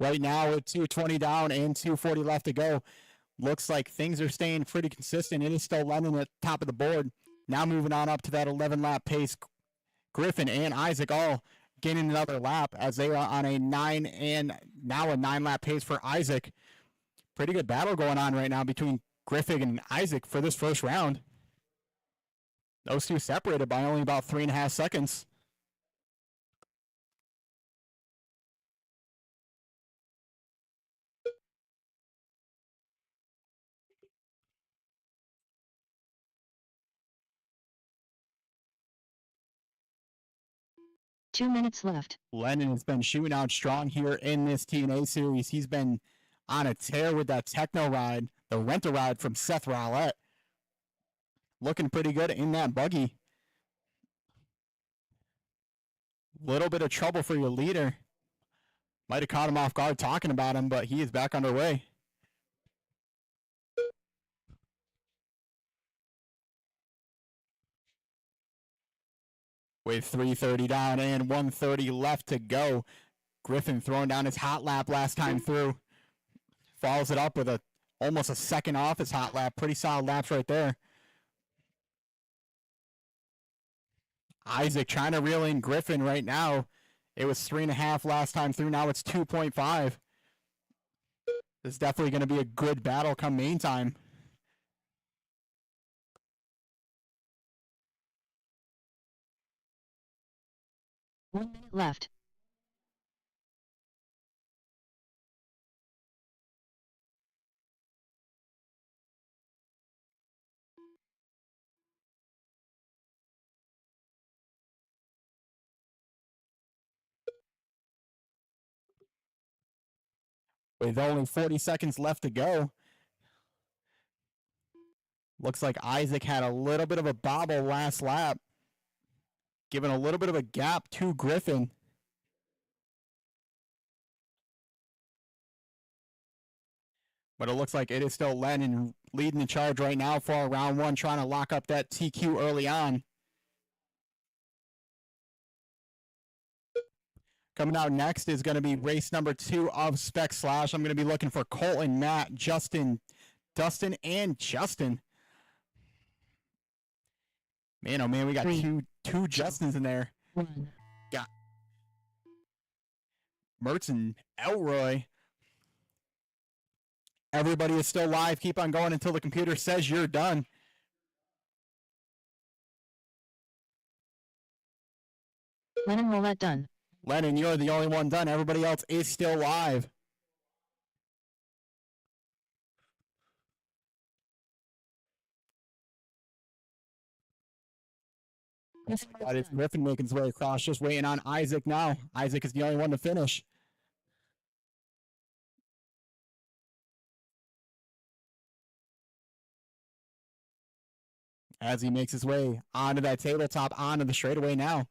Right now with 220 down and 240 left to go, looks like things are staying pretty consistent. It is still Lennon at the top of the board. Now moving on up to that 11-lap pace. Griffin and Isaac all gaining another lap as they are on a 9-lap pace for Isaac. Pretty good battle going on right now between Griffin and Isaac for this first round. Those two separated by only about 3.5 seconds. Minutes left. Lennon has been shooting out strong here in this TNA series. He's been on a tear with that techno ride, the rental ride from Seth Rowlett. Looking pretty good in that buggy. Little bit of trouble for your leader. Might have caught him off guard talking about him, but he is back underway. With 3:30 down and 1:30 left to go. Griffin throwing down his hot lap last time through. Follows it up with almost a second off his hot lap. Pretty solid laps right there. Isaac trying to reel in Griffin right now. It was 3.5 last time through. Now it's 2.5. This is definitely going to be a good battle come main time. One minute left. With only 40 seconds left to go. Looks like Isaac had a little bit of a bobble last lap, giving a little bit of a gap to Griffin. But it looks like it is still Lennon leading the charge right now for round one, trying to lock up that TQ early on. Coming out next is going to be race number 2 of Spec Slash. I'm going to be looking for Colton, Matt, Justin, Dustin, and Justin. Man, oh man, we got two Justins in there. Got Mertz and Elroy. Everybody is still live. Keep on going until the computer says you're done. Lennon Roulette done. Lennon, you're the only one done. Everybody else is still live. That is Griffin making his way across, just waiting on Isaac now. Isaac is the only one to finish. As he makes his way onto that tabletop, onto the straightaway now.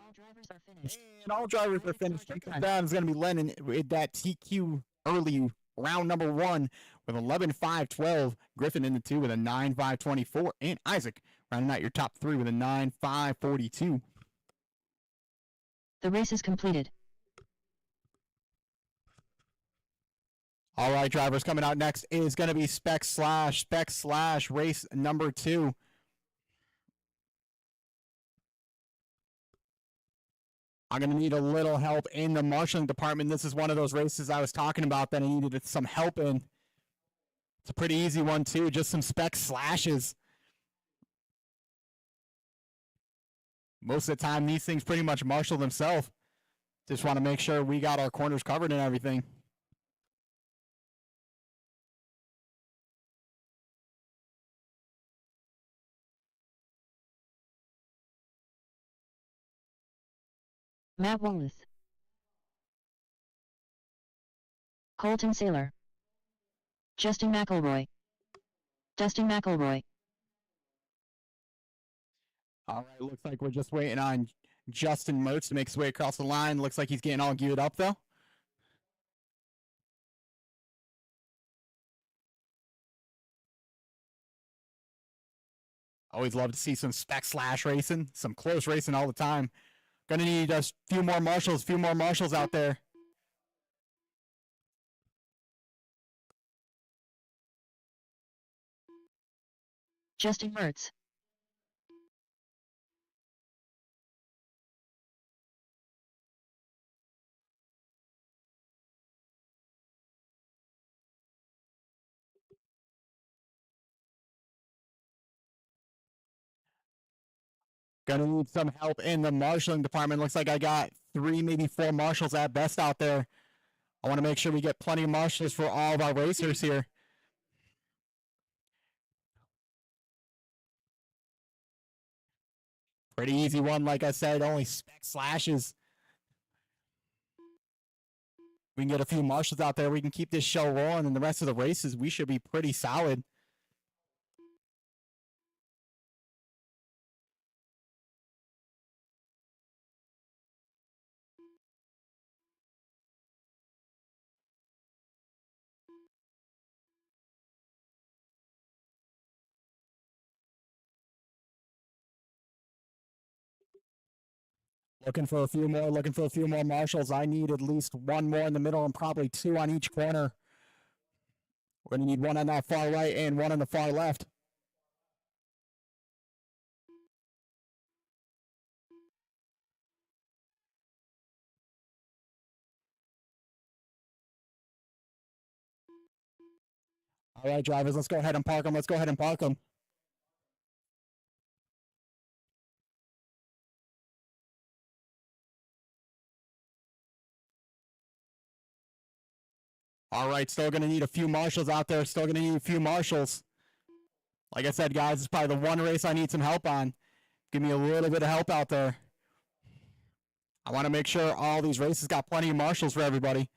All drivers are finished. And all drivers are finished. Down is going to be Lennon with that TQ early round number 1 with 11.512. Griffin in the 2 with a 9.524. And Isaac rounding out your top 3 with a 9.542. The race is completed. All right, drivers, coming out next is going to be Spec Slash race number 2. I'm going to need a little help in the marshalling department. This is one of those races I was talking about that I needed some help in. It's a pretty easy one, too. Just some Spec Slashes. Most of the time, these things pretty much marshal themselves. Just want to make sure we got our corners covered and everything. Matt Wallace. Colton Saylor. Justin McElroy. Dustin McElroy. All right, looks like we're just waiting on Justin Mertz to make his way across the line. Looks like he's getting all geared up, though. Always love to see some Spec Slash racing, some close racing all the time. Gonna need a few more marshals out there. Justin Mertz. Gonna need some help in the marshaling department. Looks like I got 3, maybe 4 marshals at best out there. I want to make sure we get plenty of marshals for all of our racers here. Pretty easy one, like I said, only spec slashes. We can get a few marshals out there. We can keep this show rolling, and the rest of the races, we should be pretty solid. Looking for a few more marshals. I need at least 1 more in the middle and probably 2 on each corner. We're going to need 1 on that far right and 1 on the far left. All right, drivers, let's go ahead and park them. All right, still going to need a few marshals out there. Like I said, guys, it's probably the one race I need some help on. Give me a little bit of help out there. I want to make sure all these races got plenty of marshals for everybody.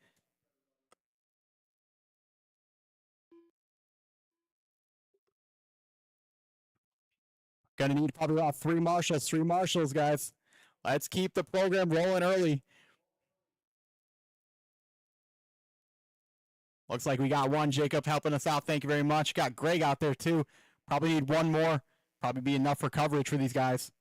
Gonna need probably about 3 marshals, guys. Let's keep the program rolling early. Looks like we got 1. Jacob helping us out. Thank you very much. Got Greg out there too. Probably need 1 more. Probably be enough for coverage for these guys.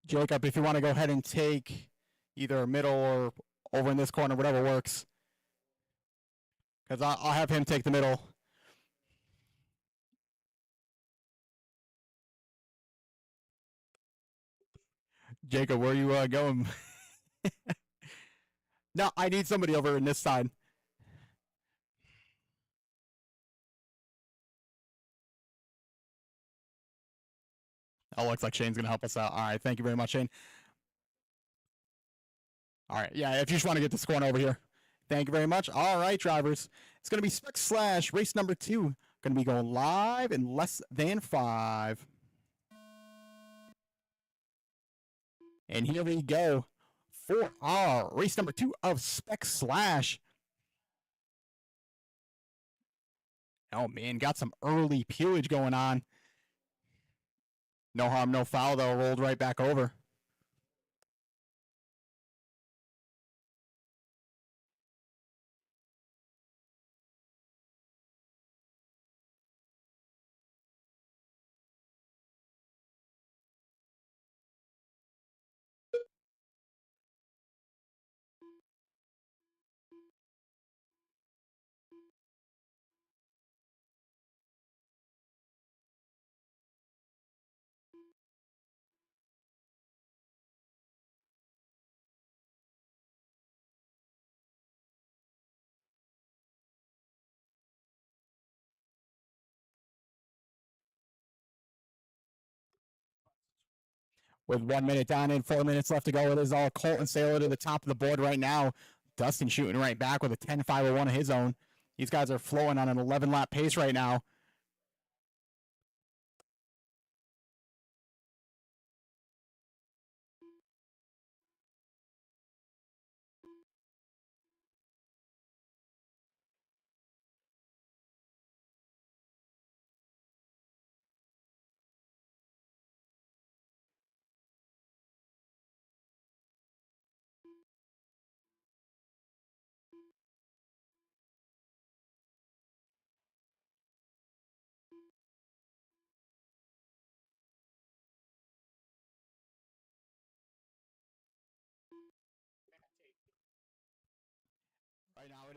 Jacob, if you want to go ahead and take either middle or over in this corner, whatever works. Because I'll have him take the middle. Jacob, where are you going? No, I need somebody over in this side. Oh, looks like Shane's going to help us out. All right, thank you very much, Shane. All right, yeah, if you just want to get this corner over here. Thank you very much. All right, drivers. It's going to be Spec Slash, race number 2. Going to be going live in less than 5. And here we go for our race number 2 of Spec Slash. Oh, man, got some early peelage going on. No harm, no foul, though. Rolled right back over. With 1 minute down and 4 minutes left to go, it is all Colton Saylor to the top of the board right now. Dustin shooting right back with a 10.501 of his own. These guys are flowing on an 11-lap pace right now.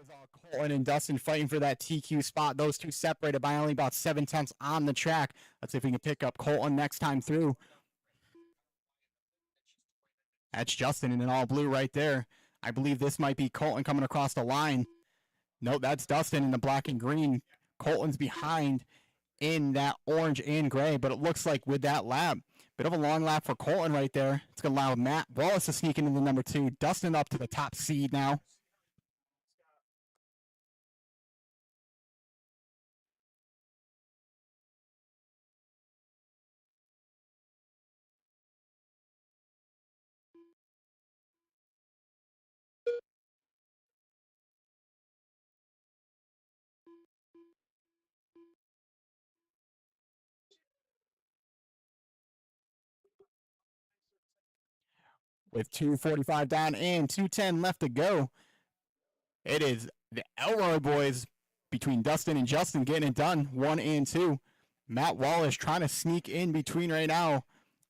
That is all Colton and Dustin fighting for that TQ spot. Those two separated by only about 7/10 on the track. Let's see if we can pick up Colton next time through. That's Justin in an all blue right there. I believe this might be Colton coming across the line. Nope, that's Dustin in the black and green. Colton's behind in that orange and gray, but it looks like with that lap, bit of a long lap for Colton right there. It's going to allow Matt Wallace to sneak into the number 2. Dustin up to the top seed now. With 2:45 down and 2:10 left to go, it is the Elroy boys between Dustin and Justin getting it done, 1 and 2. Matt Wallace trying to sneak in between right now.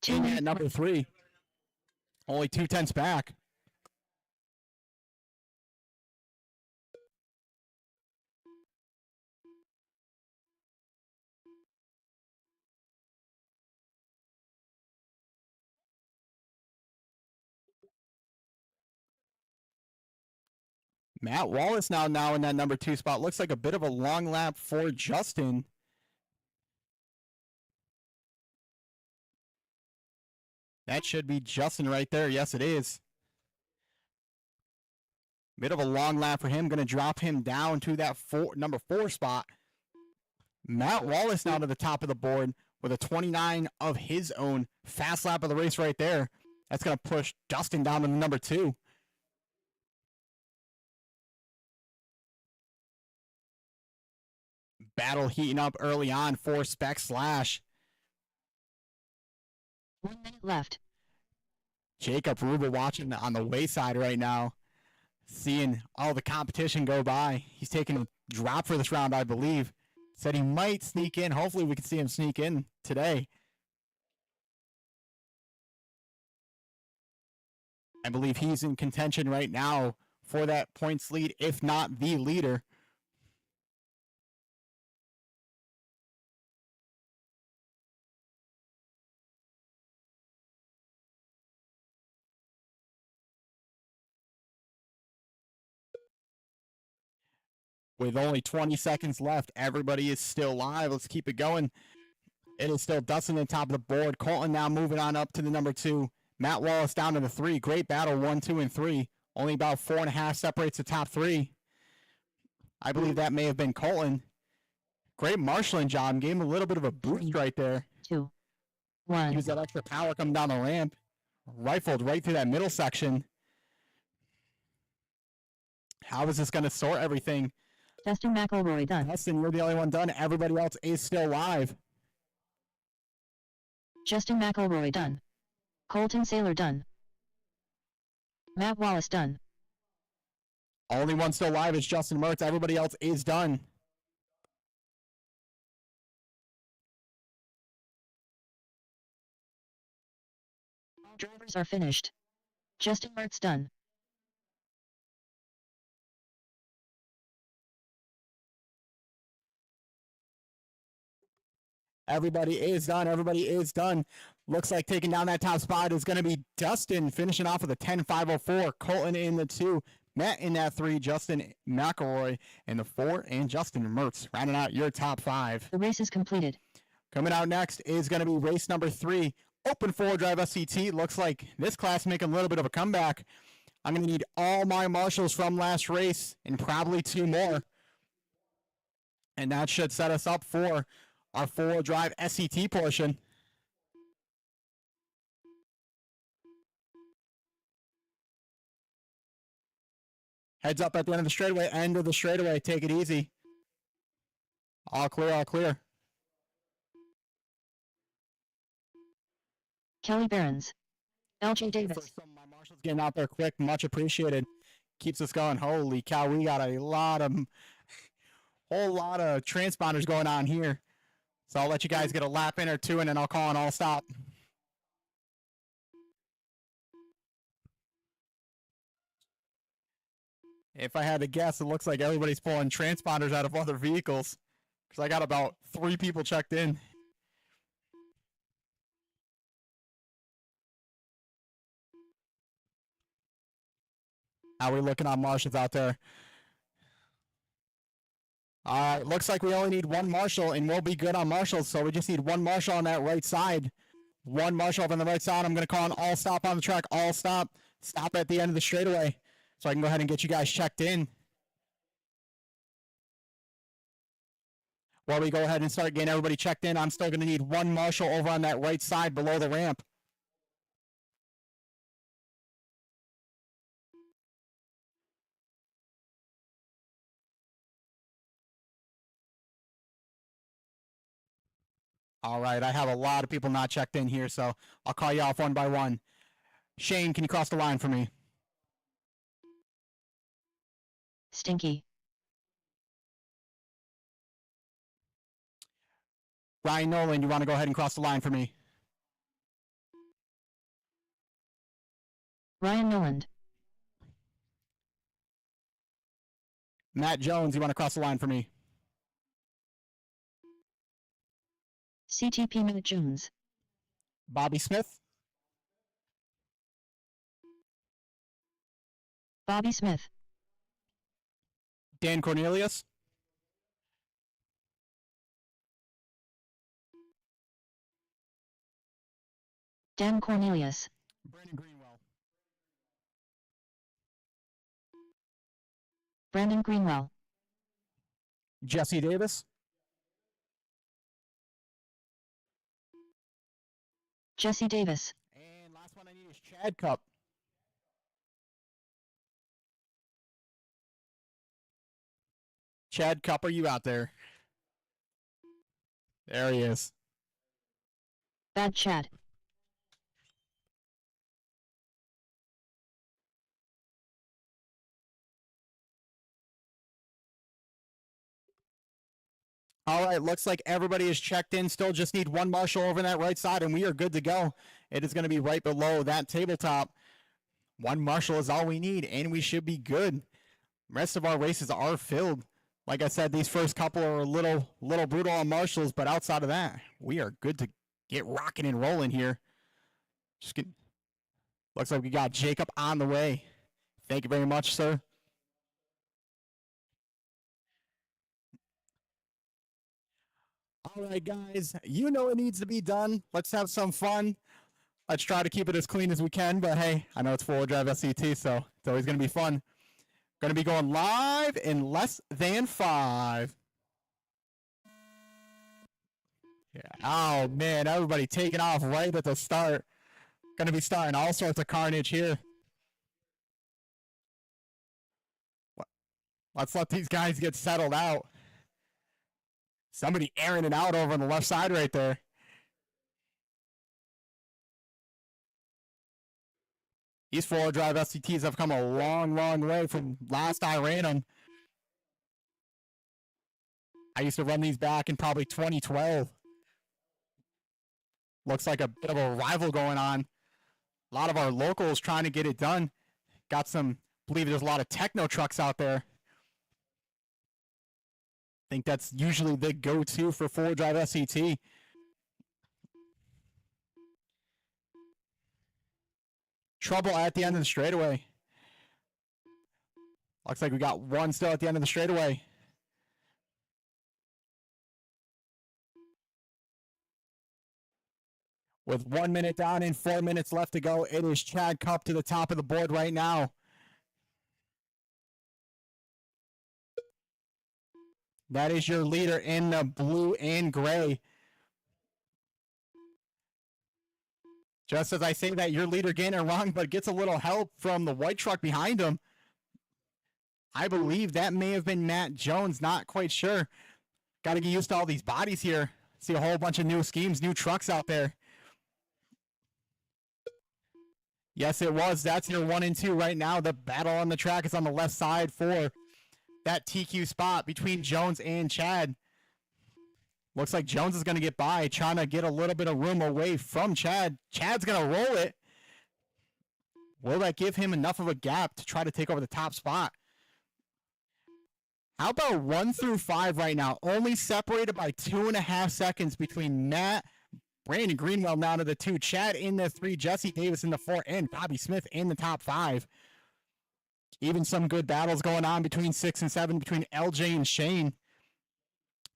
In at number 3. Only 2/10 back. Matt Wallace now in that number 2 spot. Looks like a bit of a long lap for Justin. That should be Justin right there. Yes, it is. Bit of a long lap for him. Going to drop him down to that number 4 spot. Matt Wallace now to the top of the board with a 29 of his own. Fast lap of the race right there. That's going to push Justin down to the number 2. Battle heating up early on for Spec Slash. 1 minute left. Jacob Ruber watching on the wayside right now, seeing all the competition go by. He's taking a drop for this round, I believe. Said he might sneak in. Hopefully we can see him sneak in today. I believe he's in contention right now for that points lead, if not the leader. With only 20 seconds left, everybody is still live. Let's keep it going. It is still Dustin on top of the board. Colton now moving on up to the number 2. Matt Wallace down to the 3. Great battle, 1, 2, and 3. Only about 4.5 separates the top 3. I believe that may have been Colton. Great marshalling job. Gave him a little bit of a boost right there. 2, 1. Use that extra power coming down the ramp. Rifled right through that middle section. How is this going to sort everything? Dustin McElroy done. Dustin, you're the only one done. Everybody else is still live. Justin McElroy done. Colton Saylor done. Matt Wallace done. Only one still live is Justin Mertz. Everybody else is done. All drivers are finished. Justin Mertz done. Everybody is done. Everybody is done. Looks like taking down that top spot is going to be Dustin, finishing off with a 10.504. Colton in the 2. Matt in that 3. Justin McElroy in the 4. And Justin Mertz rounding out your top 5. The race is completed. Coming out next is going to be race number 3. Open 4-drive SCT. Looks like this class making a little bit of a comeback. I'm going to need all my marshals from last race and probably 2 more. And that should set us up for our 4-drive SCT portion. Heads up at the end of the straightaway. End of the straightaway. Take it easy. All clear, all clear. Kelly Behrens. LJ Davis. For some of my marshals getting out there quick. Much appreciated. Keeps us going. Holy cow, we got a whole lot of transponders going on here. So I'll let you guys get a lap in or 2, and then I'll call an all stop. If I had to guess, it looks like everybody's pulling transponders out of other vehicles. Because I got about 3 people checked in. How are we looking on marshals out there? Looks like we only need 1 marshal, and we'll be good on marshals. So we just need 1 marshal on that right side. 1 marshal on the right side. I'm going to call an all stop on the track. All stop. Stop at the end of the straightaway. So I can go ahead and get you guys checked in. While we go ahead and start getting everybody checked in, I'm still going to need 1 marshal over on that right side below the ramp. All right, I have a lot of people not checked in here, so I'll call you off one by one. Shane, can you cross the line for me? Stinky. Ryan Nolan, you want to go ahead and cross the line for me? Ryan Noland. Matt Jones, you want to cross the line for me? CTP Matt Jones. Bobby Smith? Bobby Smith. Dan Cornelius? Dan Cornelius. Brandon Greenwell? Brandon Greenwell. Jesse Davis? Jesse Davis. And last one I need is Chad Cup. Chad Cup, are you out there? There he is. Bad Chad. All right, looks like everybody is checked in. Still just need 1 marshal over that right side, and we are good to go. It is going to be right below that tabletop. 1 marshal is all we need, and we should be good. Rest of our races are filled. Like I said, these first couple are a little brutal on marshals, but outside of that, we are good to get rocking and rolling here. Looks like we got Jacob on the way. Thank you very much, sir. All right, guys, you know it needs to be done. Let's have some fun. Let's try to keep it as clean as we can, but hey, I know it's 4-wheel drive SCT, so it's always going to be fun. Going to be going live in less than 5. Yeah. Oh, man, everybody taking off right at the start. Going to be starting all sorts of carnage here. Let's let these guys get settled out. Somebody airing it out over on the left side right there. These 4-wheel drive SCTs have come a long, long way from last I ran them. I used to run these back in probably 2012. Looks like a bit of a rival going on. A lot of our locals trying to get it done. Got some, believe there's a lot of techno trucks out there. I think that's usually the go-to for 4-wheel drive SCT. Trouble at the end of the straightaway. Looks like we got 1 still at the end of the straightaway. With 1 minute down and 4 minutes left to go, it is Chad Cup to the top of the board right now. That is your leader in the blue and gray. Just as I say that, your leader getting it wrong, but gets a little help from the white truck behind him. I believe that may have been Matt Jones, not quite sure. Got to get used to all these bodies here. See a whole bunch of new schemes, new trucks out there. Yes, it was. That's your 1 and 2 right now. The battle on the track is on the left side for that TQ spot between Jones and Chad. Looks like Jones is going to get by, trying to get a little bit of room away from Chad. Chad's going to roll it. Will that give him enough of a gap to try to take over the top spot? How about 1 through 5 right now? Only separated by 2.5 seconds between Matt, Brandon Greenwell now to the 2, Chad in the 3, Jesse Davis in the 4, and Bobby Smith in the top 5. Even some good battles going on between 6 and 7, between LJ and Shane.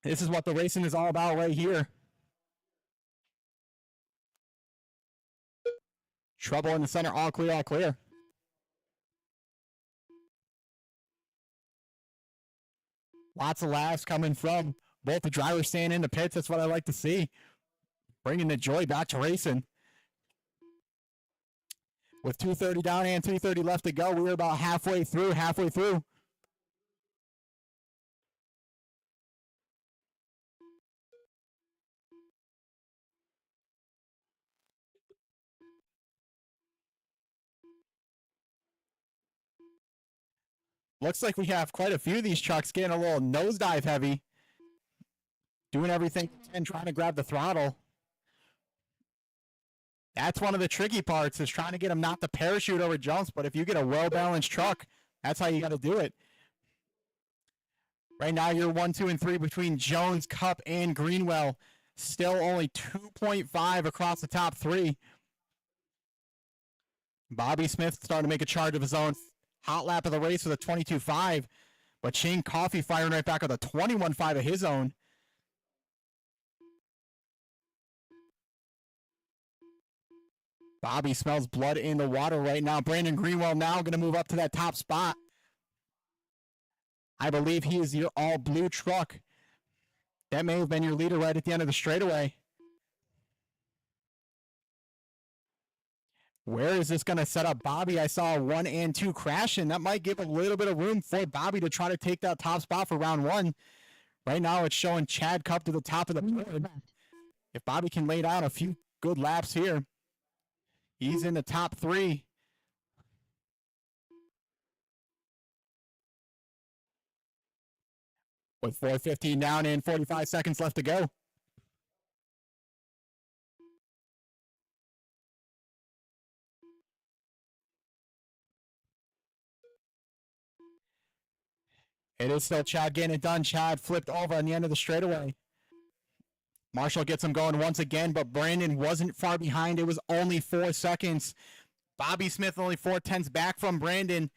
This is what the racing is all about right here. Trouble in the center, all clear, all clear. Lots of laughs coming from both the drivers staying in the pits. That's what I like to see. Bringing the joy back to racing. With 2:30 down and 3:30 left to go, we're about halfway through. Looks like we have quite a few of these trucks getting a little nosedive heavy. Doing everything and trying to grab the throttle. That's one of the tricky parts, is trying to get them not to parachute over jumps, but if you get a well-balanced truck, that's how you got to do it. Right now, you're 1, 2, and 3 between Jones, Cup, and Greenwell. Still only 2.5 across the top 3. Bobby Smith starting to make a charge of his own. Hot lap of the race with a 22.5, but Shane Coffey firing right back with a 21.5 of his own. Bobby smells blood in the water right now. Brandon Greenwell now going to move up to that top spot. I believe he is your all-blue truck. That may have been your leader right at the end of the straightaway. Where is this going to set up Bobby? I saw 1 and 2 crashing. That might give a little bit of room for Bobby to try to take that top spot for round 1. Right now, it's showing Chad Cup to the top of the board. If Bobby can lay down a few good laps here, he's in the top 3. With 4:15 down and 45 seconds left to go. It is still Chad getting it done. Chad flipped over on the end of the straightaway. Marshall gets him going once again, but Brandon wasn't far behind. It was only 4 seconds. Bobby Smith only 4/10 back from Brandon.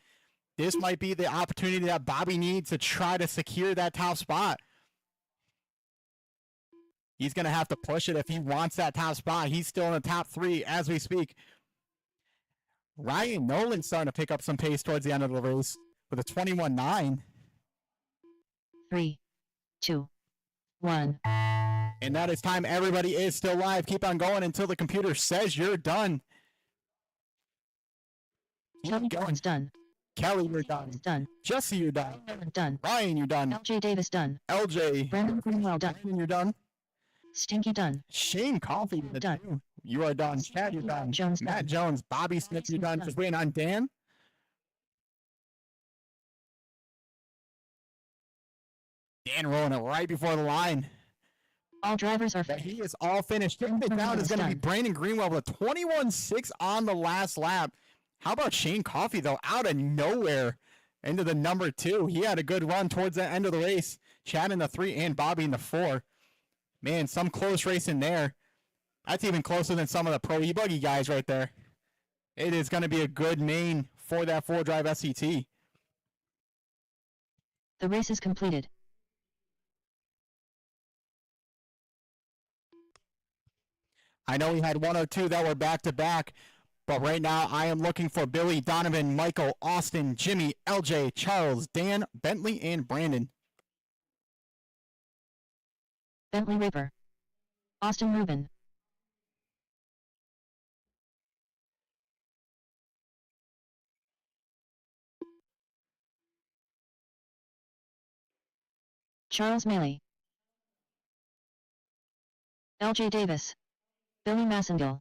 This might be the opportunity that Bobby needs to try to secure that top spot. He's going to have to push it if he wants that top spot. He's still in the top 3 as we speak. Ryan Nolan's starting to pick up some pace towards the end of the race with a 21.9. 3, 2, 1. And that is time. Everybody is still live. Keep on going until the computer says you're done. Kelly Jones done. Kelly, you're done. Done. Jesse, you're done. Done. Ryan, you're done. LJ Davis done. LJ. Brandon Greenwell done. Brandon, you're done. Stinky done. Shane Coffey, done. You are done. Chad, you're done. Jones Matt done. Jones. Bobby Smith, you're done. Just waiting on Dan. Dan rolling it right before the line. All drivers are But he is all finished. Getting it down is going to be Brandon Greenwell with a 21.6 on the last lap. How about Shane Coffey, though, out of nowhere into the number 2. He had a good run towards the end of the race. Chad in the 3 and Bobby in the 4. Man, some close racing there. That's even closer than some of the Pro E-Buggy guys right there. It is going to be a good main for that 4-drive SCT. The race is completed. I know we had 102 that were back-to-back, but right now I am looking for Billy, Donovan, Michael, Austin, Jimmy, LJ, Charles, Dan, Bentley, and Brandon. Bentley Raper. Austin Rubin. Charles Maley. LJ Davis. Billy Massengill.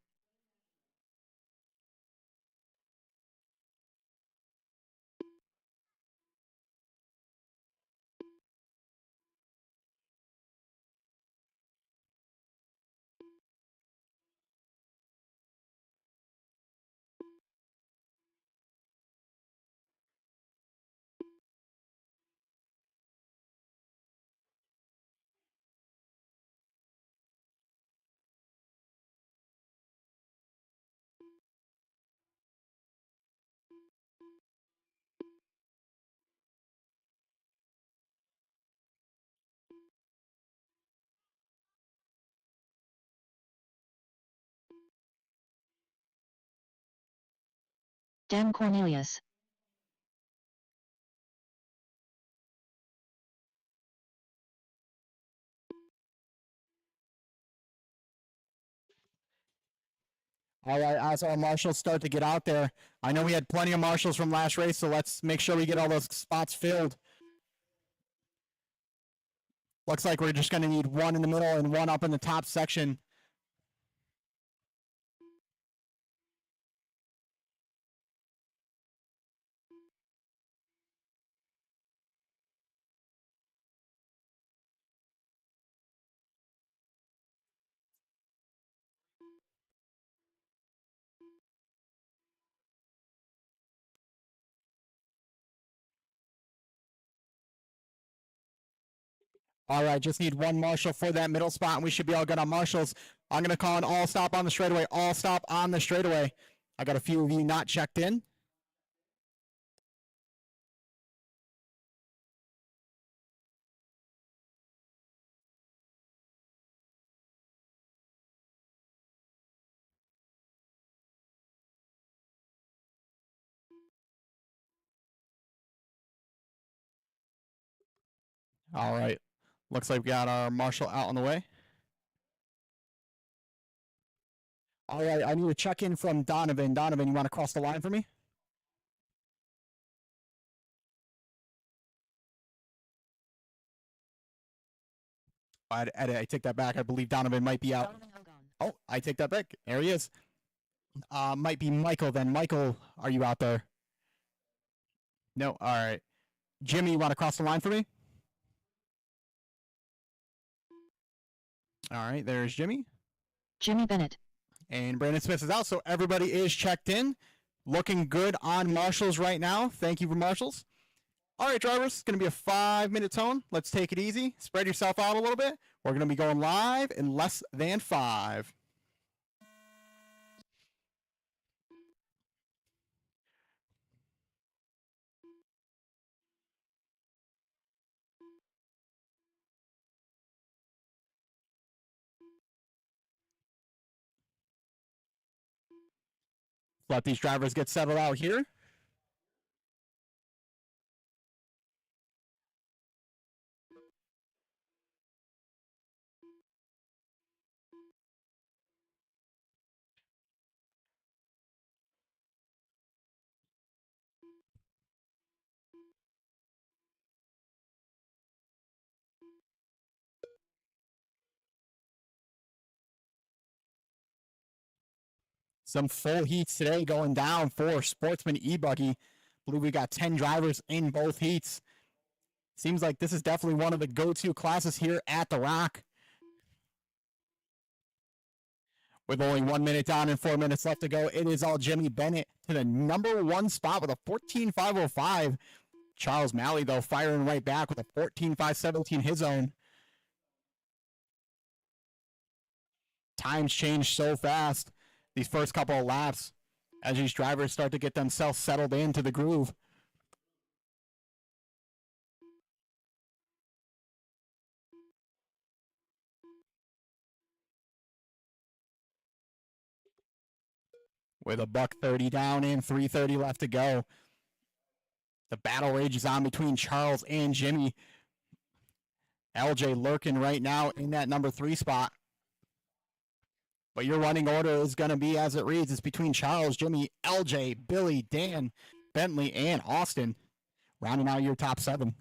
Dan Cornelius. All right, as our marshals start to get out there, I know we had plenty of marshals from last race, so let's make sure we get all those spots filled. Looks like we're just going to need one in the middle and one up in the top section. All right, just need one marshal for that middle spot, and we should be all good on marshals. I'm going to call an all stop on the straightaway. All stop on the straightaway. I got a few of you not checked in. All right. Looks like we got our marshal out on the way. All right, I need a check in from Donovan. Donovan, you want to cross the line for me? I take that back. I believe Donovan might be out. Oh, I take that back. There he is. Might be Michael then. Michael, are you out there? No. All right. Jimmy, you want to cross the line for me? All right, there's Jimmy. Jimmy Bennett. And Brandon Smith is out, so everybody is checked in. Looking good on marshals right now. Thank you for marshals. All right, drivers, it's going to be a 5-minute tone. Let's take it easy. Spread yourself out a little bit. We're going to be going live in less than 5. Let these drivers get settled out here. Some full heats today going down for Sportsman E-Buggy. Believe we got 10 drivers in both heats. Seems like this is definitely one of the go-to classes here at the ROCCK. With only 1 minute down and 4 minutes left to go, it is all Jimmy Bennett to the number 1 spot with a 14.505. Charles Malley, though, firing right back with a 14.517 his own. Times change so fast these first couple of laps as these drivers start to get themselves settled into the groove. With a $130 down and 3:30 left to go. The battle rages on between Charles and Jimmy. LJ lurking right now in that number 3 spot. But your running order is going to be as it reads. It's between Charles, Jimmy, LJ, Billy, Dan, Bentley, and Austin. Rounding out your top 7.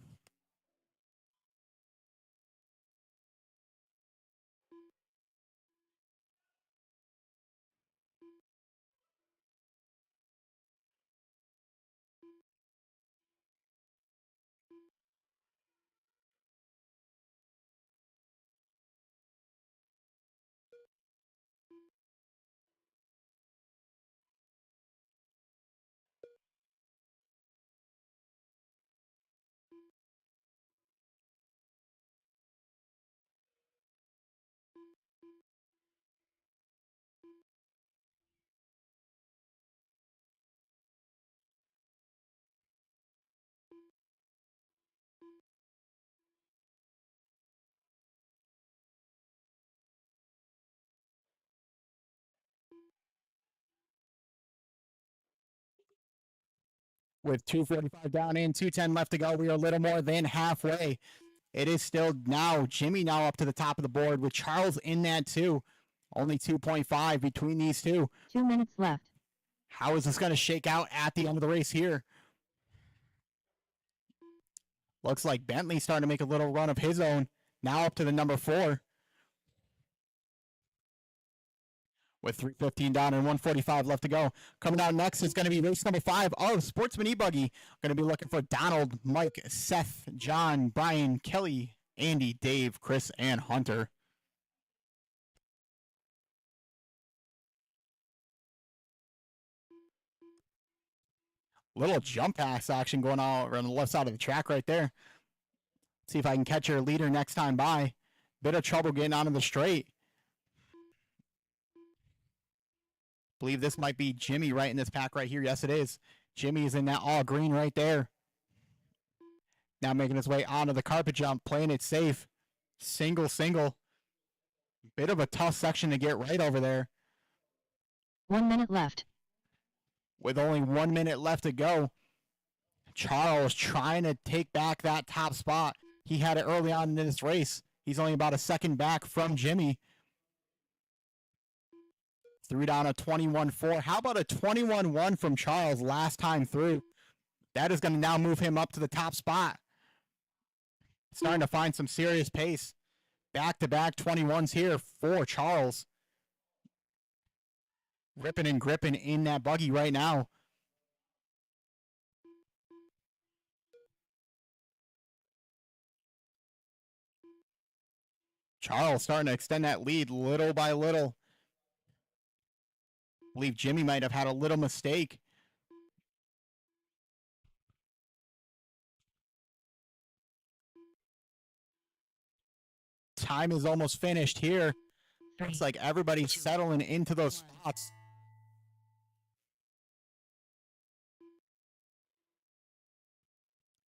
With 2:45 down in, 2:10 left to go. We are a little more than halfway. It is still now Jimmy now up to the top of the board with Charles in that too. Only 2.5 between these two. 2 minutes left. How is this going to shake out at the end of the race here? Looks like Bentley's starting to make a little run of his own. Now up to the number 4. With 3:15 down and 1:45 left to go. Coming down next is going to be race number 5 of Sportsman E-Buggy. Going to be looking for Donald, Mike, Seth, John, Brian, Kelly, Andy, Dave, Chris, and Hunter. Little jump pass action going on around the left side of the track right there. See if I can catch your leader next time by. Bit of trouble getting onto the straight. Believe this might be Jimmy right in this pack right here. Yes, it is. Jimmy is in that all green right there. Now making his way onto the carpet jump, playing it safe. Single. Bit of a tough section to get right over there. 1 minute left. With only 1 minute left to go, Charles trying to take back that top spot. He had it early on in this race. He's only about a second back from Jimmy. Threw down a 21.4. How about a 21.1 from Charles last time through? That is going to now move him up to the top spot. Starting to find some serious pace. Back-to-back 21s here for Charles. Ripping and gripping in that buggy right now. Charles starting to extend that lead little by little. I believe Jimmy might have had a little mistake. Time is almost finished here. Looks like everybody's settling into those spots.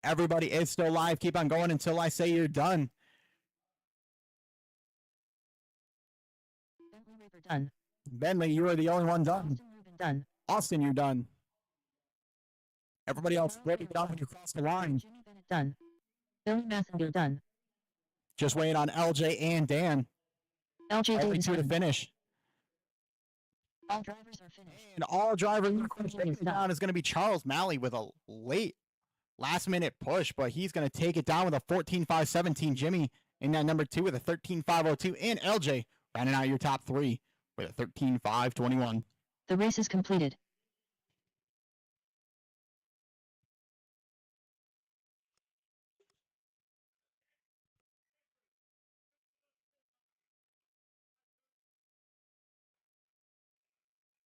Everybody is still live. Keep on going until I say you're done. Done. Bentley, you are the only one done. Done. Austin, you're done. Everybody else ready to get on when you cross the line. Jimmy Bennett done. Billy Massinger done. Just waiting on LJ and Dan. LJ Only Davis two to done. finish. All drivers are finished. And all driver down is going to be Charles Malley with a late last-minute push, but he's going to take it down with a 14.517. Jimmy in that number 2 with a 13.502. And LJ rounding out your top 3 with a 13.521. The race is completed.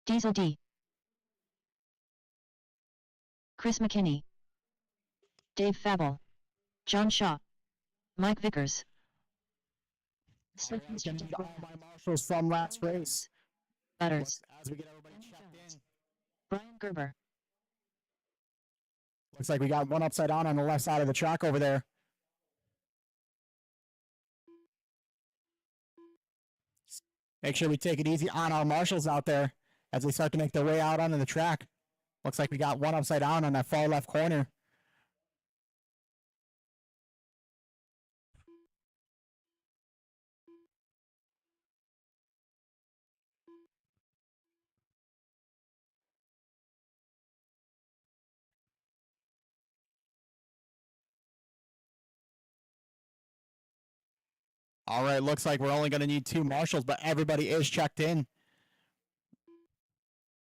Diesel D. Chris McKinney. Dave Fabel. John Shaw. Mike Vickers. All my marshals from last race. Butters. As we get everybody checked in. Brian Gerber. Looks like we got one upside down on the left side of the track over there. Make sure we take it easy on our marshals out there as they start to make their way out onto the track. Looks like we got one upside down on that far left corner. All right, looks like we're only going to need 2 marshals, but everybody is checked in.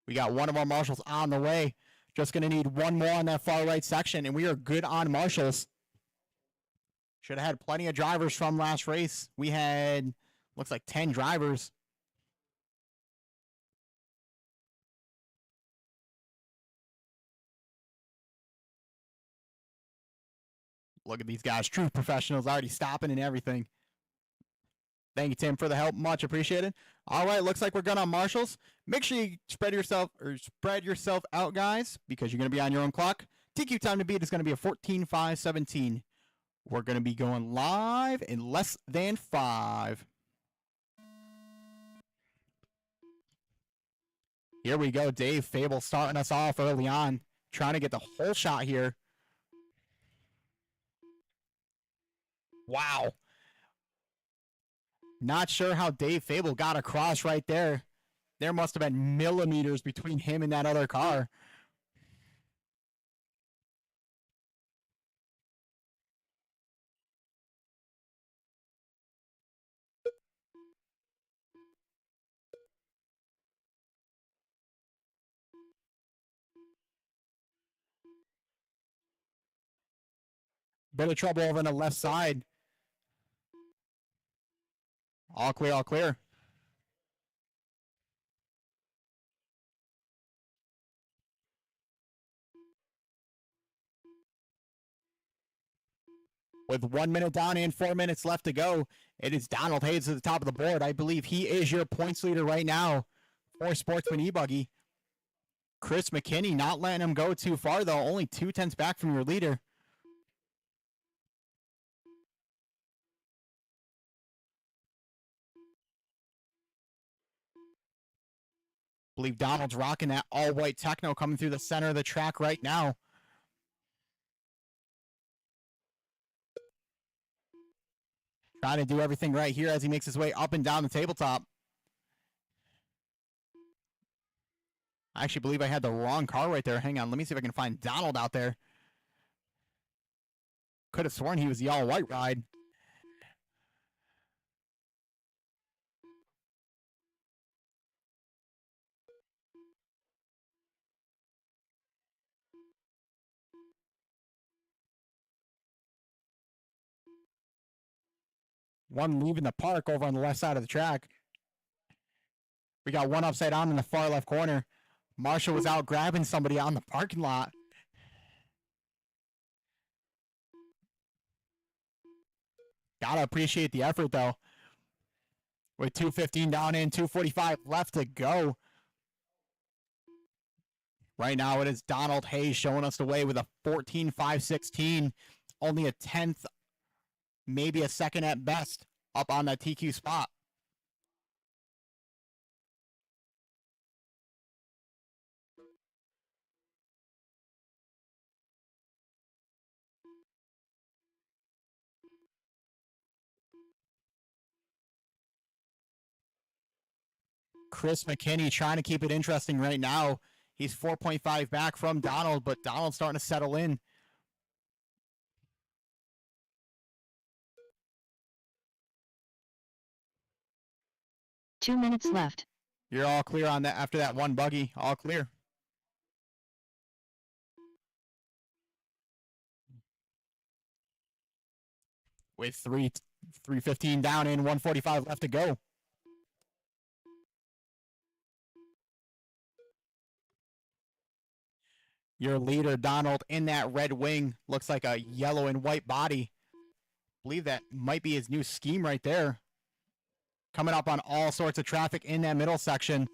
We got one of our marshals on the way. Just going to need one more on that far right section, and we are good on marshals. Should have had plenty of drivers from last race. We had, looks like 10 drivers. Look at these guys, true professionals, already stopping and everything. Thank you, Tim, for the help. Much appreciated. All right, looks like we're good on marshals. Make sure you spread yourself out, guys, because you're going to be on your own clock. TQ time to beat is going to be a 14.517. We're going to be going live in less than 5. Here we go. Dave Fable starting us off early on. trying to get the whole shot here. Wow. Not sure how Dave Fable got across right there. There must have been millimeters between him and that other car. Bit of trouble over on the left side. All clear, all clear. With 1 minute down and 4 minutes left to go, it is Donald Hayes at the top of the board. I believe he is your points leader right now for Sportsman E-Buggy. Chris McKinney not letting him go too far, though. Only 2/10 back from your leader. I believe Donald's rocking that all-white Techno coming through the center of the track right now. Trying to do everything right here as he makes his way up and down the tabletop. I actually believe I had the wrong car right there. Hang on, let me see if I can find Donald out there. Could have sworn he was the all-white ride. One leaving the park over on the left side of the track. We got one upside down in the far left corner. Marshall was out grabbing somebody out in the parking lot. Gotta appreciate the effort, though. With 2:15 down in, 2:45 left to go. Right now, it is Donald Hayes showing us the way with a 14.516. Only a 10th, maybe a second at best, up on that TQ spot. Chris McKinney trying to keep it interesting right now. He's 4.5 back from Donald, but Donald's starting to settle in. Two minutes left. You're all clear on that after that one buggy. All clear. With 3:15 down in, 1:45 left to go. Your leader, Donald, in that red wing, looks like a yellow and white body. I believe that might be his new scheme right there. Coming up on all sorts of traffic in that middle section.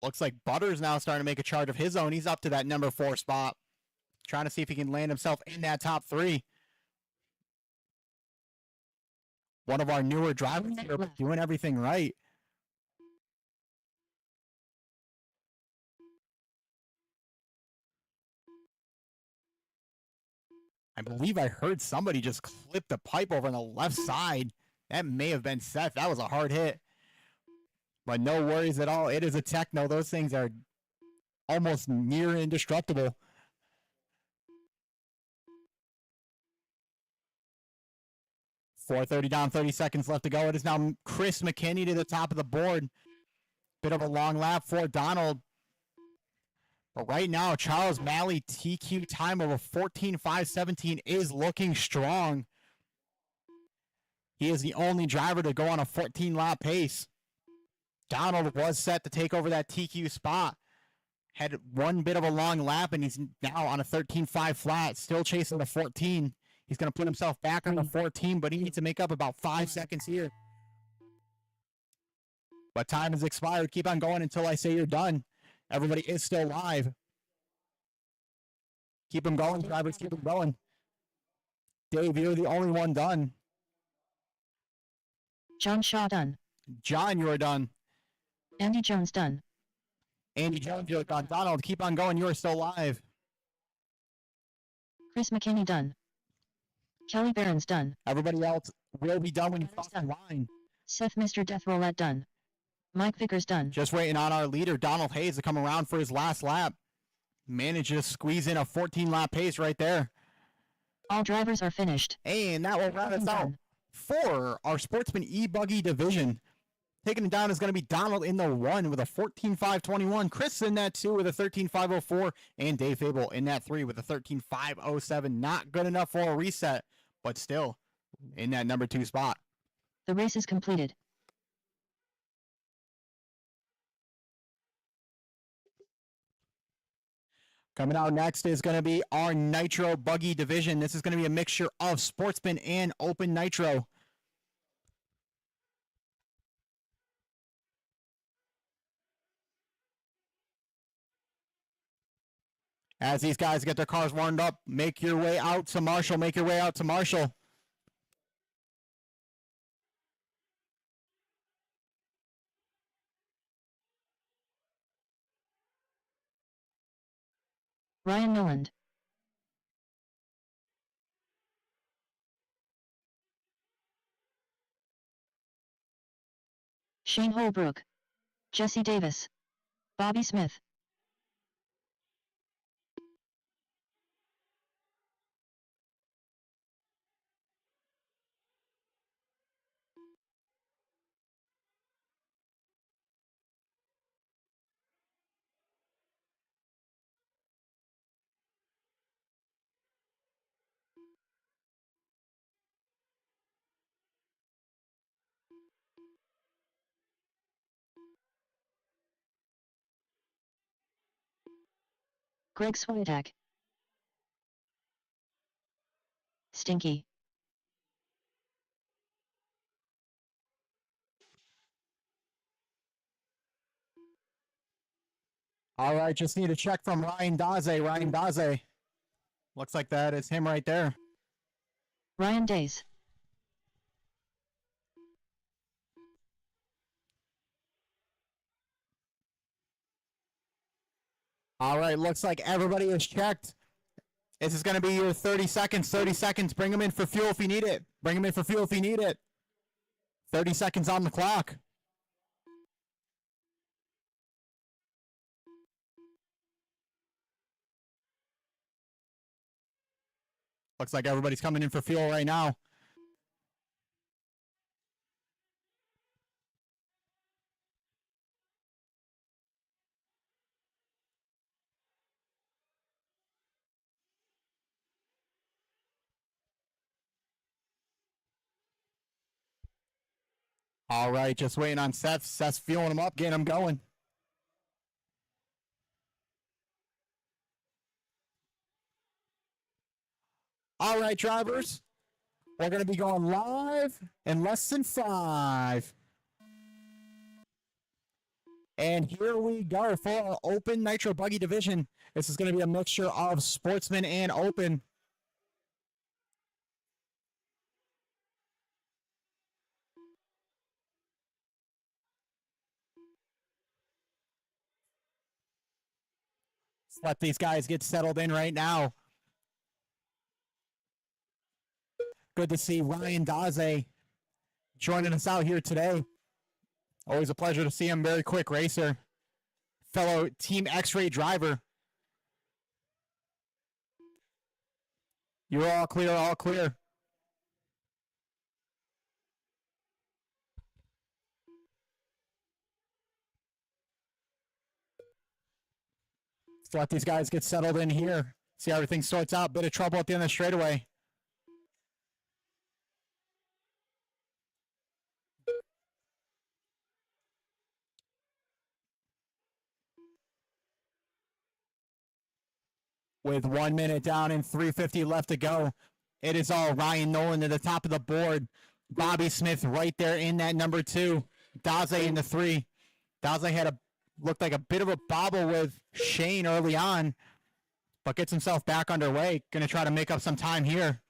Looks like Butter's now starting to make a charge of his own. He's up to that number 4 spot. Trying to see if he can land himself in that top 3. One of our newer drivers here, doing everything right. I believe I heard somebody just clip the pipe over on the left side. That may have been Seth. That was a hard hit. But no worries at all. It is a Techno. Those things are almost near indestructible. .430 down, 30 seconds left to go. It is now Chris McKinney to the top of the board. Bit of a long lap for Donald. But right now, Charles Malley TQ time of a 14.517 is looking strong. He is the only driver to go on a 14-lap pace. Donald was set to take over that TQ spot. Had one bit of a long lap, and he's now on a 13.5 flat, still chasing the 14. He's going to put himself back on the 14, but he needs to make up about 5 seconds here. But time has expired. Keep on going until I say you're done. Everybody is still live. Keep them going, drivers. Keep them going. Dave, you're the only one done. John Shaw done. John, you are done. Andy Jones done. Andy Jones, you're done. Donald, keep on going. You are still live. Chris McKinney done. Kelly Barron's done. Everybody else will be done when you cross the Done. line. Seth Mr. Death Roulette done. Mike Vickers done. Just waiting on our leader, Donald Hayes, to come around for his last lap. Managed to squeeze in a 14-lap pace right there. All drivers are finished. And that will round us out for our Sportsman E-Buggy division. Taking it down is going to be Donald in the 1 with a 14.521. Chris in that 2 with a 13.504. And Dave Fable in that 3 with a 13.507. Not good enough for a reset, but still in that number 2 spot. The race is completed. Coming out next is going to be our Nitro Buggy division. This is going to be a mixture of Sportsman and Open Nitro. As these guys get their cars warmed up, make your way out to Marshall. Make your way out to Marshall. Ryan Milland. Shane Holbrook. Jesse Davis. Bobby Smith. Greg Swiatek. Stinky. All right, just need a check from Ryan Daze. Ryan Daze. Looks like that is him right there. Ryan Days. All right, looks like everybody is checked. This is going to be your 30 seconds. 30 seconds. Bring them in for fuel if you need it. Bring them in for fuel if you need it. 30 seconds on the clock. Looks like everybody's coming in for fuel right now. All right, just waiting on Seth. Seth's fueling them up, getting them going. All right, drivers. We're going to be going live in less than 5. And here we go for our Open Nitro Buggy division. This is going to be a mixture of Sportsman and Open. Let's let these guys get settled in right now. Good to see Ryan Daze joining us out here today. Always a pleasure to see him. Very quick racer. Fellow Team X-Ray driver. You're all clear, all clear. Let's let these guys get settled in here. See how everything sorts out. Bit of trouble at the end of the straightaway. With 1 minute down and 3:50 left to go, it is all Ryan Nolan at the top of the board. Bobby Smith right there in that number 2. Daze in the 3. Daze had a looked like a bit of a bobble with Shane early on, but gets himself back underway. Going to try to make up some time here.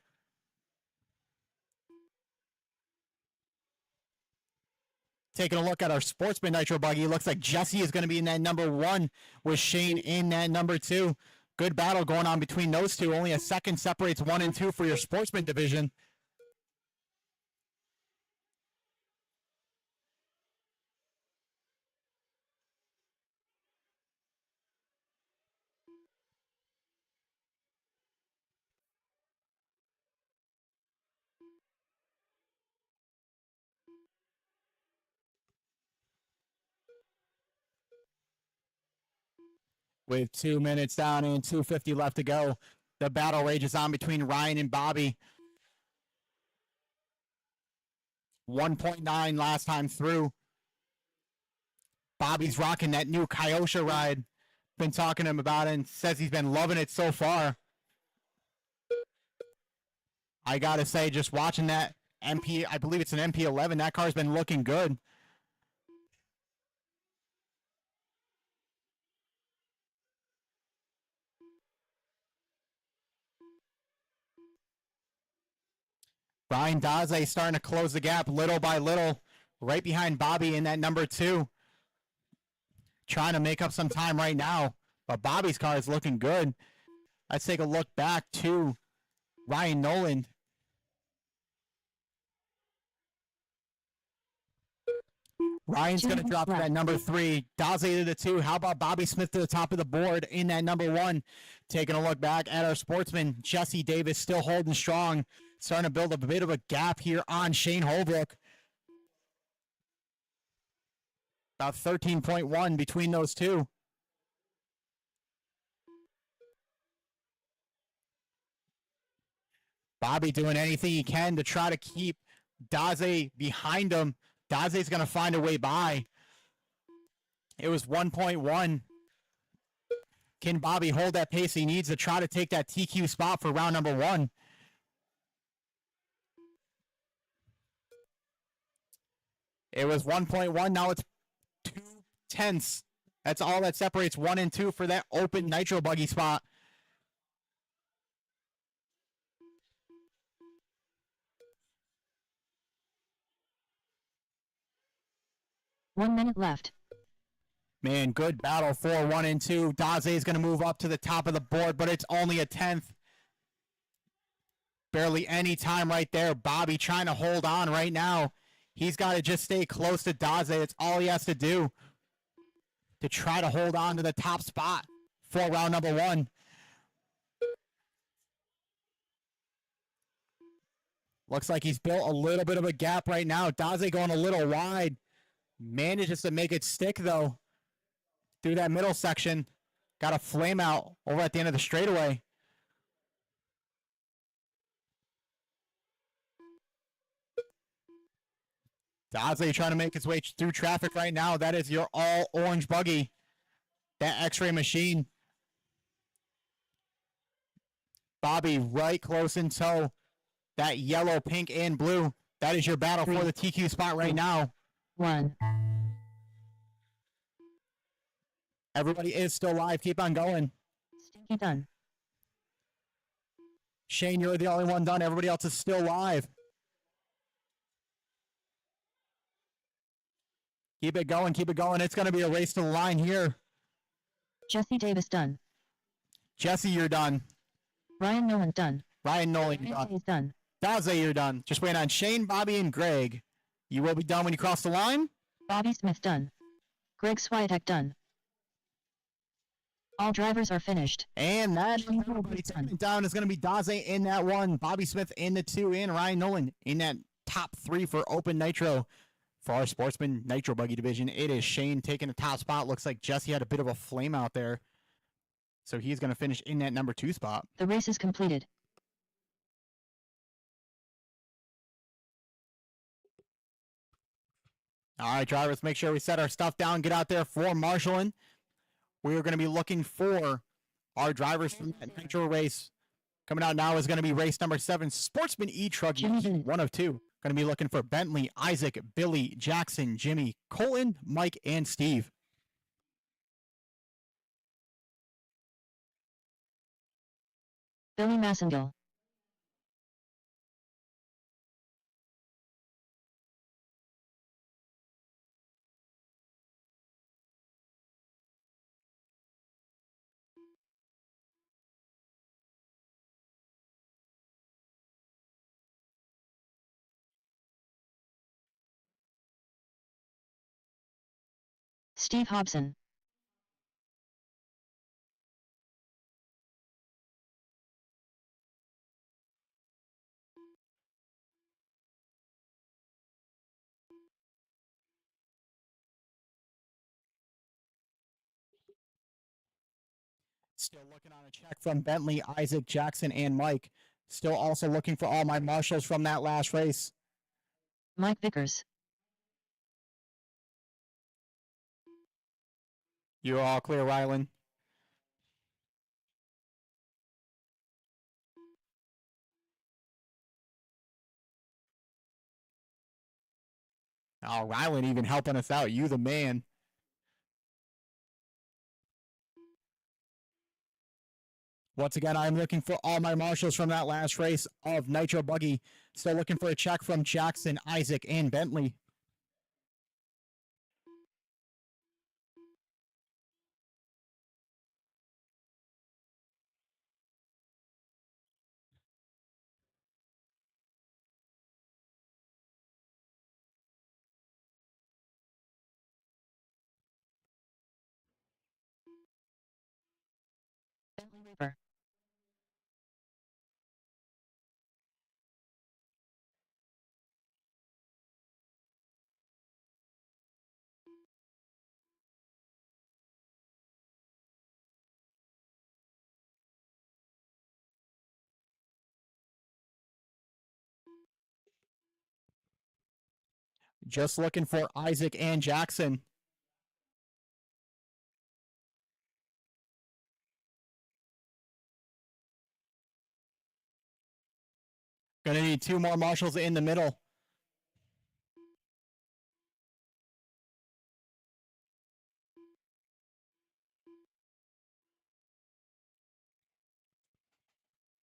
Taking a look at our Sportsman Nitro buggy, looks like Jesse is going to be in that number 1 with Shane in that number 2. Good battle going on between those two. Only a second separates 1 and 2 for your Sportsman division. With 2 minutes down and 2:50 left to go, the battle rages on between Ryan and Bobby. 1.9 last time through. Bobby's rocking that new Kyosha ride. Been talking to him about it and says he's been loving it so far. I gotta say, just watching that MP, I believe it's an MP11, that car's been looking good. Ryan Daze starting to close the gap little by little, right behind Bobby in that number 2. Trying to make up some time right now, but Bobby's car is looking good. Let's take a look back to Ryan Noland. Ryan's going to drop to that number 3. Daze to the 2. How about Bobby Smith to the top of the board in that number 1? Taking a look back at our sportsman, Jesse Davis still holding strong. Starting to build a bit of a gap here on Shane Holbrook. About 13.1 between those two. Bobby doing anything he can to try to keep Daze behind him. Daze's going to find a way by. It was 1.1. Can Bobby hold that pace he needs to try to take that TQ spot for round number 1? It was 1.1. Now it's 0.2. That's all that separates 1 and 2 for that open nitro buggy spot. One minute left. Man, good battle for 1 and 2. Daze is going to move up to the top of the board, but it's only a 10th. Barely any time right there. Bobby trying to hold on right now. He's got to just stay close to Daze. It's all he has to do to try to hold on to the top spot for round number 1. Looks like he's built a little bit of a gap right now. Daze going a little wide. Manages to make it stick, though, through that middle section. Got a flame out over at the end of the straightaway. Daze trying to make his way through traffic right now. That is your all-orange buggy. That X-ray machine. Bobby right close in tow. That yellow, pink, and blue. That is your battle for the TQ spot right now. 1. Everybody is still live. Keep on going. Stinky done. Shane, you're the only one done. Everybody else is still live. Keep it going. Keep it going. It's going to be a race to the line here. Jesse Davis done. Jesse, you're done. Ryan Nolan done. Ryan Nolan, you're Ryan done. is done. Daze, you're done. Just waiting on Shane, Bobby, and Greg. You will be done when you cross the line. Bobby Smith done. Greg Swiatek done. All drivers are finished. And that taking it down is going to be Daze in that 1, Bobby Smith in the 2, and Ryan Nolan in that top 3 for Open Nitro. For our Sportsman Nitro Buggy division, it is Shane taking the top spot. Looks like Jesse had a bit of a flame out there. So he's going to finish in that number 2 spot. The race is completed. All right, drivers, make sure we set our stuff down. Get out there for marshaling. We are going to be looking for our drivers from that Nitro race. Coming out now is going to be race number 7, Sportsman E-Truck 1 of 2. Going to be looking for Bentley, Isaac, Billy, Jackson, Jimmy, Colton, Mike, and Steve. Billy Massengill. Steve Hobson. Still looking on a check from Bentley, Isaac, Jackson, and Mike. Still also looking for all my marshals from that last race. Mike Vickers. You're all clear, Rylan. Oh, Rylan even helping us out. You the man. Once again, I'm looking for all my marshals from that last race of Nitro Buggy. Still looking for a check from Jackson, Isaac, and Bentley. Bentley Weaver. Just looking for Isaac and Jackson. Gonna need 2 more marshals in the middle.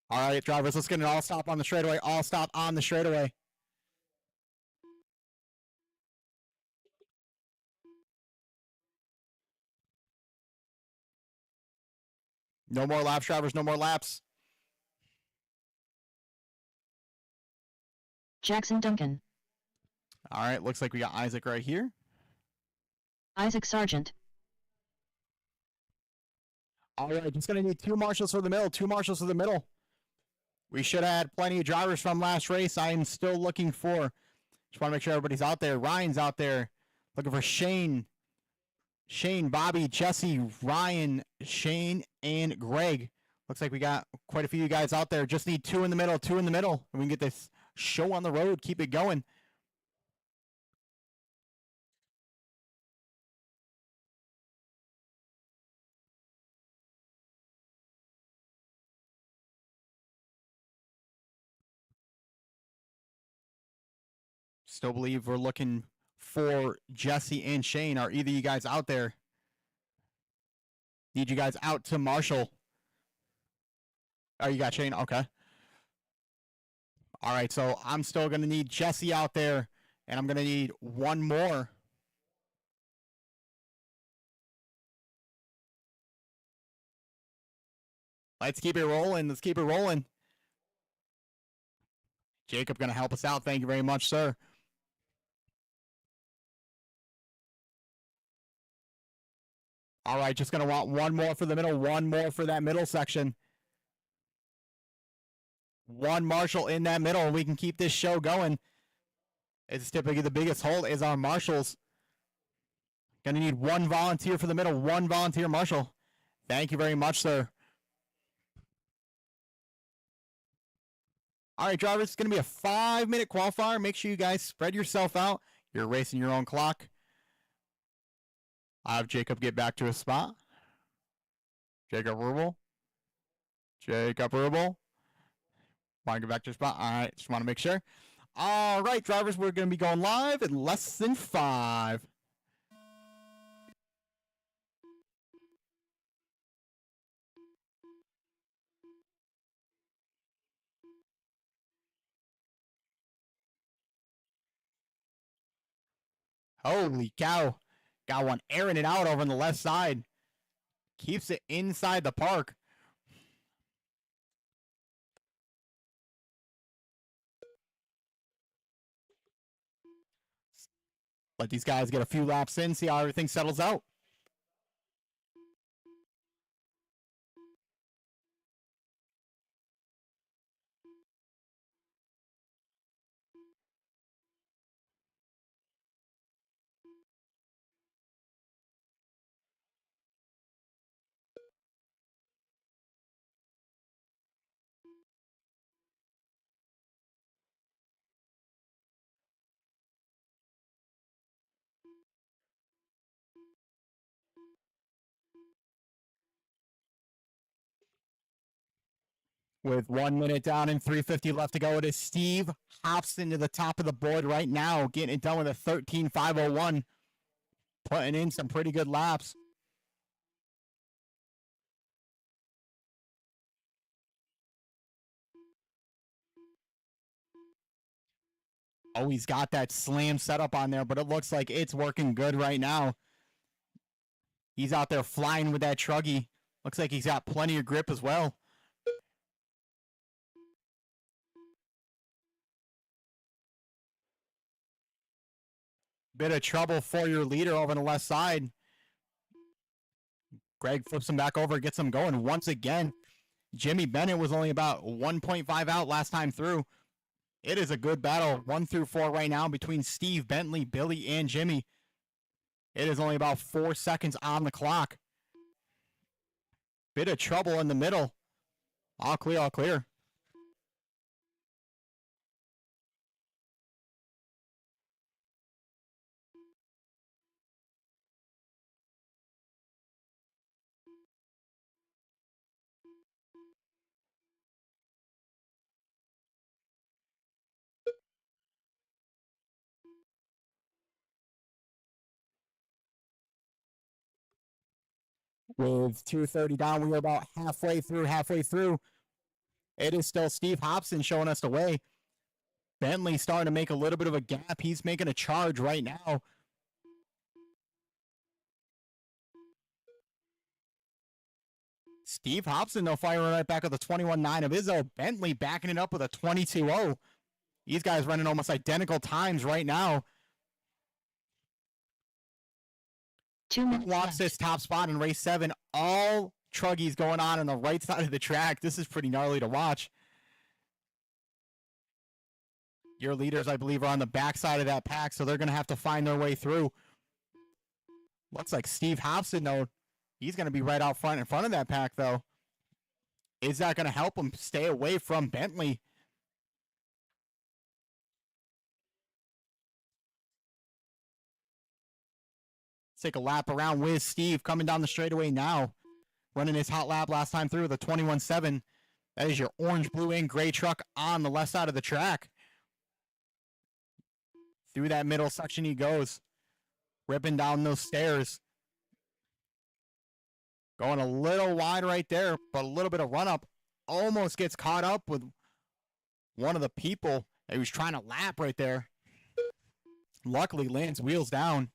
All right, drivers, let's get an all stop on the straightaway. All stop on the straightaway. No more laps, drivers. No more laps. Jackson Duncan. All right, looks like we got Isaac right here. Isaac Sargent. All right, just going to need 2 marshals for the middle. 2 marshals for the middle. We should have had plenty of drivers from last race. I am still looking for, just want to make sure everybody's out there. Ryan's out there. Looking for Shane, Bobby, Jesse, Ryan, Shane, and Greg. Looks like we got quite a few of you guys out there. Just need 2 in the middle, 2 in the middle. And we can get this show on the road. Keep it going. Still believe we're looking for Jesse and Shane. Are either of you guys out there? Need you guys out to Marshall. Oh, you got Shane? Okay. All right, so I'm still going to need Jesse out there, and I'm going to need 1 more. Let's keep it rolling. Let's keep it rolling. Jacob going to help us out. Thank you very much, sir. All right, just going to want 1 more for the middle, 1 more for that middle section. 1 marshal in that middle, and we can keep this show going. It's typically the biggest hole is our marshals. Going to need 1 volunteer for the middle, 1 volunteer marshal. Thank you very much, sir. All right, drivers, it's going to be a 5-minute qualifier. Make sure you guys spread yourself out. You're racing your own clock. I'll have Jacob get back to his spot. Jacob Rubel. Want to get back to his spot? All right, just want to make sure. All right, drivers, we're going to be going live in less than 5. Holy cow. Got one airing it out over on the left side. Keeps it inside the park. Let these guys get a few laps in, see how everything settles out. With 1 minute down and 3:50 left to go, it is Steve Hobson to the top of the board right now, getting it done with a 13.501, putting in some pretty good laps. Oh, he's got that slam setup on there, but it looks like it's working good right now. He's out there flying with that truggy. Looks like he's got plenty of grip as well. Bit of trouble for your leader over on the left side. Greg flips him back over, gets him going once again. Jimmy Bennett was only about 1.5 out last time through. It is a good battle, 1 through 4 right now between Steve, Bentley, Billy, and Jimmy. It is only about 4 seconds on the clock. Bit of trouble in the middle. All clear, all clear. With 2:30 down, we are about halfway through. It is still Steve Hobson showing us the way. Bentley starting to make a little bit of a gap. He's making a charge right now. Steve Hobson, though, firing right back with a 21.9 of his own. Bentley backing it up with a 22.0. These guys running almost identical times right now. 2 minutes Locks this top spot in race 7. All truggies going on the right side of the track. This is pretty gnarly to watch. Your leaders, I believe, are on the back side of that pack, so they're going to have to find their way through. Looks like Steve Hobson, though, he's going to be right out front in front of that pack, though. Is that going to help him stay away from Bentley? Let's take a lap around with Steve coming down the straightaway now. Running his hot lap last time through with a 21.7. That is your orange, blue, and gray truck on the left side of the track. Through that middle section he goes. Ripping down those stairs. Going a little wide right there, but a little bit of run up. Almost gets caught up with one of the people that he was trying to lap right there. Luckily, lands wheels down.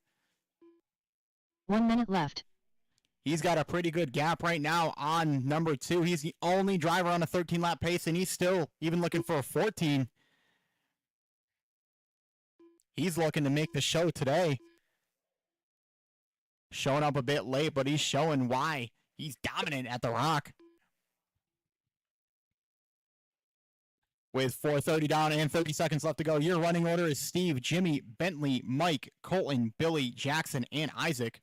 1 minute left. He's got a pretty good gap right now on number 2. He's the only driver on a 13-lap pace, and he's still even looking for a 14. He's looking to make the show today. Showing up a bit late, but he's showing why he's dominant at the ROCCK. With 4:30 down and 30 seconds left to go, your running order is Steve, Jimmy, Bentley, Mike, Colton, Billy, Jackson, and Isaac.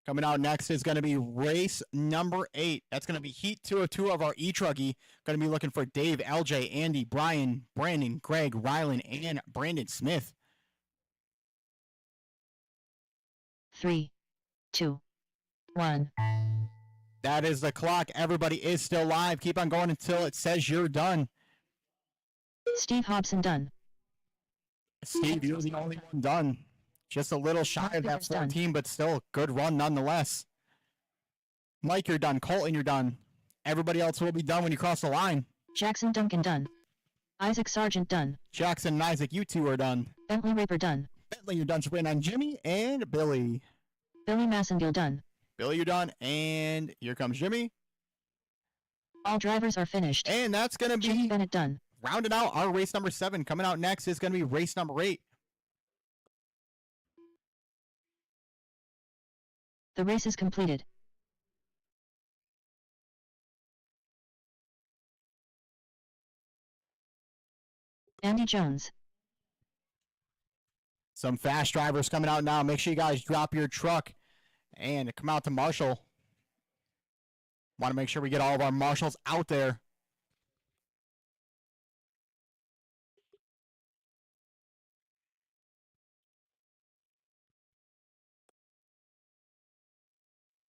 Coming out next is going to be race number 8. That's going to be Heat 202 of our E-Truggy. Going to be looking for Dave, LJ, Andy, Brian, Brandon, Greg, Rylan, and Brandon Smith. 3, 2, 1. That is the clock. Everybody is still live. Keep on going until it says you're done. Steve Hobson done. Steve, you're the only one done. Just a little shy of that Speaker's done. 14, but still a good run nonetheless. Mike, you're done. Colton, you're done. Everybody else will be done when you cross the line. Jackson Duncan done. Isaac Sargent done. Jackson and Isaac, you two are done. Bentley Raper done. Bentley, you're done. Sprint on Jimmy and Billy. Billy Massengill done. Billy, you're done. And here comes Jimmy. All drivers are finished. And that's going to Jimmy be Bennett done. rounding out our race number 7. Coming out next is going to be race number 8. The race is completed. Andy Jones. Some fast drivers coming out now. Make sure you guys drop your truck and come out to Marshall. Want to make sure we get all of our marshals out there.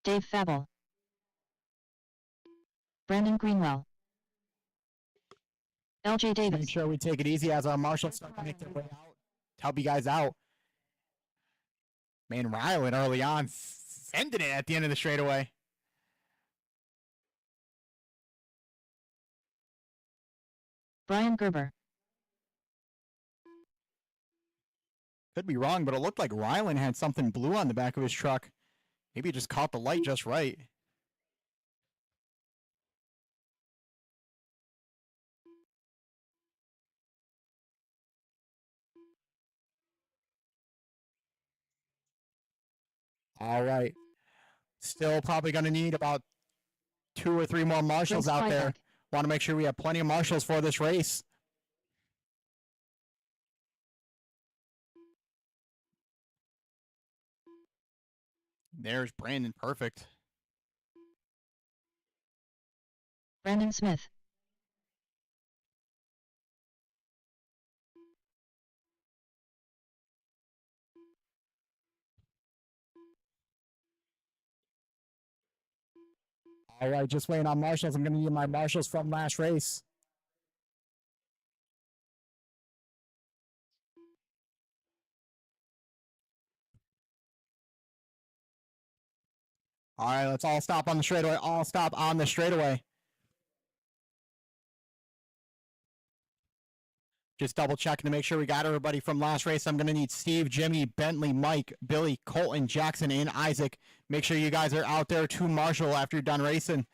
Dave Fabel. Brandon Greenwell. LJ Davis. Make sure we take it easy as our marshals start to make their way out. Help you guys out. Man, Rylan early on sending it at the end of the straightaway. Brian Gerber. Could be wrong, but it looked like Rylan had something blue on the back of his truck. Maybe he just caught the light just right. All right. Still probably going to need about 2 or 3 more marshals Race out there. flyback. Want to make sure we have plenty of marshals for this race. There's Brandon. Perfect. Brandon Smith. All right, just waiting on marshals. I'm going to need my marshals from last race. All right, let's all stop on the straightaway. All stop on the straightaway. Just double checking to make sure we got everybody from last race. I'm going to need Steve, Jimmy, Bentley, Mike, Billy, Colton, Jackson, and Isaac. Make sure you guys are out there to marshal after you're done racing.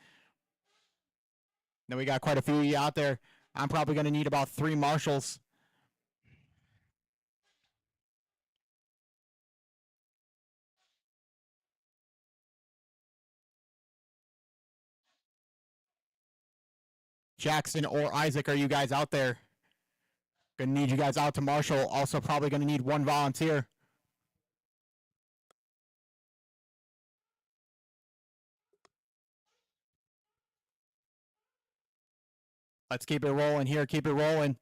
Then we got quite a few of you out there. I'm probably going to need about 3 marshals. Jackson or Isaac, are you guys out there? Gonna need you guys out to marshal. Also probably gonna need 1 volunteer. Let's keep it rolling here. Keep it rolling.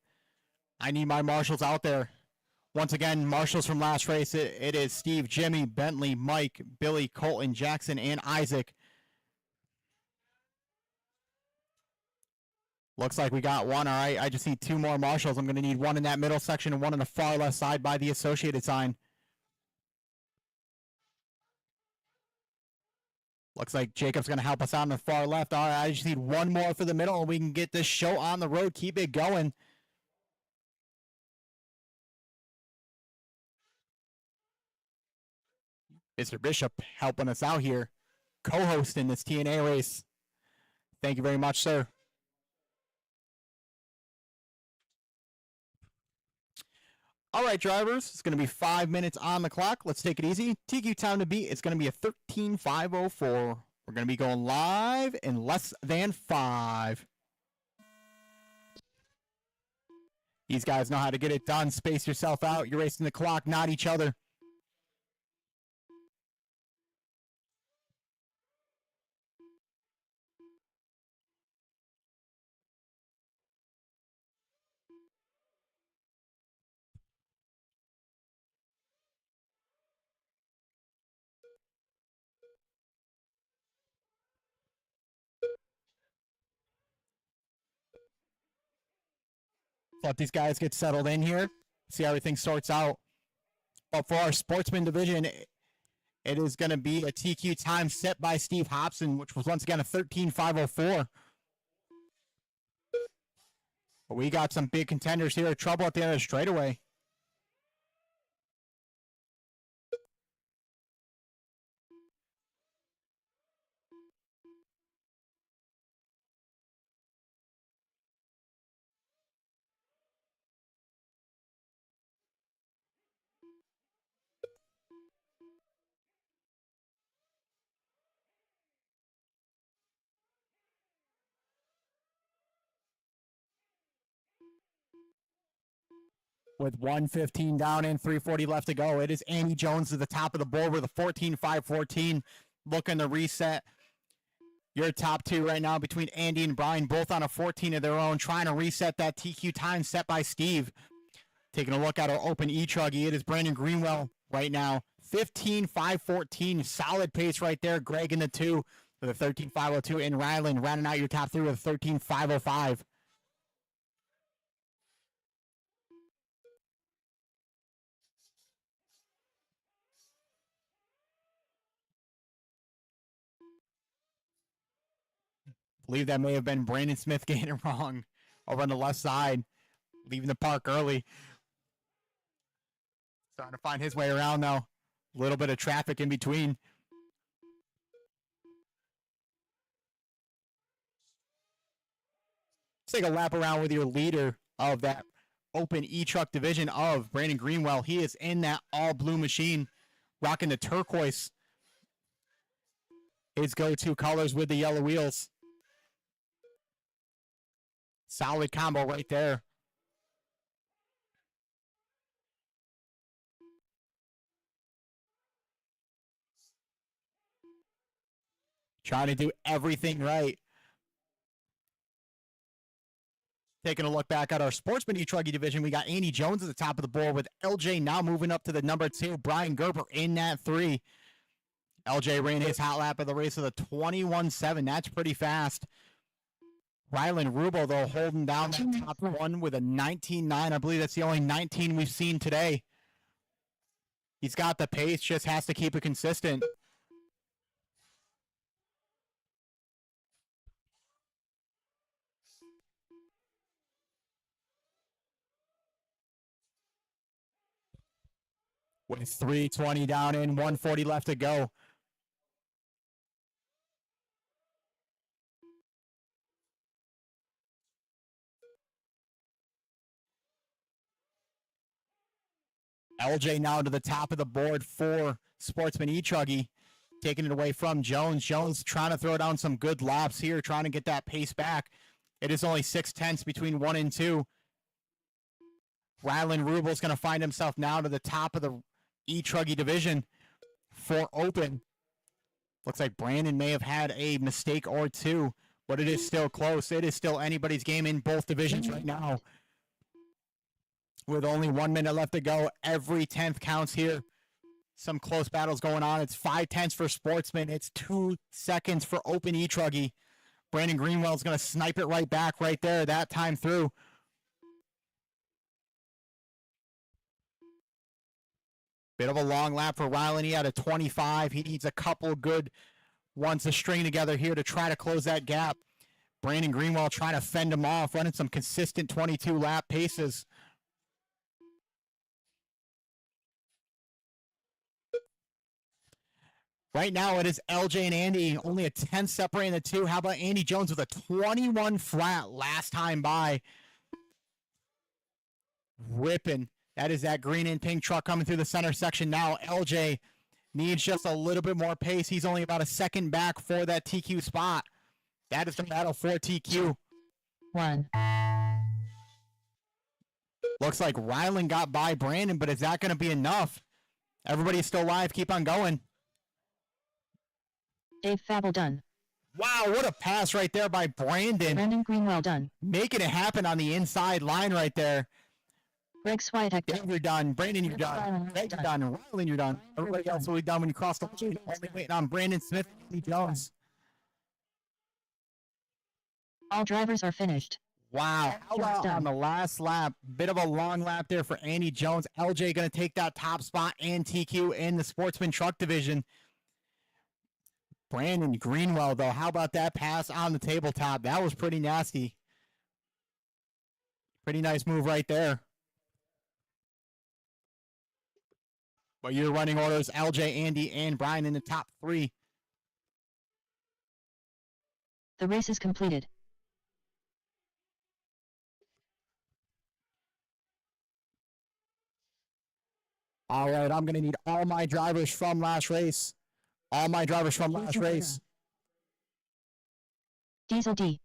I need my marshals out there. Once again, marshals from last race. It is Steve, Jimmy, Bentley, Mike, Billy, Colton, Jackson, and Isaac. Looks like we got 1. All right, I just need 2 more marshals. I'm going to need 1 in that middle section and 1 on the far left side by the associated sign. Looks like Jacob's going to help us out on the far left. All right, I just need 1 more for the middle, and we can get this show on the road. Keep it going. Mr. Bishop helping us out here, co-hosting this TNA race. Thank you very much, sir. All right, drivers, it's going to be 5 minutes on the clock. Let's take it easy. TQ time to beat, it's going to be a 13:504. We're going to be going live in less than 5. These guys know how to get it done. Space yourself out. You're racing the clock, not each other. Let these guys get settled in here. See how everything sorts out. But for our sportsman division, it is going to be a TQ time set by Steve Hobson, which was once again a 13.504. But we got some big contenders here. Trouble at the end of the straightaway. With 1:15 down and 3:40 left to go, it is Andy Jones to the top of the board with a 14.514, looking to reset. Your top two right now between Andy and Brian, both on a 14 of their own, trying to reset that TQ time set by Steve. Taking a look at our open e-truggy, it is Brandon Greenwell right now, 15.514, solid pace right there. Greg in the two with a 13.502, and Ryland rounding out your top three with a 13.505. Believe that may have been Brandon Smith getting it wrong over on the left side, leaving the park early. Starting to find his way around now. A little bit of traffic in between. Let's take a lap around with your leader of that open e-truck division of Brandon Greenwell. He is in that all blue machine, rocking the turquoise. His go-to colors with the yellow wheels. Solid combo right there. Trying to do everything right. Taking a look back at our sportsman e-truggy division, we got Andy Jones at the top of the board with LJ now moving up to the number 2. Brian Gerber in that 3. LJ ran his hot lap of the race with a 21.7. That's pretty fast. Ryland Rubel, though, holding down that top one with a 19.9. I believe that's the only 19 we've seen today. He's got the pace, just has to keep it consistent. With 3:20 down and 1:40 left to go. LJ now to the top of the board for Sportsman E-Truggy, taking it away from Jones. Jones trying to throw down some good laps here, trying to get that pace back. It is only 6/10 between 1 and 2. Ryland Rubel's going to find himself now to the top of the E-Truggy division for open. Looks like Brandon may have had a mistake or two, but it is still close. It is still anybody's game in both divisions right now. With only 1 minute left to go, every 10th counts here. Some close battles going on. It's 5/10 for Sportsman. It's 2 seconds for open E-Truggy. Brandon Greenwell's going to snipe it right back right there that time through. Bit of a long lap for Ryland. He had a 25. He needs a couple good ones to string together here to try to close that gap. Brandon Greenwell trying to fend him off, running some consistent 22 lap paces. Right now it is LJ and Andy, only a 10 separating the two. How about Andy Jones with a 21 flat last time by? Ripping. That is that green and pink truck coming through the center section now. LJ needs just a little bit more pace. He's only about a second back for that TQ spot. That is the battle for TQ. 1. Looks like Ryland got by Brandon, but is that going to be enough? Everybody's still alive. Keep on going. Dave Fabel done. Wow, what a pass right there by Brandon. Brandon Greenwell done. Making it happen on the inside line right there. Greg Swiatek Dave, you're done. Brandon, you're done. Greg, you're done. Ryland, you're done. Everybody else will be done when you cross the line. Only waiting on Brandon Smith and Andy Jones. All drivers are finished. Wow, how Jones about done. on the last lap? Bit of a long lap there for Andy Jones. LJ going to take that top spot and TQ in the Sportsman Truck Division. Brandon Greenwell, though, how about that pass on the tabletop? That was pretty nasty. Pretty nice move right there. But your running orders, LJ, Andy, and Brian in the top 3. The race is completed. All right, I'm going to need all my drivers from last race. All my drivers from last race. Diesel D.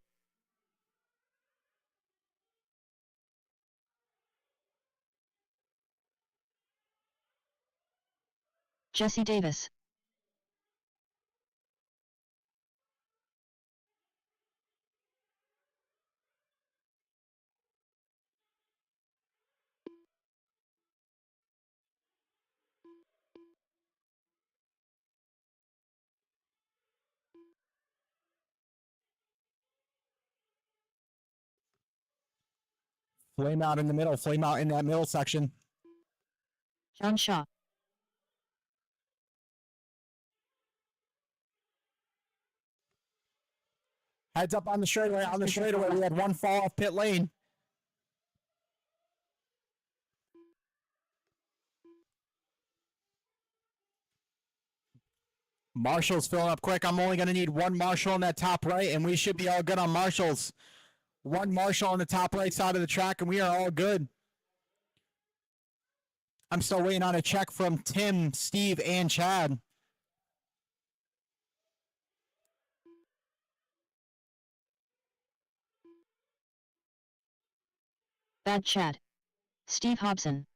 Jesse Davis. Flame out in the middle. Flame out in that middle section. John Shaw. Heads up on the straightaway. On the straightaway, we had one fall off pit lane. Marshall's filling up quick. I'm only going to need one Marshall on that top right, and we should be all good on Marshalls. One Marshall on the top right side of the track, and we are all good. I'm still waiting on a check from Tim, Steve, and Chad. Bad Chad. Steve Hobson.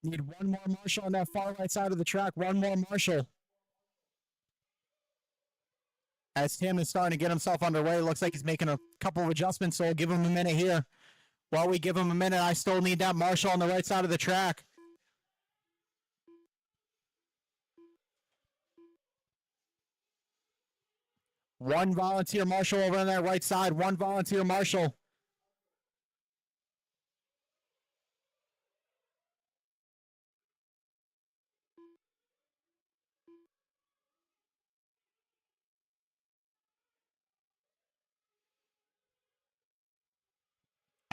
Need one more Marshall on that far right side of the track. One more Marshall. As Tim is starting to get himself underway, looks like he's making a couple of adjustments, so we'll give him a minute here. While we give him a minute, I still need that Marshall on the right side of the track. One volunteer Marshall over on that right side. One volunteer Marshall.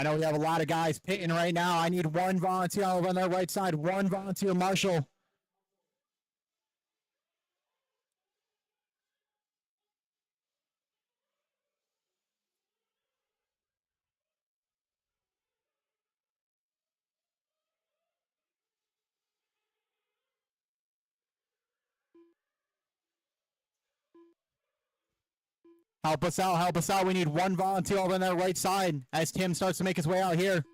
I know we have a lot of guys pitting right now. I need one volunteer over on that right side. One volunteer Marshall. Help us out, help us out. We need one volunteer over on that right side as Tim starts to make his way out here.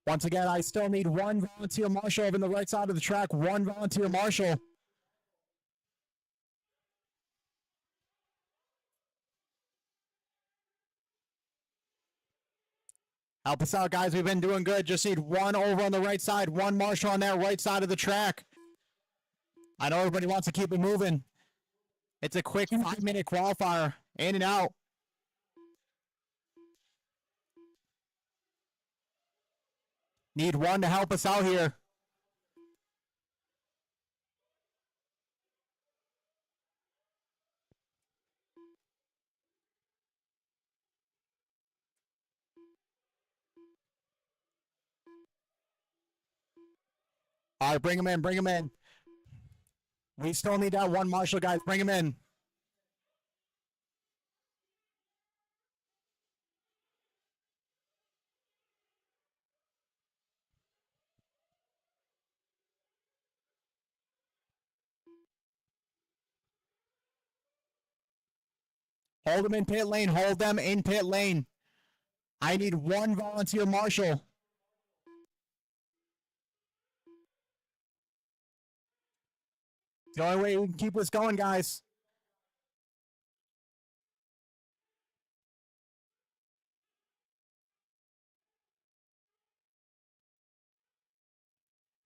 Once again, I still need one volunteer Marshall over on the right side of the track. One volunteer Marshall. Help us out, guys. We've been doing good. Just need one over on the right side. One Marshall on that right side of the track. I know everybody wants to keep it moving. It's a quick 5-minute qualifier. In and out. Need one to help us out here. All right, bring him in, bring him in. We still need that one Marshall, guys. Bring him in. Hold them in pit lane. Hold them in pit lane. I need one volunteer Marshall. The only way we can keep this going, guys.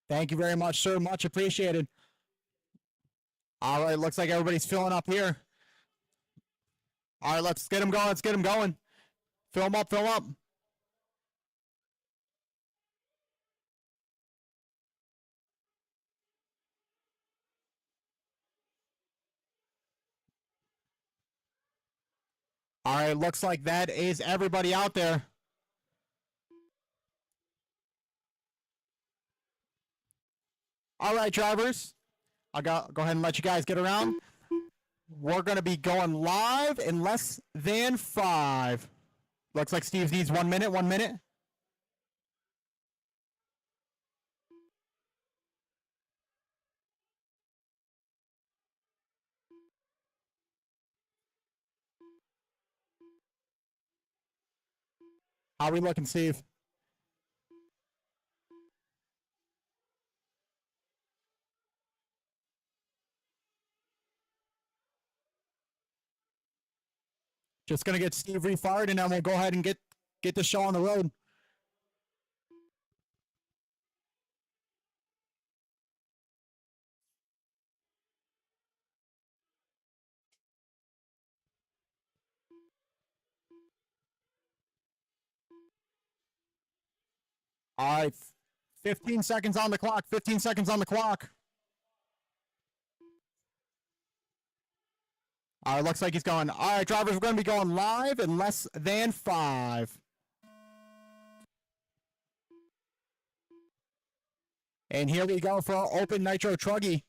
Thank you very much, sir. Much appreciated. All right, looks like everybody's filling up here. All right, let's get them going. Let's get them going. Fill them up, fill them up. All right, looks like that is everybody out there. All right, drivers. I'll go ahead and let you guys get around. We're going to be going live in less than 5. Looks like Steve needs 1 minute, 1 minute. How are we looking, Steve? Just going to get Steve refired, and then we'll go ahead and get the show on the road. All right, 15 seconds on the clock, 15 seconds on the clock. All right, looks like he's going. All right, drivers, we're going to be going live in less than 5. And here we go for our Open Nitro Truggy.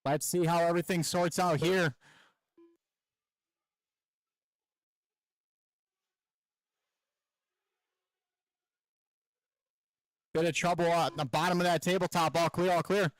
Let's see how everything sorts out here. Bit of trouble at the bottom of that tabletop. All clear, all clear.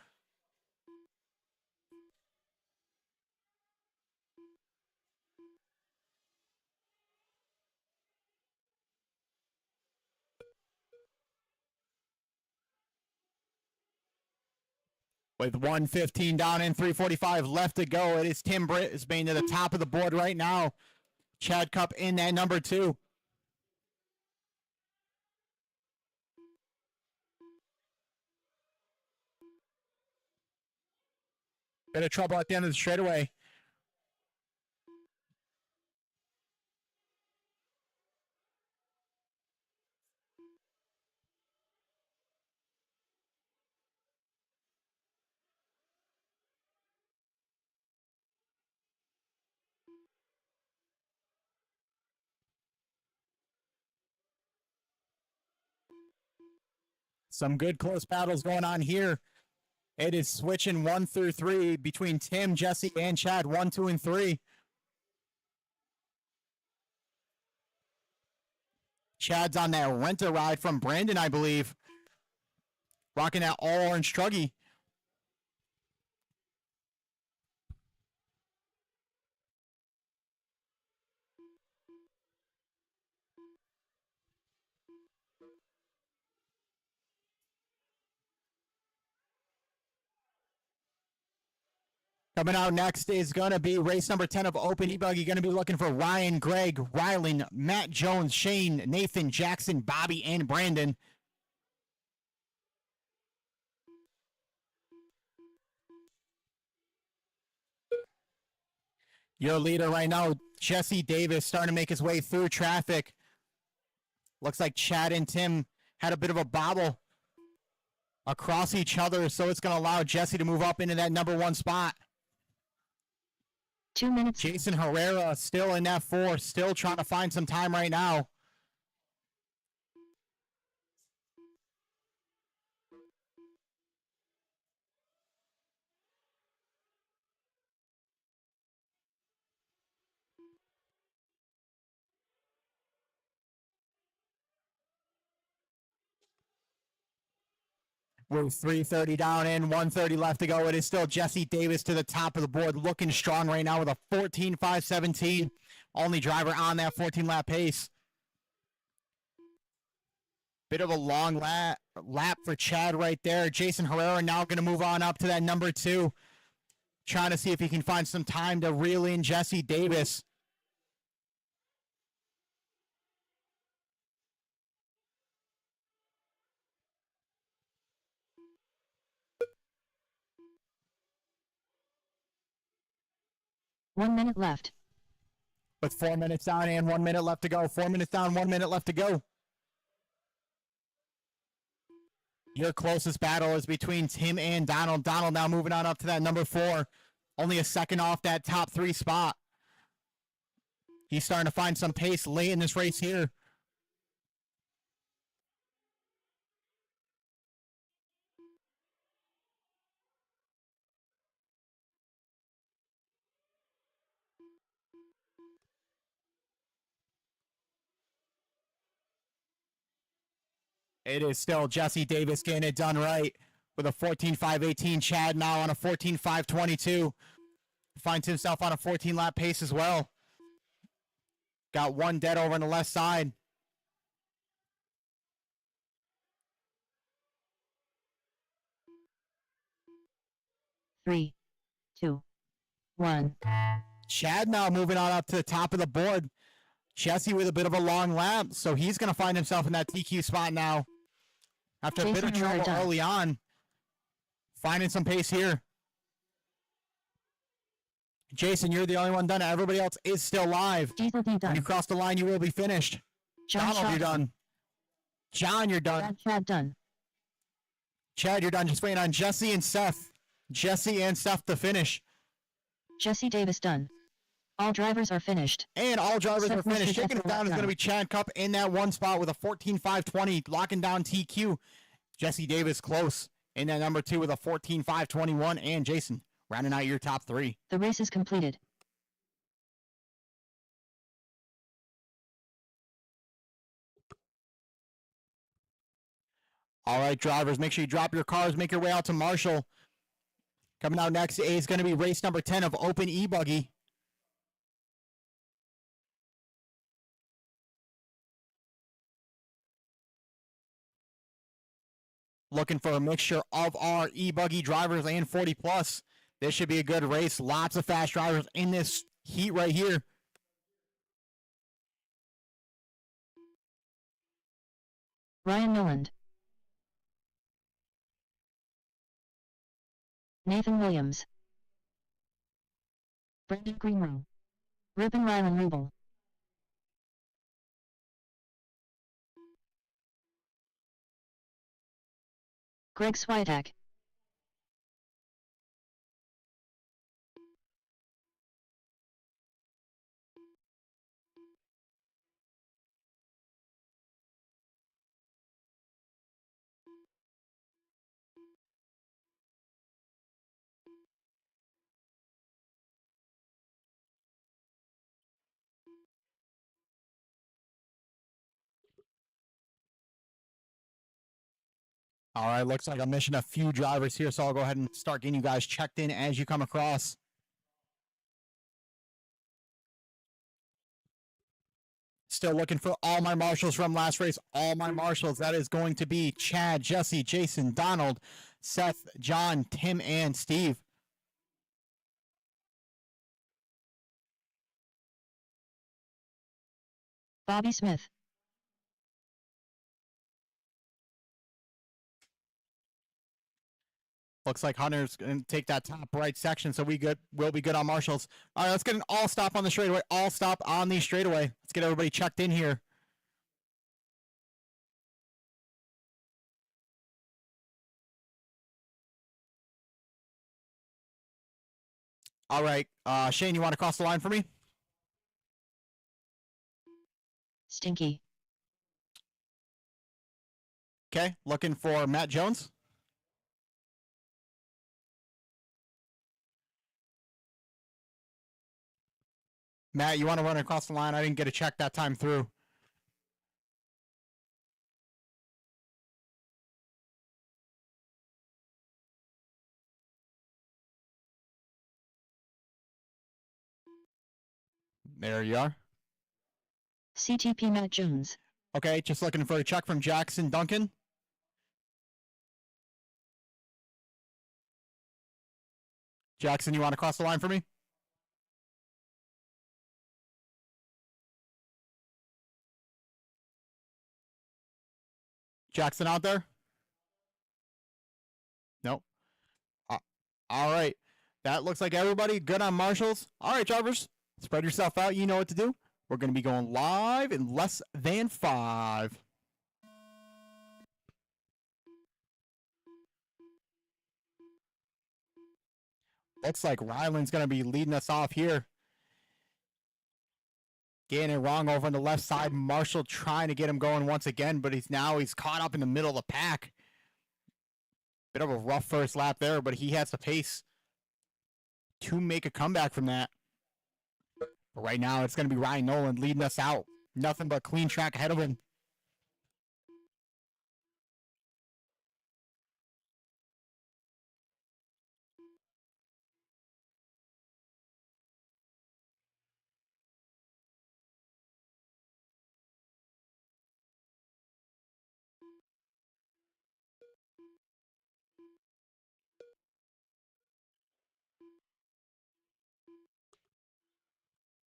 With 1:15 down and 3:45 left to go, it is Tim Brisbane to the top of the board right now. Chad Cup in at number 2. Bit of trouble at the end of the straightaway. Some good close battles going on here. It is switching 1 through 3 between Tim, Jesse, and Chad. 1, 2, and 3. Chad's on that rent-a ride from Brandon, I believe. Rocking that all orange truggy. Coming out next is going to be race number 10 of Open E-Buggy. Going to be looking for Ryan, Greg, Rylan, Matt Jones, Shane, Nathan, Jackson, Bobby, and Brandon. Your leader right now, Jesse Davis, starting to make his way through traffic. Looks like Chad and Tim had a bit of a bobble across each other, so it's going to allow Jesse to move up into that number 1 spot. 2 minutes. Jason Herrera still in that 4, still trying to find some time right now. With 3:30 down and 1:30 left to go, it is still Jesse Davis to the top of the board, looking strong right now with a 14.517. Only driver on that 14-lap pace. Bit of a long lap for Chad right there. Jason Herrera now going to move on up to that number 2. Trying to see if he can find some time to reel in Jesse Davis. One minute left. With 4 minutes down and 1 minute left to go. 4 minutes down, 1 minute left to go. Your closest battle is between Tim and Donald. Donald now moving on up to that number 4. Only a second off that top 3 spot. He's starting to find some pace late in this race here. It is still Jesse Davis getting it done right with a 14.518. Chad now on a 14.522. Finds himself on a 14-lap pace as well. Got one dead over on the left side. Three, two, one. Chad now moving on up to the top of the board. Jesse with a bit of a long lap, so he's going to find himself in that TQ spot now. After a bit of trouble early on, finding some pace here. Jason, you're the only one done. Everybody else is still live. When you cross the line, you will be finished. Donald, you're done. John, you're done. Chad done. Chad, you're done. Just waiting on Jesse and Seth. Jesse and Seth to finish. Jesse Davis done. All drivers are finished. And all drivers are finished. Shaking it down is going to be Chad Cup in that one spot with a 14.520, locking down TQ. Jesse Davis close in that number 2 with a 14.521. And Jason, rounding out your top 3. The race is completed. All right, drivers, make sure you drop your cars, make your way out to Marshall. Coming out next is going to be race number 10 of Open E-Buggy. Looking for a mixture of our E-Buggy drivers and 40 plus. This should be a good race. Lots of fast drivers in this heat right here. Ryan Milland. Nathan Williams. Brendan Greenrow. Ruben Rylan Rubel. Greg Swiatek. All right, looks like I'm missing a few drivers here, so I'll go ahead and start getting you guys checked in as you come across. Still looking for all my marshals from last race. All my marshals. That is going to be Chad, Jesse, Jason, Donald, Seth, John, Tim, and Steve. Bobby Smith. Looks like Hunter's going to take that top right section, so we'll be good on marshals. All right, let's get an all stop on the straightaway. All stop on the straightaway. Let's get everybody checked in here. All right, Shane, you want to cross the line for me? Stinky. Okay, looking for Matt Jones. Matt, you want to run across the line? I didn't get a check that time through. There you are. CTP Matt Jones. Okay, just looking for a check from Jackson Duncan. Jackson, you want to cross the line for me? Jackson out there? Nope. All right. That looks like everybody good on marshals. All right, drivers, spread yourself out. You know what to do. We're going to be going live in less than 5. Looks like Ryland's going to be leading us off here. Getting it wrong over on the left side. Marshall trying to get him going once again, but he's caught up in the middle of the pack. Bit of a rough first lap there, but he has the pace to make a comeback from that. But right now, it's going to be Ryan Nolan leading us out. Nothing but clean track ahead of him.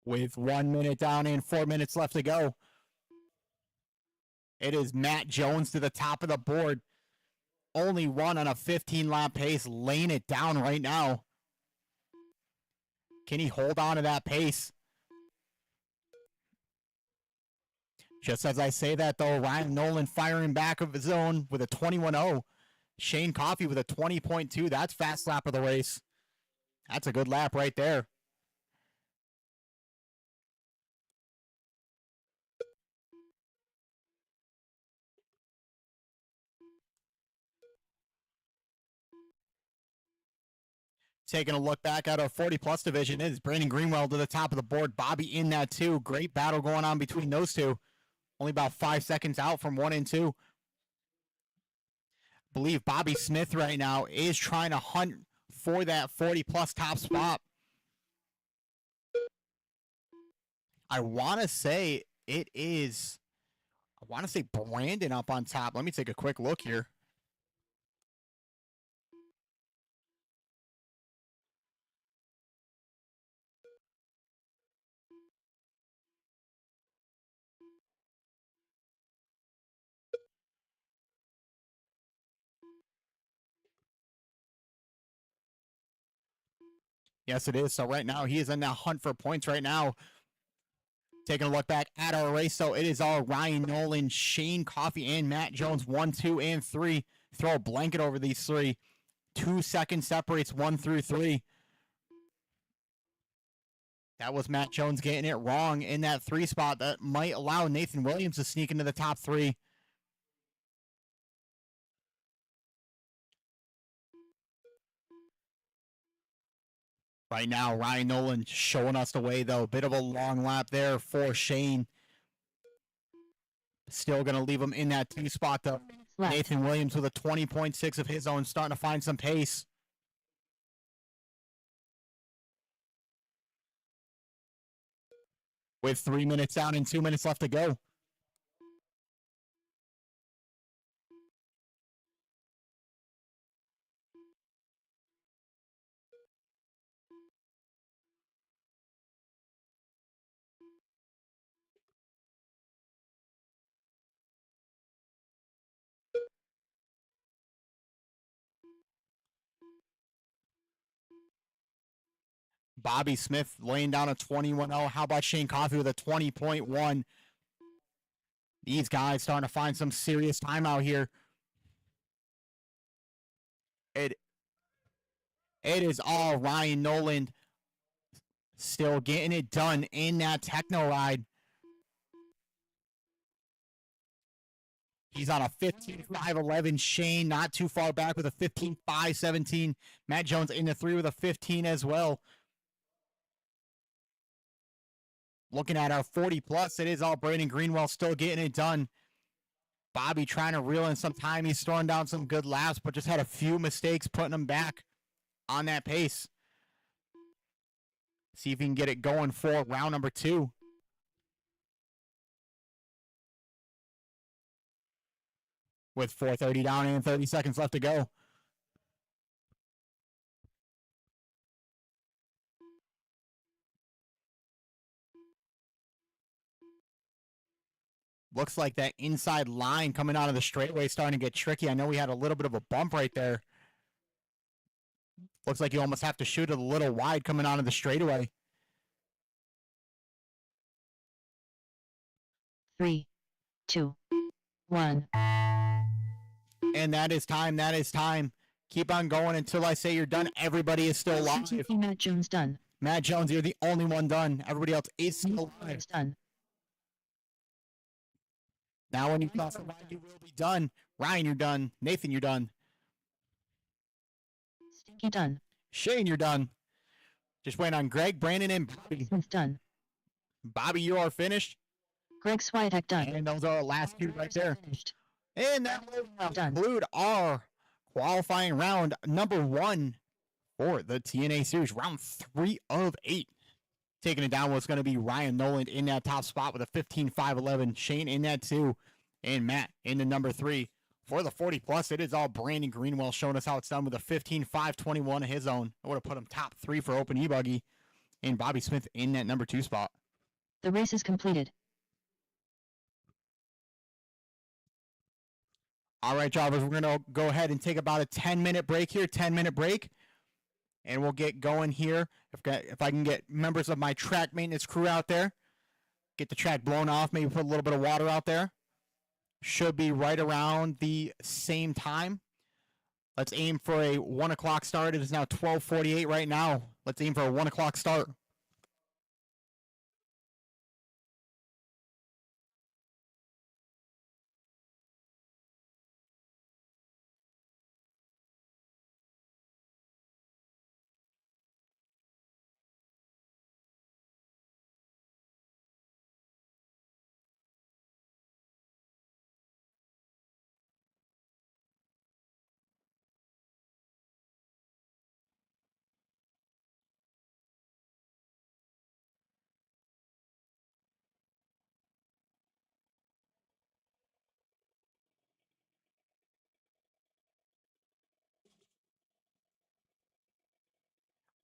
With 1 minute down and 4 minutes left to go. It is Matt Jones to the top of the board. Only one on a 15-lap pace, laying it down right now. Can he hold on to that pace? Just as I say that, though, Ryan Nolan firing back of his own with a 21.0. Shane Coffey with a 20.2. That's fast lap of the race. That's a good lap right there. Taking a look back at our 40-plus division, it is Brandon Greenwell to the top of the board. Bobby in that, too. Great battle going on between those two. Only about 5 seconds out from 1 and 2. I believe Bobby Smith right now is trying to hunt for that 40-plus top spot. I want to say it is, Brandon up on top. Let me take a quick look here. Yes, it is. So right now, he is in that hunt for points right now. Taking a look back at our race, so it is all Ryan Nolan, Shane Coffey, and Matt Jones, 1, 2, and 3. Throw a blanket over these 3. 2 seconds separates 1 through 3. That was Matt Jones getting it wrong in that 3 spot. That might allow Nathan Williams to sneak into the top 3. Right now, Ryan Nolan showing us the way, though. Bit of a long lap there for Shane. Still going to leave him in that 2 spot, though. Nathan Williams with a 20.6 of his own, starting to find some pace. With 3 minutes down and 2 minutes left to go. Bobby Smith laying down a 21.0. How about Shane Coffey with a 20.1? These guys starting to find some serious time out here. It is all Ryan Nolan still getting it done in that techno ride. He's on a 15.511. Shane not too far back with a 15.517. Matt Jones in the 3 with a 15 as well. Looking at our 40-plus, it is all Brandon Greenwell still getting it done. Bobby trying to reel in some time. He's throwing down some good laps, but just had a few mistakes putting him back on that pace. See if he can get it going for round number 2. With 4:30 down and 30 seconds left to go. Looks like that inside line coming out of the straightaway is starting to get tricky. I know we had a little bit of a bump right there. Looks like you almost have to shoot it a little wide coming out of the straightaway. 3, 2, 1. And that is time. That is time. Keep on going until I say you're done. Everybody is still alive. Matt Jones done. Matt Jones, you're the only one done. Everybody else is still alive. It's done. Now when you cross the line, you will be done. Ryan, you're done. Nathan, you're done. Stinky done. Shane, you're done. Just waiting on Greg, Brandon, and Bobby. Smith done. Bobby, you are finished. Greg Swiatek done. And those are our last two right there. Finished. And that will Done. conclude our qualifying round number 1 for the TNA Series, round 3 of 8. Taking it down was going to be Ryan Noland in that top spot with a 15.511. Shane in that 2. And Matt in the number 3. For the 40 plus, it is all Brandon Greenwell showing us how it's done with a 15.521 of his own. I would have put him top 3 for open e-buggy. And Bobby Smith in that number 2 spot. The race is completed. All right, drivers, we're going to go ahead and take about a 10-minute break here, 10-minute break. And we'll get going here. If I can get members of my track maintenance crew out there, get the track blown off, maybe put a little bit of water out there. Should be right around the same time. Let's aim for a 1 o'clock start. It is now 12:48 right now. Let's aim for a 1 o'clock start.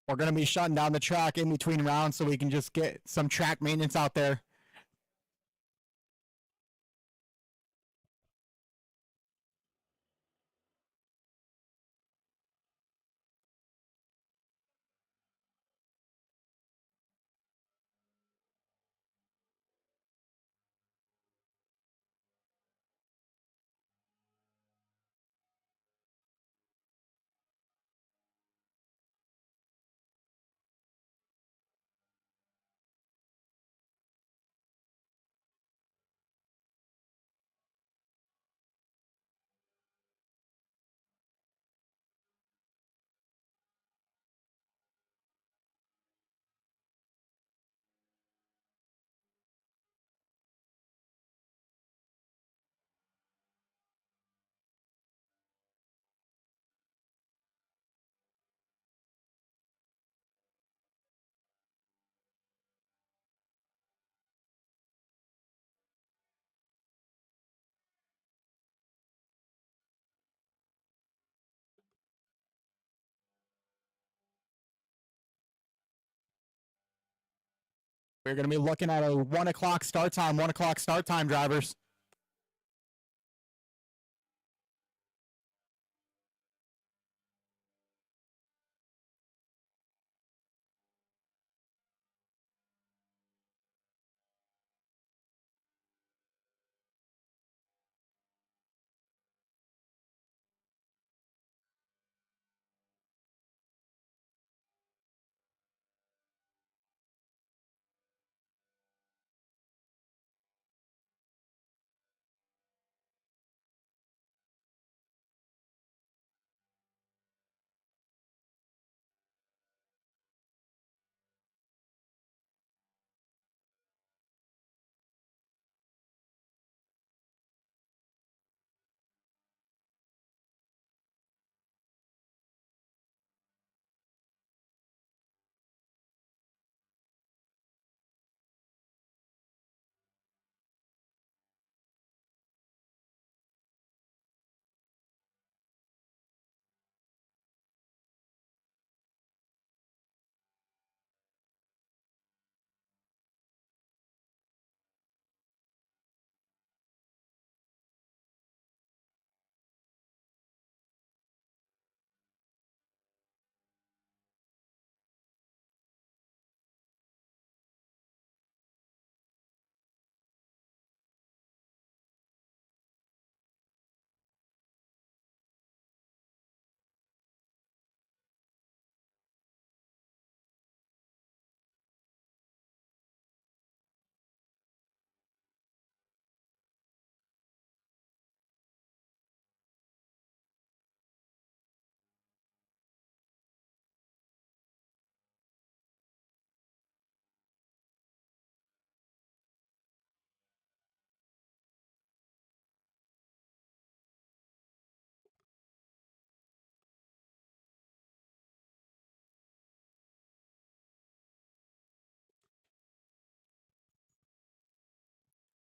We're going to be shutting down the track in between rounds so we can just get some track maintenance out there. We're going to be looking at a 1 o'clock start time, 1 o'clock start time, drivers.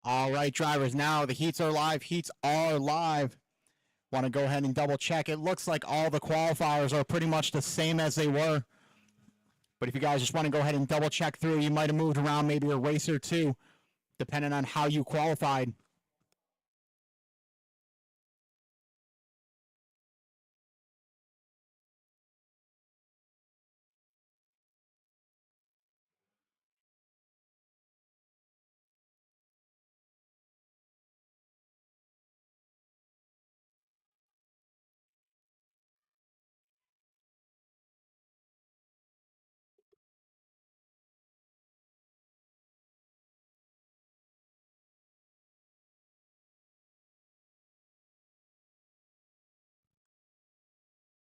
All right, drivers. Now the heats are live. Heats are live. Want to go ahead and double check. It looks like all the qualifiers are pretty much the same as they were. But if you guys just want to go ahead and double check through, you might have moved around maybe a race or two, depending on how you qualified.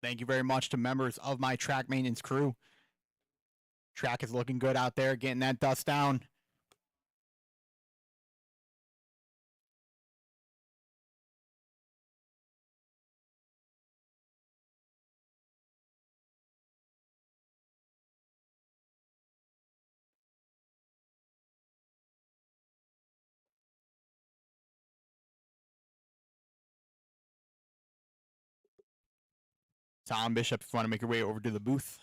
Thank you very much to members of my track maintenance crew. Track is looking good out there, getting that dust down. Tom Bishop, if you want to make your way over to the booth.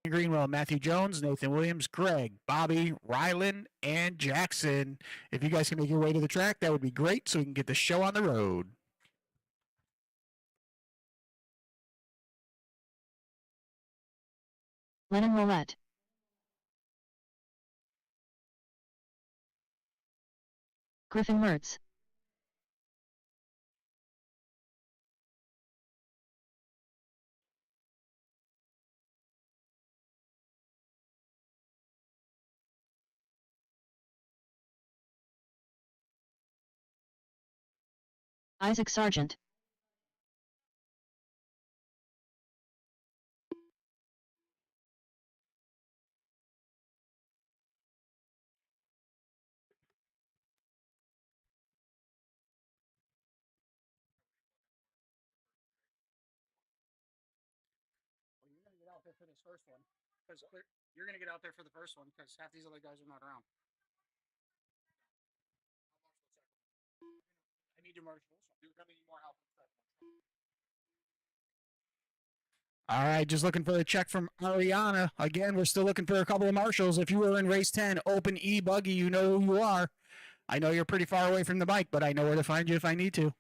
Greenwell, Matthew Jones, Nathan Williams, Greg, Bobby, Rylan, and Jackson. If you guys can make your way to the track, that would be great so we can get the show on the road. Lennon Roulette. Griffin Mertz. Isaac Sargent. Well, you're going to get out there for this first one. Because you're going to get out there for the first one because half these other guys are not around. I need your marshals. You're going to need more help. All right, just looking for a check from Ariana. Again, we're still looking for a couple of marshals. If you were in race 10, open E buggy, you know who you are. I know you're pretty far away from the bike, but I know where to find you if I need to.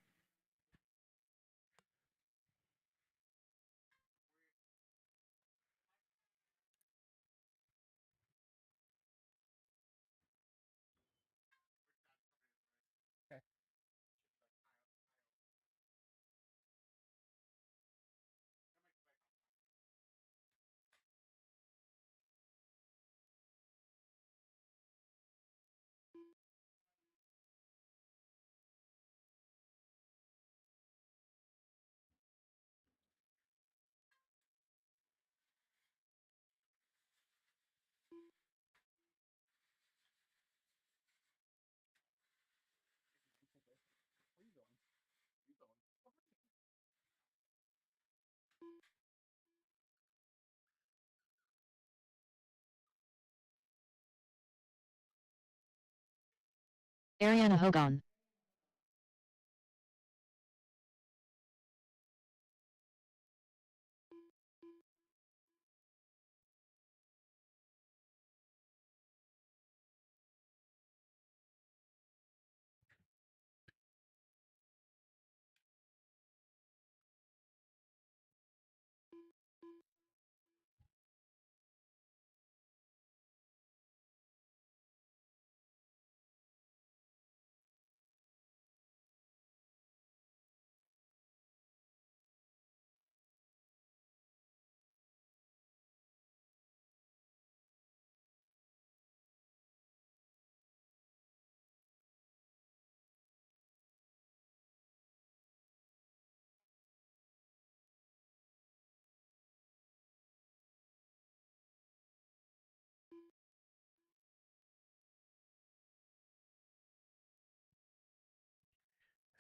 Ariana Hogan.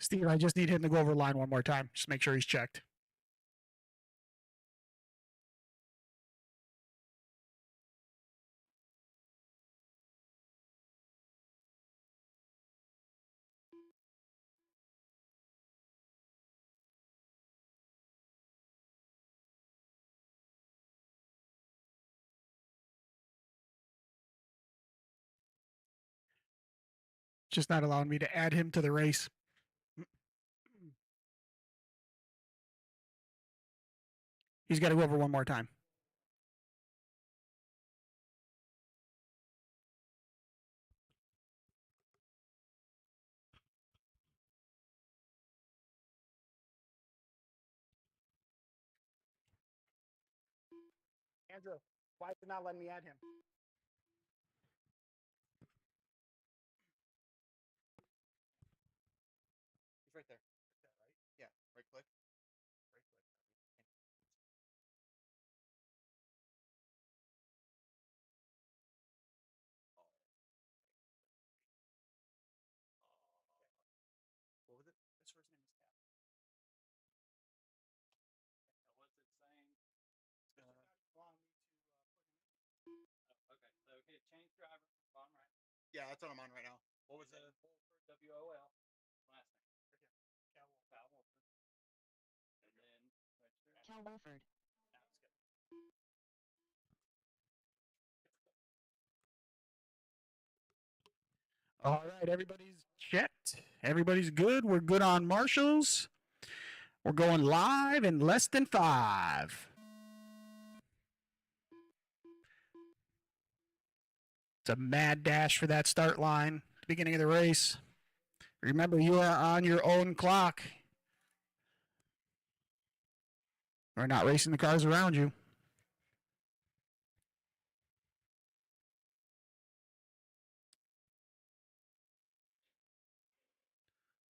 Steve, I just need him to go over line one more time. Just make sure he's checked. Just not allowing me to add him to the race. He's got to go over one more time. Andrew, why is it not letting me add him? He's right there. Right? Yeah. Right click. Right click. What was it? His first name is Cap. What's it saying? Allowing me to put him in. Okay, so hit change driver, bottom right. Yeah, that's what I'm on right now. What was it? Wolford, WOL. Last name. Cal Wolford. And then register. Cal Wolford. All right, everybody's checked. Everybody's good. We're good on marshals. We're going live in less than 5. It's a mad dash for that start line at the beginning of the race. Remember, you are on your own clock. We're not racing the cars around you.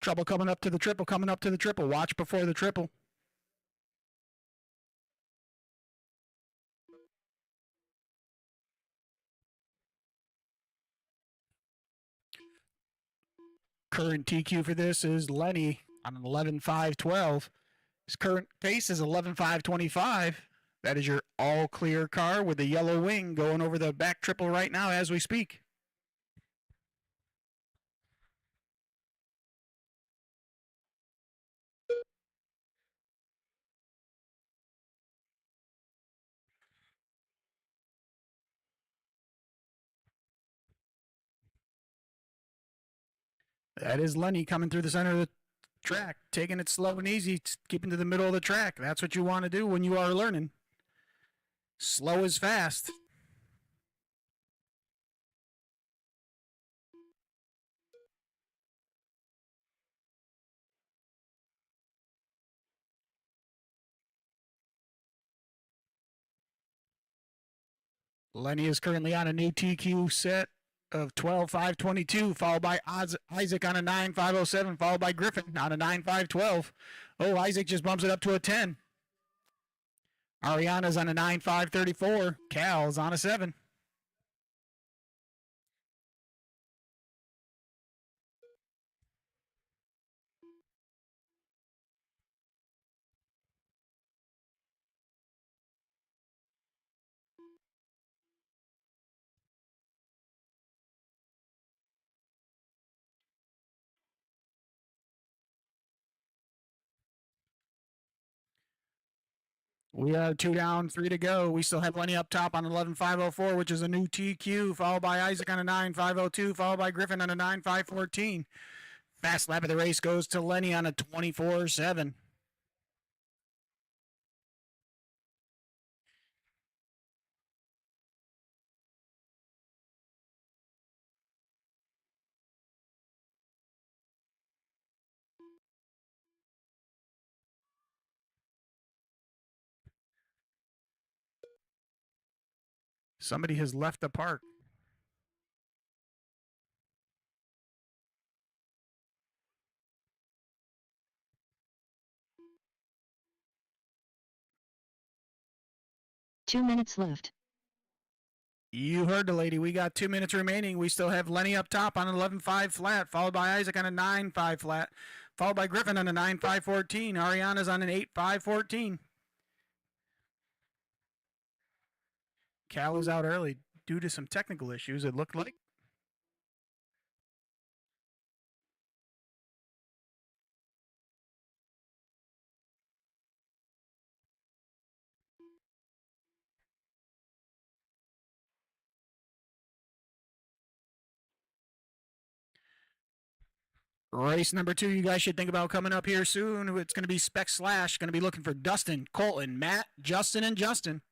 Trouble coming up to the triple, coming up to the triple. Watch before the triple. Current TQ for this is Lenny on an 11.5.12. His current pace is 11.5.25. That is your all clear car with the yellow wing going over the back triple right now as we speak. That is Lenny coming through the center of the track, taking it slow and easy, keeping to the middle of the track. That's what you want to do when you are learning. Slow is fast. Lenny is currently on a new TQ set of 12.5.22, followed by Isaac on a 9.5.07, followed by Griffin on a 9.5.12. Oh, Isaac just bumps it up to a 10. Ariana's on a 9.5.34. Cal's on a 7. We are 2 down, 3 to go. We still have Lenny up top on 11.504, which is a new TQ, followed by Isaac on a 9.502, followed by Griffin on a 9.514. Fast lap of the race goes to Lenny on a 24.7. Somebody has left the park. Two minutes left. You heard the lady. We got 2 minutes remaining. We still have Lenny up top on an 11.5 flat, followed by Isaac on a 9.5 flat, followed by Griffin on a 9.514. Ariana's on an 8.514. Cal is out early due to some technical issues, it looked like. Race number 2, you guys should think about coming up here soon. It's going to be Spec Slash. Going to be looking for Dustin, Colton, Matt, Justin, and Justin.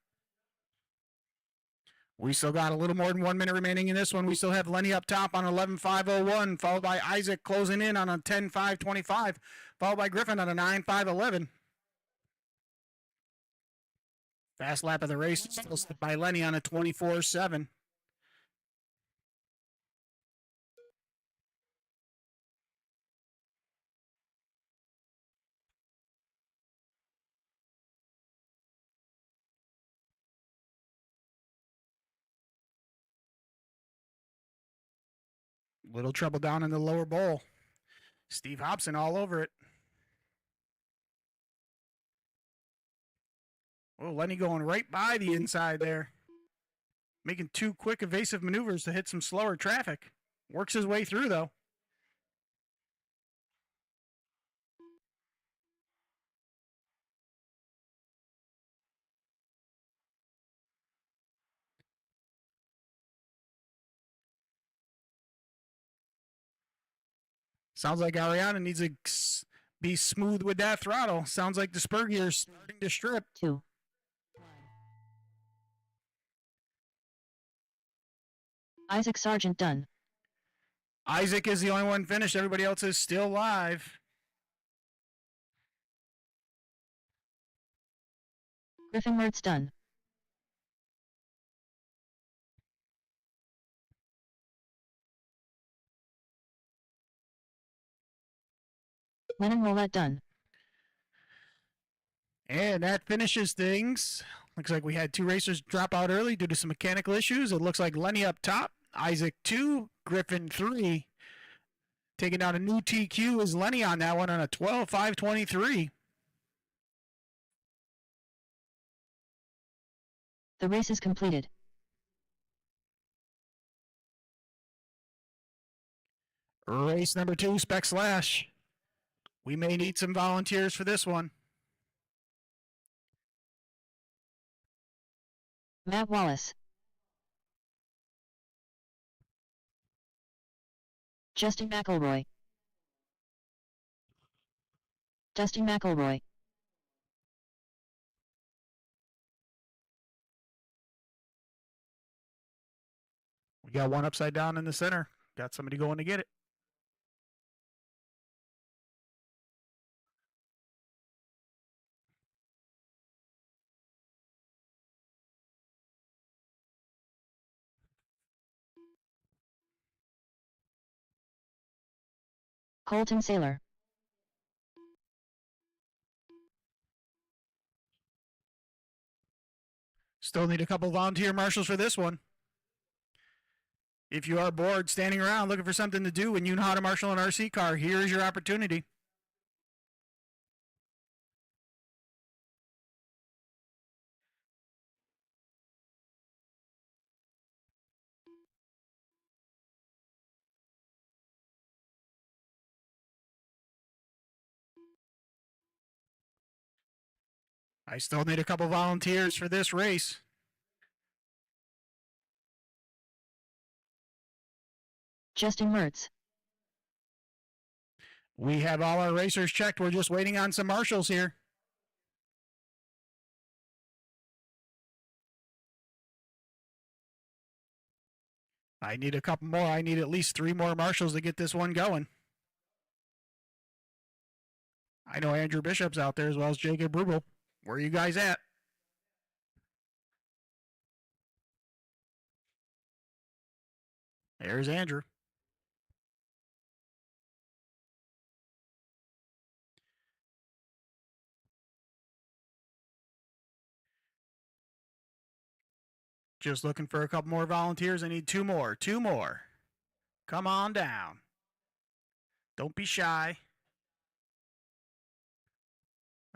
We still got a little more than 1 minute remaining in this one. We still have Lenny up top on 11.501, followed by Isaac closing in on a 10.525, followed by Griffin on a 9.511. Fast lap of the race, still by Lenny on a 24.7. Little trouble down in the lower bowl. Steve Hobson all over it. Oh, Lenny going right by the inside there. Making 2 quick evasive maneuvers to hit some slower traffic. Works his way through, though. Sounds like Ariana needs to be smooth with that throttle. Sounds like the spur gear is starting to strip. 2. Isaac Sargent done. Isaac is the only one finished. Everybody else is still live. Griffin Mertz done. Lennon Roulette done. And that finishes things. Looks like we had 2 racers drop out early due to some mechanical issues. It looks like Lenny up top, Isaac 2, Griffin 3. Taking down a new TQ is Lenny on that one on a 12.523. The race is completed. Race number 2, Spec Slash. We may need some volunteers for this one. Matt Wallace. Justin McElroy. Dustin McElroy. We got one upside down in the center. Got somebody going to get it. Colton Saylor. Still need a couple volunteer marshals for this one. If you are bored standing around looking for something to do and you know how to marshal an RC car, here is your opportunity. I still need a couple volunteers for this race. Justin Mertz. We have all our racers checked. We're just waiting on some marshals here. I need a couple more. I need at least 3 more marshals to get this one going. I know Andrew Bishop's out there as well as Jacob Rubel. Where are you guys at? There's Andrew. Just looking for a couple more volunteers. I need 2 more. 2 more. Come on down. Don't be shy.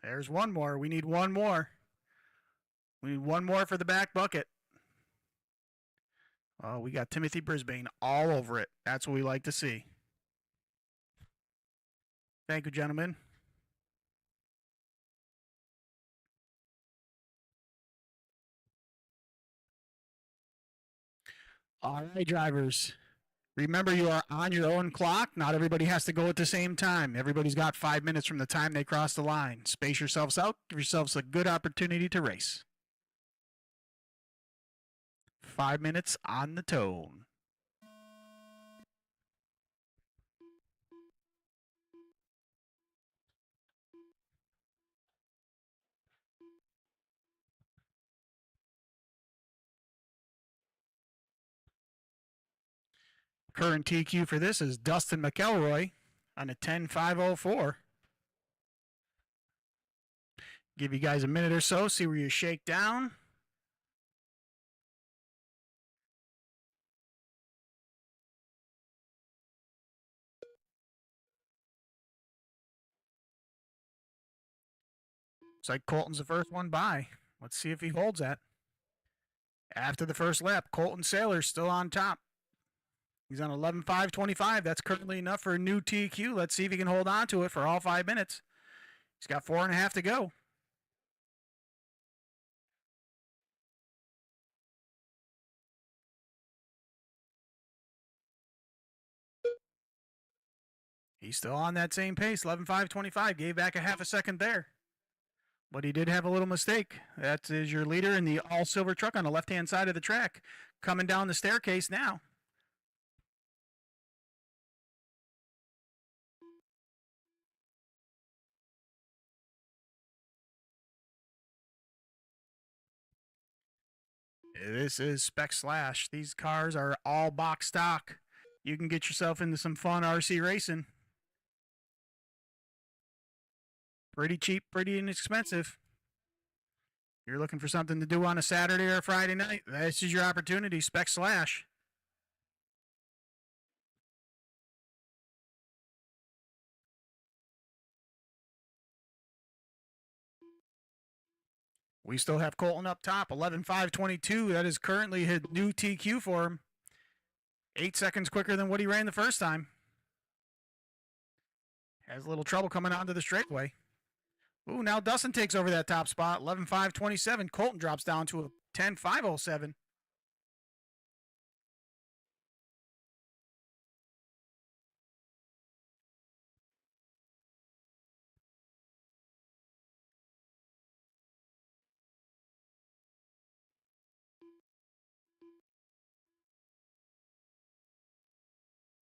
There's 1 more. We need 1 more. We need 1 more for the back bucket. Oh, we got Timothy Brisbane all over it. That's what we like to see. Thank you, gentlemen. All right, drivers. Remember, you are on your own clock. Not everybody has to go at the same time. Everybody's got 5 minutes from the time they cross the line. Space yourselves out. Give yourselves a good opportunity to race. 5 minutes on the tone. Current TQ for this is Dustin McElroy on a 10.504. Give you guys a minute or so, see where you shake down. Looks like Colton's the first one by. Let's see if he holds that. After the first lap, Colton Saylor still on top. He's on 11.525. That's currently enough for a new TQ. Let's see if he can hold on to it for all 5 minutes. He's got 4.5 to go. He's still on that same pace, 11.525. Gave back a half a second there. But he did have a little mistake. That is your leader in the all-silver truck on the left-hand side of the track. Coming down the staircase now. This is Spec Slash. These cars are all box stock. You can get yourself into some fun RC racing. Pretty cheap, pretty inexpensive. You're looking for something to do on a Saturday or a Friday night, this is your opportunity, Spec Slash. We still have Colton up top, 11.522. That is currently his new TQ for him. 8 seconds quicker than what he ran the first time. Has a little trouble coming onto the straightaway. Ooh, now Dustin takes over that top spot, 11.527. Colton drops down to a 10.507.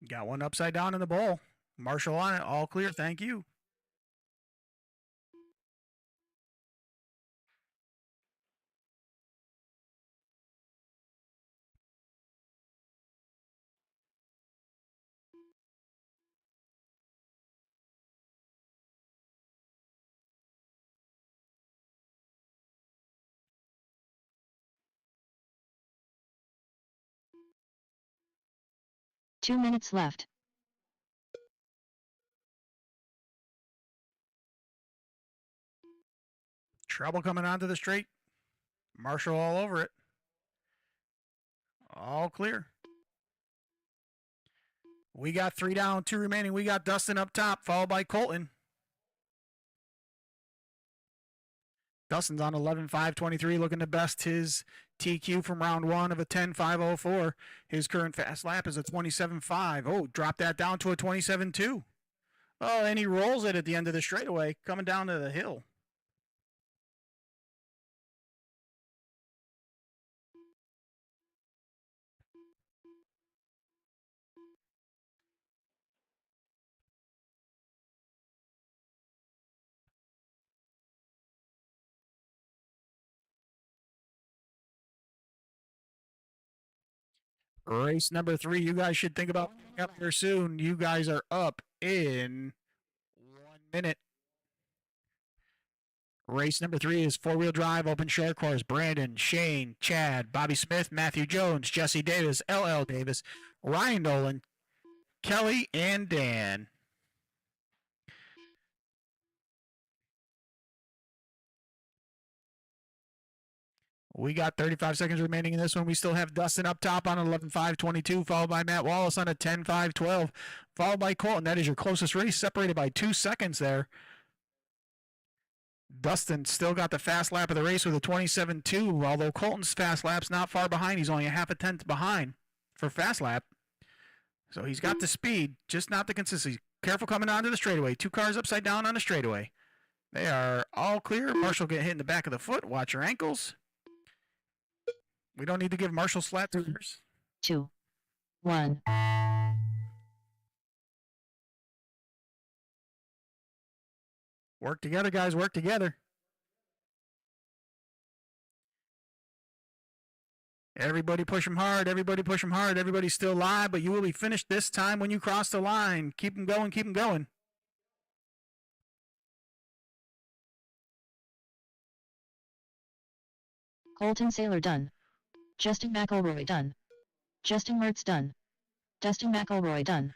Got one upside down in the bowl. Marshall on it, all clear, thank you. Two minutes left. Trouble coming onto the straight. Marshall all over it. All clear. We got 3 down, 2 remaining. We got Dustin up top, followed by Colton. Dustin's on 11.523, looking to best his TQ from round 1 of a 10.504. His current fast lap is a 27.5. Oh, drop that down to a 27.2. Oh, and he rolls it at the end of the straightaway, coming down to the hill. Race number 3, you guys should think about up here soon. You guys are up in 1 minute. Race number 3 is 4-wheel drive, open short course. Brandon, Shane, Chad, Bobby Smith, Matthew Jones, Jesse Davis, LL Davis, Ryan Nolan, Kelly, and Dan. We got 35 seconds remaining in this one. We still have Dustin up top on 11.522, followed by Matt Wallace on a 10.512, followed by Colton. That is your closest race, separated by 2 seconds there. Dustin still got the fast lap of the race with a 27.2, although Colton's fast lap's not far behind. He's only a half a tenth behind for fast lap. So he's got the speed, just not the consistency. Careful coming onto the straightaway. 2 cars upside down on the straightaway. They are all clear. Marshall get hit in the back of the foot. Watch your ankles. We don't need to give Marshall flat tires. 2, 1. Work together, guys. Work together. Everybody push them hard. Everybody push them hard. Everybody's still live, but you will be finished this time when you cross the line. Keep them going. Keep them going. Colton Saylor done. Justin McElroy done. Justin Mertz done. Dustin McElroy done.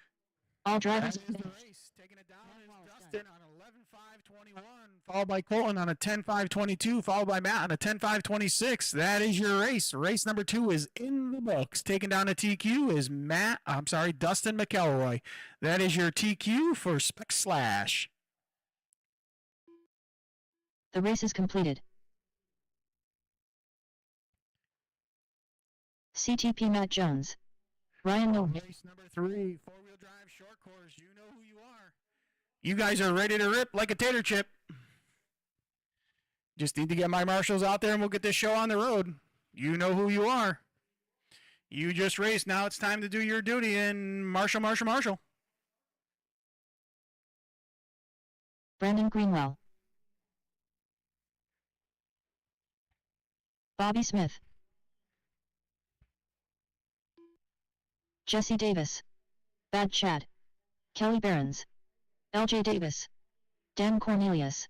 All drivers That is the race. Taking it down is Dustin on 11.521, followed by Colton on a 10.522, followed by Matt on a 10.526. That is your race. Race number 2 is in the books. Taking down a TQ is Dustin McElroy. That is your TQ for Spec Slash. The race is completed. CTP Matt Jones. Ryan Nolan. Race number 3, four-wheel drive short course. You know who you are. You guys are ready to rip like a tater chip. Just need to get my marshals out there and we'll get this show on the road. You know who you are. You just raced. Now it's time to do your duty and marshal. Brandon Greenwell. Bobby Smith. Jesse Davis. Bad Chad. Kelly Behrens. LJ Davis. Dan Cornelius.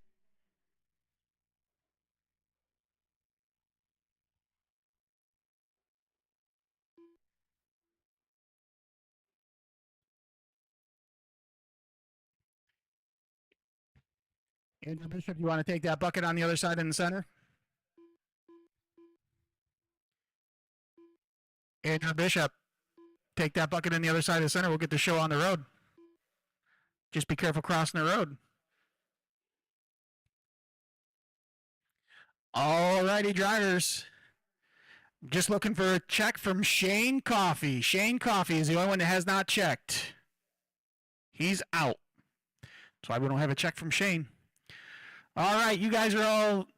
Andrew Bishop, you want to take that bucket on the other side in the center? Andrew Bishop, take that bucket in the other side of the center. We'll get the show on the road. Just be careful crossing the road. All righty, drivers. Just looking for a check from Shane Coffey. Shane Coffey is the only one that has not checked. He's out. That's why we don't have a check from Shane. All right, you guys are all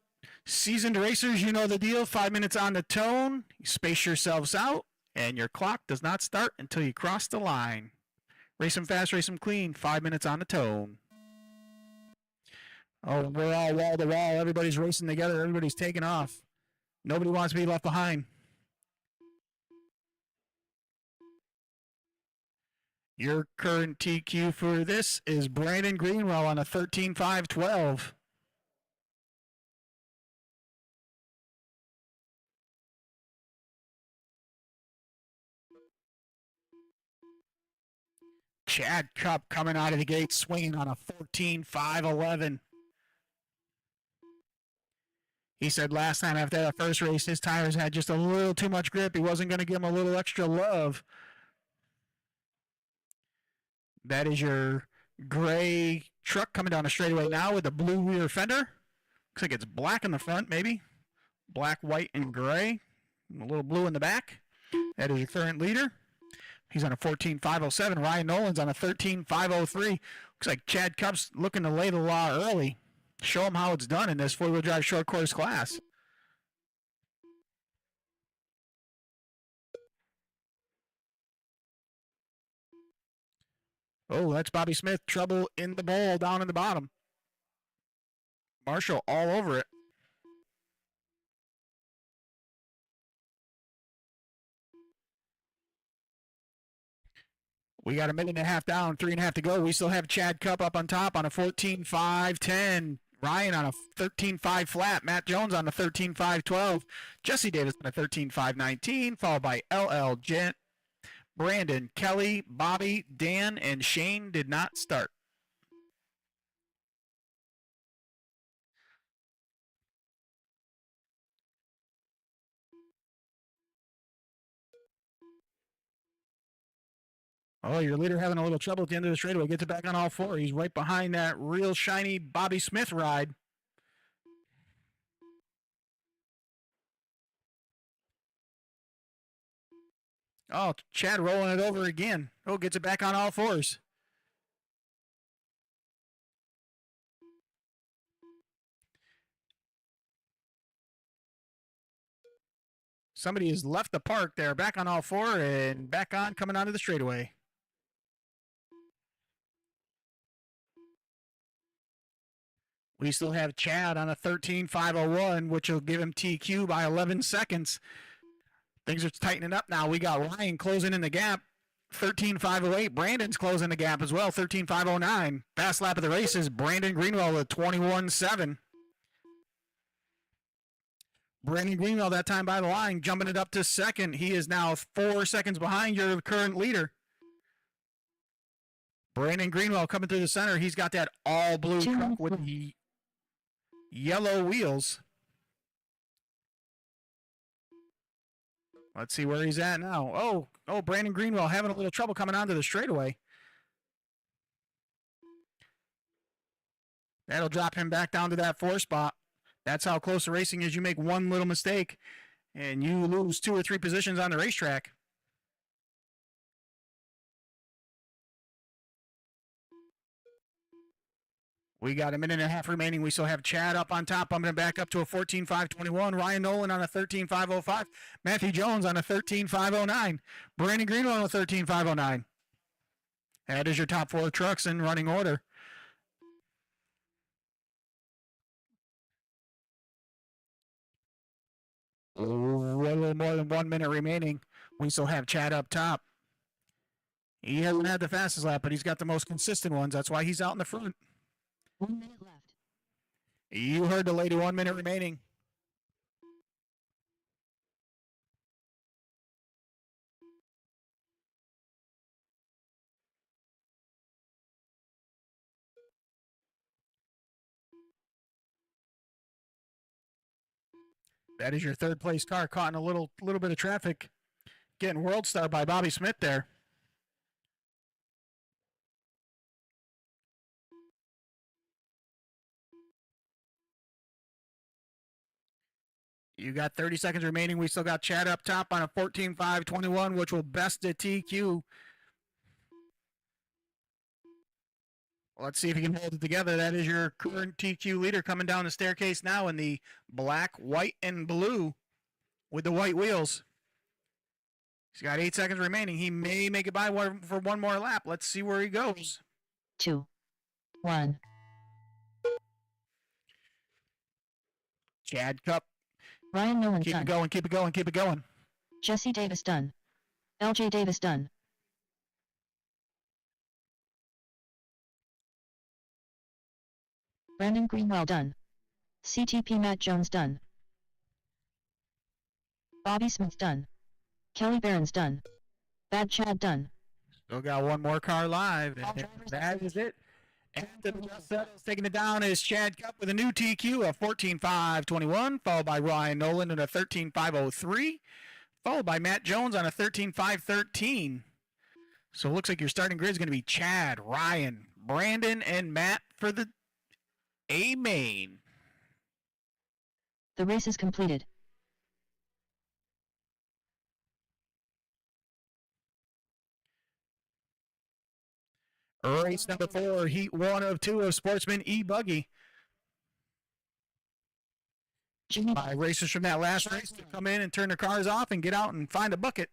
seasoned racers. You know the deal. 5 minutes on the tone. You space yourselves out, and your clock does not start until you cross the line. Race them fast, race them clean. 5 minutes on the tone. Oh, we're all wall to wall. Everybody's racing together. Everybody's taking off. Nobody wants to be left behind. Your current TQ for this is Brandon Greenwell on a 13.512. Chad Cup coming out of the gate swinging on a 14.511. He said last time after that first race, his tires had just a little too much grip. He wasn't going to give him a little extra love. That is your gray truck coming down the straightaway now with the blue rear fender. Looks like it's black in the front, maybe. Black, white, and gray. A little blue in the back. That is your current leader. He's on a 14.507. Ryan Nolan's on a 13.503. Looks like Chad Cup's looking to lay the law early. Show him how it's done in this four-wheel drive short course class. Oh, that's Bobby Smith. Trouble in the bowl down in the bottom. Marshall all over it. We got a minute and a half down, 3.5 to go. We still have Chad Cup up on top on a 14.510. Ryan on a 13.5 flat. Matt Jones on a 13.512. Jesse Davis on a 13.519, followed by LL Gent. Brandon, Kelly, Bobby, Dan, and Shane did not start. Oh, your leader having a little trouble at the end of the straightaway. Gets it back on all four. He's right behind that real shiny Bobby Smith ride. Oh, Chad rolling it over again. Oh, gets it back on all fours. Somebody has left the park there. Back on all four and back on coming onto the straightaway. We still have Chad on a 13.501, which will give him TQ by 11 seconds. Things are tightening up now. We got Ryan closing in the gap, 13.508. Brandon's closing the gap as well, 13.509. Fast lap of the race is Brandon Greenwell at 21.7. Brandon Greenwell that time by the line, jumping it up to second. He is now 4 seconds behind your current leader. Brandon Greenwell coming through the center. He's got that all blue truck with the yellow wheels. Let's see where he's at now. Oh, Brandon Greenwell having a little trouble coming onto the straightaway. That'll drop him back down to that 4 spot. That's how close the racing is. You make one little mistake, and you lose 2 or 3 positions on the racetrack. We got a minute and a half remaining. We still have Chad up on top. I'm going to back up to a 14.521. Ryan Nolan on a 13.505. Matthew Jones on a 13.509. Brandon Greenwell on a 13.509. That is your top 4 trucks in running order. A little more than 1 minute remaining. We still have Chad up top. He hasn't had the fastest lap, but he's got the most consistent ones. That's why he's out in the front. 1 minute left. You heard the lady. 1 minute remaining. That is your third place car caught in a little bit of traffic. Getting World Star by Bobby Smith there. You got 30 seconds remaining. We still got Chad up top on a 14.521, which will best the TQ. Let's see if he can hold it together. That is your current TQ leader coming down the staircase now in the black, white, and blue with the white wheels. He's got 8 seconds remaining. He may make it by for one more lap. Let's see where he goes. 2, 1. Chad Cup. Ryan Nolan Keep done. it going, keep it going, keep it going. Jesse Davis done. LJ Davis done. Brandon Greenwell done. CTP Matt Jones done. Bobby Smith done. Kelly Barron's done. Bad Chad done. Still got one more car live. And that is it. After the dust settles, taking it down is Chad Cup with a new TQ of 14.521, followed by Ryan Nolan at a 13.503, followed by Matt Jones on a 13.513. So it looks like your starting grid is going to be Chad, Ryan, Brandon, and Matt for the A main. The race is completed. Race number 4, heat 1 of 2 of Sportsman E-Buggy. By racers from that last race to come in and turn their cars off and get out and find a bucket.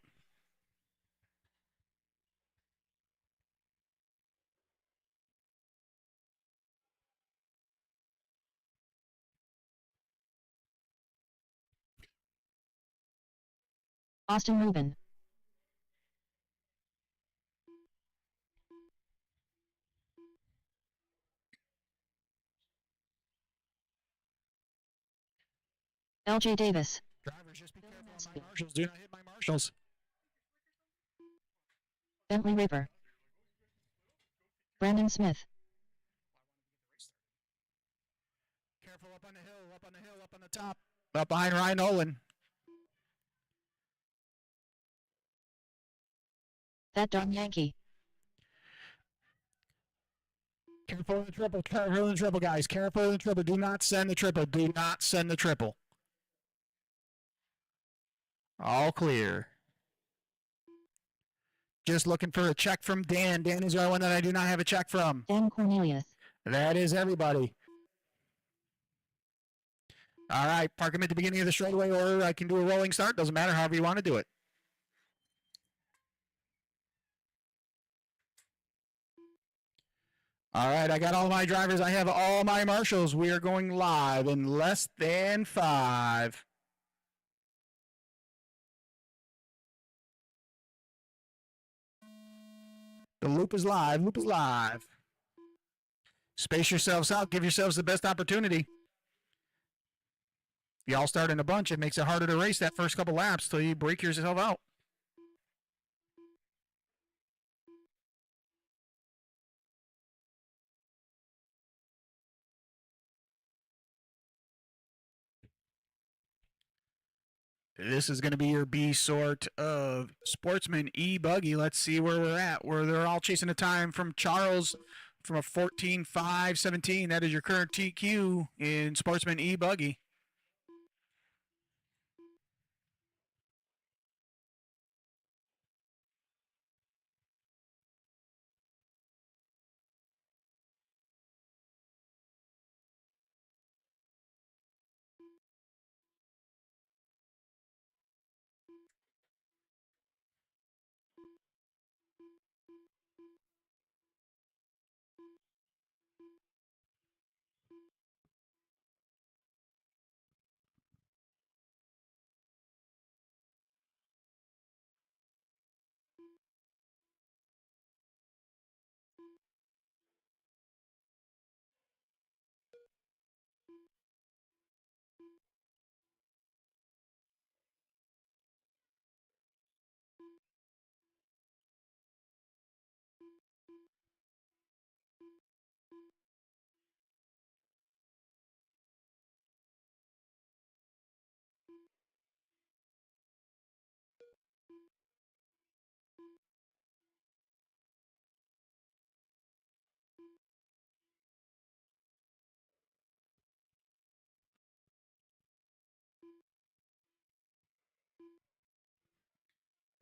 Austin Rubin. LJ Davis. Drivers, just be careful on my marshals. Do not hit my marshals. Bentley River. Brandon Smith. Careful up on the hill, up on the hill, up on the top. Up behind Ryan Nolan. That darn Yankee. Careful in the triple, careful in the triple, guys. Careful in the triple. Do not send the triple. Do not send the triple. All clear. Just looking for a check from Dan. Dan is the only one that I do not have a check from. Dan Cornelius. That is everybody. All right, park him at the beginning of the straightaway, or I can do a rolling start. Doesn't matter, however you want to do it. All right, I got all my drivers. I have all my marshals. We are going live in less than 5. The loop is live. Loop is live. Space yourselves out. Give yourselves the best opportunity. If y'all start in a bunch, it makes it harder to race that first couple laps till you break yourself out. This is going to be your B sort of Sportsman E-Buggy. Let's see where we're at. Where they're all chasing a time from Charles from a 14.517. That is your current TQ in Sportsman E-Buggy.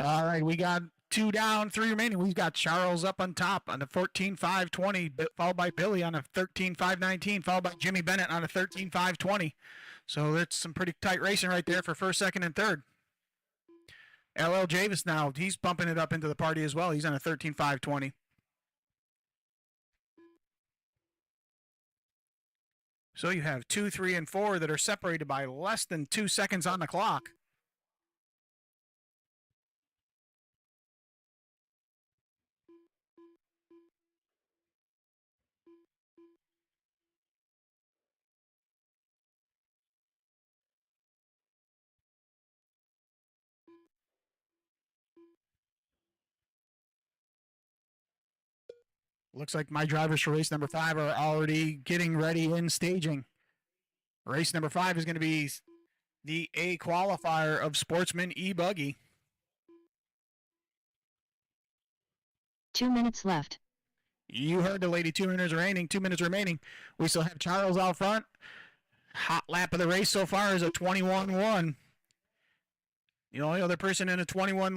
All right, we got 2 down, 3 remaining. We've got Charles up on top on a 14.520, followed by Billy on a 13.519, followed by Jimmy Bennett on a 13.520. So that's some pretty tight racing right there for first, second, and third. LL Javis now, he's bumping it up into the party as well. He's on a 13.520. So you have 2, 3, and 4 that are separated by less than 2 seconds on the clock. Looks like my drivers for race number 5 are already getting ready in staging. Race number 5 is going to be the A qualifier of Sportsman E-Buggy. 2 minutes left. You heard the lady, 2 minutes remaining, 2 minutes remaining. We still have Charles out front. Hot lap of the race so far is a 21-1. The only other person in a 21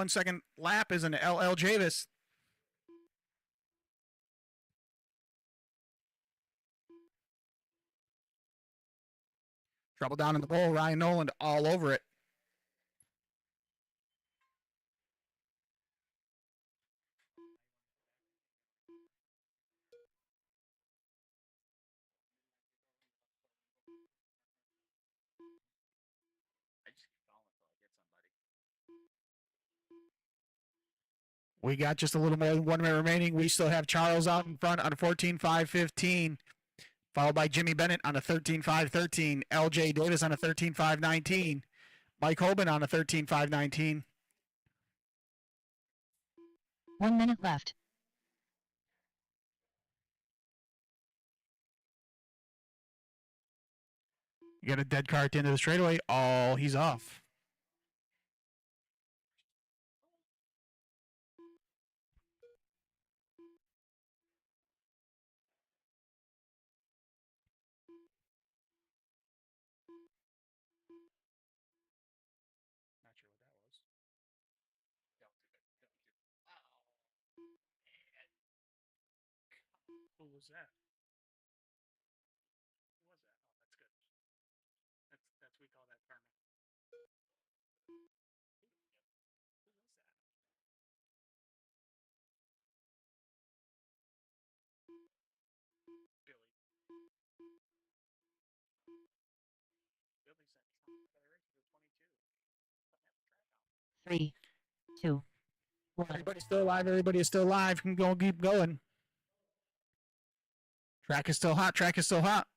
second lap is an LL Javis. Trouble down in the bowl. Ryan Noland all over it. We got just a little more than 1 minute remaining. We still have Charles out in front on a 14.515, followed by Jimmy Bennett on a 13.513, LJ Davis on a 13.519, Mike Hoban on a 13.519. 1 minute left. You got a dead car at the end of the straightaway. Oh, he's off. Not sure what that was. Who was that? Who was that? Oh, that's good. That's we call that karma. Who was that? Billy. Billy said something about a race for 22. 3, 2, 1. Everybody's still alive. Everybody is still alive. Can go keep going. Track is still hot. Track is still hot.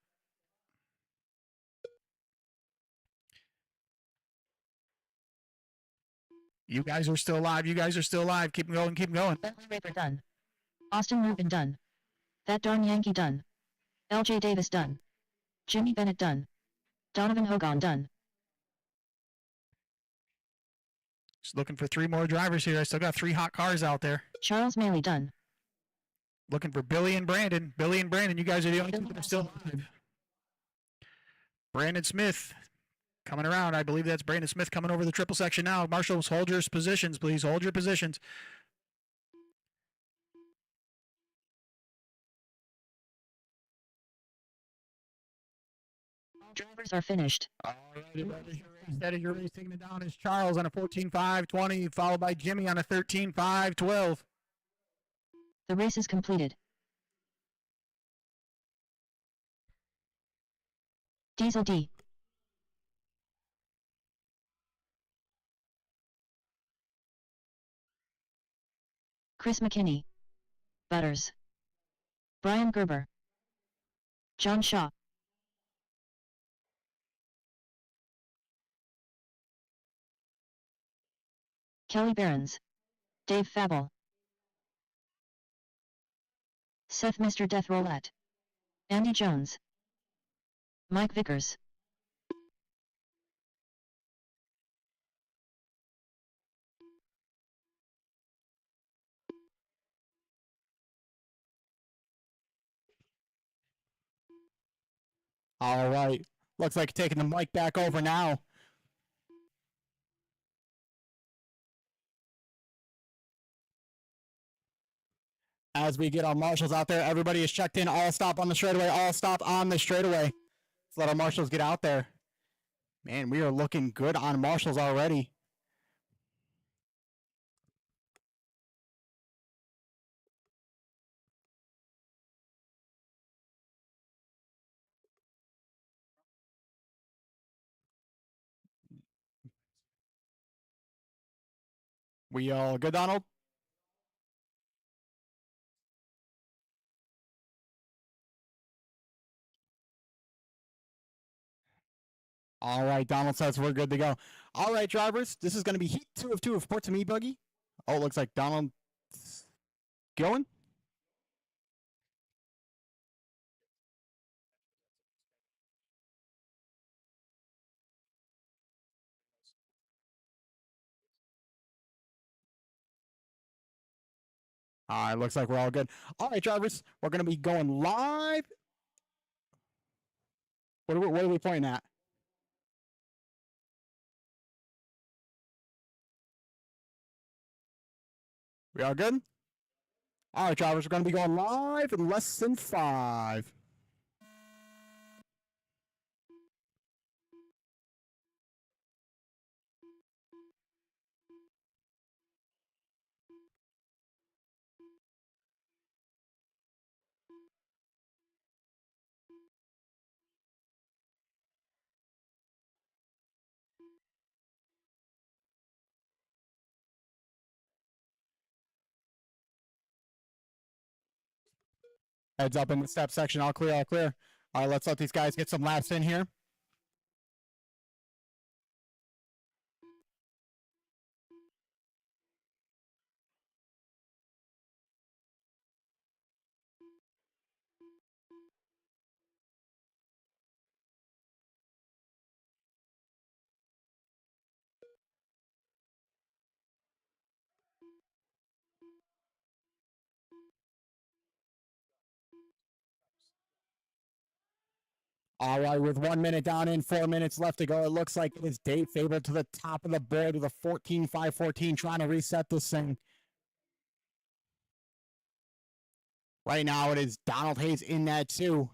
You guys are still alive. You guys are still alive. Keep going. Keep going. Bentley Raper done. Austin Rubin done. That darn Yankee done. LJ Davis done. Jimmy Bennett done. Donovan Hogan done. Just looking for 3 more drivers here. I still got 3 hot cars out there. Charles Maley done. Looking for Billy and Brandon. Billy and Brandon, you guys are the only 2 that are still alive. Brandon Smith coming around. I believe that's Brandon Smith coming over the triple section now. Marshals, hold your positions, please. Hold your positions. All drivers are finished. All right, that is your race. Taking it down is Charles on a 14.520, followed by Jimmy on a 13.512. The race is completed. Diesel D. Chris McKinney. Butters. Brian Gerber. John Shaw. Kelly Behrens. Dave Fabel. Seth Mr. Death Roulette. Andy Jones. Mike Vickers. All right. Looks like taking the mic back over now. As we get our marshals out there, everybody is checked in. All stop on the straightaway. All stop on the straightaway. Let's let our marshals get out there. Man, we are looking good on marshals already. We all good, Donald? All right, Donald says we're good to go. All right, drivers, this is going to be heat 2 of 2 of Report to Me, Buggy. Oh, looks like Donald's going. All right, looks like we're all good. All right, drivers, we're going to be going live. What are we pointing at? We all good? All right, drivers, we're going to be going live in less than 5. Heads up in the step section. All clear, all clear. All right, let's let these guys get some laps in here. All right, with 1 minute down in, 4 minutes left to go, it looks like it is Dave Faber to the top of the board with a 14.514, trying to reset this thing. Right now, it is Donald Hayes in that too,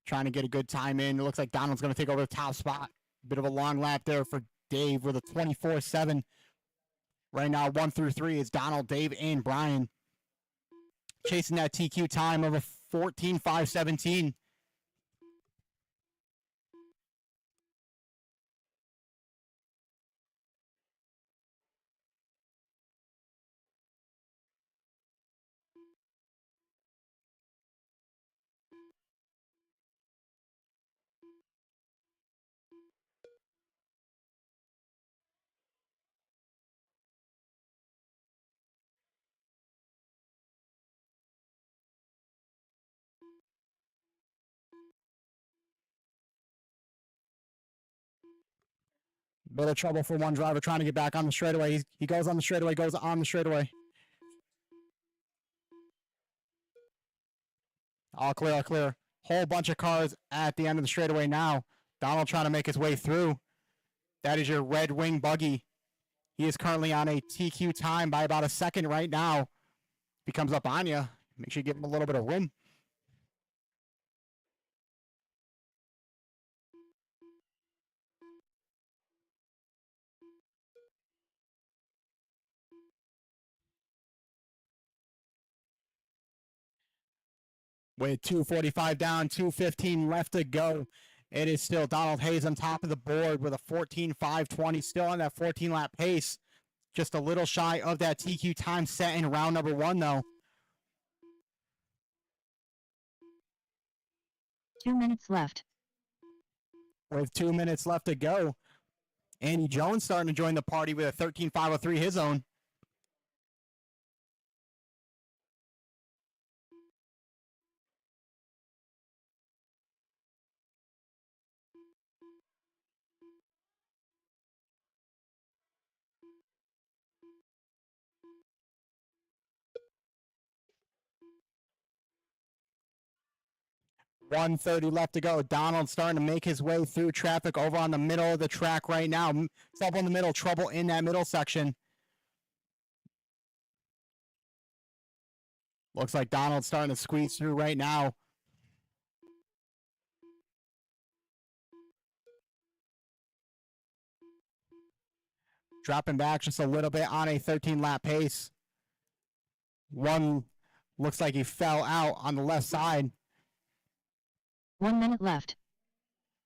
trying to get a good time in. It looks like Donald's going to take over the top spot. Bit of a long lap there for Dave with a 24.7. Right now, 1 through 3 is Donald, Dave, and Brian chasing that TQ time of a 14.517. Bit of trouble for one driver trying to get back on the straightaway. He goes on the straightaway, goes on the straightaway. All clear, all clear. Whole bunch of cars at the end of the straightaway now. Donald trying to make his way through. That is your Red Wing buggy. He is currently on a TQ time by about a second right now. If he comes up on you, make sure you give him a little bit of room. With 2:45 down, 2:15 left to go. It is still Donald Hayes on top of the board with a 14.520, still on that 14 lap pace. Just a little shy of that TQ time set in round number 1, though. 2 minutes left. With 2 minutes left to go, Andy Jones starting to join the party with a 13.503 his own. .130 left to go. Donald starting to make his way through traffic over on the middle of the track right now. Trouble in the middle, trouble in that middle section. Looks like Donald's starting to squeeze through right now. Dropping back just a little bit on a 13-lap pace. One looks like he fell out on the left side. 1 minute left.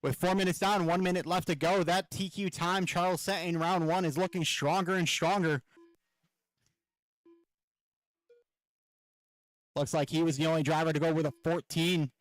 With 4 minutes down, 1 minute left to go, that TQ time Charles set in round one is looking stronger and stronger. Looks like he was the only driver to go with a 14.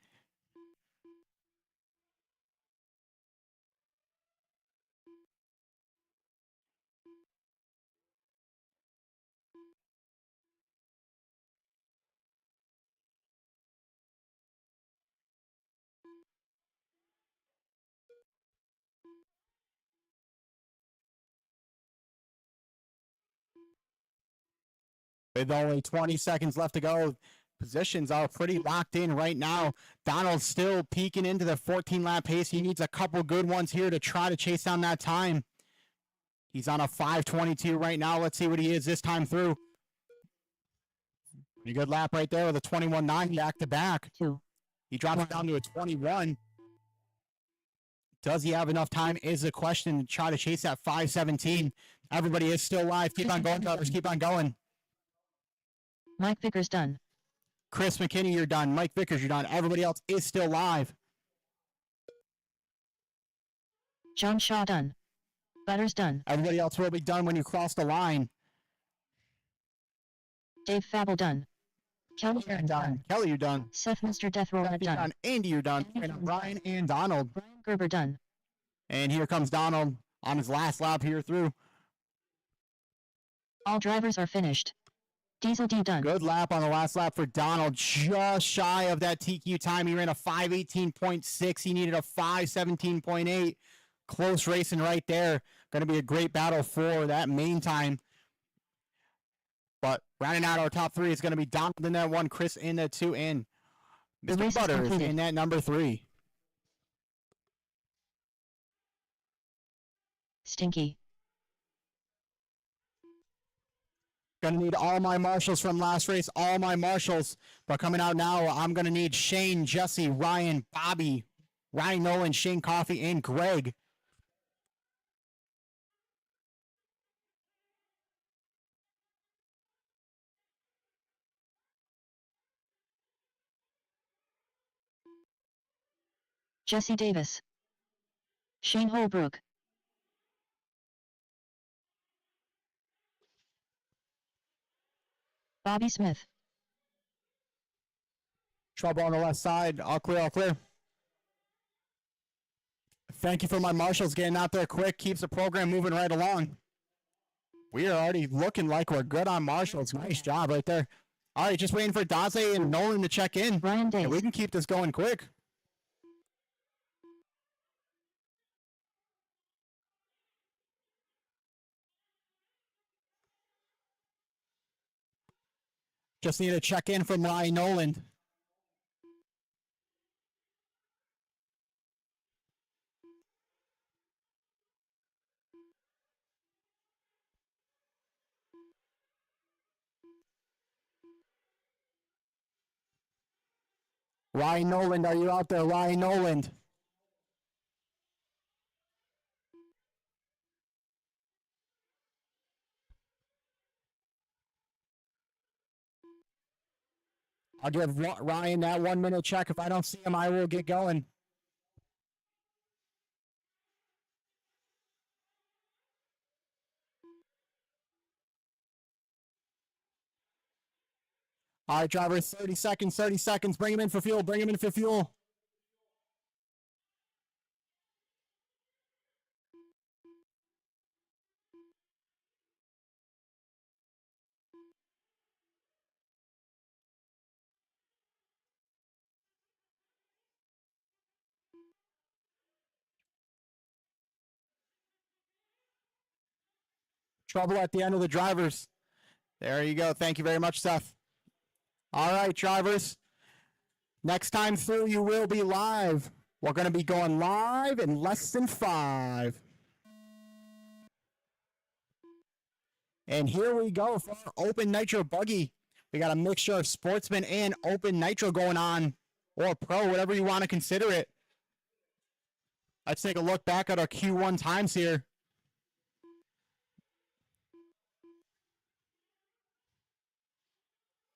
With only 20 seconds left to go, positions are pretty locked in right now. Donald's still peeking into the 14-lap pace. He needs a couple good ones here to try to chase down that time. He's on a 5:22 right now. Let's see what he is this time through. Pretty good lap right there with a 21.9 back to back. 2. He drops it down to a 21. Does he have enough time is the question to try to chase that 5:17. Everybody is still live. Keep on going, brothers. Keep on going. Mike Vickers done. Chris McKinney, you're done. Mike Vickers, you're done. Everybody else is still live. John Shaw done. Butters done. Everybody else will be done when you cross the line. Dave Fabel done. Kelly Aaron done. Kelly, you're done. Seth Mr. Death Roll You're done. done. Andy, you're done. And Ryan and Donald. Brian Gerber done. And here comes Donald on his last lap here through. All drivers are finished. Diesel D done. Good lap on the last lap for Donald. Just shy of that TQ time. He ran a 5:18.6. He needed a 5:17.8. Close racing right there. Going to be a great battle for that main time. But rounding out our top three is going to be Donald in that one, Chris in that two, and The Mr. race is Butters completed. in that number 3. Stinky. Going to need all my marshals from last race, all my marshals. But coming out now, I'm going to need Shane, Jesse, Ryan, Bobby, Ryan Nolan, Shane Coffey, and Greg. Jesse Davis. Shane Holbrook. Bobby Smith. Trouble on the left side. All clear, all clear. Thank you for my marshals getting out there quick. Keeps the program moving right along. We are already looking like we're good on marshals. Nice job right there. All right, just waiting for Daze and Nolan to check in. Ryan Days. And we can keep this going quick. Just need a check in from Ryan Nolan. Ryan Noland, are you out there? Ryan Noland. I'll give Ryan that 1 minute check. If I don't see him, I will get going. All right, drivers, 30 seconds, 30 seconds. Bring him in for fuel, bring him in for fuel. Trouble at the end of the drivers. There you go. Thank you very much, Seth. All right, drivers. Next time through, you will be live. We're going to be going live in less than 5. And here we go for our open nitro buggy. We got a mixture of sportsman and open nitro going on, or pro, whatever you want to consider it. Let's take a look back at our Q1 times here.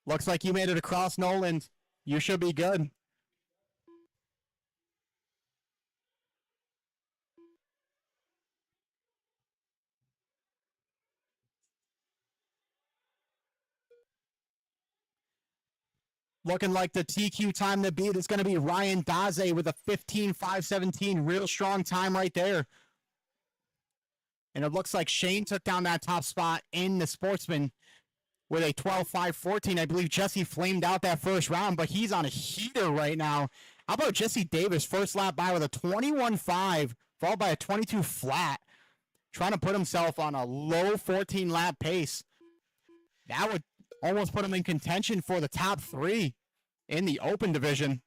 Looks like you made it across, Noland. You should be good. Looking like the TQ time to beat is going to be Ryan Daze with a 15.517. Real strong time right there. And it looks like Shane took down that top spot in the sportsman with a 12.514. I believe Jesse flamed out that first round, but he's on a heater right now. How about Jesse Davis, first lap by with a 21.5, followed by a 22 flat, trying to put himself on a low 14 lap pace. That would almost put him in contention for the top 3 in the open division.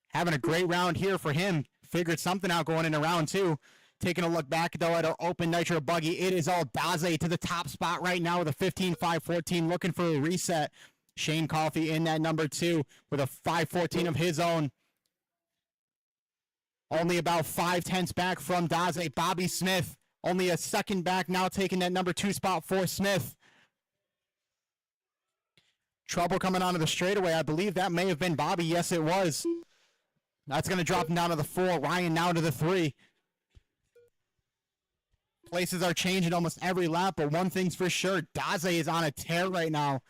Having a great round here for him. Figured something out going into round 2. Taking a look back, though, at our open nitro buggy, it is all Daze to the top spot right now with a 15.514, looking for a reset. Shane Coffey in that number 2 with a 514 of his own. Only about 5/10 back from Daze. Bobby Smith, only a second back now, taking that number 2 spot for Smith. Trouble coming onto the straightaway. I believe that may have been Bobby. Yes, it was. That's going to drop him down to the 4. Ryan now to the 3. Places are changing almost every lap, but one thing's for sure. Daze is on a tear right now.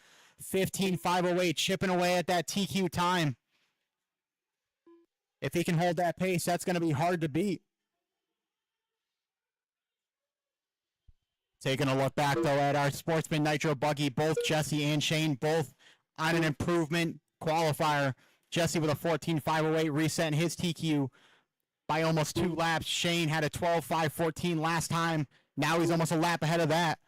15.508, chipping away at that TQ time. If he can hold that pace, that's going to be hard to beat. Taking a look back, though, at our Sportsman Nitro buggy, both Jesse and Shane, both on an improvement qualifier. Jesse with a 14.508 reset in his TQ by almost 2 laps. Shane had a 12.514 last time. Now he's almost a lap ahead of that.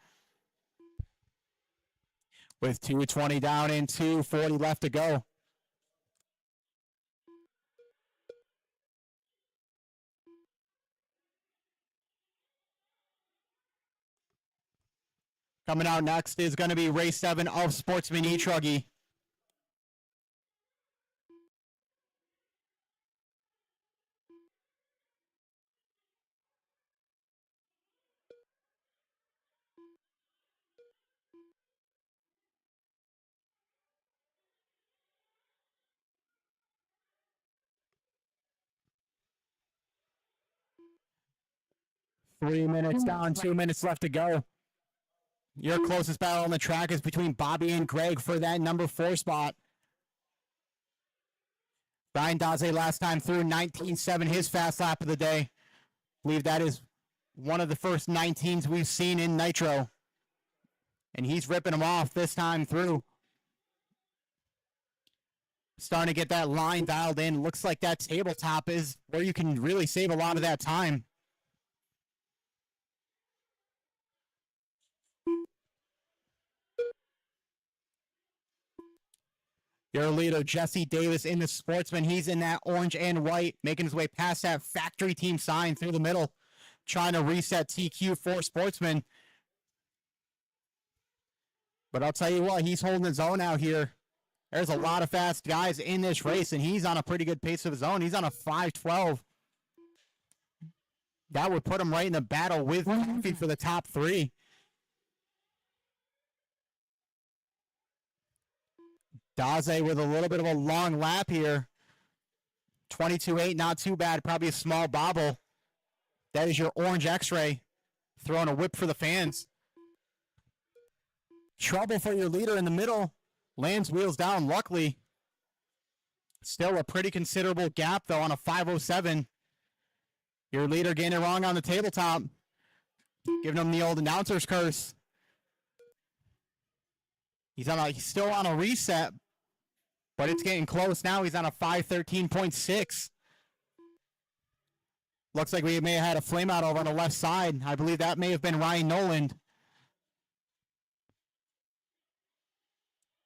With 2:20 down and 2:40 left to go. Coming out next is going to be race 7 of Sportsman E-Truggy. Three minutes down, 2 minutes left to go. Your closest battle on the track is between Bobby and Greg for that number 4 spot. Ryan Daze last time through 19.7, his fast lap of the day. I believe that is one of the first 19s we've seen in Nitro. And he's ripping them off this time through. Starting to get that line dialed in. Looks like that tabletop is where you can really save a lot of that time. Your leader, Jesse Davis, in the Sportsman. He's in that orange and white, making his way past that factory team sign through the middle, trying to reset TQ for Sportsman. But I'll tell you what, he's holding his own out here. There's a lot of fast guys in this race, and he's on a pretty good pace of his own. He's on a 5:12. That would put him right in the battle with Coffey for the top 3. Daze with a little bit of a long lap here. 22.8, not too bad. Probably a small bobble. That is your orange X-ray. Throwing a whip for the fans. Trouble for your leader in the middle. Lands wheels down, luckily. Still a pretty considerable gap, though, on a 5:07. Your leader getting it wrong on the tabletop. Giving him the old announcer's curse. He's still on a reset, but it's getting close now. He's on a 5:13.6. Looks like we may have had a flame out over on the left side. I believe that may have been Ryan Noland.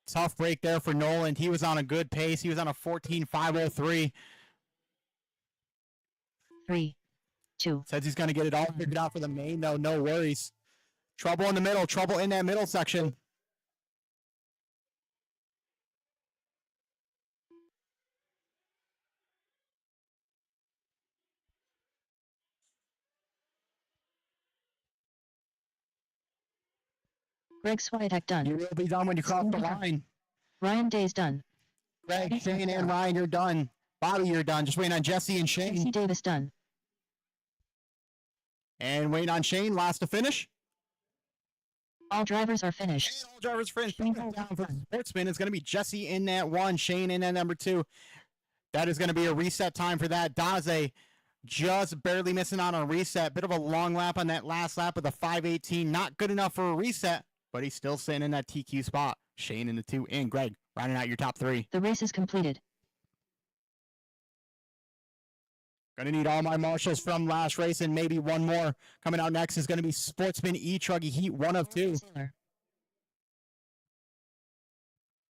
Tough break there for Noland. He was on a good pace. He was on a 14.503. 3, 2. Says he's going to get it all figured out for the main, though. No worries. Trouble in the middle. Trouble in that middle section. Greg Swiatek done. You will be done when you cross the line. Ryan Days done. Greg, Shane, and Ryan, you're done. Bobby, you're done. Just waiting on Jesse and Shane. Casey Davis done. And waiting on Shane, last to finish. All drivers are finished. And all drivers finished. Down for the sportsman is going to be Jesse in that 1, Shane in that number 2. That is going to be a reset time for that. Daze just barely missing out on a reset. Bit of a long lap on that last lap with a 5:18. Not good enough for a reset, but he's still sitting in that TQ spot. Shane in the 2 and Greg rounding out your top 3. The race is completed. Going to need all my marshals from last race and maybe one more. Coming out next is going to be Sportsman E-Truggy Heat 1 of 2. Sailor.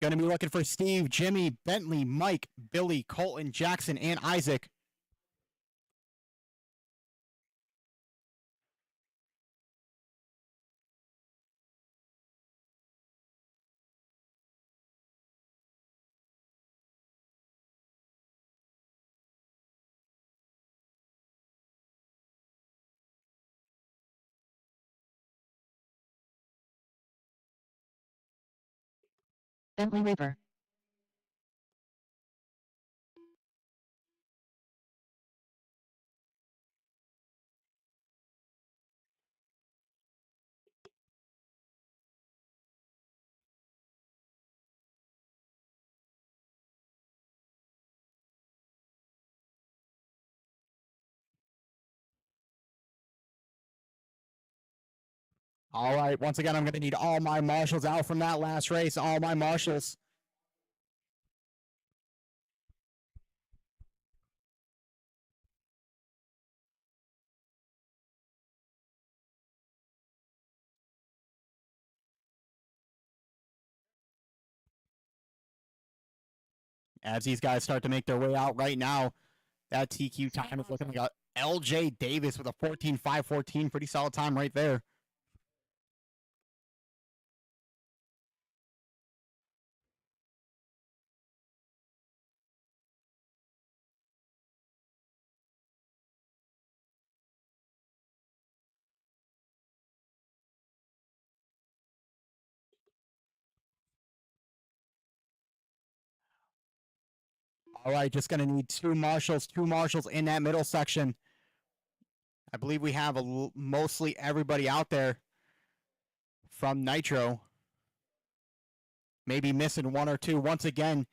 Going to be looking for Steve, Jimmy, Bentley, Mike, Billy, Colton, Jackson, and Isaac. Bentley Raper. All right, once again, I'm going to need all my marshals out from that last race. All my marshals. As these guys start to make their way out right now, that TQ time is looking like a LJ Davis with a 14.514. Pretty solid time right there. All right, just going to need two marshals in that middle section. I believe we have mostly everybody out there from Nitro. Maybe missing one or two. Once again,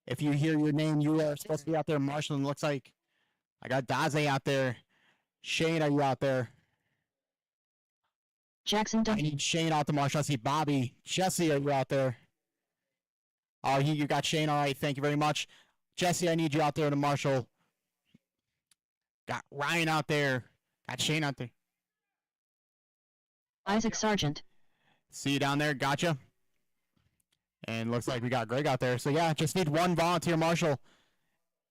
if you hear your name, you are supposed to be out there marshaling. Looks like I got Daze out there. Shane, are you out there? Jackson I done. need Shane out to marshal. I see Bobby. Jesse, are you out there? Oh, you got Shane. All right, thank you very much. Jesse, I need you out there to marshal. Got Ryan out there. Got Shane out there. Isaac Sargent. See you down there. Gotcha. And looks like we got Greg out there. So, yeah, just need one volunteer marshal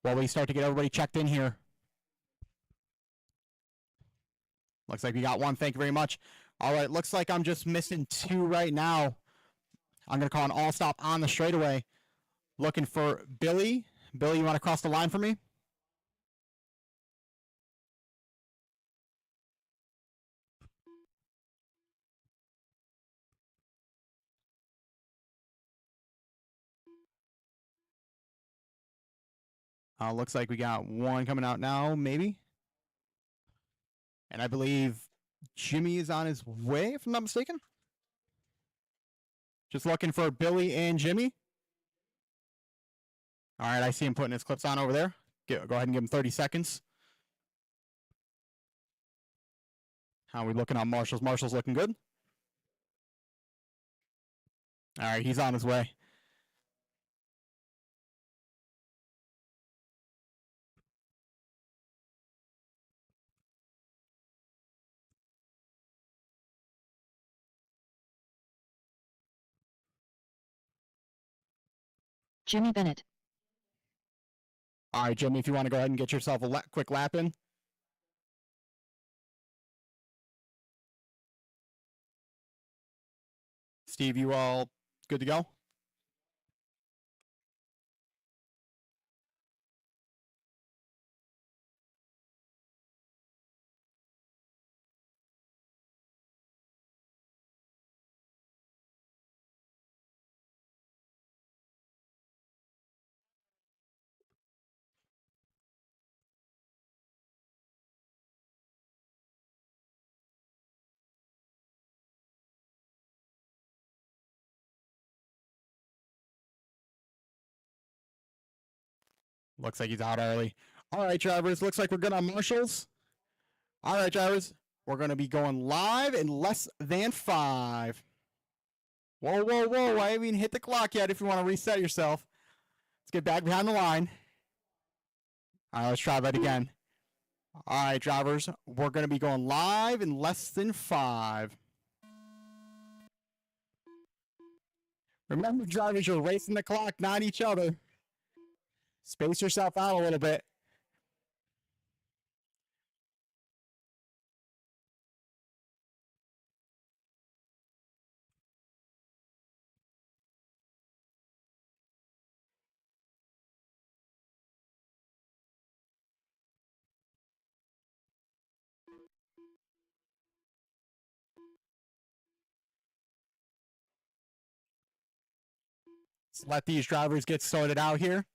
while we start to get everybody checked in here. Looks like we got one. Thank you very much. All right, looks like I'm just missing two right now. I'm going to call an all-stop on the straightaway. Looking for Billy. Billy, you want to cross the line for me? Looks like we got one coming out now, maybe. And I believe Jimmy is on his way, if I'm not mistaken. Just looking for Billy and Jimmy. All right, I see him putting his clips on over there. Go ahead and give him 30 seconds. How are we looking on Marshall's? Marshall's looking good. All right, he's on his way. Jimmy Bennett. All right, Jimmy, if you want to go ahead and get yourself a quick lap in. Steve, you all good to go? Looks like he's out early. All right, drivers. Looks like we're good on marshals. All right, drivers. We're going to be going live in less than 5. Whoa, whoa, whoa. I haven't even hit the clock yet if you want to reset yourself. Let's get back behind the line. All right, let's try that again. All right, drivers. We're going to be going live in less than 5. Remember, drivers, you're racing the clock, not each other. Space yourself out a little bit. Let's let these drivers get sorted out here.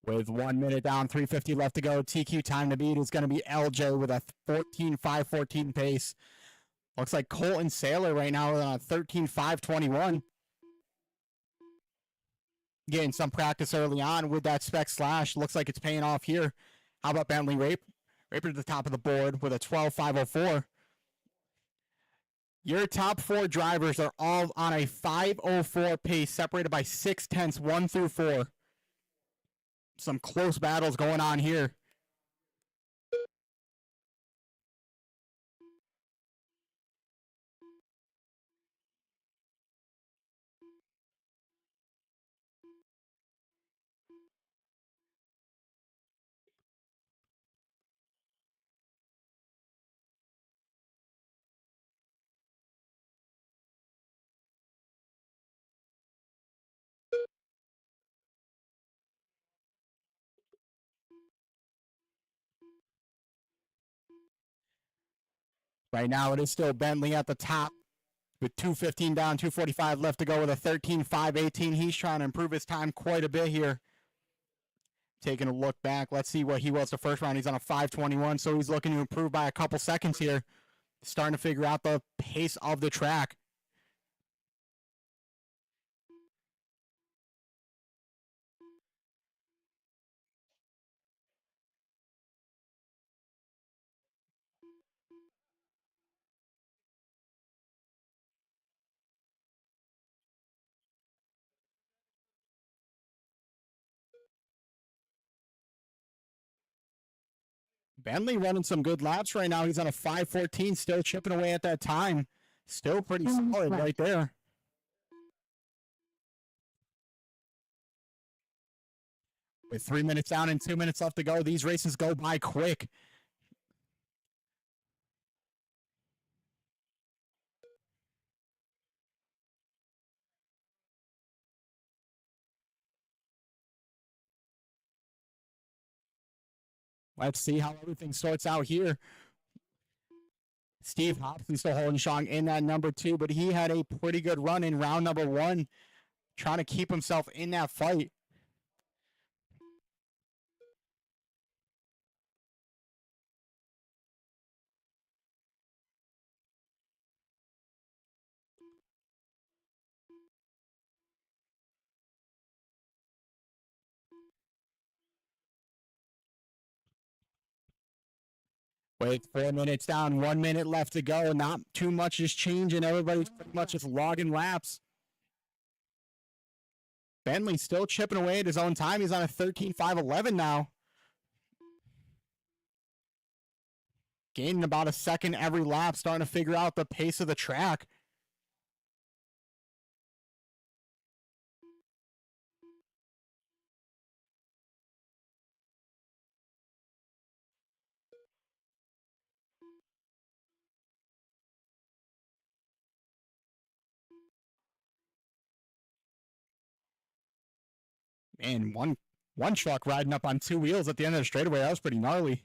With 1 minute down, 3:50 left to go. TQ time to beat is going to be LJ with a 14.514 pace. Looks like Colton Saylor right now on a 13.521. Getting some practice early on with that spec slash. Looks like it's paying off here. How about Bentley Raper at the top of the board with a 12.504. Your top 4 drivers are all on a 5:04 pace, separated by 0.6, 1 through 4. Some close battles going on here. Right now, it is still Bentley at the top with 2:15 down, 2:45 left to go with a 13.518. He's trying to improve his time quite a bit here. Taking a look back, let's see what he was the first round. He's on a 5:21, so he's looking to improve by a couple seconds here. Starting to figure out the pace of the track. Bentley running some good laps right now. He's on a 5:14, still chipping away at that time. Still pretty solid right there. With 3 minutes down and 2 minutes left to go, these races go by quick. Let's see how everything sorts out here. Steve Hobson still holding strong in that number 2, but he had a pretty good run in round number 1, trying to keep himself in that fight. With 4 minutes down, 1 minute left to go. Not too much is changing. Everybody's pretty much just logging laps. Bentley still chipping away at his own time. He's on a 13.511 now. Gaining about a second every lap, starting to figure out the pace of the track. And One truck riding up on two wheels at the end of the straightaway. That was pretty gnarly.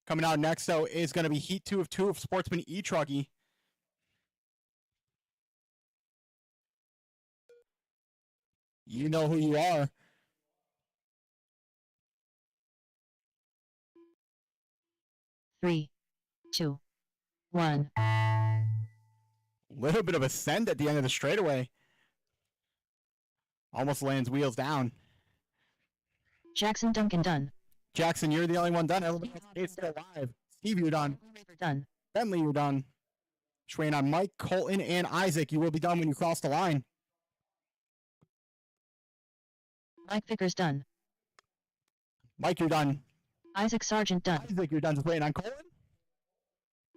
Coming out next, though, is going to be Heat 2 of 2 of Sportsman E-Trucky. You know who you are. Three, two, one. Little bit of a send at the end of the straightaway. Almost lands wheels down. Jackson Duncan done. Jackson, you're the only one done. It's still alive. Steve, you're done. Done. Bentley, you're done. Just waiting on Mike, Colton, and Isaac. You will be done when you cross the line. Mike Vickers done. Mike, you're done. Isaac Sargent done. Isaac, you're done. Just waiting on Colton.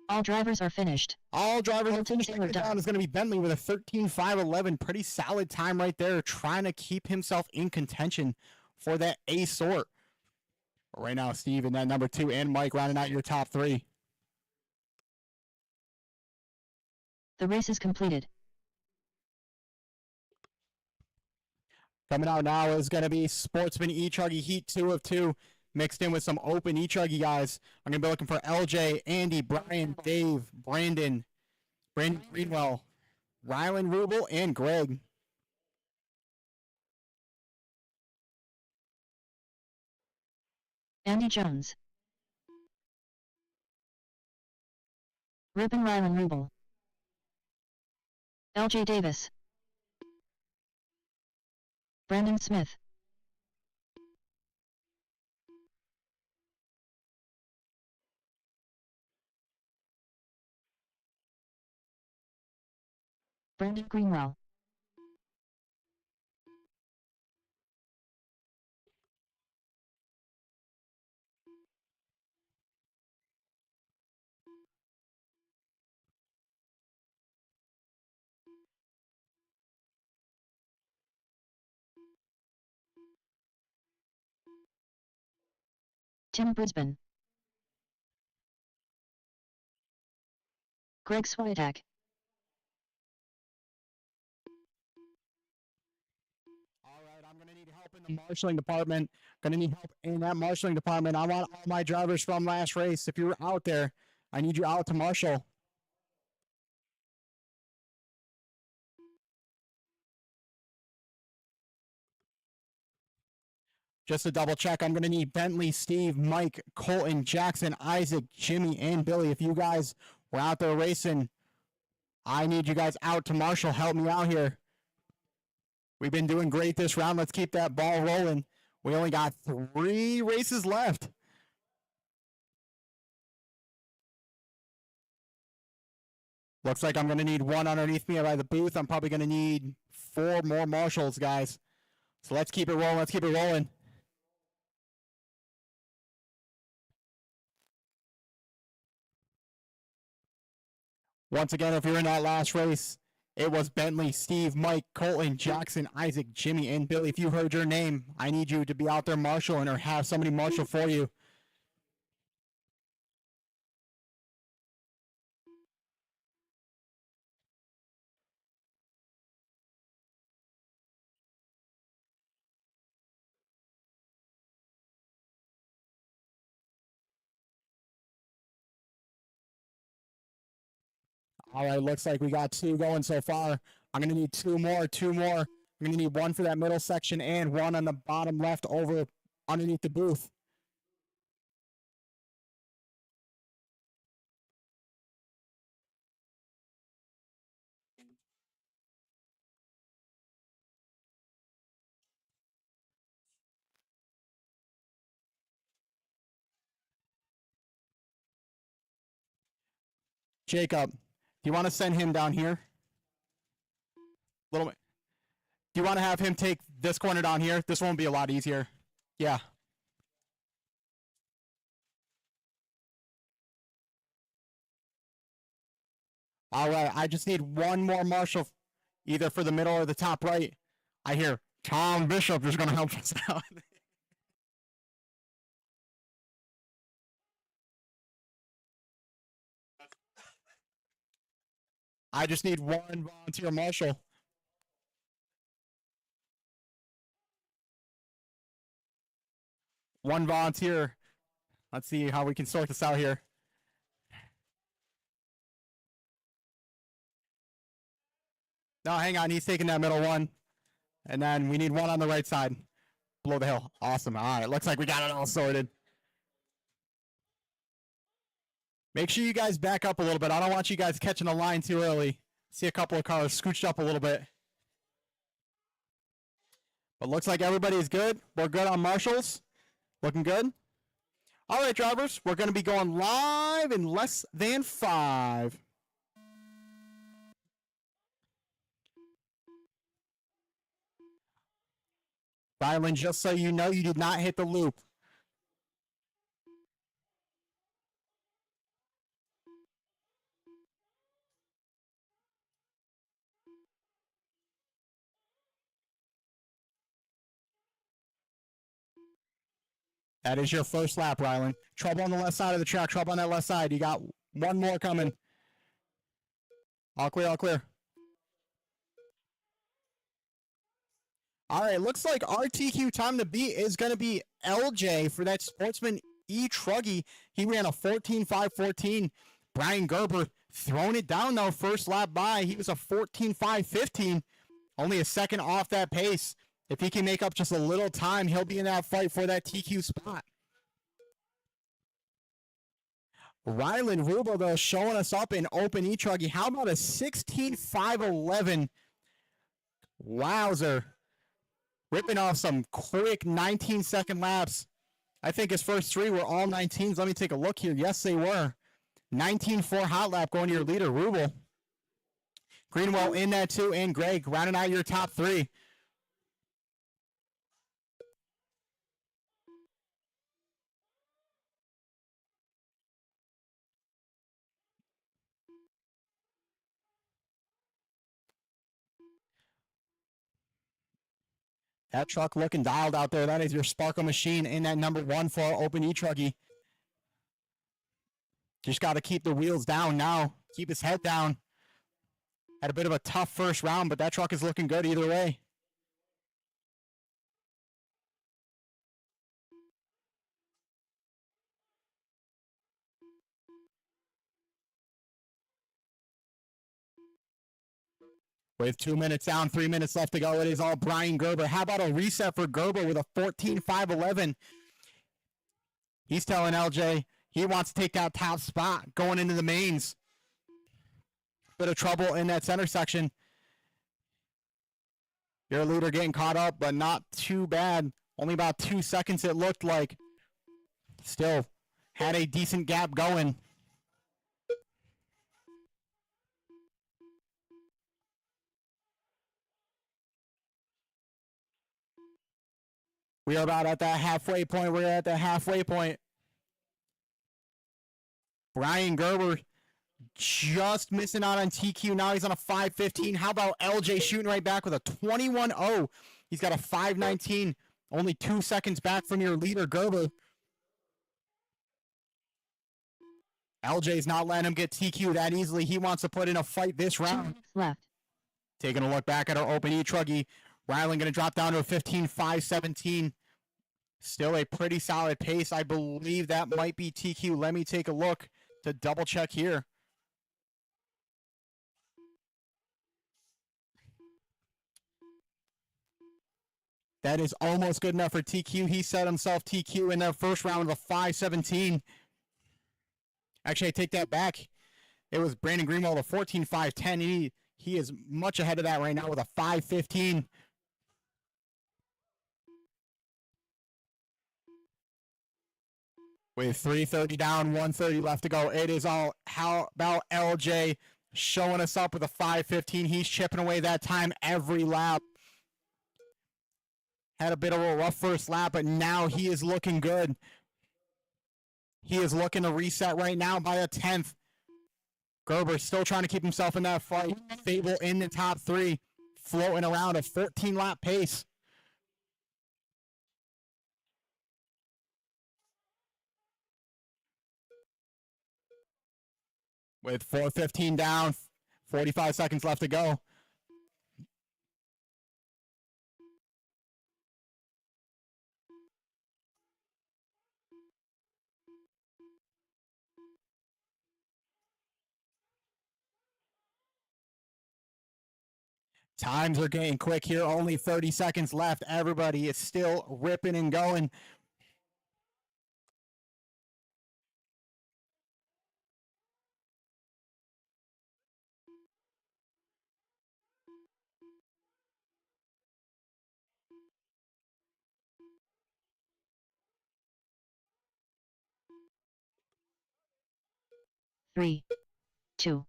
All drivers are finished. All drivers are Colton finished. Taylor Down done. is going to be Bentley with a 13.511. Pretty solid time right there, trying to keep himself in contention for that A sort. But right now, Steve and that number 2 and Mike rounding out your top 3. The race is completed. Coming out now is going to be Sportsman E-Chuggy Heat 2 of 2, mixed in with some open E-Chuggy guys. I'm going to be looking for LJ, Andy, Brian, Dave, Brandon Greenwell, Rylan Rubel, and Greg. Andy Jones. Ruben Rylan Rubel. LJ Davis. Brandon Smith. Brandon Greenwell. Tim Brisbane. Greg Swiatek. All right, I'm going to need help in the marshaling department. Going to need help in that marshaling department. I want all my drivers from last race. If you're out there, I need you out to marshal. Just to double check, I'm going to need Bentley, Steve, Mike, Colton, Jackson, Isaac, Jimmy, and Billy. If you guys were out there racing, I need you guys out to marshal. Help me out here. We've been doing great this round. Let's keep that ball rolling. We only got 3 races left. Looks like I'm going to need 1 underneath me by the booth. I'm probably going to need 4 more marshals, guys. So let's keep it rolling. Let's keep it rolling. Once again, if you're in that last race, it was Bentley, Steve, Mike, Colton, Jackson, Isaac, Jimmy, and Billy. If you heard your name, I need you to be out there marshaling or have somebody marshal for you. All right, looks like we got 2 going so far. I'm going to need 2 more, 2 more. I'm going to need 1 for that middle section and 1 on the bottom left over underneath the booth. Jacob, do you want to send him down here? Little bit. Do you want to have him take this corner down here? This won't be a lot easier. Yeah. All right, I just need 1 more marshal, either for the middle or the top right. I hear Tom Bishop is going to help us out. I just need 1 volunteer marshal. one volunteer. Let's see how we can sort this out here. No, hang on. He's taking that middle one. And then we need one on the right side. Below the hill. Awesome. All right. Looks like we got it all sorted. Make sure you guys back up a little bit. I don't want you guys catching the line too early. See a couple of cars scooched up a little bit. But looks like everybody's good. We're good on marshals. Looking good. All right, drivers. We're going to be going live in less than 5. Rylan, just so you know, you did not hit the loop. That is your first lap, Rylan. Trouble on the left side of the track. Trouble on that left side. You got one more coming. All clear, all clear. All right, looks like our TQ time to beat is going to be LJ for that Sportsman E. Truggy. He ran a 14.514. Brian Gerber throwing it down, though, first lap by. He was a 14.515. Only a second off that pace. If he can make up just a little time, he'll be in that fight for that TQ spot. Rylan Rubo, though, showing us up in open E-Truggy. How about a 16.511? Wowzer. Ripping off some quick 19-second laps. I think his first 3 were all 19s. Let me take a look here. Yes, they were. 19.4 hot lap going to your leader, Rubel. Greenwell in that too, and Greg rounding out your top 3. That truck looking dialed out there. That is your Sparkle machine in that number 1 for our open E-Truggy. Just got to keep the wheels down now. Keep his head down. Had a bit of a tough first round, but that truck is looking good either way. With 2 minutes down, 3 minutes left to go, it is all Brian Gerber. How about a reset for Gerber with a 14.511? He's telling LJ he wants to take that top spot going into the mains. Bit of trouble in that center section. Your leader getting caught up, but not too bad. Only about 2 seconds it looked like. Still had a decent gap going. We are about at that halfway point. We're at the halfway point. Brian Gerber just missing out on TQ. Now he's on a 5.15. How about LJ shooting right back with a 21.0? He's got a 5.19. Only 2 seconds back from your leader, Gerber. LJ's not letting him get TQ that easily. He wants to put in a fight this round. Left. Taking a look back at our open E-Truggy. Rylan going to drop down to a 15.517. Still a pretty solid pace. I believe that might be TQ. Let me take a look to double check here. That is almost good enough for TQ. He set himself TQ in the first round with a 5.17. Actually, I take that back. It was Brandon Greenwald, a 14.510. He is much ahead of that right now with a 5.15. With 3:30 down, 1:30 left to go. It is all how about LJ showing us up with a 5.15. He's chipping away that time every lap. Had a bit of a rough first lap, but now he is looking good. He is looking to reset right now by a 10th. Gerber still trying to keep himself in that fight. Fable in the top 3, floating around a 14-lap pace. With 4:15 down, 45 seconds left to go. Times are getting quick here. Only 30 seconds left. Everybody is still ripping and going. Three, two,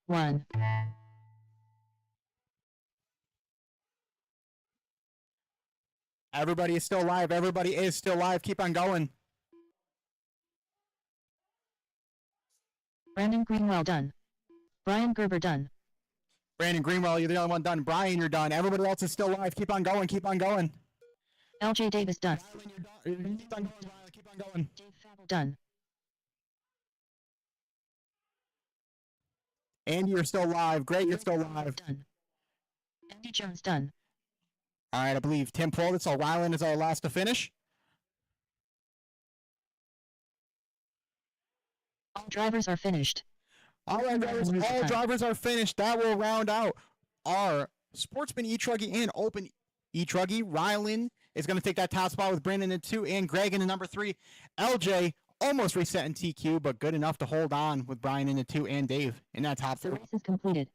one. Everybody is still live. Everybody is still live. Keep on going. Brandon Greenwell done. Brian Gerber done. Brandon Greenwell, you're the only one done. Brian, you're done. Everybody else is still live. Keep on going. Keep on going. LJ Davis done. Rylan, you're done. Keep on going, Rylan. Keep on going. Dave Fabel done. Andy, you're still live. Great, you're still live. Done. Andy Jones done. All right, I believe Tim pulled it, so Rylan is our last to finish. All drivers are finished. All right, guys, all drivers are finished. That will round out our Sportsman E-Truggy and Open E-Truggy. Rylan is going to take that top spot with Brandon in 2 and Greg in number 3. LJ almost reset in TQ, but good enough to hold on with Brian in 2 and Dave in that top The 3. race is completed.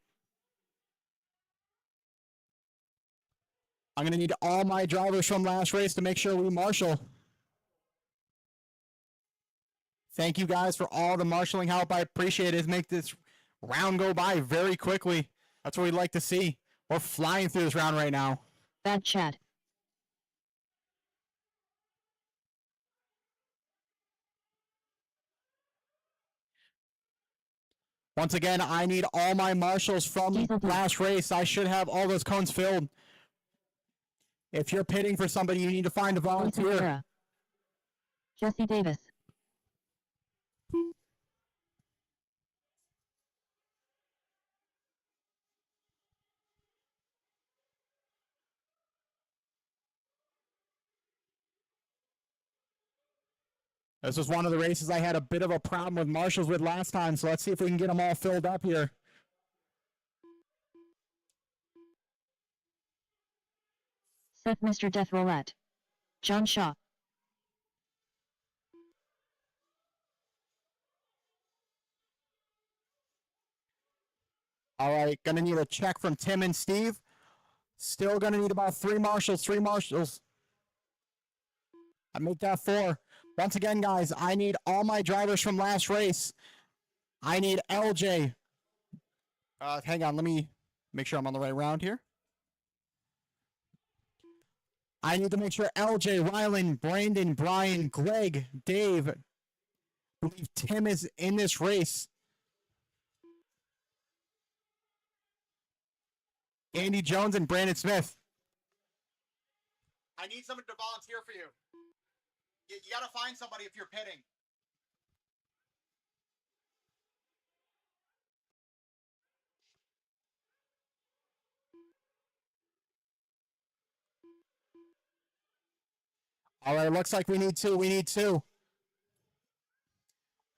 I'm going to need all my drivers from last race to make sure we marshal. Thank you guys for all the marshaling help. I appreciate it. Make this round go by very quickly. That's what we'd like to see. We're flying through this round right now. Bad chat. Once again, I need all my marshals from last race. I should have all those cones filled. If you're pitting for somebody, you need to find a volunteer. Jesse Davis. This was one of the races I had a bit of a problem with marshals with last time, so let's see if we can get them all filled up here. Seth Mr. Death Roulette. John Shaw. All right, gonna need a check from Tim and Steve. Still gonna need about 3 marshals, 3 marshals. I make that 4. Once again, guys, I need all my drivers from last race. I need LJ. Hang on, let me make sure I'm on the right round here. I need to make sure LJ, Rylan, Brandon, Brian, Greg, Dave, I believe Tim is in this race. Andy Jones and Brandon Smith. I need someone to volunteer for you. You got to find somebody if you're pitting. All right, looks like we need 2. We need 2.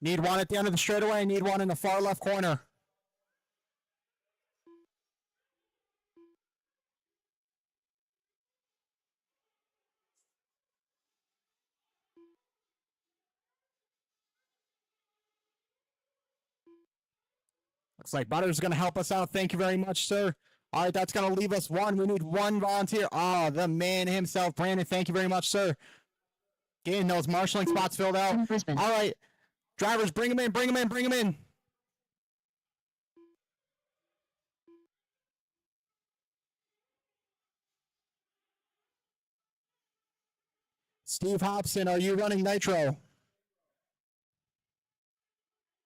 Need one at the end of the straightaway. Need one in the far left corner. Looks like Butter's going to help us out. Thank you very much, sir. All right, that's going to leave us 1. We need 1 volunteer. Oh, the man himself, Brandon. Thank you very much, sir. Getting those marshalling spots filled out. All right, drivers, bring them in, bring them in, bring them in. Steve Hobson, are you running Nitro?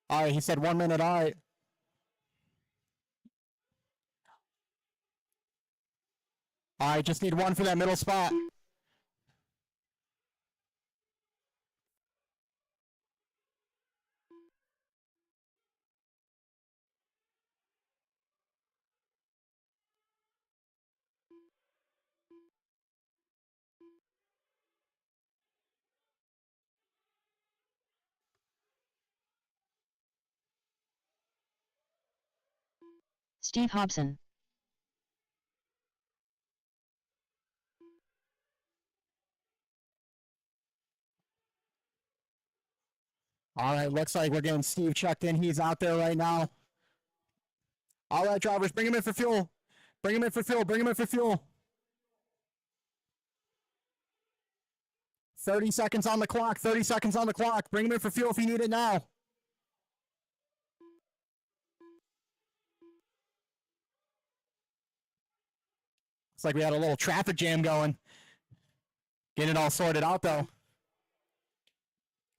All right, he said 1 minute. All right. All right, just need 1 for that middle spot. Steve Hobson. All right, looks like we're getting Steve checked in. He's out there right now. All right, drivers, bring him in for fuel. Bring him in for fuel. Bring him in for fuel. 30 seconds on the clock. 30 seconds on the clock. Bring him in for fuel if you need it now. Looks like we had a little traffic jam going. Getting it all sorted out, though.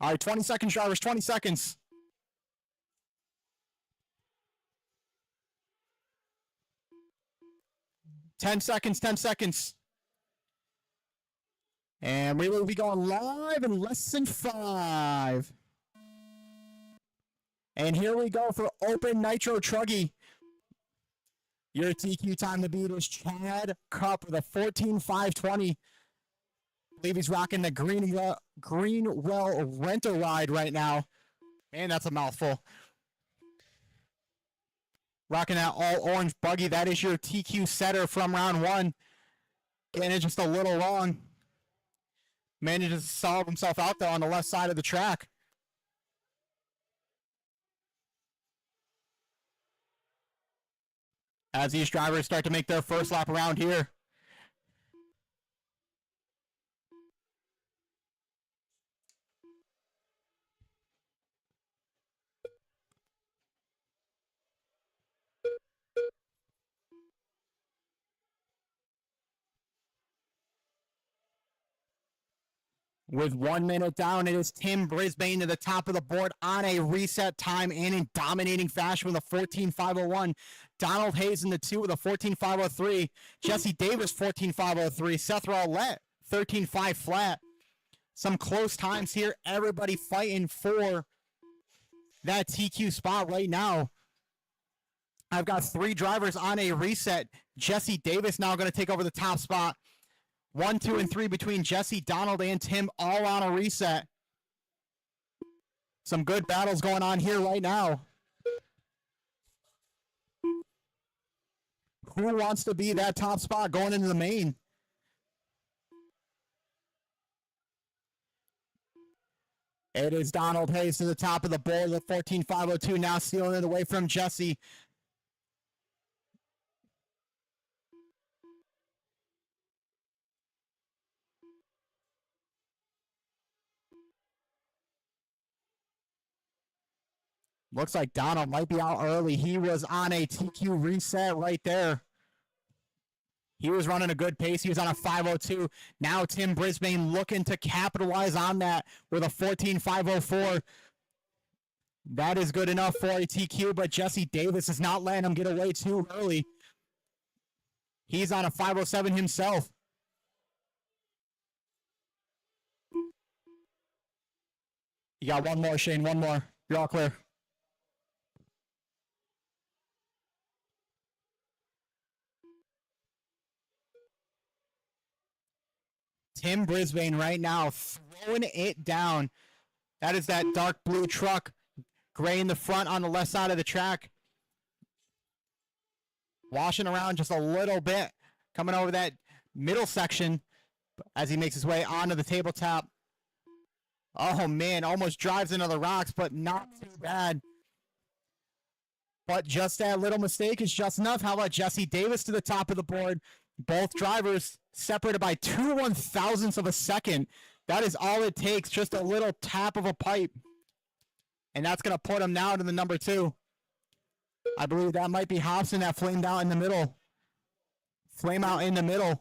All right, 20 seconds, drivers, 20 seconds. Ten seconds. And we will be going live in less than 5. And here we go for Open Nitro Truggy. Your TQ time to beat is Chad Cup with a 14.520. I believe he's rocking the Greenwell rental ride right now. Man, that's a mouthful. Rocking that all orange buggy. That is your TQ setter from round 1. Getting it just a little wrong. Manages to solve himself out there on the left side of the track. As these drivers start to make their first lap around here. With 1 minute down, it is Tim Brisbane to the top of the board on a reset time and in dominating fashion with a 14.501. Donald Hayes in the 2 with a 14.503. Jesse Davis, 14.503. Seth Rowlett, 13.5 flat. Some close times here. Everybody fighting for that TQ spot right now. I've got 3 drivers on a reset. Jesse Davis now going to take over the top spot. 1, 2, and 3 between Jesse, Donald, and Tim, all on a reset. Some good battles going on here right now. Who wants to be that top spot going into the main? It is Donald Hayes to the top of the board with 14.502, now stealing it away from Jesse. Looks like Donald might be out early. He was on a TQ reset right there. He was running a good pace. He was on a 502. Now Tim Brisbane looking to capitalize on that with a 14.504. That is good enough for a TQ, but Jesse Davis is not letting him get away too early. He's on a 507 himself. You got one more, Shane, one more. You're all clear. Tim Brisbane right now throwing it down. That is that dark blue truck. Gray in the front on the left side of the track. Washing around just a little bit. Coming over that middle section as he makes his way onto the tabletop. Oh, man, almost drives into the rocks, but not too bad. But just that little mistake is just enough. How about Jesse Davis to the top of the board? Both drivers separated by 2 1,000ths of a second. That is all it takes, just a little tap of a pipe. And that's going to put him now to the number 2. I believe that might be Hobson that flamed out in the middle. Flame out in the middle.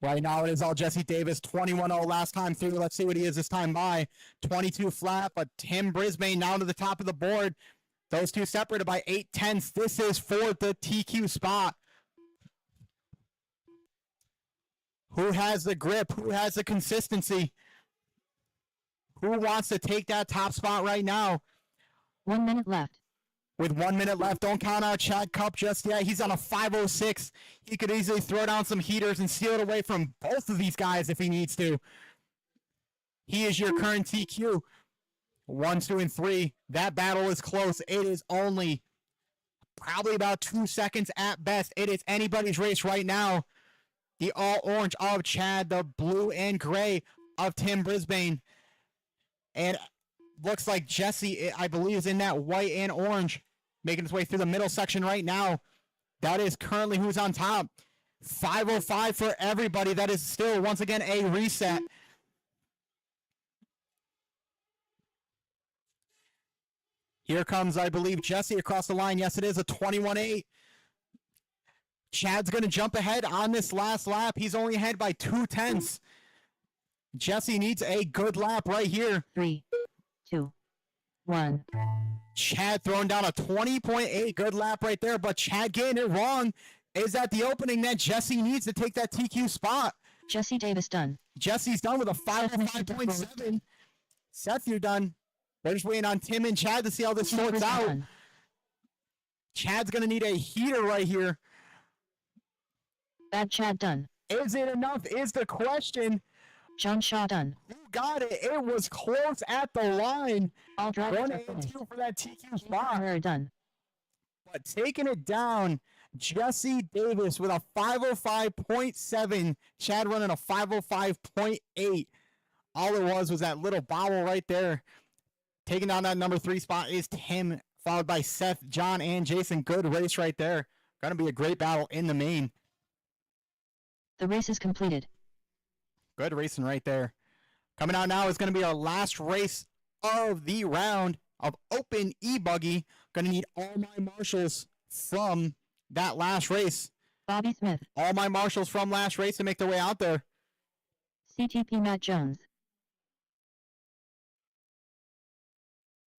Right now it is all Jesse Davis, 21-0 last time through. Let's see what he is this time by. 22 flat, but Tim Brisbane now to the top of the board. Those two separated by 0.8. This is for the TQ spot. Who has the grip? Who has the consistency? Who wants to take that top spot right now? 1 minute left. With 1 minute left, don't count out Chad Cup just yet. He's on a 506. He could easily throw down some heaters and steal it away from both of these guys if he needs to. He is your current TQ. 1, 2, and 3. That battle is close. It is only probably about 2 seconds at best. It is anybody's race right now. The all orange of Chad, the blue and gray of Tim Brisbane. And looks like Jesse, I believe, is in that white and orange, making his way through the middle section right now. That is currently who's on top. 5:05 for everybody. That is still, once again, a reset. Here comes, I believe, Jesse across the line. Yes, it is a 21.8. Chad's going to jump ahead on this last lap. He's only ahead by 0.2. Jesse needs a good lap right here. 3, 2, 1. Chad throwing down a 20.8. Good lap right there, but Chad getting it wrong. Is that the opening that Jesse needs to take that TQ spot? Jesse Davis done. Jesse's done with a 5.7. Seth, you're done. They're just waiting on Tim and Chad to see how this sorts out. Done. Chad's going to need a heater right here. Bad Chad done. Is it enough is the question. John Shaw done. Who got it? It was close at the line. All drivers 1 are and finished. 2 for that TQ spot. Herrera done. But taking it down, Jesse Davis with a 5:05.7. Chad running a 5:05.8. All it was that little bobble right there. Taking down that number 3 spot is Tim, followed by Seth, John, and Jason. Good race right there. Going to be a great battle in the main. The race is completed. Good racing right there. Coming out now is going to be our last race of the round of Open E-Buggy. Going to need all my marshals from that last race. Bobby Smith. All my marshals from last race to make their way out there. CTP Matt Jones.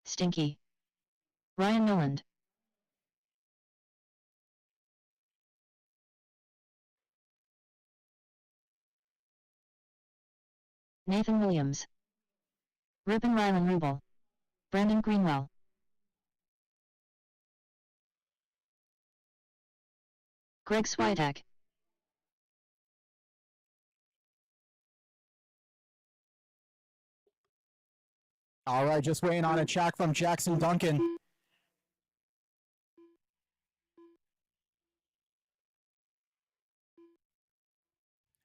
Stinky. Ryan Noland. Nathan Williams. Ruben Rylan Rubel. Brandon Greenwell. Greg Swiatek. All right, just waiting on a check from Jackson Duncan.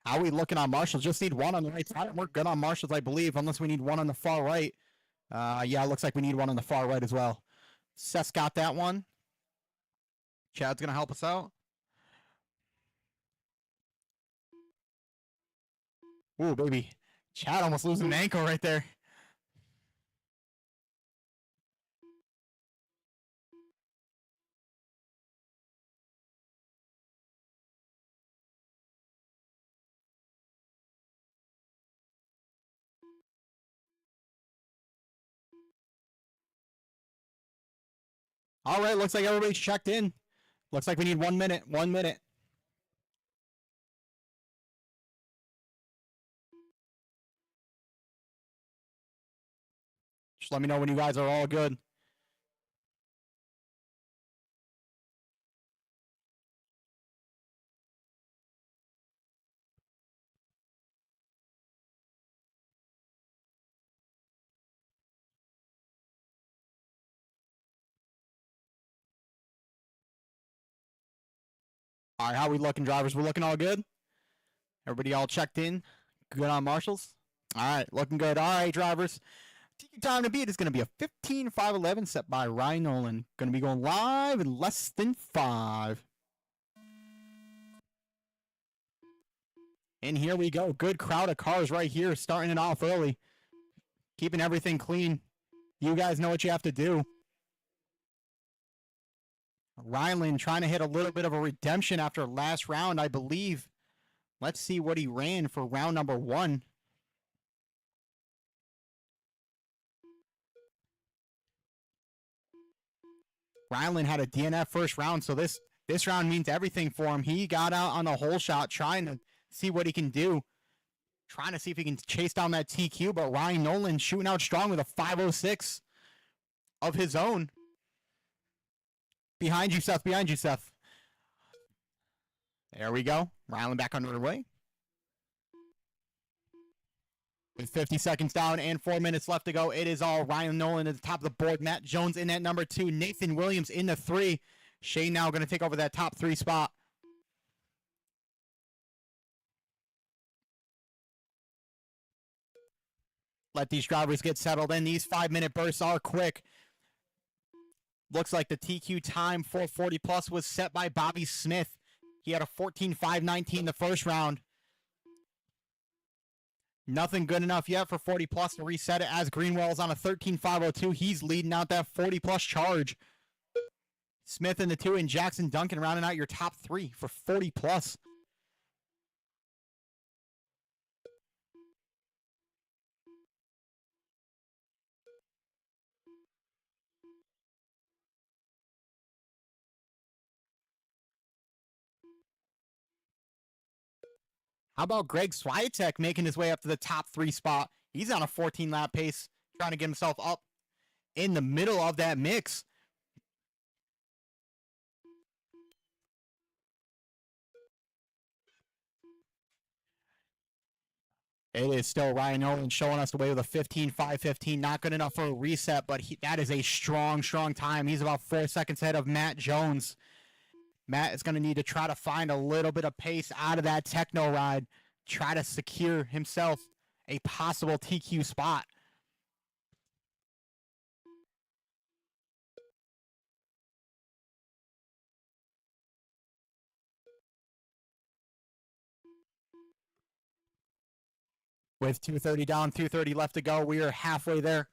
How are we looking on marshals? Just need one on the right side. We're good on marshals, I believe, unless we need one on the far right. Yeah, it looks like we need one on the far right as well. Seth's got that one. Chad's going to help us out. Ooh, baby. Chad almost losing an ankle right there. All right, looks like everybody's checked in. Looks like we need 1 minute. 1 minute. Just let me know when you guys are all good. All right, how are we looking, drivers? We're looking all good? Everybody all checked in? Good on marshals? All right, looking good. All right, drivers. TQ time to beat is going to be a 15.511 set by Ryan Nolan. Going to be going live in less than 5. And here we go. Good crowd of cars right here, starting it off early. Keeping everything clean. You guys know what you have to do. Rylan trying to hit a little bit of a redemption after last round, I believe. Let's see what he ran for round number 1. Rylan had a DNF first round, so this round means everything for him. He got out on the hole shot, trying to see what he can do. Trying to see if he can chase down that TQ, but Ryan Nolan shooting out strong with a 5.06 of his own. Behind you, Seth. Behind you, Seth. There we go. Rylan back underway. With 50 seconds down and 4 minutes left to go, it is all Ryan Nolan at the top of the board. Matt Jones in at number 2. Nathan Williams in the 3. Shane now going to take over that top 3 spot. Let these drivers get settled in. These 5-minute bursts are quick. Looks like the TQ time for 40 plus was set by Bobby Smith. He had a 14.519 the first round. Nothing good enough yet for 40 plus to reset it as Greenwell is on a 13.502. He's leading out that 40 plus charge. Smith in the 2 and Jackson Duncan rounding out your top 3 for 40 plus. How about Greg Swiatek making his way up to the top 3 spot? He's on a 14-lap pace, trying to get himself up in the middle of that mix. It is still Ryan Nolan showing us the way with a 15.515. Not good enough for a reset, but that is a strong, strong time. He's about 4 seconds ahead of Matt Jones. Matt is going to need to try to find a little bit of pace out of that techno ride, try to secure himself a possible TQ spot. With 2:30 down, 2:30 left to go, we are halfway there.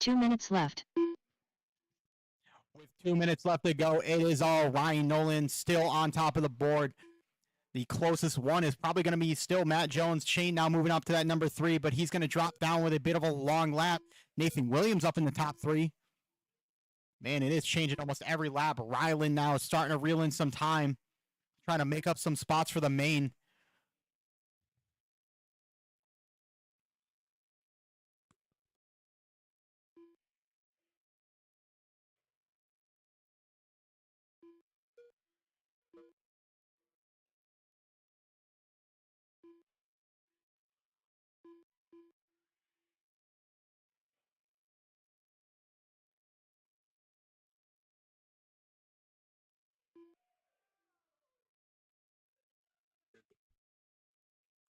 Two minutes left. With 2 minutes left to go, it is all Ryan Nolan still on top of the board. The closest one is probably going to be still Matt Jones. Shane now moving up to that number 3, but he's going to drop down with a bit of a long lap. Nathan Williams up in the top 3. Man, it is changing almost every lap. Ryland now is starting to reel in some time, trying to make up some spots for the main.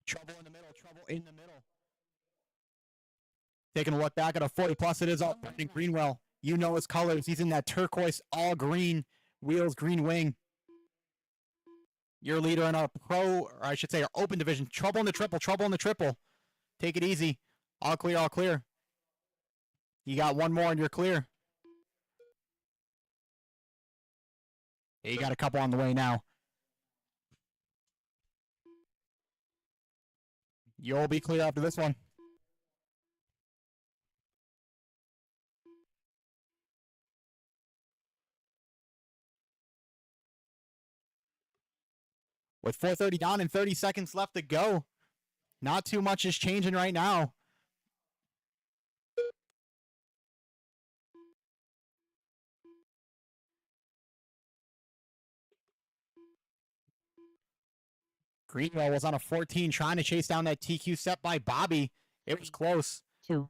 Trouble in the middle, trouble in the middle. Taking a look back at a 40 plus, it is all Brendan Greenwell. You know his colors. He's in that turquoise, all green wheels, green wing. Your leader in our pro, or I should say our open division. Trouble in the triple, trouble in the triple. Take it easy. All clear, all clear. You got one more and you're clear. Yeah, you got a couple on the way now. You'll be clear after this one. With 4:30 down and 30 seconds left to go, not too much is changing right now. Greenwell was on a 14 trying to chase down that TQ set by Bobby. It was close. 2,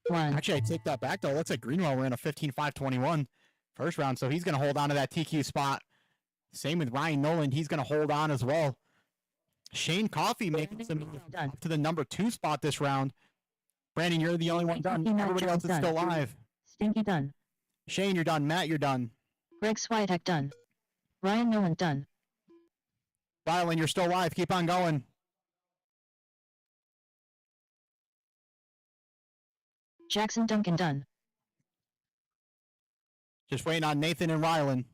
1. Actually, I take that back, though. Looks like Greenwell ran a 15.521 first round, so he's going to hold on to that TQ spot. Same with Ryan Nolan. He's going to hold on as well. Shane Coffey making some move up to the number 2 spot this round. Brandon, you're the only one done. Everybody else is still live. Stinky done. Shane, you're done. Matt, you're done. Greg Swiatek done. Ryan Nolan done. Rylan, you're still live. Keep on going. Jackson Duncan done. Just waiting on Nathan and Rylan.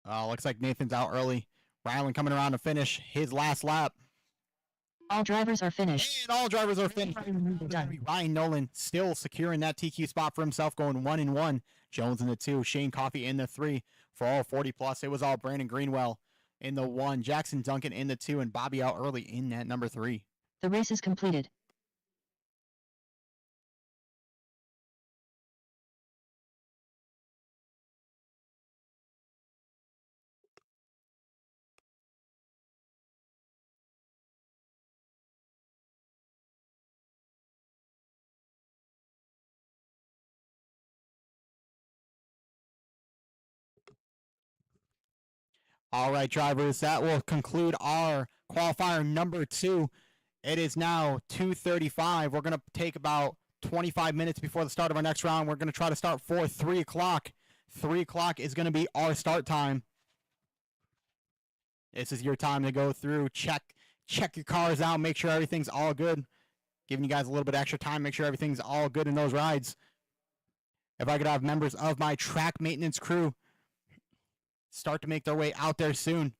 Looks like Nathan's out early. Rylan coming around to finish his last lap. All drivers are finished. And all drivers are finished. Done. Ryan Nolan still securing that TQ spot for himself, going 1-1. Jones in the 2, Shane Coffey in the 3 for all 40 plus. It was all Brandon Greenwell in the 1, Jackson Duncan in the 2, and Bobby out early in that number 3. The race is completed. All right, drivers, that will conclude our qualifier number 2. It is now 2:35. We're going to take about 25 minutes before the start of our next round. We're going to try to start for 3 o'clock. 3 o'clock is going to be our start time. This is your time to go through, check your cars out, make sure everything's all good. Giving you guys a little bit extra time, make sure everything's all good in those rides. If I could have members of my track maintenance crew start to make their way out there soon,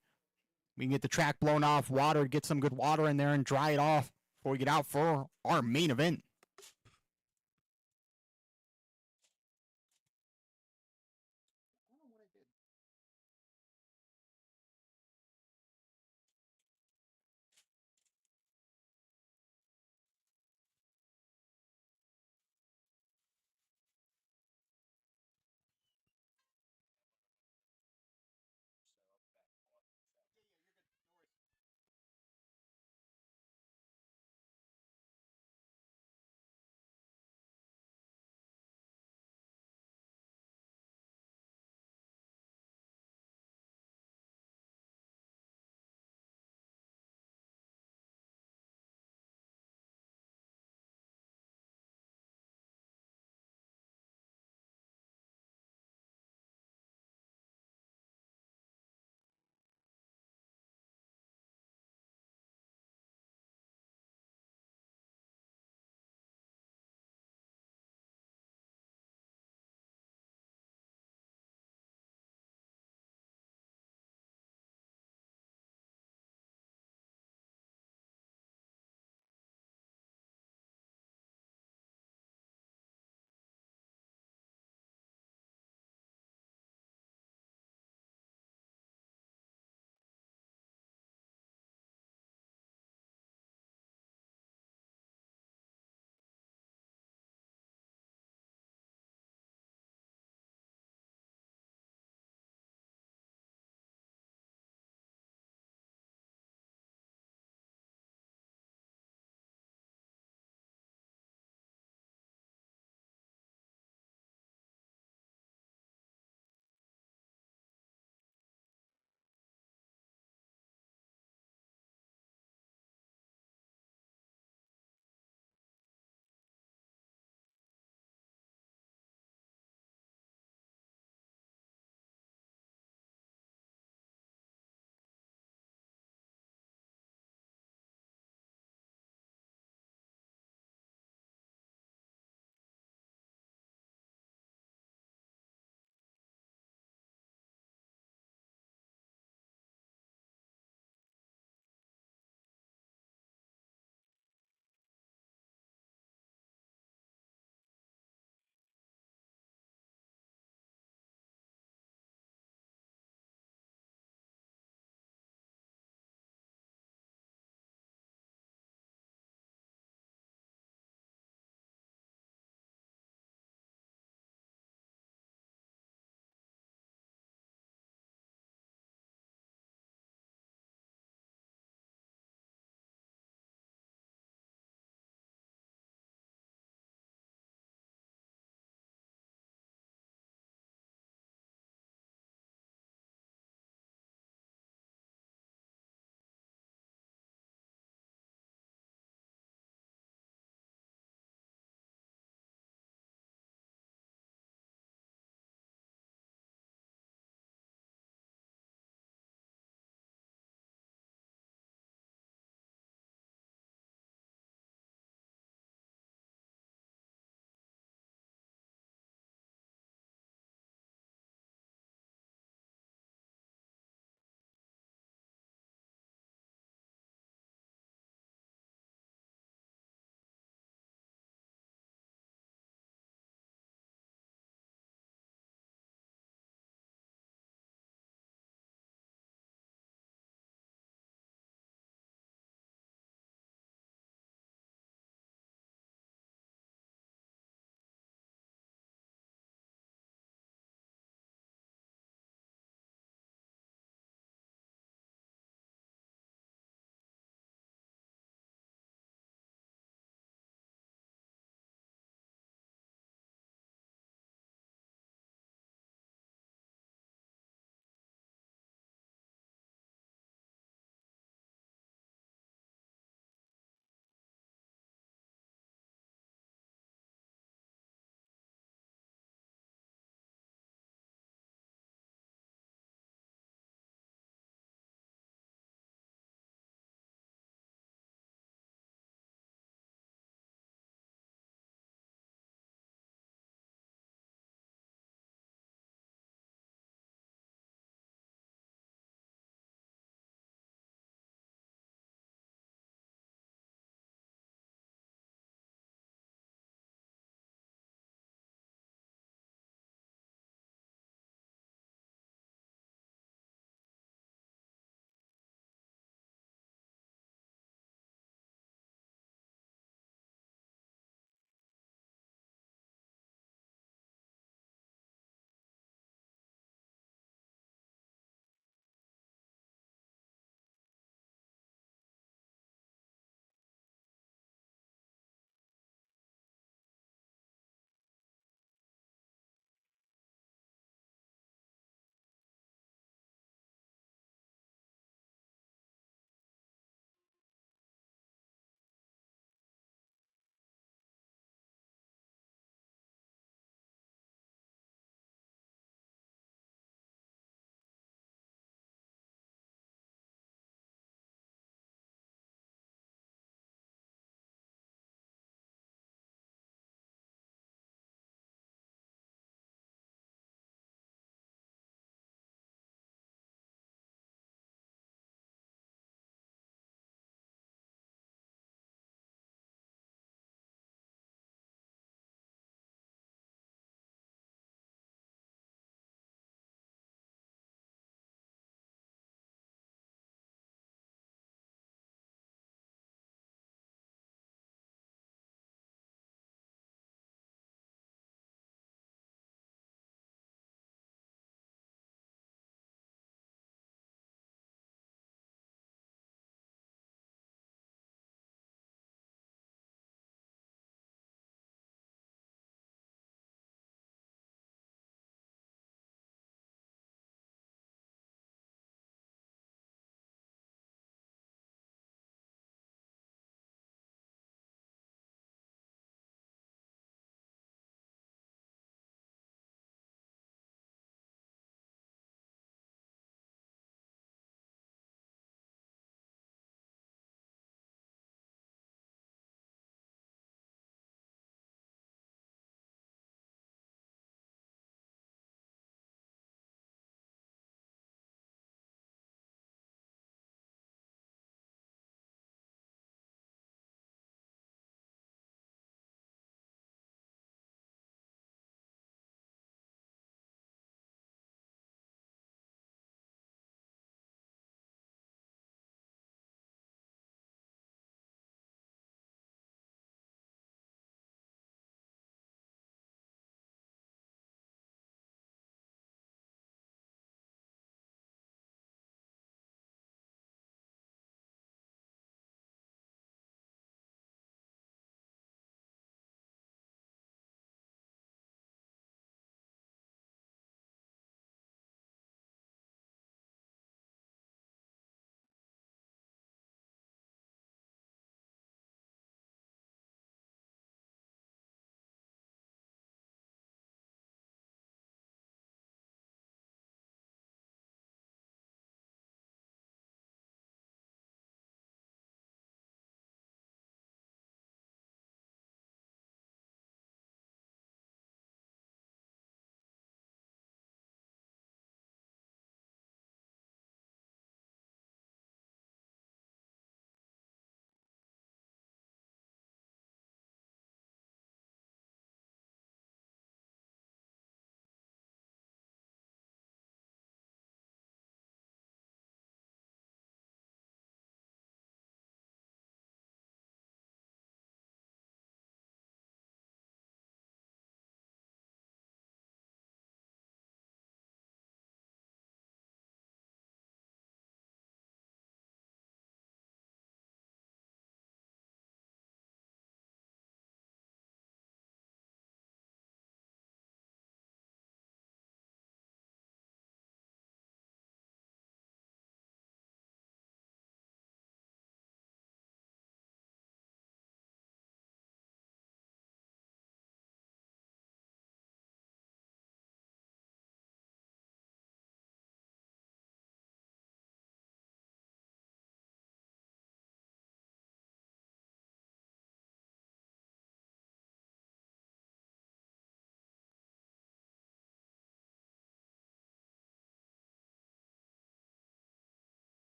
we can get the track blown off, water, get some good water in there and dry it off before we get out for our main event.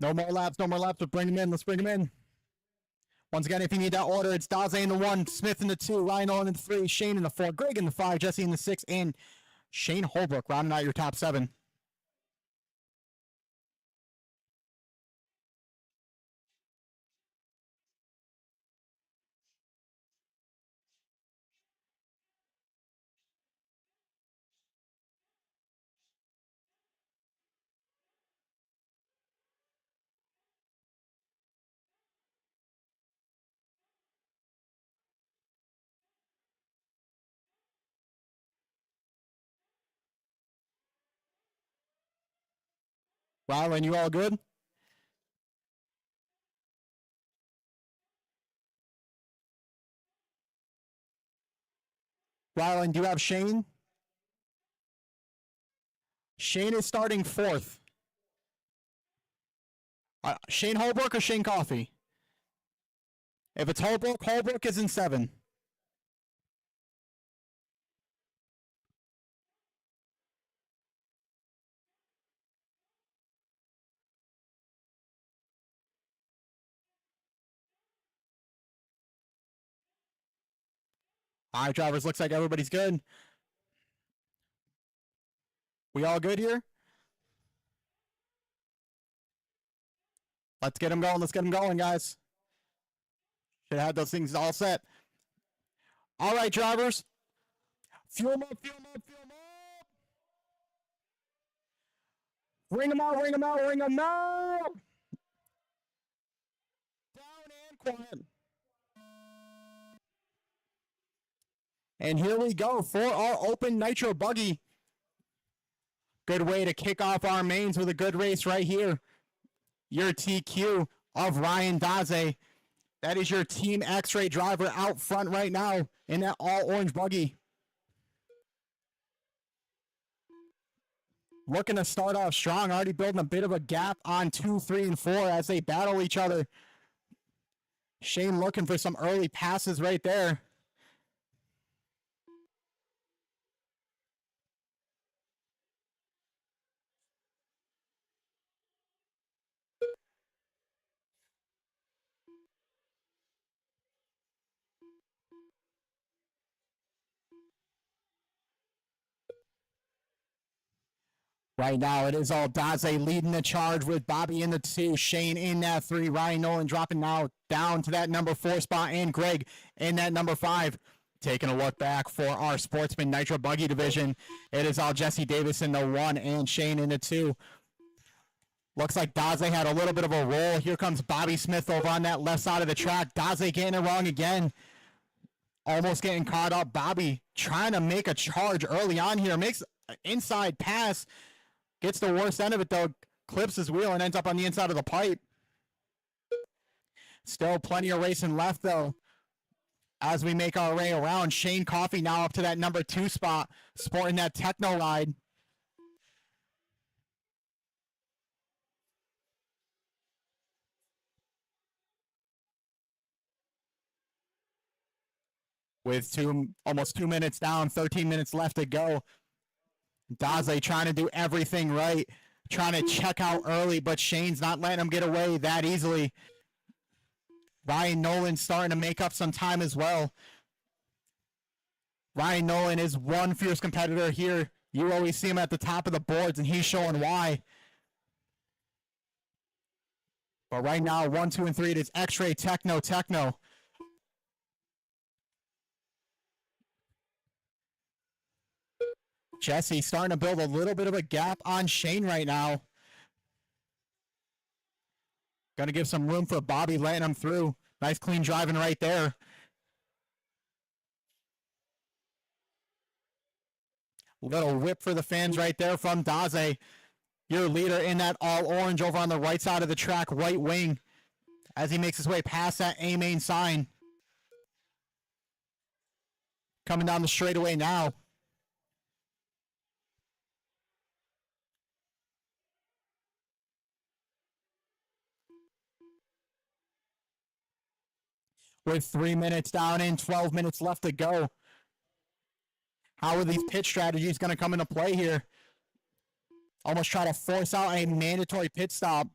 No more laps, but bring him in. Let's bring him in. Once again, if you need that order, it's Daze in the 1, Smith in the 2, Ryan Owen in the 3, Shane in the 4, Greg in the 5, Jesse in the 6, and Shane Holbrook rounding out your top 7. Rylan, you all good? Rylan, do you have Shane? Shane is starting 4th. Shane Holbrook or Shane Coffey? If it's Holbrook, Holbrook is in 7. All right, drivers, looks like everybody's good. We all good here? Let's get them going. Let's get them going, guys. Should have those things all set. All right, drivers. Fuel them up, fuel them up, fuel them up. Ring them out, ring them out, ring them out. Down and quiet. And here we go for our open nitro buggy. Good way to kick off our mains with a good race right here. Your TQ of Ryan Daze. That is your Team X-Ray driver out front right now in that all-orange buggy. Looking to start off strong, already building a bit of a gap on 2, 3, and 4 as they battle each other. Shane looking for some early passes right there. Right now, it is all Daze leading the charge with Bobby in the 2, Shane in that 3, Ryan Nolan dropping now down to that number 4 spot, and Greg in that number 5. Taking a look back for our Sportsman Nitro Buggy division, it is all Jesse Davis in the 1 and Shane in the 2. Looks like Daze had a little bit of a roll. Here comes Bobby Smith over on that left side of the track. Daze getting it wrong again. Almost getting caught up. Bobby trying to make a charge early on here. Makes an inside pass. Gets the worst end of it, though. Clips his wheel and ends up on the inside of the pipe. Still plenty of racing left, though. As we make our way around, Shane Coffey now up to that number 2 spot, sporting that Techno ride. With almost 2 minutes down, 13 minutes left to go. Daze trying to do everything right, trying to check out early, but Shane's not letting him get away that easily. Ryan Nolan starting to make up some time as well. Ryan Nolan is one fierce competitor here. You always see him at the top of the boards, and he's showing why. But right now, 1, 2, and 3, it is X-Ray, Techno, Techno. Jesse starting to build a little bit of a gap on Shane right now. Going to give some room for Bobby, letting him through. Nice clean driving right there. Little whip for the fans right there from Daze. Your leader in that all orange over on the right side of the track, right wing, as he makes his way past that A main sign. Coming down the straightaway now. With 3 minutes down and 12 minutes left to go. How are these pit strategies going to come into play here? Almost try to force out a mandatory pit stop.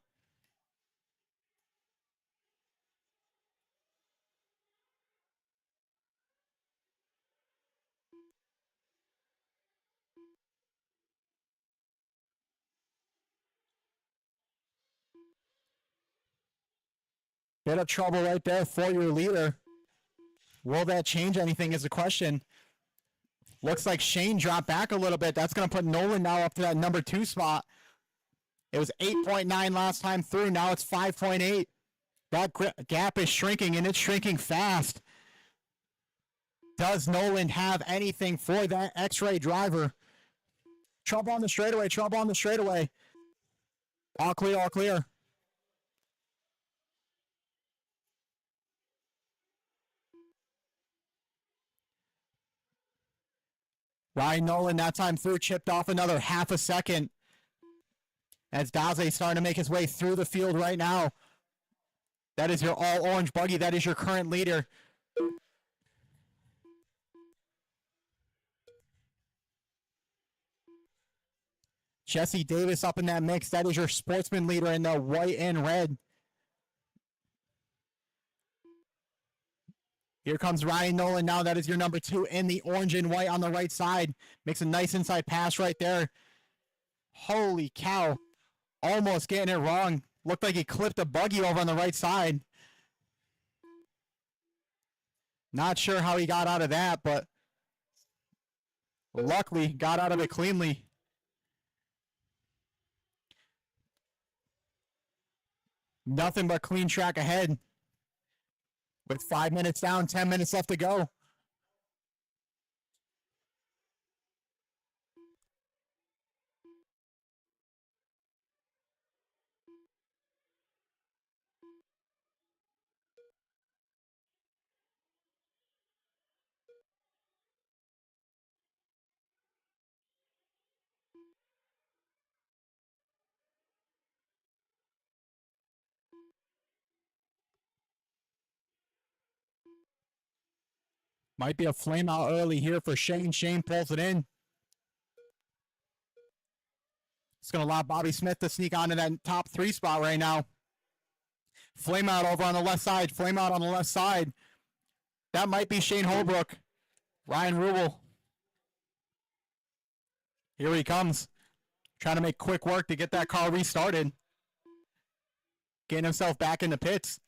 Bit of trouble right there for your leader. Will that change anything is the question. Looks like Shane dropped back a little bit. That's going to put Nolan now up to that number 2 spot. It was 8.9 last time through. Now it's 5.8. That gap is shrinking, and it's shrinking fast. Does Nolan have anything for that X-ray driver? Trouble on the straightaway. Trouble on the straightaway. All clear, all clear. Ryan Nolan that time through chipped off another half a second. As Daze starting to make his way through the field right now. That is your all-orange buggy. That is your current leader. Jesse Davis up in that mix. That is your sportsman leader in the white and red. Here comes Ryan Nolan now. That is your number 2 in the orange and white on the right side. Makes a nice inside pass right there. Holy cow. Almost getting it wrong. Looked like he clipped a buggy over on the right side. Not sure how he got out of that, but luckily got out of it cleanly. Nothing but clean track ahead. With 5 minutes down, 10 minutes left to go. Might be a flame out early here for Shane. Shane pulls it in. It's going to allow Bobby Smith to sneak onto that top 3 spot right now. Flame out over on the left side. Flame out on the left side. That might be Shane Holbrook. Ryan Rubel. Here he comes. Trying to make quick work to get that car restarted. Getting himself back in the pits.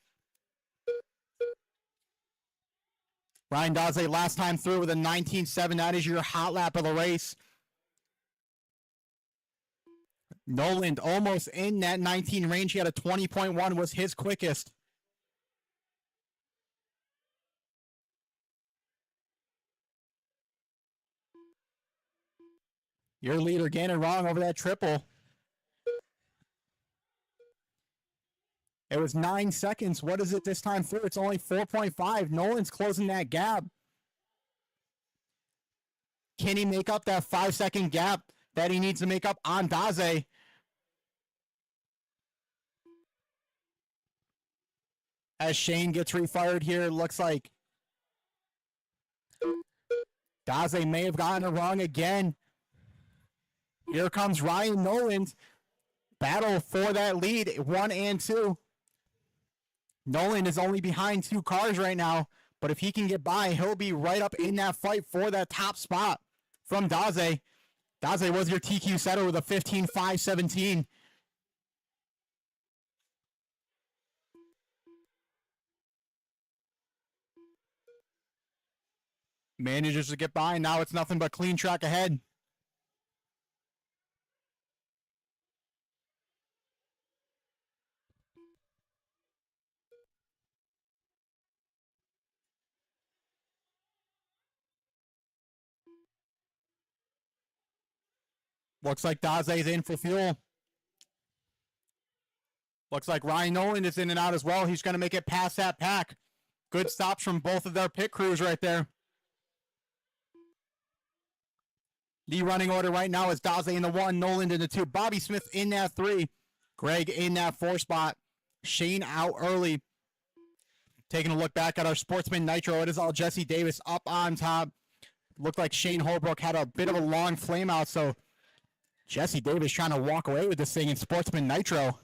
Ryan Daze last time through with a 19.7. That is your hot lap of the race. Nolan almost in that 19 range. He had a 20.1, was his quickest. Your leader getting it wrong over that triple. It was 9 seconds. What is it this time through? It's only 4.5. Nolan's closing that gap. Can he make up that 5-second gap that he needs to make up on Daze? As Shane gets refired here, looks like Daze may have gotten it wrong again. Here comes Ryan Nolan's battle for that lead, 1 and 2. Nolan is only behind 2 cars right now, but if he can get by, he'll be right up in that fight for that top spot from Daze. Daze was your TQ setter with a 15.517. Manages to get by. Now it's nothing but clean track ahead. Looks like Daze's in for fuel. Looks like Ryan Nolan is in and out as well. He's going to make it past that pack. Good stops from both of their pit crews right there. The running order right now is Daze in the 1, Nolan in the 2, Bobby Smith in that 3, Greg in that 4 spot, Shane out early. Taking a look back at our Sportsman Nitro, it is all Jesse Davis up on top. Looked like Shane Holbrook had a bit of a long flame out, so Jesse Davis trying to walk away with this thing in Sportsman Nitro.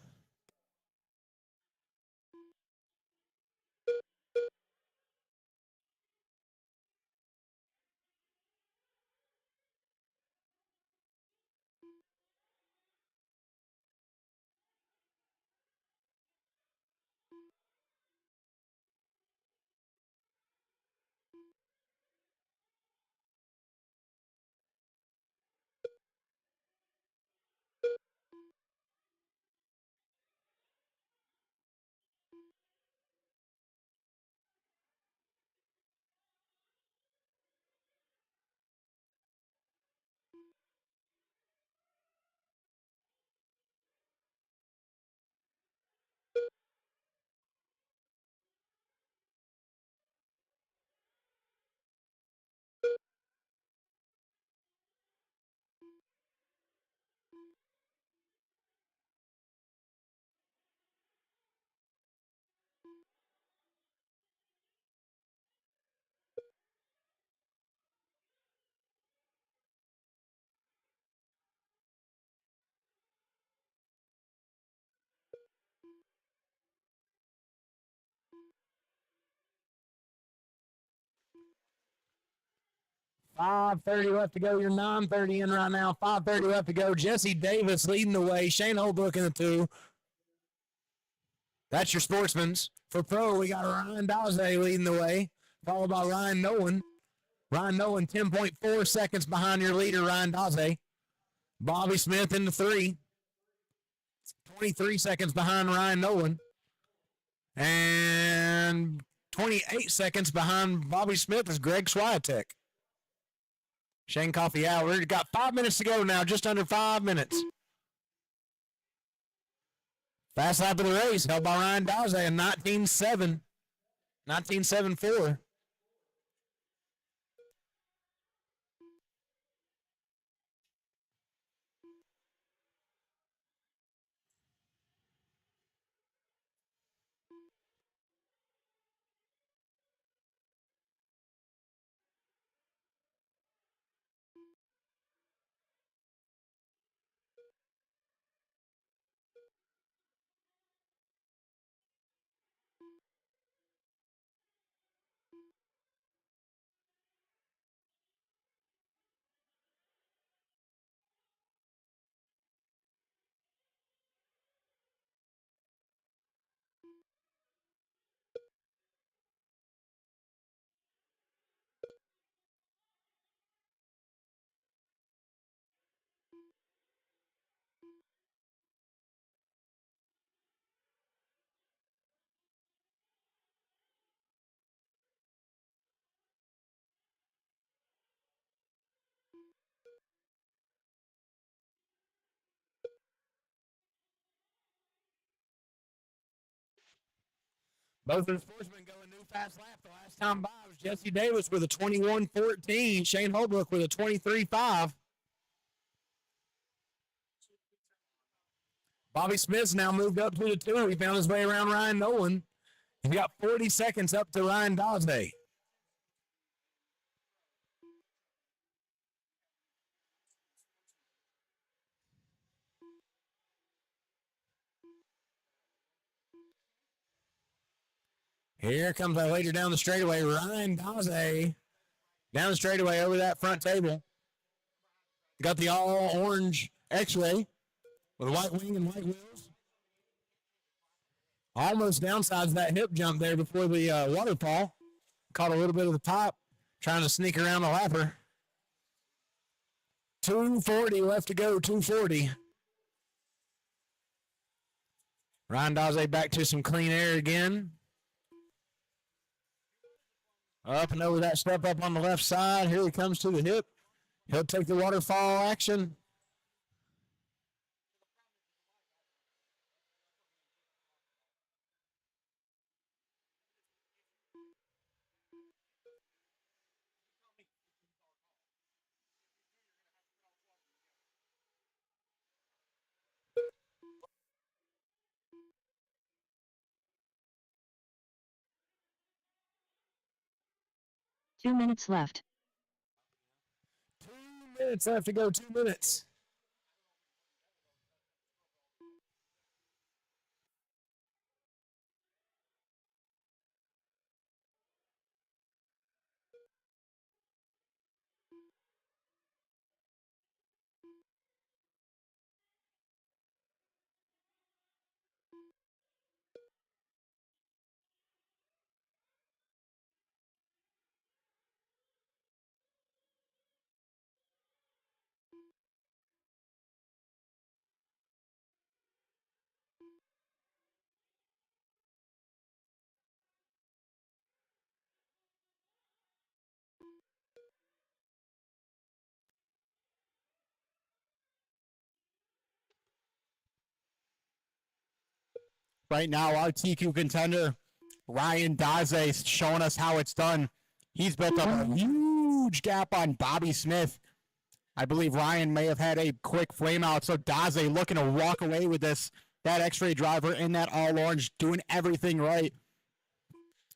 5:30 left to go. You're 9:30 in right now. 5:30 left to go. Jesse Davis leading the way. Shane Holbrook in the 2. That's your sportsman's. For pro, we got Ryan Daze leading the way, followed by Ryan Nolan. Ryan Nolan, 10.4 seconds behind your leader, Ryan Daze. Bobby Smith in the 3. 23 seconds behind Ryan Nolan. And 28 seconds behind Bobby Smith is Greg Swiatek. Shane Coffey out. We've got 5 minutes to go now, just under 5 minutes. Fast lap of the race, held by Ryan Daze in 19.7. 19.74. Both of the sportsmen going new fast lap. The last time by was Jesse Davis with a 21.14. Shane Holbrook with a 23.5. Bobby Smith's now moved up to the 2. He found his way around Ryan Nolan. He's got 40 seconds up to Ryan Daze. Here comes our leader down the straightaway, Ryan Daze. Down the straightaway over that front table. Got the all-orange X-ray with a white wing and white wheels. Almost downsides that hip jump there before the waterfall. Caught a little bit of the top, trying to sneak around the lapper. 2:40 left to go, 2:40. Ryan Daze back to some clean air again. Up and over that step up on the left side. Here he comes to the hip. He'll take the waterfall action. Two minutes left. 2 minutes left to go, 2 minutes. Right now, our TQ contender, Ryan Daze, showing us how it's done. He's built up a huge gap on Bobby Smith. I believe Ryan may have had a quick flame out, so Daze looking to walk away with this. That X-ray driver in that all-orange doing everything right.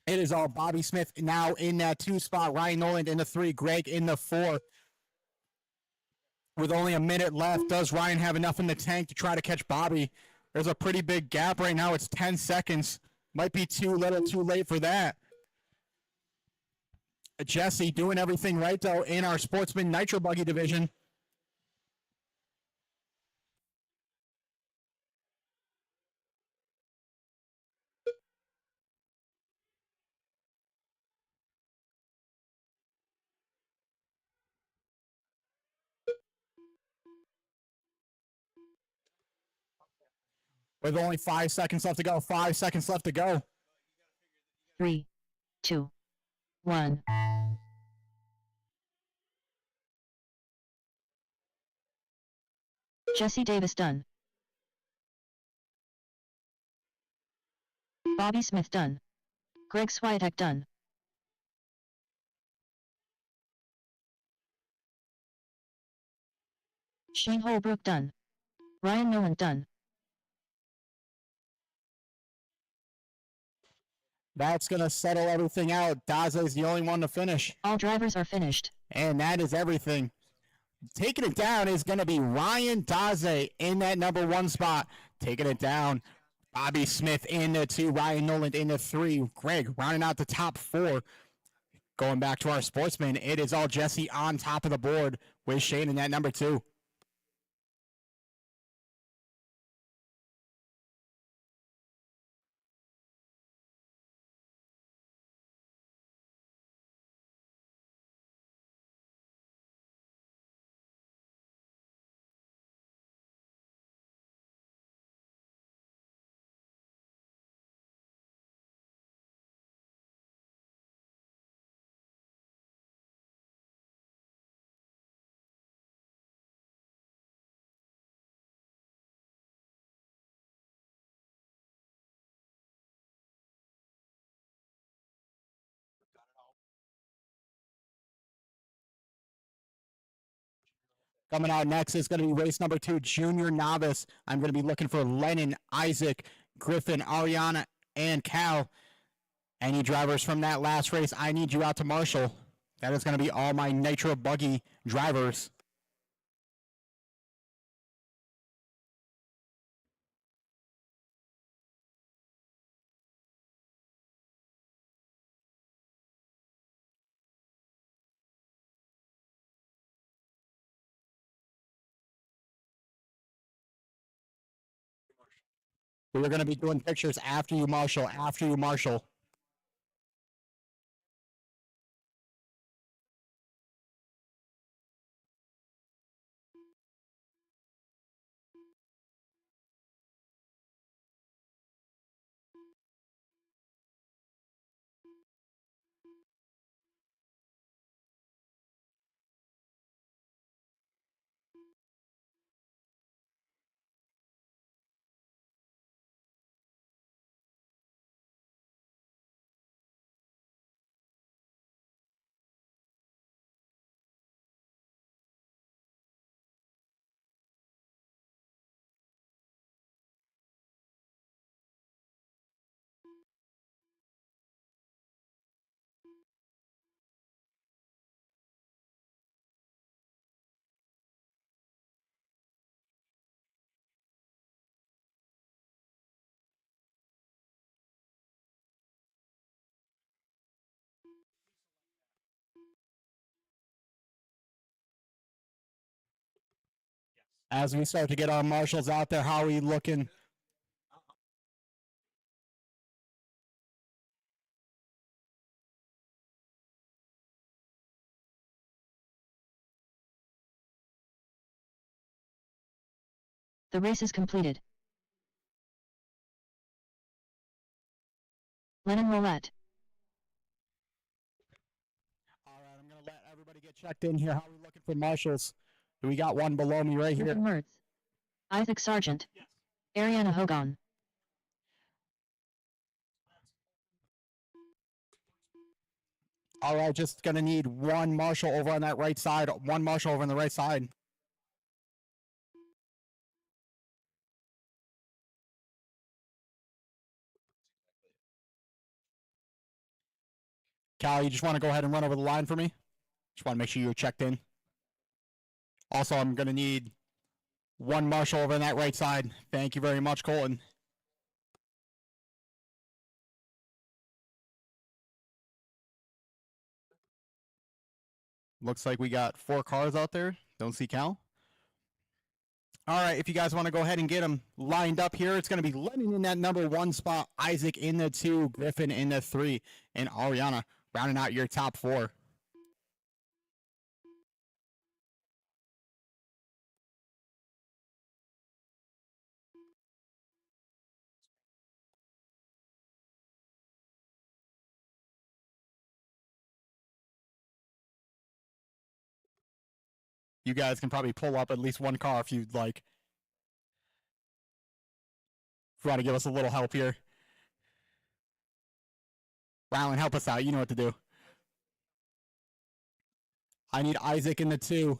It is all Bobby Smith now in that 2 spot. Ryan Nolan in the 3, Greg in the 4. With only a minute left, does Ryan have enough in the tank to try to catch Bobby? There's a pretty big gap right now. It's 10 seconds. Might be too little, too late for that. Jesse doing everything right, though, in our Sportsman Nitro Buggy division. With only 5 seconds left to go. 5 seconds left to go. 3, 2, 1. Jesse Davis done. Bobby Smith done. Greg Swiatek done. Shane Holbrook done. Ryan Nolan done. That's going to settle everything out. Daze is the only one to finish. All drivers are finished. And that is everything. Taking it down is going to be Ryan Daze in that number 1 spot. Taking it down. Bobby Smith in the 2. Ryan Nolan in the 3. Greg rounding out the top 4. Going back to our sportsman, it is all Jesse on top of the board with Shane in that number 2. Coming out next is going to be race number 2, Junior Novice. I'm going to be looking for Lennon, Isaac, Griffin, Ariana, and Cal. Any drivers from that last race, I need you out to Marshall. That is going to be all my Nitro Buggy drivers. We're going to be doing pictures after you, Marshall. After you, Marshall. As we start to get our marshals out there, how are we looking? The race is completed. Lennon Roulette. All right, I'm going to let everybody get checked in here. How are we looking for marshals? We got one below me right here. Griffin Mertz. Isaac Sargent. Yes. Ariana Hogan. All right, just going to need one marshal over on that right side. One marshal over on the right side. Cal, you just want to go ahead and run over the line for me? Just want to make sure you're checked in. Also, I'm going to need one marshal over on that right side. Thank you very much, Colton. Looks like we got 4 cars out there. Don't see Cal. All right, if you guys want to go ahead and get them lined up here, it's going to be Lennon in that number 1 spot, Isaac in the 2, Griffin in the 3, and Ariana rounding out your top 4. You guys can probably pull up at least one car if you'd like. If you want to give us a little help here. Rylan, help us out. You know what to do. I need Isaac in the 2.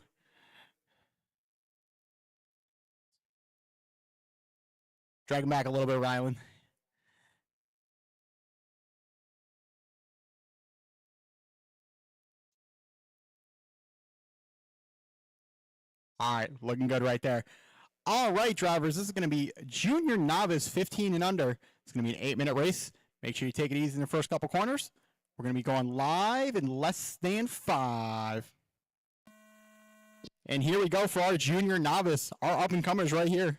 Drag him back a little bit, Rylan. All right, looking good right there. All right, drivers, this is going to be junior novice 15 and under. It's going to be an 8-minute race. Make sure you take it easy in the first couple corners. We're going to be going live in less than 5. And here we go for our junior novice, our up-and-comers right here.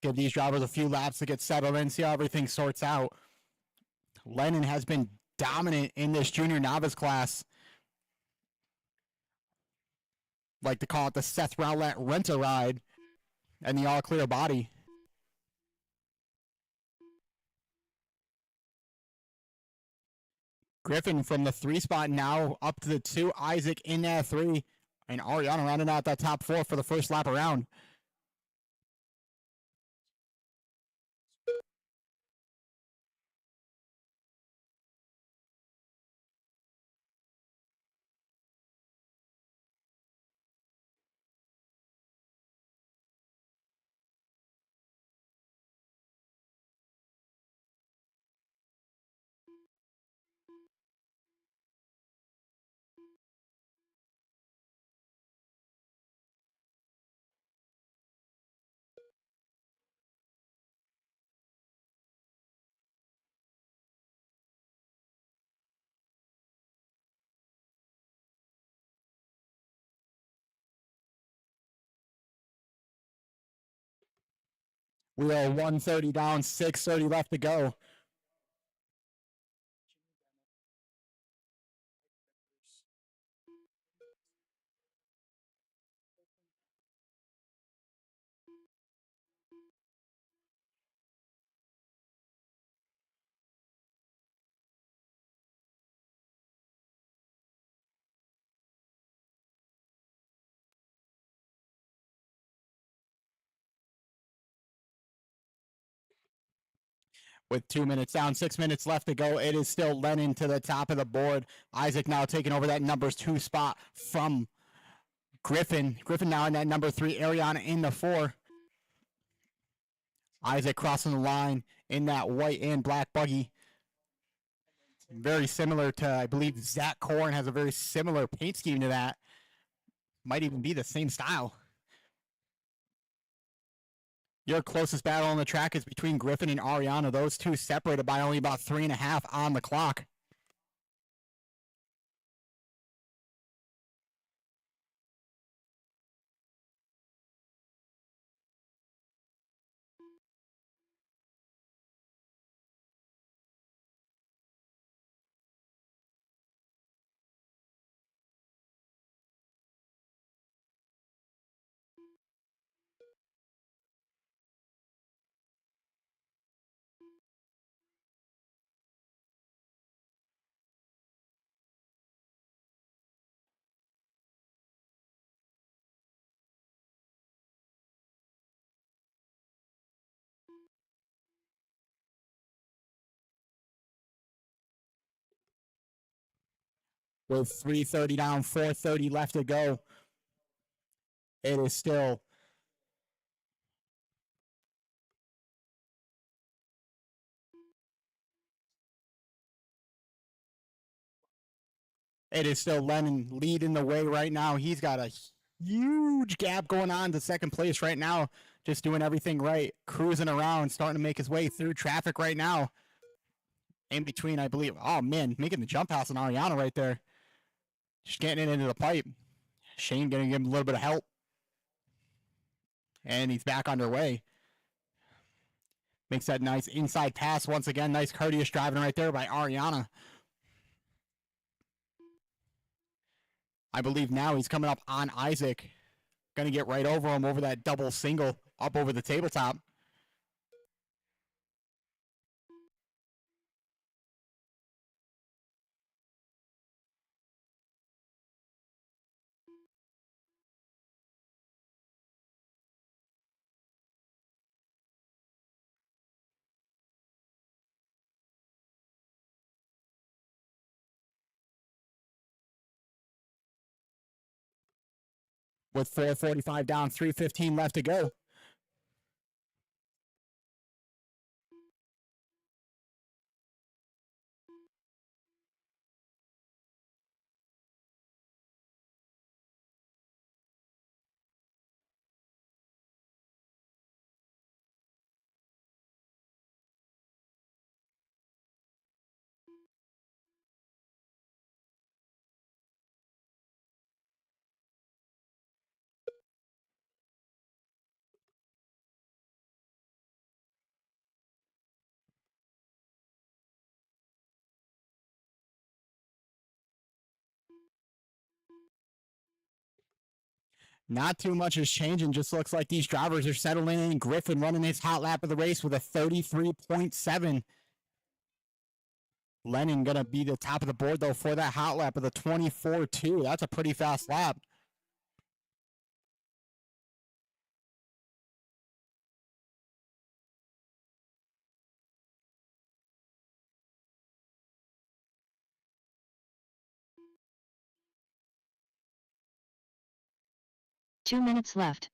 Give these drivers a few laps to get settled in, see how everything sorts out. Lennon has been dominant in this junior novice class. Like to call it the Seth Rowlett rent-a-ride and the all-clear body. Griffin from the 3 spot now up to the 2. Isaac in that 3. And Ariana rounding out that top 4 for the first lap around. We are 130 down, 6:30 left to go. With 2 minutes down, 6 minutes left to go, it is still Lennon to the top of the board. Isaac now taking over that number 2 spot from Griffin. Griffin now in that number 3, Ariana in the 4. Isaac crossing the line in that white and black buggy. Very similar to, I believe, Zach Korn has a very similar paint scheme to that. Might even be the same style. Your closest battle on the track is between Griffin and Ariana. Those two separated by only about 3.5 on the clock. With 3:30 down, 4:30 left to go. It is still It is still Lennon leading the way right now. He's got a huge gap going on to second place right now. Just doing everything right, cruising around, starting to make his way through traffic right now. In between, I believe. Oh, man, making the jump house on Ariana right there. Just getting it into the pipe. Shane going to give him a little bit of help. And he's back underway. Makes that nice inside pass once again. Nice courteous driving right there by Ariana. I believe now he's coming up on Isaac. Going to get right over him over that double single up over the tabletop. With 4:45 down, 3:15 left to go. Not too much is changing. Just looks like these drivers are settling in. Griffin running his hot lap of the race with a 33.7. Lennon going to be the top of the board, though, for that hot lap of the 24.2. That's a pretty fast lap. Two minutes left.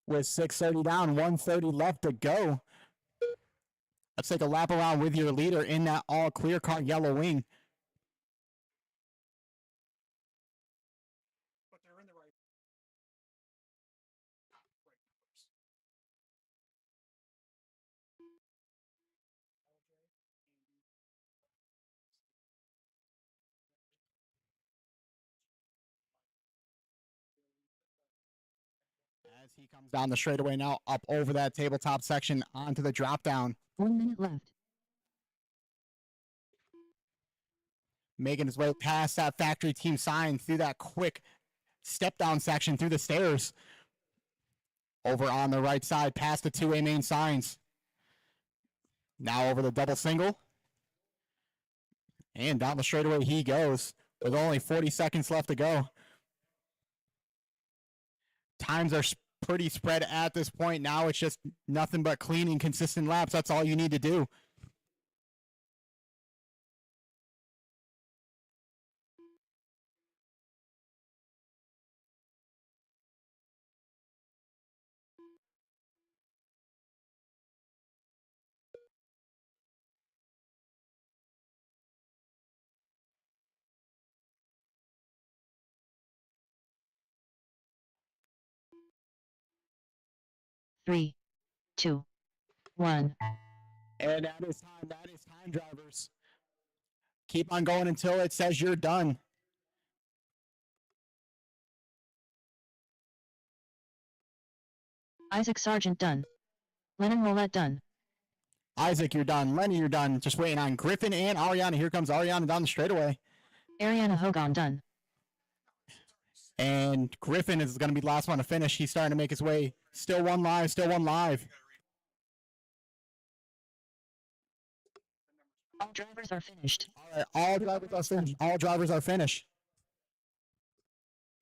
With 6:30 down, 1:30 left to go. Let's take a lap around with your leader in that all clear car yellow wing. But they're in the right. As he comes down the straightaway now, up over that tabletop section onto the drop down. 1 minute left. Making his way past that factory team sign through that quick step down section through the stairs. Over on the right side, past the 2A main signs. Now over the double single. And down the straightaway he goes with only 40 seconds left to go. Times are pretty spread at this point. Now it's just nothing but clean and consistent laps. That's all you need to do. Three, two, one. And that is time. That is time, drivers. Keep on going until it says you're done. Isaac Sargent done. Lennon Roulette done. Isaac, you're done. Lenny, you're done. Just waiting on Griffin and Ariana. Here comes Ariana down the straightaway. Ariana Hogan done. And Griffin is going to be the last one to finish. He's starting to make his way. Still one live. Still one live. All drivers are finished. All right, all drivers are finished. All drivers are finished.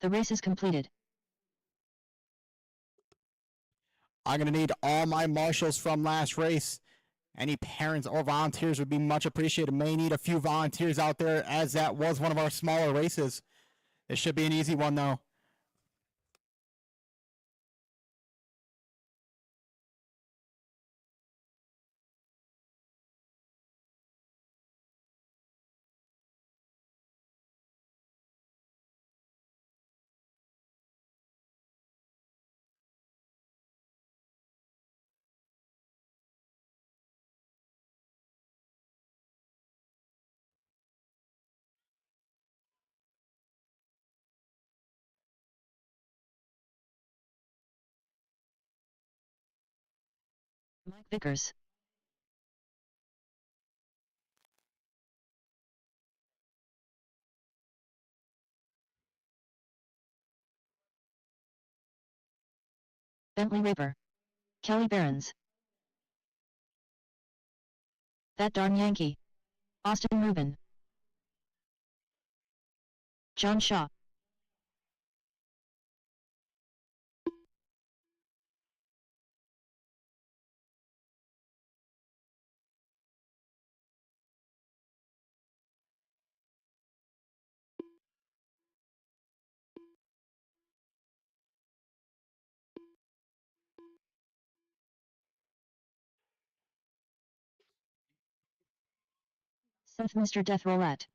The race is completed. I'm going to need all my marshals from last race. Any parents or volunteers would be much appreciated. May need a few volunteers out there as that was one of our smaller races. It should be an easy one though. Mike Vickers. Bentley Raper. Kelly Behrens. That Darn Yankee. Austin Rubin. John Shaw. Seth Mr. Death Roulette.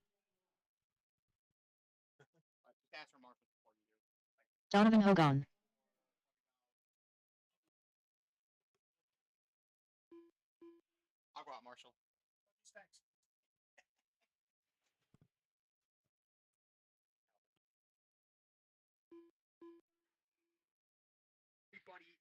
Donovan Hogan. I'll go out, Marshall. Thanks. Everybody.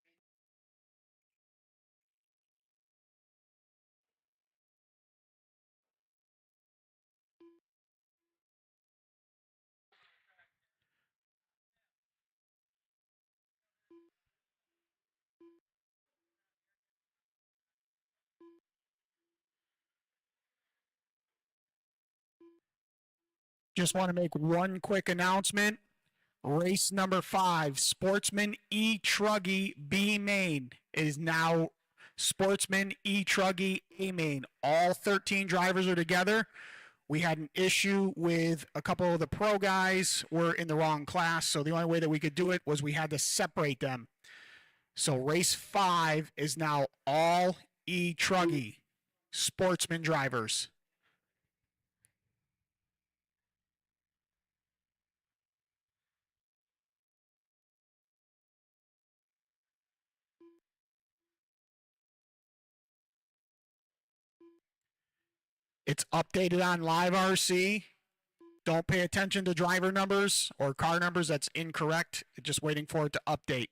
Just want to make one quick announcement. Race number 5, Sportsman E. Truggy B Main. It is now Sportsman E. Truggy A Main. All 13 drivers are together. We had an issue with a couple of the pro guys were in the wrong class, so the only way that we could do it was we had to separate them. So race 5 is now all E. Truggy Sportsman drivers. It's updated on Live RC. Don't pay attention to driver numbers or car numbers. That's incorrect. Just waiting for it to update.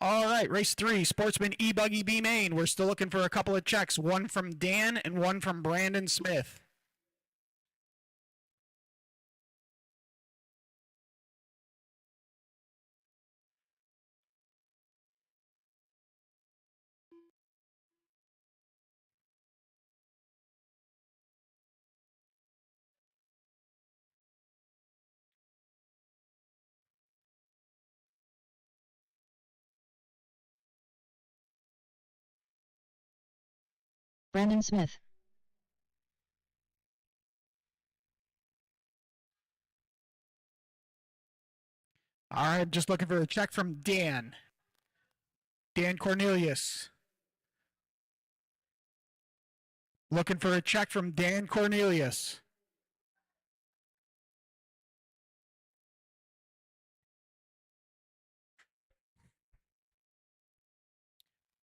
All right, race 3, Sportsman E-Buggy B Main. We're still looking for a couple of checks, one from Dan and one from Brandon Smith. Brandon Smith. All right, just looking for a check from Dan. Dan Cornelius. Looking for a check from Dan Cornelius.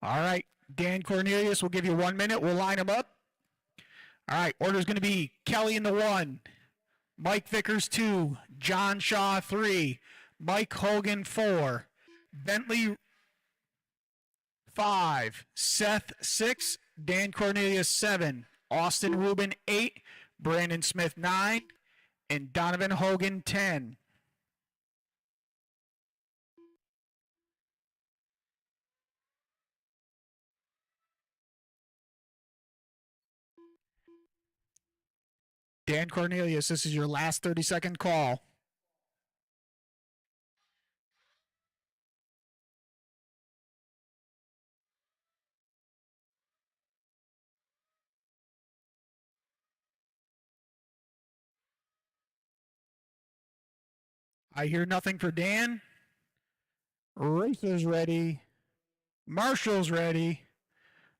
All right, Dan Cornelius, we'll give you 1 minute. We'll line them up. All right, order's going to be Kelly in the 1, Mike Vickers 2, John Shaw 3, Mike Hogan 4, Bentley 5, Seth 6, Dan Cornelius 7, Austin Rubin 8, Brandon Smith 9, and Donovan Hogan 10. Dan Cornelius, this is your last 30-second call. I hear nothing for Dan. Racer's ready. Marshall's ready.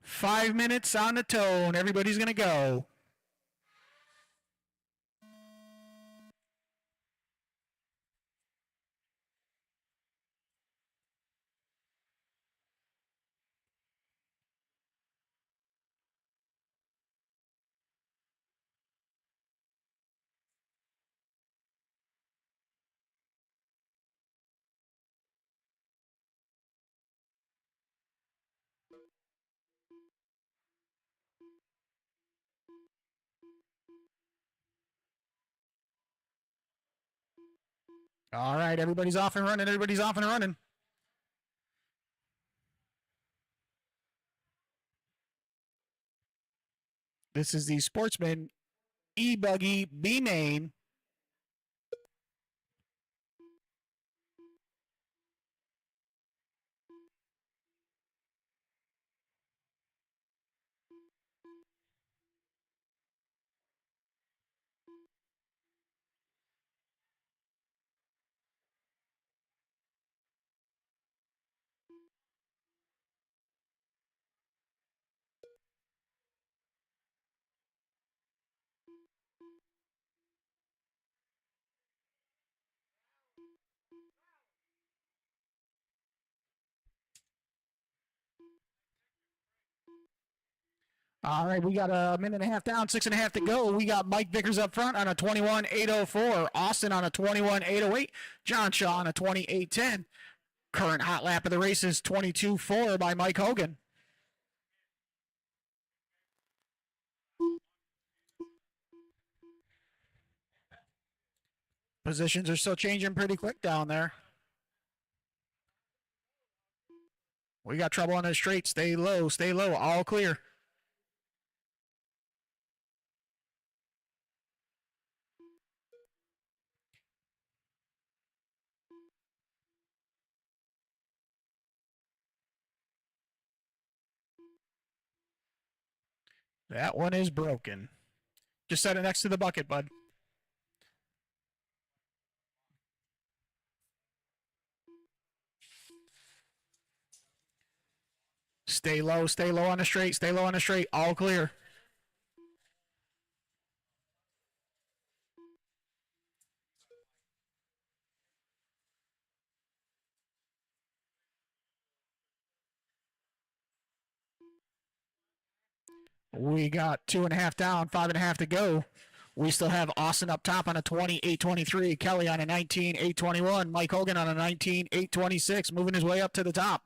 5 minutes on the tone. Everybody's going to go. All right, everybody's off and running. Everybody's off and running. This is the Sportsman E-Buggy B-Main. All right, we got a minute and a half down, 6.5 to go. We got Mike Vickers up front on a 21.804, Austin on a 21.808, John Shaw on a 28.10. Current hot lap of the race is 22.4 by Mike Hogan. Positions are still changing pretty quick down there. We got trouble on the straight. Stay low, all clear. That one is broken. Just set it next to the bucket, bud. Stay low on the straight, all clear. We got 2.5 down, 5.5 to go. We still have Austin up top on a 28.23, Kelly on a 19.821, Mike Hogan on a 19.826, moving his way up to the top.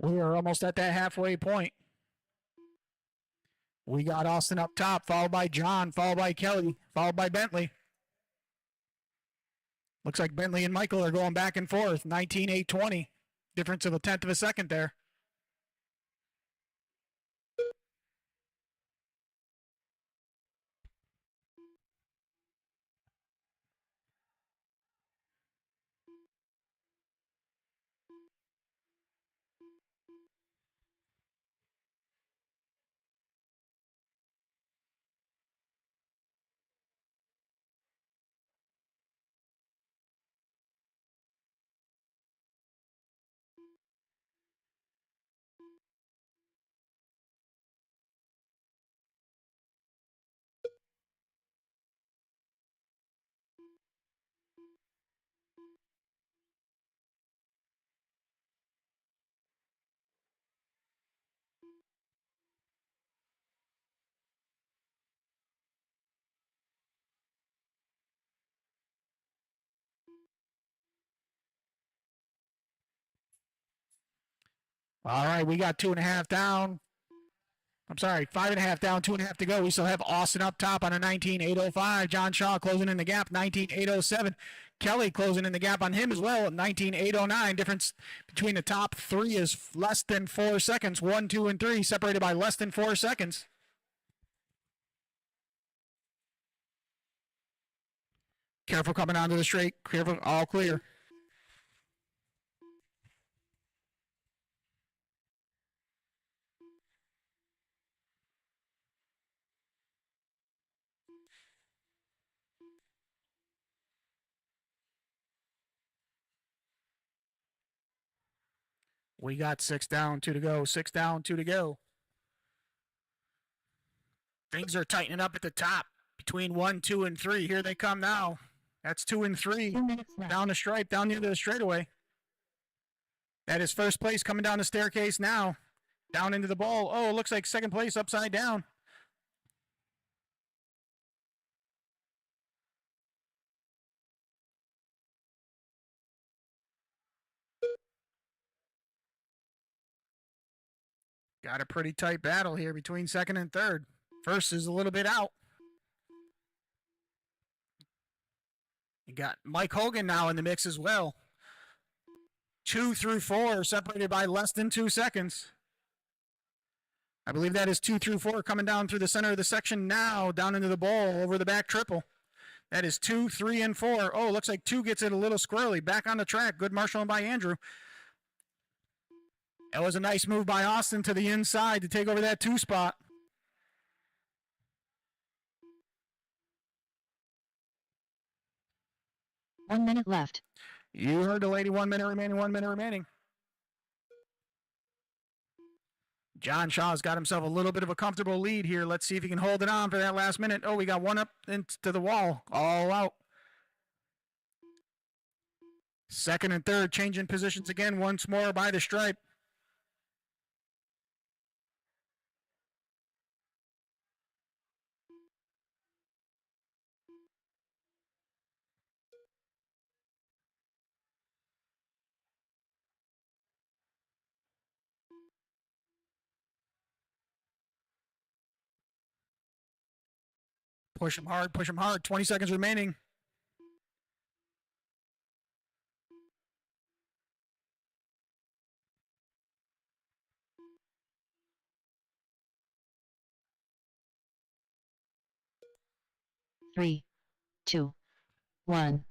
We are almost at that halfway point. We got Austin up top, followed by John, followed by Kelly, followed by Bentley. Looks like Bentley and Michael are going back and forth. 19.820. Difference of a tenth of a second there. All right, we got 2.5 down. I'm sorry, 5.5 down, 2.5 to go. We still have Austin up top on a 19.805. John Shaw closing in the gap, 19.807. Kelly closing in the gap on him as well at 19.809. Difference between the top three is less than 4 seconds. 1, 2, and 3 separated by less than 4 seconds. Careful coming onto the straight. Careful, all clear. We got 6 down, 2 to go. 6 down, 2 to go. Things are tightening up at the top between 1, 2, and 3. Here they come now. That's 2 and 3. 2 minutes left. Down the stripe, down near the straightaway. That is first place coming down the staircase now. Down into the ball. Oh, it looks like second place upside down. Got a pretty tight battle here between second and third. First is a little bit out. You got Mike Hogan now in the mix as well. 2 through 4 separated by less than 2 seconds. I believe that is 2 through 4 coming down through the center of the section now, down into the ball over the back triple. That is 2, 3, and 4. Oh, looks like 2 gets it a little squirrely. Back on the track. Good marshaling by Andrew. That was a nice move by Austin to the inside to take over that 2 spot. One minute left. You heard the lady. 1 minute remaining, 1 minute remaining. John Shaw's got himself a little bit of a comfortable lead here. Let's see if he can hold it on for that last minute. Oh, we got 1 up into the wall. All out. Second and third changing positions again once more by the stripe. Push him hard, push him hard. 20 seconds remaining. Three, 2, 1.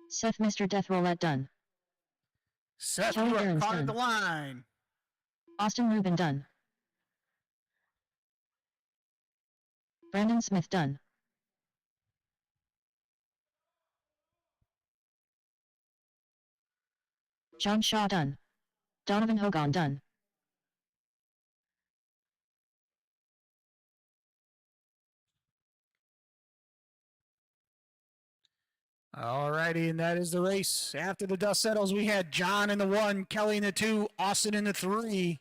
Seth Mr. Death Roulette done. Seth, Kelly you are Burns caught at done. the line. Austin Rubin done. Brandon Smith done. John Shaw done. Donovan Hogan done. All righty, and that is the race. After the dust settles, we had John in the 1, Kelly in the 2, Austin in the 3.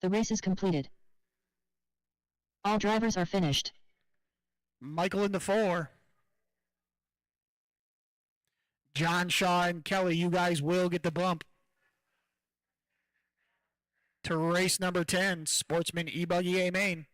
The race is completed. All drivers are finished. Michael in the 4. John Shaw and Kelly, you guys will get the bump to race number 10, Sportsman E-Buggy A Main.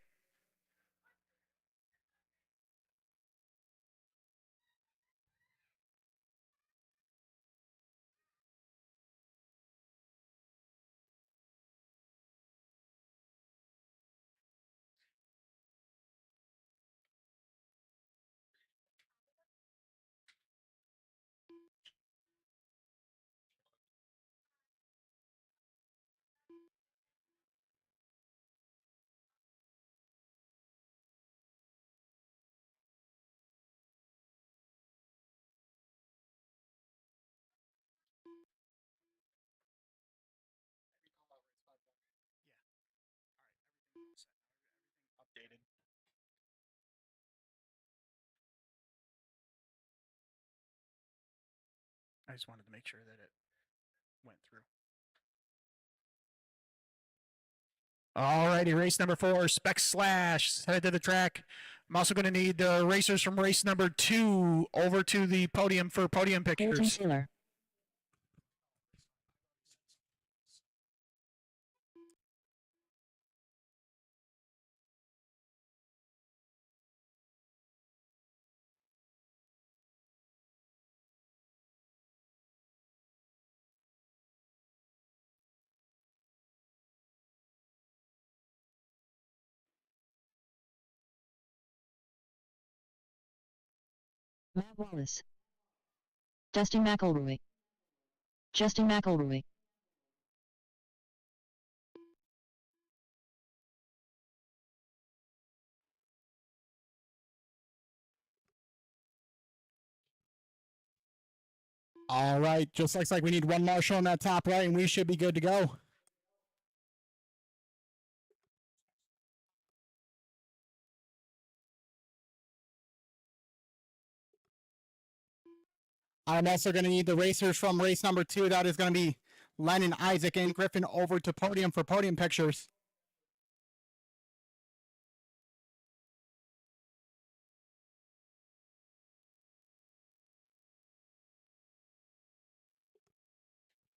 Updated. I just wanted to make sure that it went through. All righty, race number 4, Spec Slash, headed to the track. I'm also going to need the racers from race number 2 over to the podium for podium Colton pictures. Sailor. Matt Wallace. Dustin McElroy. Justin McElroy. All right, just looks like we need one marshal on that top right, and we should be good to go. I'm also going to need the racers from race number 2. That is going to be Lennon, Isaac, and Griffin over to podium for podium pictures.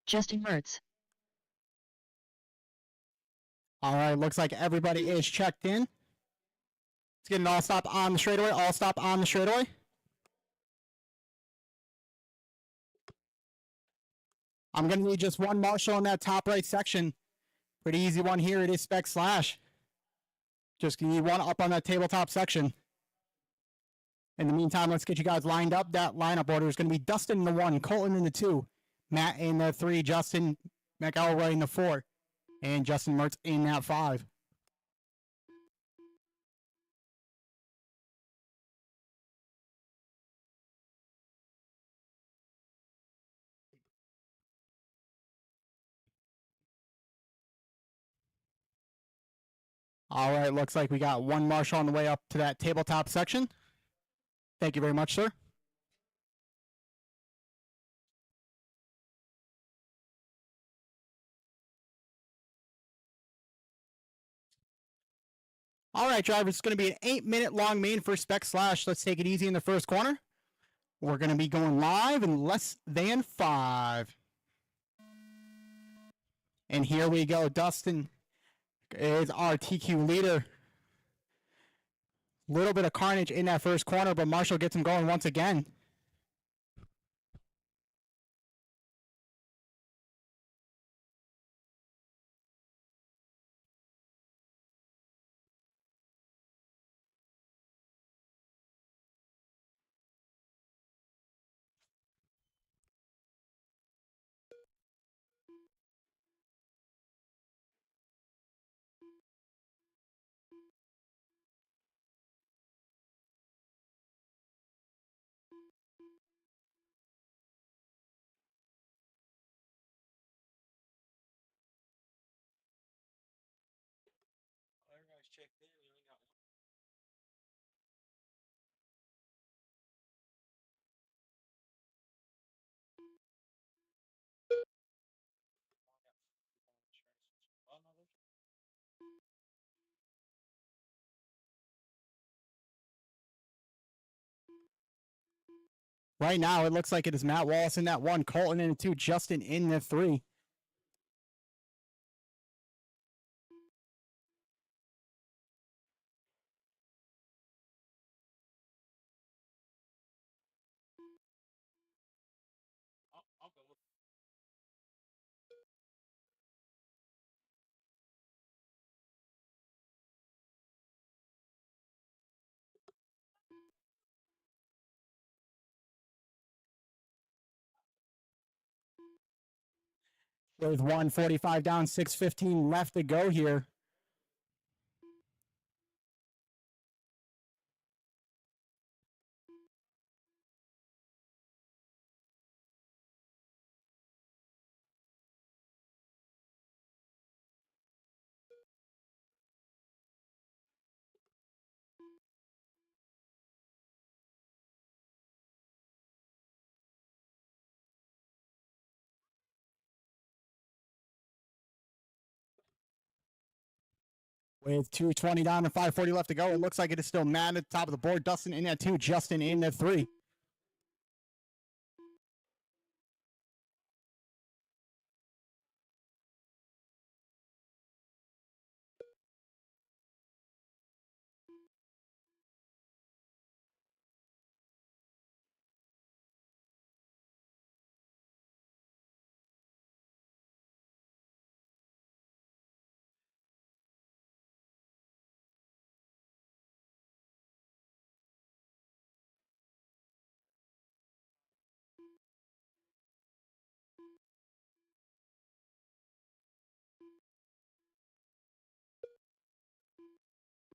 Justin Mertz. All right, looks like everybody is checked in. Let's get an all stop on the straightaway. All stop on the straightaway. I'm going to need just one marshal in that top right section. Pretty easy one here. It is Spec Slash. Just need one up on that tabletop section. In the meantime, let's get you guys lined up. That lineup order is going to be Dustin in the 1, Colton in the 2, Matt in the 3, Justin McElroy in the 4, and Justin Mertz in that 5. All right, looks like we got one marshal on the way up to that tabletop section. Thank you very much, sir. All right, drivers, it's going to be an 8-minute long main for Spec Slash. Let's take it easy in the first corner. We're going to be going live in less than 5. And here we go. Dustin is our TQ leader. Little bit of carnage in that first corner, but Marshall gets him going once again. Everybody's checked in. We only got one. Oh, no, there's Right now, it looks like it is Matt Wallace in that 1, Colton in the 2, Justin in the 3. I'll go with With 1:45 down, 6:15 left to go here. With 2:20 down and 5:40 left to go, it looks like it is still Matt at the top of the board. Dustin in at 2, Justin in at 3.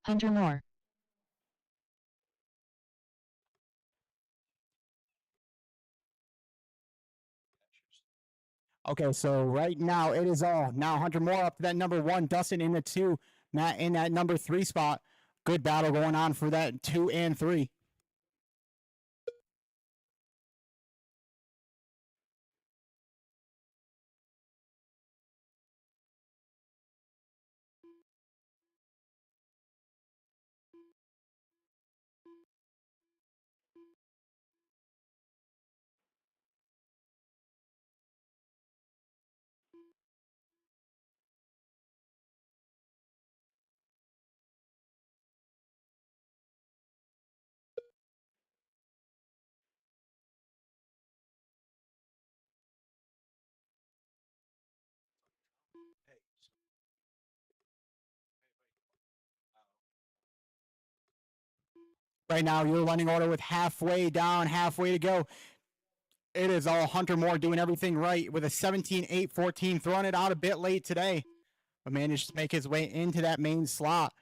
Hunter Moore. Okay, so right now it is all. Now Hunter Moore up to that number 1, Dustin in the 2, Matt in that number 3 spot. Good battle going on for that 2 and 3. Right now, your running order with halfway down, halfway to go. It is all Hunter Moore doing everything right with a 17-8-14, throwing it out a bit late today, but managed to make his way into that main slot.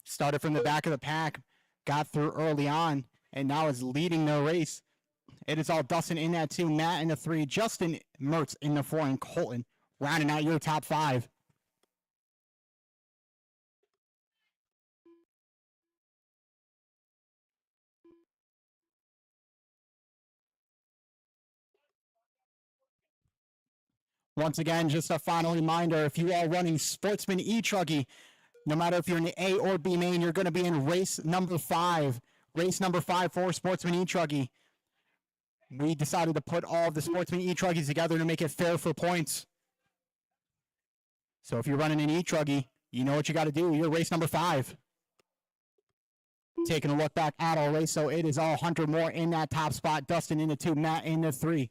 Started from the back of the pack, got through early on, and now is leading the race. It is all Dustin in that 2, Matt in the 3, Justin Mertz in the 4, and Colton rounding out your top 5. Once again, just a final reminder, if you are running Sportsman E-Truckee, no matter if you're in the A or B main, you're going to be in race number 5. Race number 5 for Sportsman E-Truckee. We decided to put all of the Sportsman E-Truckees together to make it fair for points. So if you're running an E-Truckee, you know what you got to do. You're race number 5. Taking a look back at our race, so it is all Hunter Moore in that top spot, Dustin in the 2, Matt in the 3.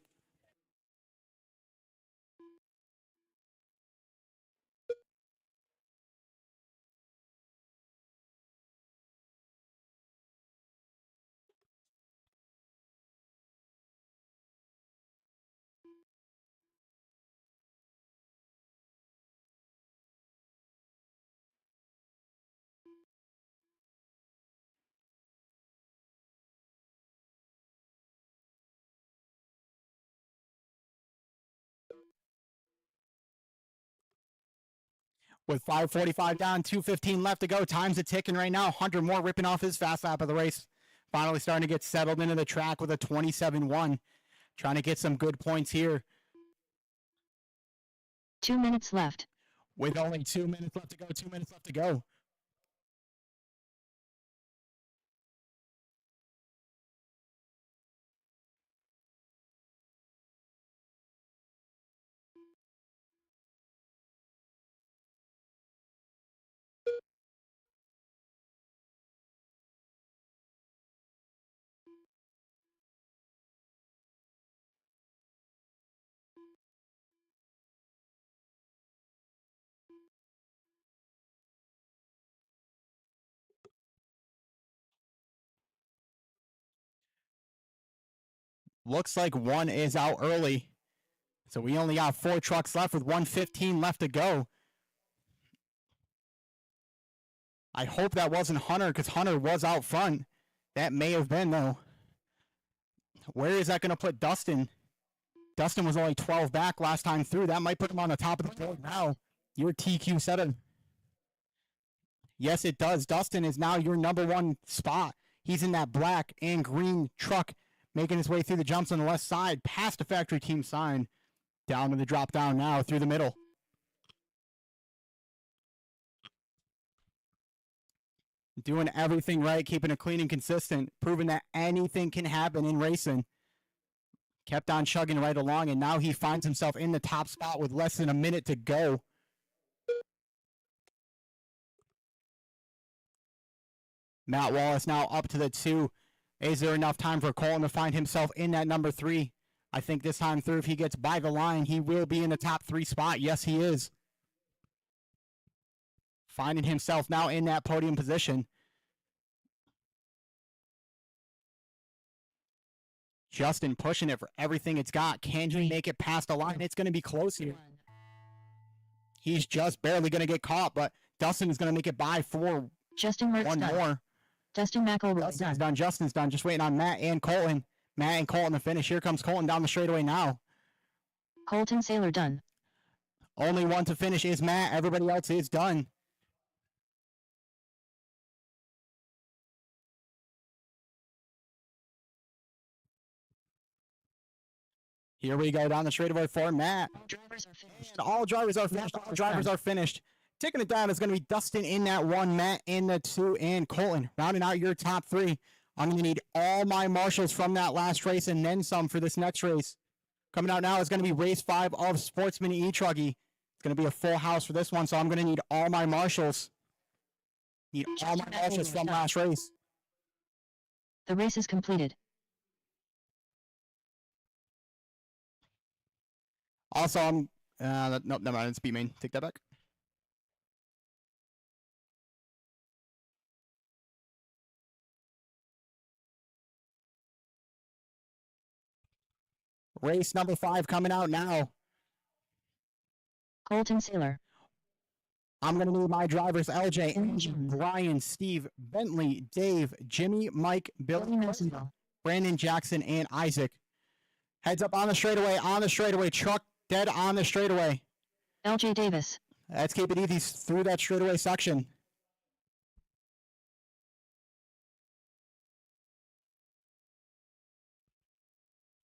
With 5:45 down, 2:15 left to go. Time's a ticking right now. Hunter Moore ripping off his fast lap of the race. Finally starting to get settled into the track with a 27-1. Trying to get some good points here. 2 minutes left. With only 2 minutes left to go. 2 minutes left to go. Looks like one is out early. So we only got 4 trucks left with 1:15 left to go. I hope that wasn't Hunter because Hunter was out front. That may have been, though. Where is that going to put Dustin? Dustin was only 12 back last time through. That might put him on the top of the board now. Your TQ set him. Yes, it does. Dustin is now your number 1 spot. He's in that black and green truck, making his way through the jumps on the left side, past the factory team sign, down to the drop down now through the middle. doing everything right, keeping it clean and consistent, proving that anything can happen in racing. Kept on chugging right along, and now he finds himself in the top spot with less than a minute to go. Matt Wallace now up to the 2. Is there enough time for Colton to find himself in that number 3? I think this time through, if he gets by the line, he will be in the top 3 spot. Yes, he is. Finding himself now in that podium position. Justin pushing it for everything it's got. Can he make it past the line? It's going to be close here. He's just barely going to get caught, but Dustin is going to make it by for Justin Mertz one done. more. Dustin McElroy Dustin's done. done. Justin's done. Just waiting on Matt and Colton. Matt and Colton to finish. Here comes Colton down the straightaway now. Colton Saylor done. Only one to finish is Matt. Everybody else is done. Here we go down the straightaway for Matt. All drivers are finished. All drivers are finished. All drivers are finished. Taking it down is going to be Dustin in that 1, Matt in the 2, and Colton. Rounding out your top 3. I'm going to need all my marshals from that last race and then some for this next race. Coming out now is going to be race 5 of Sportsman E-Truggy. It's going to be a full house for this one, so I'm going to need all my marshals. Need all my marshals from last race. The race is completed. Also, I'm... nope, never mind. It's B-main. Take that back. Race number 5 coming out now. Colton Saylor. I'm going to need my drivers, LJ, Angie, Brian, Steve, Bentley, Dave, Jimmy, Mike, Billy Billy, Nelsonville. Brandon Jackson, and Isaac. Heads up on the straightaway, truck dead on the straightaway. LJ Davis. Let's keep it easy through that straightaway section.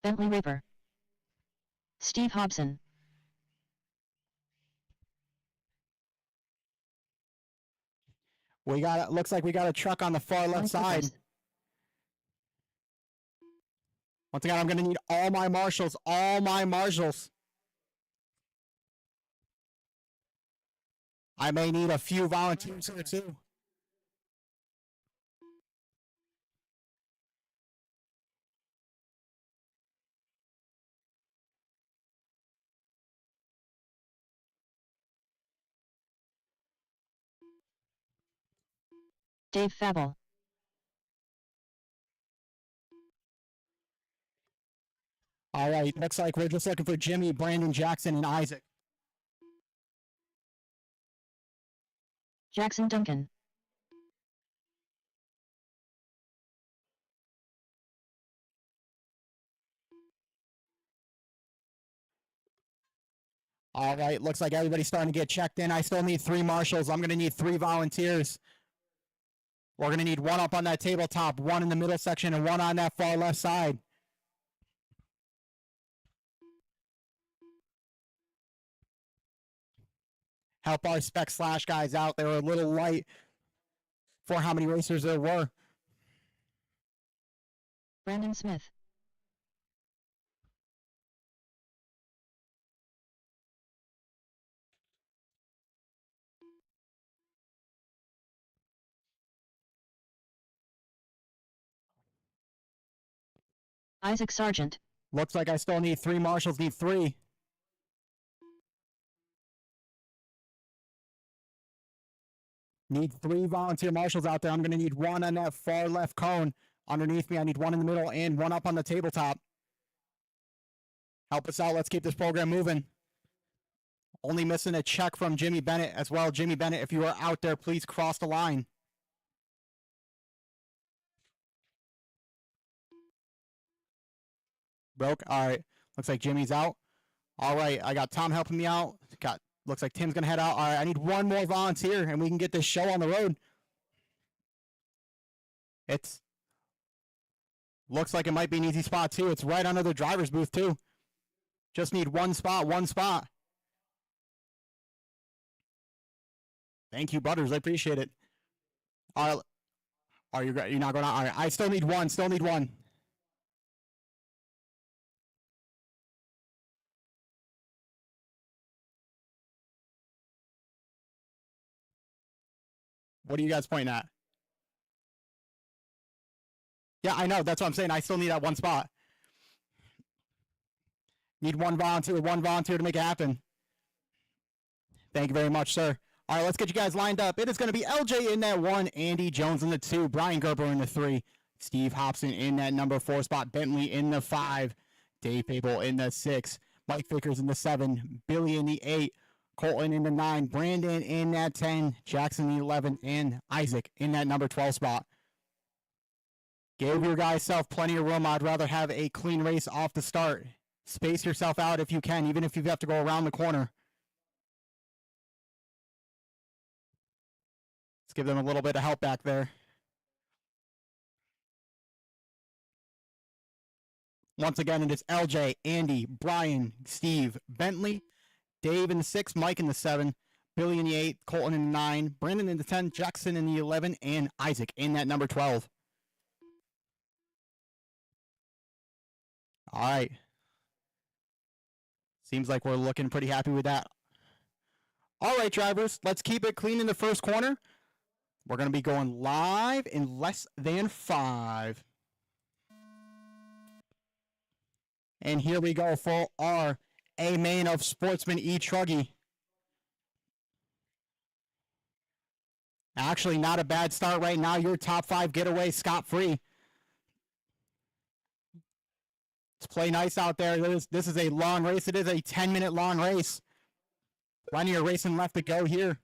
Bentley Raper. Steve Hobson. We got, looks like we got a truck on the far left Mike side. Lucas. Once again, I'm going to need all my marshals, all my marshals. I may need a few volunteers here too. Dave Fabel. All right, looks like we're just looking for Jimmy, Brandon Jackson, and Isaac. Jackson Duncan. All right, looks like everybody's starting to get checked in. I still need 3 marshals. I'm going to need 3 volunteers. We're going to need 1 up on that tabletop, 1 in the middle section, and 1 on that far left side. Help our spec slash guys out. They were a little light for how many racers there were. Brandon Smith. Isaac Sargent. Looks like I still need 3 marshals, need 3. Need 3 volunteer marshals out there. I'm going to need 1 on that far left cone underneath me. I need 1 in the middle and 1 up on the tabletop. Help us out. Let's keep this program moving. Only missing a check from Jimmy Bennett as well. Jimmy Bennett, if you are out there, please cross the line. Broke. All right. Looks like Jimmy's out. All right. I got Tom helping me out. Looks like Tim's going to head out. All right. I need 1 more volunteer, and we can get this show on the road. Looks like it might be an easy spot, too. It's right under the driver's booth, too. Just need 1 spot, 1 spot. Thank you, Butters. I appreciate it. All right. Are you? You're not going to? All right. I still need one. Still need one. What are you guys pointing at? Yeah, I know. That's what I'm saying. I still need that one spot. Need one volunteer to make it happen. Thank you very much, sir. All right, let's get you guys lined up. It is going to be LJ in that 1, Andy Jones in the 2, Brian Gerber in the 3, Steve Hobson in that number 4 spot, Bentley in the 5, Dave Papel in the 6, Mike Vickers in the 7, Billy in the 8, Colton in the 9, Brandon in that 10, Jackson in the 11, and Isaac in that number 12 spot. Give your guys self plenty of room. I'd rather have a clean race off the start. Space yourself out if you can, even if you have to go around the corner. Let's give them a little bit of help back there. Once again, it is LJ, Andy, Brian, Steve, Bentley, Dave in the 6, Mike in the 7, Billy in the 8, Colton in the 9, Brandon in the 10, Jackson in the 11, and Isaac in that number 12. All right. Seems like we're looking pretty happy with that. All right, drivers, let's keep it clean in the first corner. We're going to be going live in less than 5. And here we go for our A main of Sportsman E Truggy. Actually, not a bad start right now. Your top 5 getaway scot-free. Let's play nice out there. This is a long race. It is a 10-minute long race. Plenty of racing left to go here.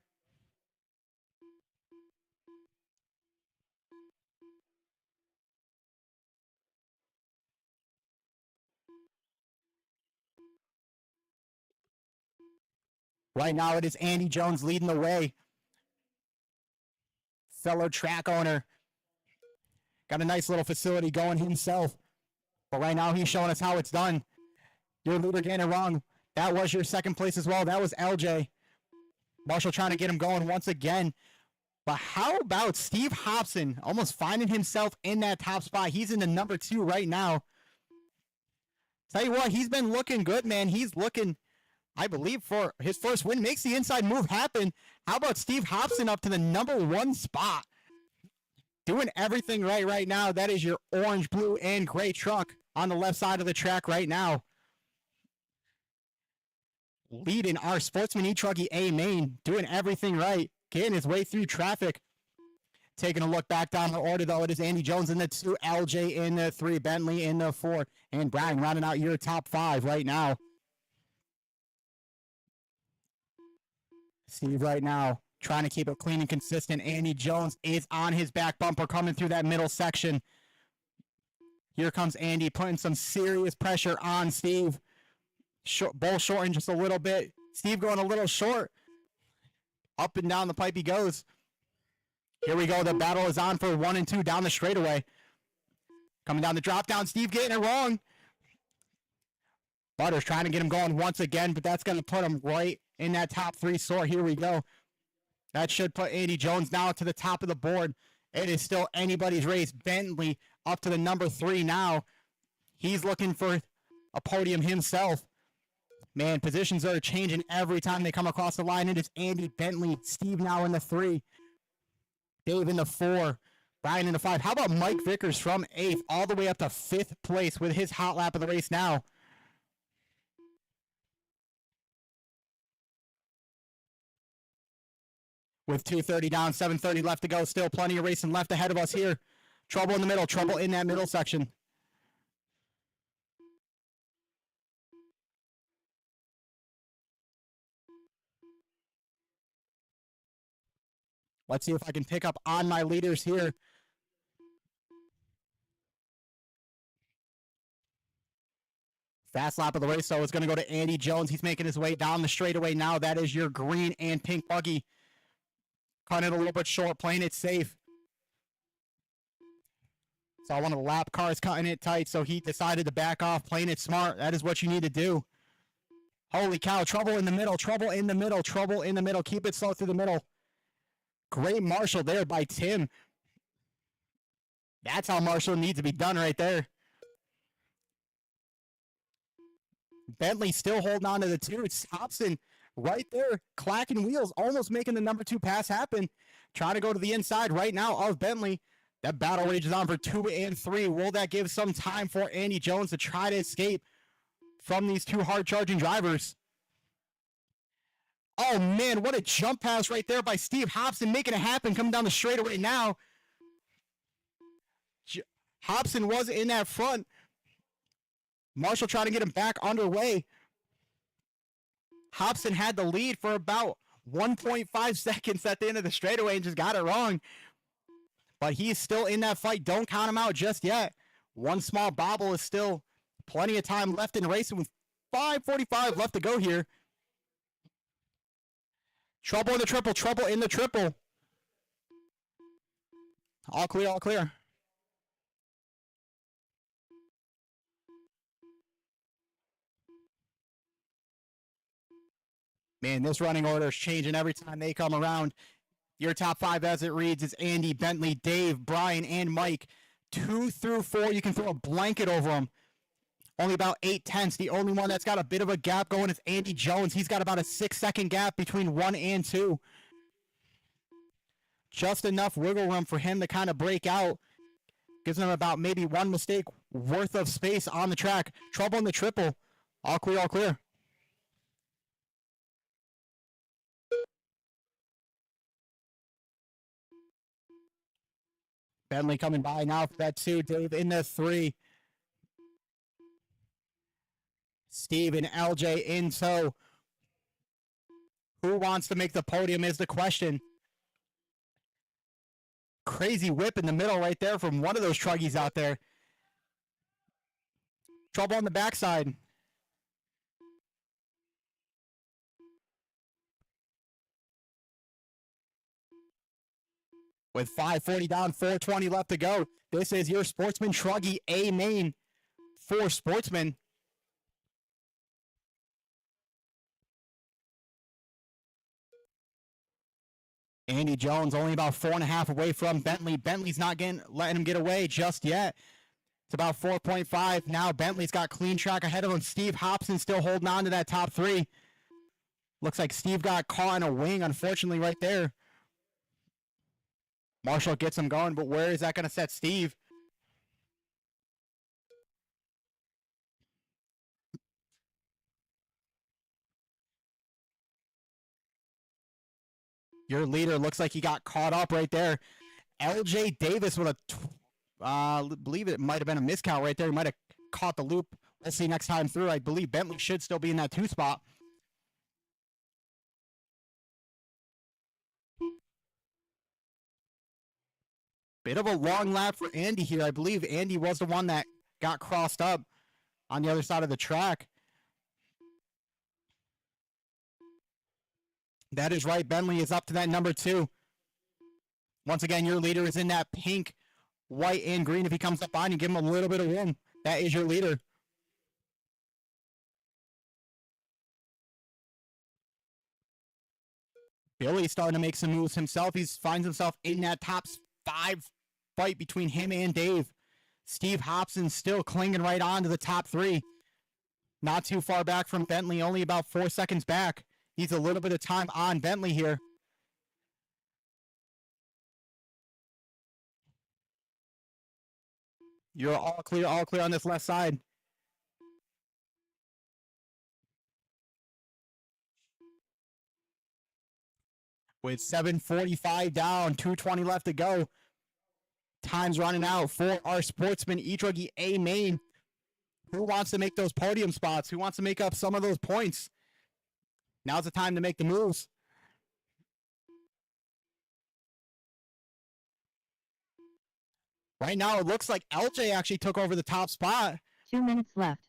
Right now, it is Andy Jones leading the way. Fellow track owner. Got a nice little facility going himself. But right now, he's showing us how it's done. Your leader getting it wrong. That was your second place as well. That was LJ. Marshall trying to get him going once again. But how about Steve Hobson almost finding himself in that top spot? He's in the number 2 right now. Tell you what, he's been looking good, man. He's looking, I believe, for his first win. Makes the inside move happen. How about Steve Hobson up to the number 1 spot? Doing everything right now. That is your orange, blue, and gray truck on the left side of the track right now. Leading our Sportsman E-Truggy A main. Doing everything right. Getting his way through traffic. Taking a look back down the order, though, it is Andy Jones in the 2, LJ in the 3, Bentley in the 4, and Brian rounding out your top 5 right now. Steve right now trying to keep it clean and consistent. Andy Jones is on his back bumper coming through that middle section. Here comes Andy putting some serious pressure on Steve. Bowl shorting just a little bit. Steve going a little short. Up and down the pipe he goes. Here we go. The battle is on for 1 and 2 down the straightaway. Coming down the drop down. Steve getting it wrong. Butters trying to get him going once again, but that's going to put him right in that top 3 sort. Here we go. That should put Andy Jones now to the top of the board. It is still anybody's race. Bentley up to the number 3 now. He's looking for a podium himself. Man, positions are changing every time they come across the line. It is Andy, Bentley, Steve now in the 3. Dave in the 4. Brian in the 5. How about Mike Vickers from 8th all the way up to 5th place with his hot lap of the race now? With 2:30 down, 7:30 left to go. Still plenty of racing left ahead of us here. Trouble in the middle. Trouble in that middle section. Let's see if I can pick up on my leaders here. Fast lap of the race, so it's going to go to Andy Jones. He's making his way down the straightaway now. That is your green and pink buggy. Cutting it a little bit short, playing it safe. Saw one of the lap cars cutting it tight, so he decided to back off, playing it smart. That is what you need to do. Holy cow, trouble in the middle, trouble in the middle, trouble in the middle. Keep it slow through the middle. Great marshal there by Tim. That's how Marshall needs to be done right there. Bentley still holding on to the two. It's Hobson right there, clacking wheels, almost making the number 2 pass happen. Trying to go to the inside right now of Bentley. That battle rages on for 2 and 3. Will that give some time for Andy Jones to try to escape from these two hard-charging drivers? Oh, man, what a jump pass right there by Steve Hobson, making it happen, coming down the straightaway now. Hobson was in that front. Marshall trying to get him back underway. Hobson had the lead for about 1.5 seconds at the end of the straightaway and just got it wrong. But he's still in that fight. Don't count him out just yet. One small bobble is still plenty of time left in racing with 5:45 left to go here. Trouble in the triple, trouble in the triple. All clear, all clear. Man, this running order is changing every time they come around. Your top 5 as it reads is Andy, Bentley, Dave, Brian, and Mike. 2 through 4, you can throw a blanket over them. Only about 8/10. The only one that's got a bit of a gap going is Andy Jones. He's got about a 6-second gap between 1 and 2. Just enough wiggle room for him to kind of break out. Gives him about maybe 1 mistake worth of space on the track. Trouble in the triple. All clear, all clear. Bentley coming by now for that 2. Dave in the 3. Steve and LJ in tow. Who wants to make the podium is the question. Crazy whip in the middle right there from one of those truggies out there. Trouble on the backside. With 5:40 down, 4:20 left to go. This is your Sportsman Truggy A main for Sportsman. Andy Jones only about 4.5 away from Bentley. Bentley's not letting him get away just yet. It's about 4.5. Now Bentley's got clean track ahead of him. Steve Hobson still holding on to that top 3. Looks like Steve got caught in a wing, unfortunately, right there. Marshall gets him going, but where is that going to set Steve? Your leader looks like he got caught up right there. LJ Davis with a, believe it might have been a miscount right there. He might have caught the loop. We'll see next time through. I believe Bentley should still be in that 2 spot. Bit of a long lap for Andy here. I believe Andy was the one that got crossed up on the other side of the track. That is right. Bentley is up to that number 2. Once again, your leader is in that pink, white, and green. If he comes up on you, give him a little bit of room. That is your leader. Billy's starting to make some moves himself. He finds himself in that top 5 fight between him and Dave. Steve Hobson still clinging right on to the top 3. Not too far back from Bentley, only about 4 seconds back. Needs a little bit of time on Bentley here. You're all clear on this left side. With 7:45 down, 2:20 left to go. Time's running out for our Sportsman E-Truggy A main. Who wants to make those podium spots? Who wants to make up some of those points? Now's the time to make the moves. Right now, it looks like LJ actually took over the top spot. 2 minutes left.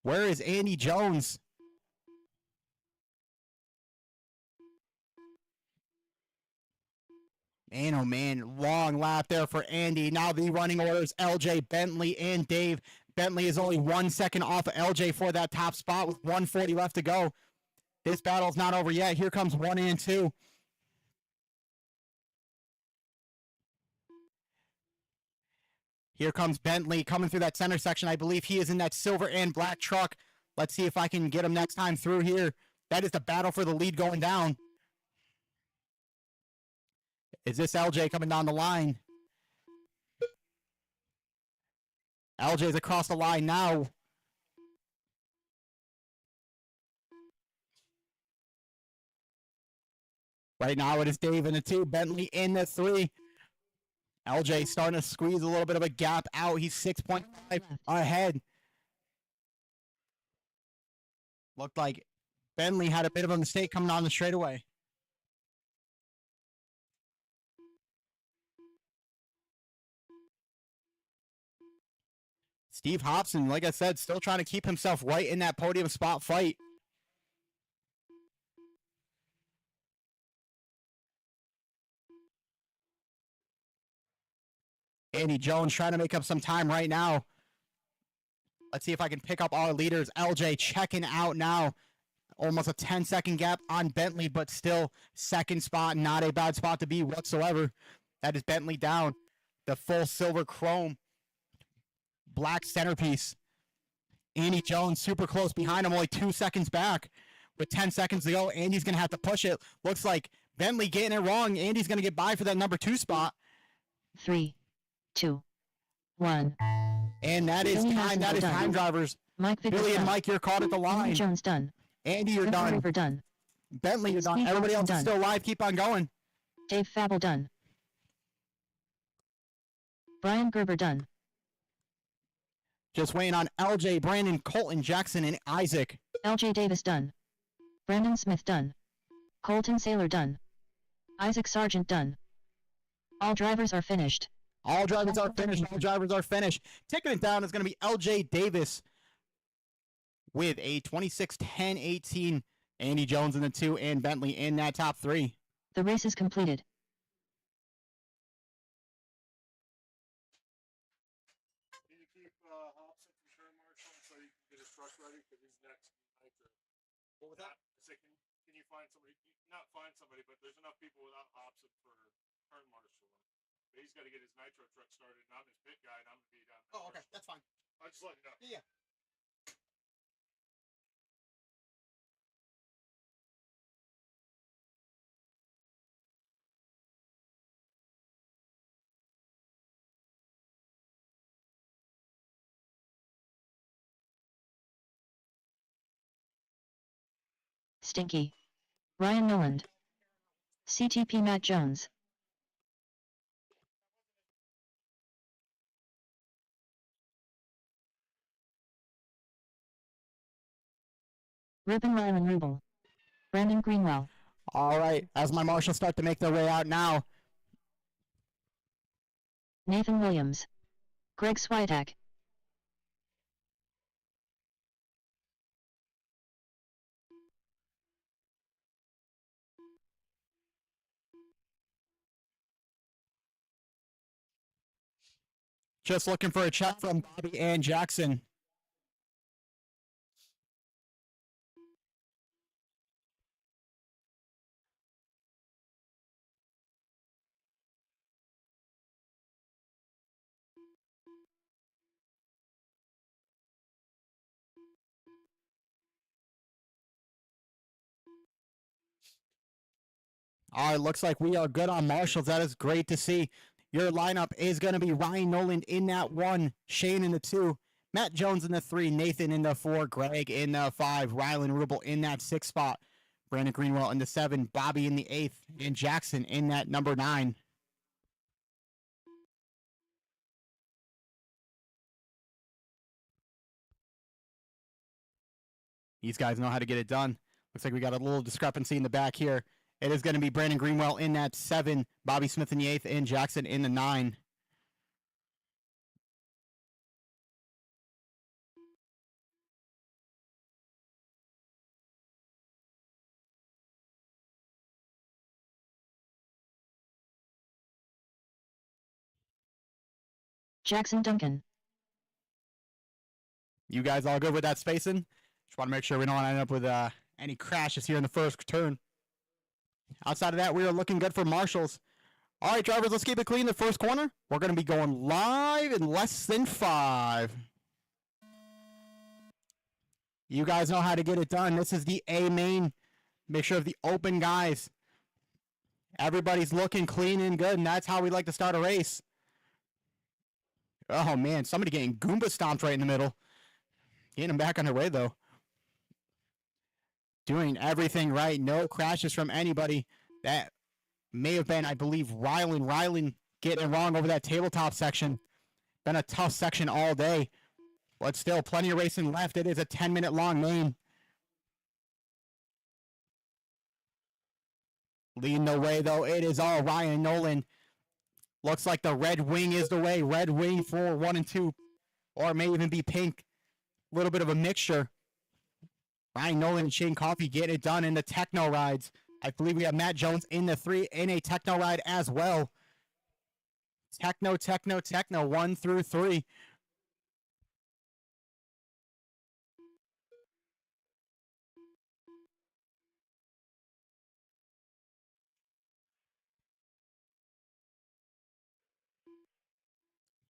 Where is Andy Jones? Man, oh man, long lap there for Andy. Now the running orders, LJ, Bentley, and Dave. Bentley is only 1 second off of LJ for that top spot with 1:40 left to go. This battle's not over yet. Here comes 1 and 2. Here comes Bentley coming through that center section. I believe he is in that silver and black truck. Let's see if I can get him next time through here. That is the battle for the lead going down. Is this LJ coming down the line? LJ's across the line now. Right now it is Dave in the 2, Bentley in the 3. LJ starting to squeeze a little bit of a gap out. He's 6.5 ahead. Looked like Bentley had a bit of a mistake coming on the straightaway. Steve Hobson, like I said, still trying to keep himself right in that podium spot fight. Andy Jones trying to make up some time right now. Let's see if I can pick up our leaders. LJ checking out now. Almost a 10-second gap on Bentley, but still second spot. Not a bad spot to be whatsoever. That is Bentley down. The full silver chrome black centerpiece. Andy Jones super close behind him, only 2 seconds back. With 10 seconds to go, Andy's going to have to push it. Looks like Bentley getting it wrong. Andy's going to get by for that number 2 spot. 3, 2, 1. And that is time. That is time, drivers. Mike Billy and Mike, you're caught at the line. Andy Jones done. Andy, you're Griffin done. River done. Bentley, you're done. Steve Everybody else Hobson is done. still alive. Keep on going. Dave Fabel done. Brian Gerber done. Just waiting on LJ, Brandon, Colton, Jackson, and Isaac. LJ Davis done. Brandon Smith done. Colton Saylor done. Isaac Sargent done. All drivers are finished. All drivers are finished. All drivers are finished. Ticking it down is going to be LJ Davis with a 26-10-18. Andy Jones in the 2 and Bentley in that top 3. The race is completed. Can you keep Hobson from turn marshal so you can get his truck ready? Because he's next. What was that? Can you find somebody? Not find somebody, but there's enough people without Hobson for turn marshal. But he's got to get his nitro truck started, and I'm his pit guy, and I'm going to be down there. Oh, okay. That's fine. I'll just let you know. Yeah. Stinky. Ryan Noland. CTP Matt Jones. Ruben Rylan Rubel. Brandon Greenwell. All right. As my marshals start to make their way out now. Nathan Williams. Greg Swiatek. Just looking for a check from Bobby and Jackson. All right, looks like we are good on marshals. That is great to see. Your lineup is going to be Ryan Noland in that 1, Shane in the 2, Matt Jones in the 3, Nathan in the 4, Greg in the 5, Rylan Rubel in that 6 spot, Brandon Greenwell in the 7, Bobby in the 8th, and Jackson in that number 9. These guys know how to get it done. Looks like we got a little discrepancy in the back here. It is going to be Brandon Greenwell in that 7, Bobby Smith in the 8th, and Jackson in the 9. Jackson Duncan. You guys all good with that spacing? Just want to make sure we don't end up with any crashes here in the first turn. Outside of that, we are looking good for marshals. All right, drivers, let's keep it clean. The first corner. We're going to be going live in less than 5. You guys know how to get it done. This is the A main. Make sure of the open guys. Everybody's looking clean and good, and that's how we like to start a race. Oh, man, somebody getting Goomba stomped right in the middle. Getting them back on their way, though. Doing everything right. No crashes from anybody. That may have been, I believe, Rylan getting it wrong over that tabletop section. Been a tough section all day. But still, plenty of racing left. It is a 10-minute long main. Leading the way, though, it is all Ryan Nolan. Looks like the red wing is the way. Red wing for 1 and 2. Or it may even be pink. A little bit of a mixture. Ryan Nolan and Shane Coffey getting it done in the techno rides. I believe we have Matt Jones in the 3 in a techno ride as well. Techno, 1 through 3.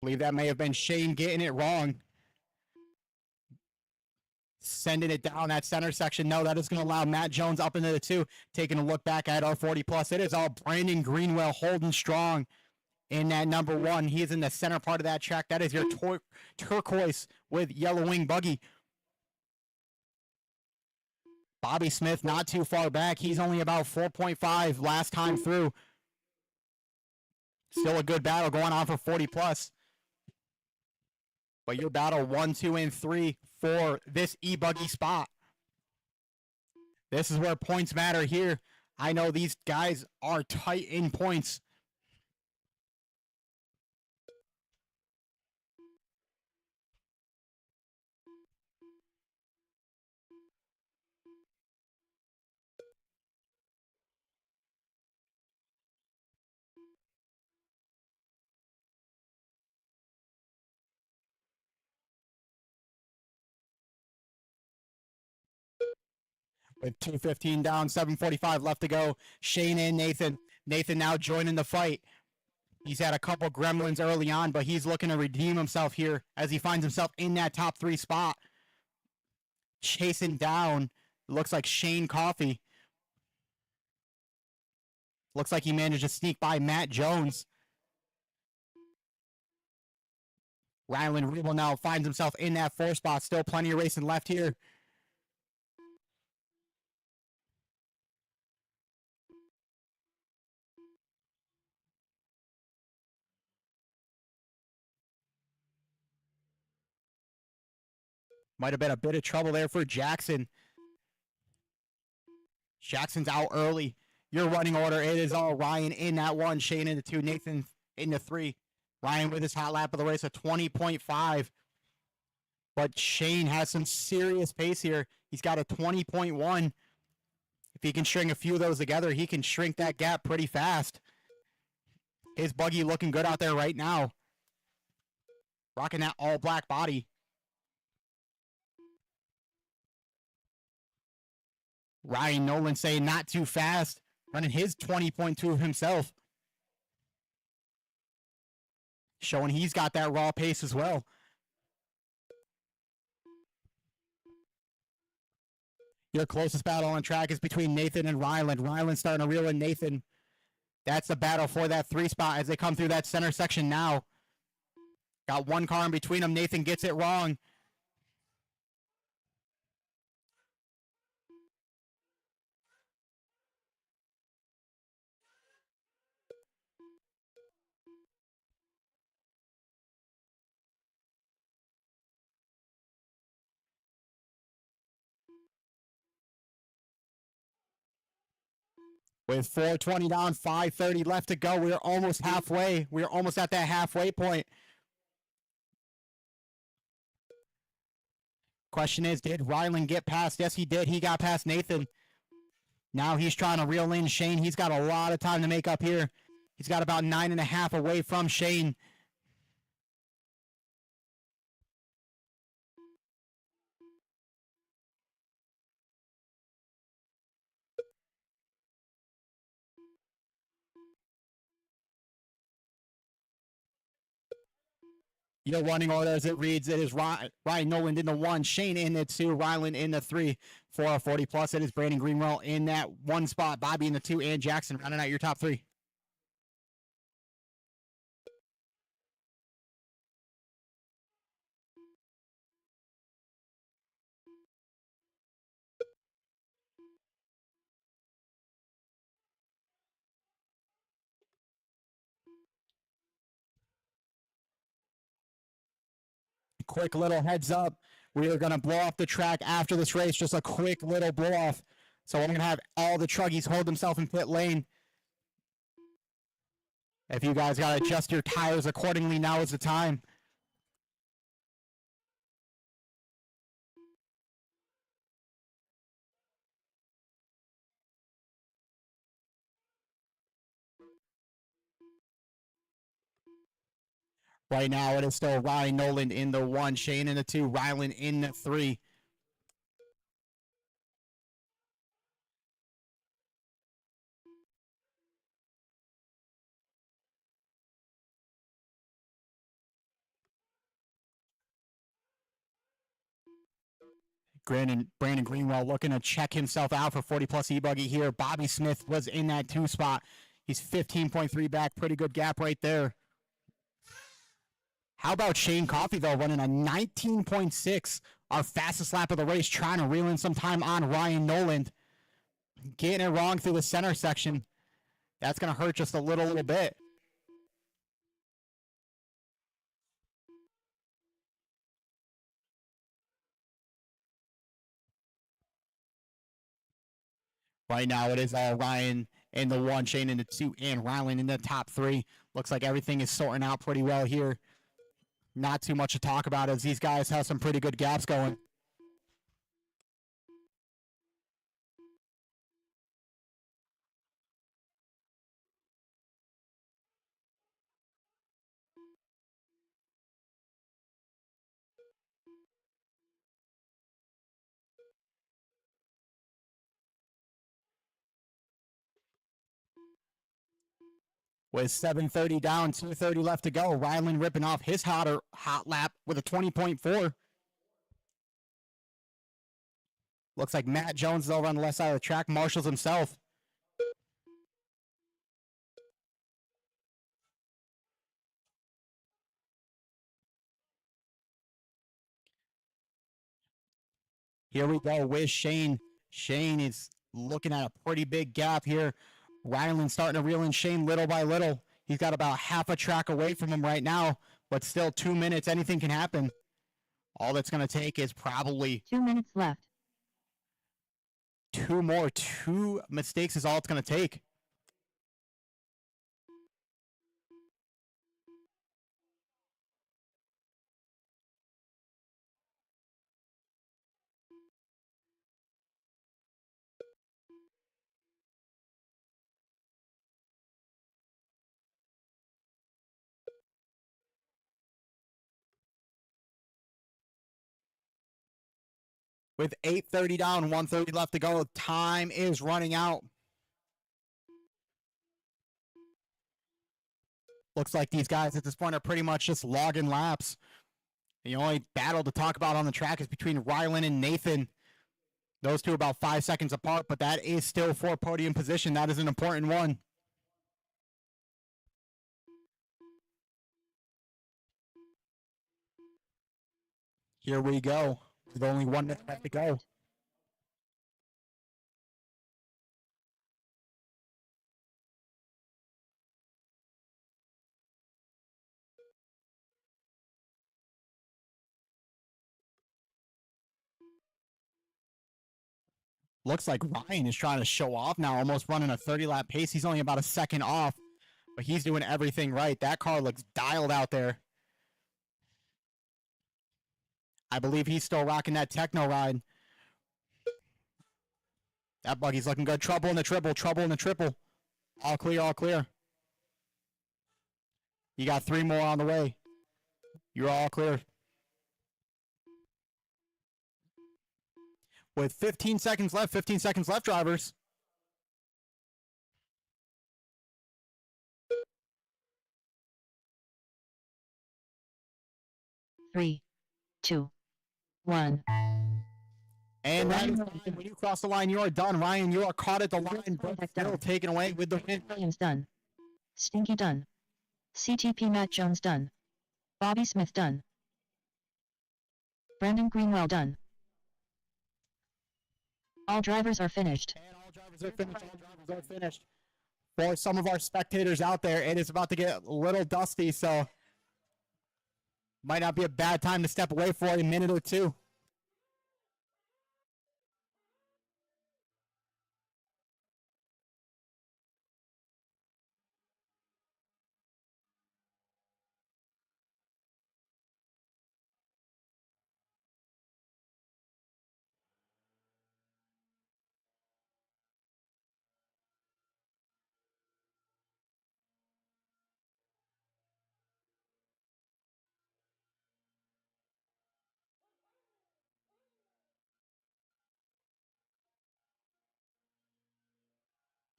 Believe that may have been Shane getting it wrong. Sending it down that center section. No, that is going to allow Matt Jones up into the 2. Taking a look back at our 40 plus. It is all Brandon Greenwell holding strong in that number 1. He is in the center part of that track. That is your turquoise with yellow wing buggy. Bobby Smith not too far back. He's only about 4.5 last time through. Still a good battle going on for 40 plus. But your battle 1, 2, and 3 for this e-buggy spot. This is where points matter here. I know these guys are tight in points. With 2:15 down, 7:45 left to go. Shane and Nathan. Nathan now joining the fight. He's had a couple gremlins early on, but he's looking to redeem himself here as he finds himself in that top 3 spot. Chasing down, looks like Shane Coffey. Looks like he managed to sneak by Matt Jones. Rylan Rebel now finds himself in that 4 spot. Still plenty of racing left here. Might have been a bit of trouble there for Jackson. Jackson's out early. Your running order, it is all Ryan in that 1, Shane in the 2, Nathan in the 3. Ryan with his hot lap of the race, a 20.5. But Shane has some serious pace here. He's got a 20.1. If he can string a few of those together, he can shrink that gap pretty fast. His buggy looking good out there right now. Rocking that all black body. Ryan Nolan saying not too fast. Running his 20.2 himself. Showing he's got that raw pace as well. Your closest battle on track is between Nathan and Ryland. Ryland starting to reel in Nathan. That's the battle for that 3 spot as they come through that center section now. Got 1 car in between them. Nathan gets it wrong. With 4:20 down, 5:30 left to go. We're almost halfway. We're almost at that halfway point. Question is, did Ryland get past? Yes, he did. He got past Nathan. Now he's trying to reel in Shane. He's got a lot of time to make up here. He's got about 9.5 away from Shane. Your running order as it reads, it is Ryan Noland in the 1, Shane in the 2, Rylan in the 3. For our 40 plus, it is Brandon Greenwell in that 1 spot, Bobby in the 2, and Jackson running out your top 3. Quick little heads up. We are going to blow off the track after this race. Just a quick little blow off. So I'm going to have all the truggies hold themselves in pit lane. If you guys got to adjust your tires accordingly, now is the time. Right now, it is still Ryan Noland in the 1, Shane in the 2, Rylan in the 3. Brandon Greenwell looking to check himself out for 40 plus e-buggy here. Bobby Smith was in that 2 spot. He's 15.3 back. Pretty good gap right there. How about Shane Coffey, though, running a 19.6, our fastest lap of the race, trying to reel in some time on Ryan Noland. Getting it wrong through the center section. That's going to hurt just a little bit. Right now, it is all Ryan in the 1, Shane in the 2, and Rylan in the top 3. Looks like everything is sorting out pretty well here. Not too much to talk about as these guys have some pretty good gaps going. With 7:30 down, 2:30 left to go, Rylan ripping off his hot lap with a 20.4. Looks like Matt Jones is over on the left side of the track, marshals himself. Here we go with Shane. Shane is looking at a pretty big gap here. Rylan starting to reel in Shane little by little. He's got about half a track away from him right now, but still 2 minutes. Anything can happen. All that's going to take is probably 2 minutes left. 2 more. 2 mistakes is all it's going to take. With 8:30 down, 1:30 left to go, time is running out. Looks like these guys at this point are pretty much just logging laps. The only battle to talk about on the track is between Rylan and Nathan. Those two are about 5 seconds apart, but that is still for podium position. That is an important one. Here we go. With only 1 minute left to go. Looks like Ryan is trying to show off now, almost running a 30-lap pace. He's only about a second off, but he's doing everything right. That car looks dialed out there. I believe he's still rocking that techno ride. That buggy's looking good. Trouble in the triple, trouble in the triple. All clear, all clear. You got 3 more on the way. You're all clear. With 15 seconds left, drivers. 3, 2, 1. And that is Ryan the line. When you cross the line, you are done. Ryan, you are caught at the line, but contact still done. taken away with the win. Williams done. Stinky done. CTP Matt Jones done. Bobby Smith done. Brandon Greenwell done. All drivers are finished. And all drivers are finished. All drivers are finished. For some of our spectators out there, it is about to get a little dusty, so might not be a bad time to step away for a minute or two.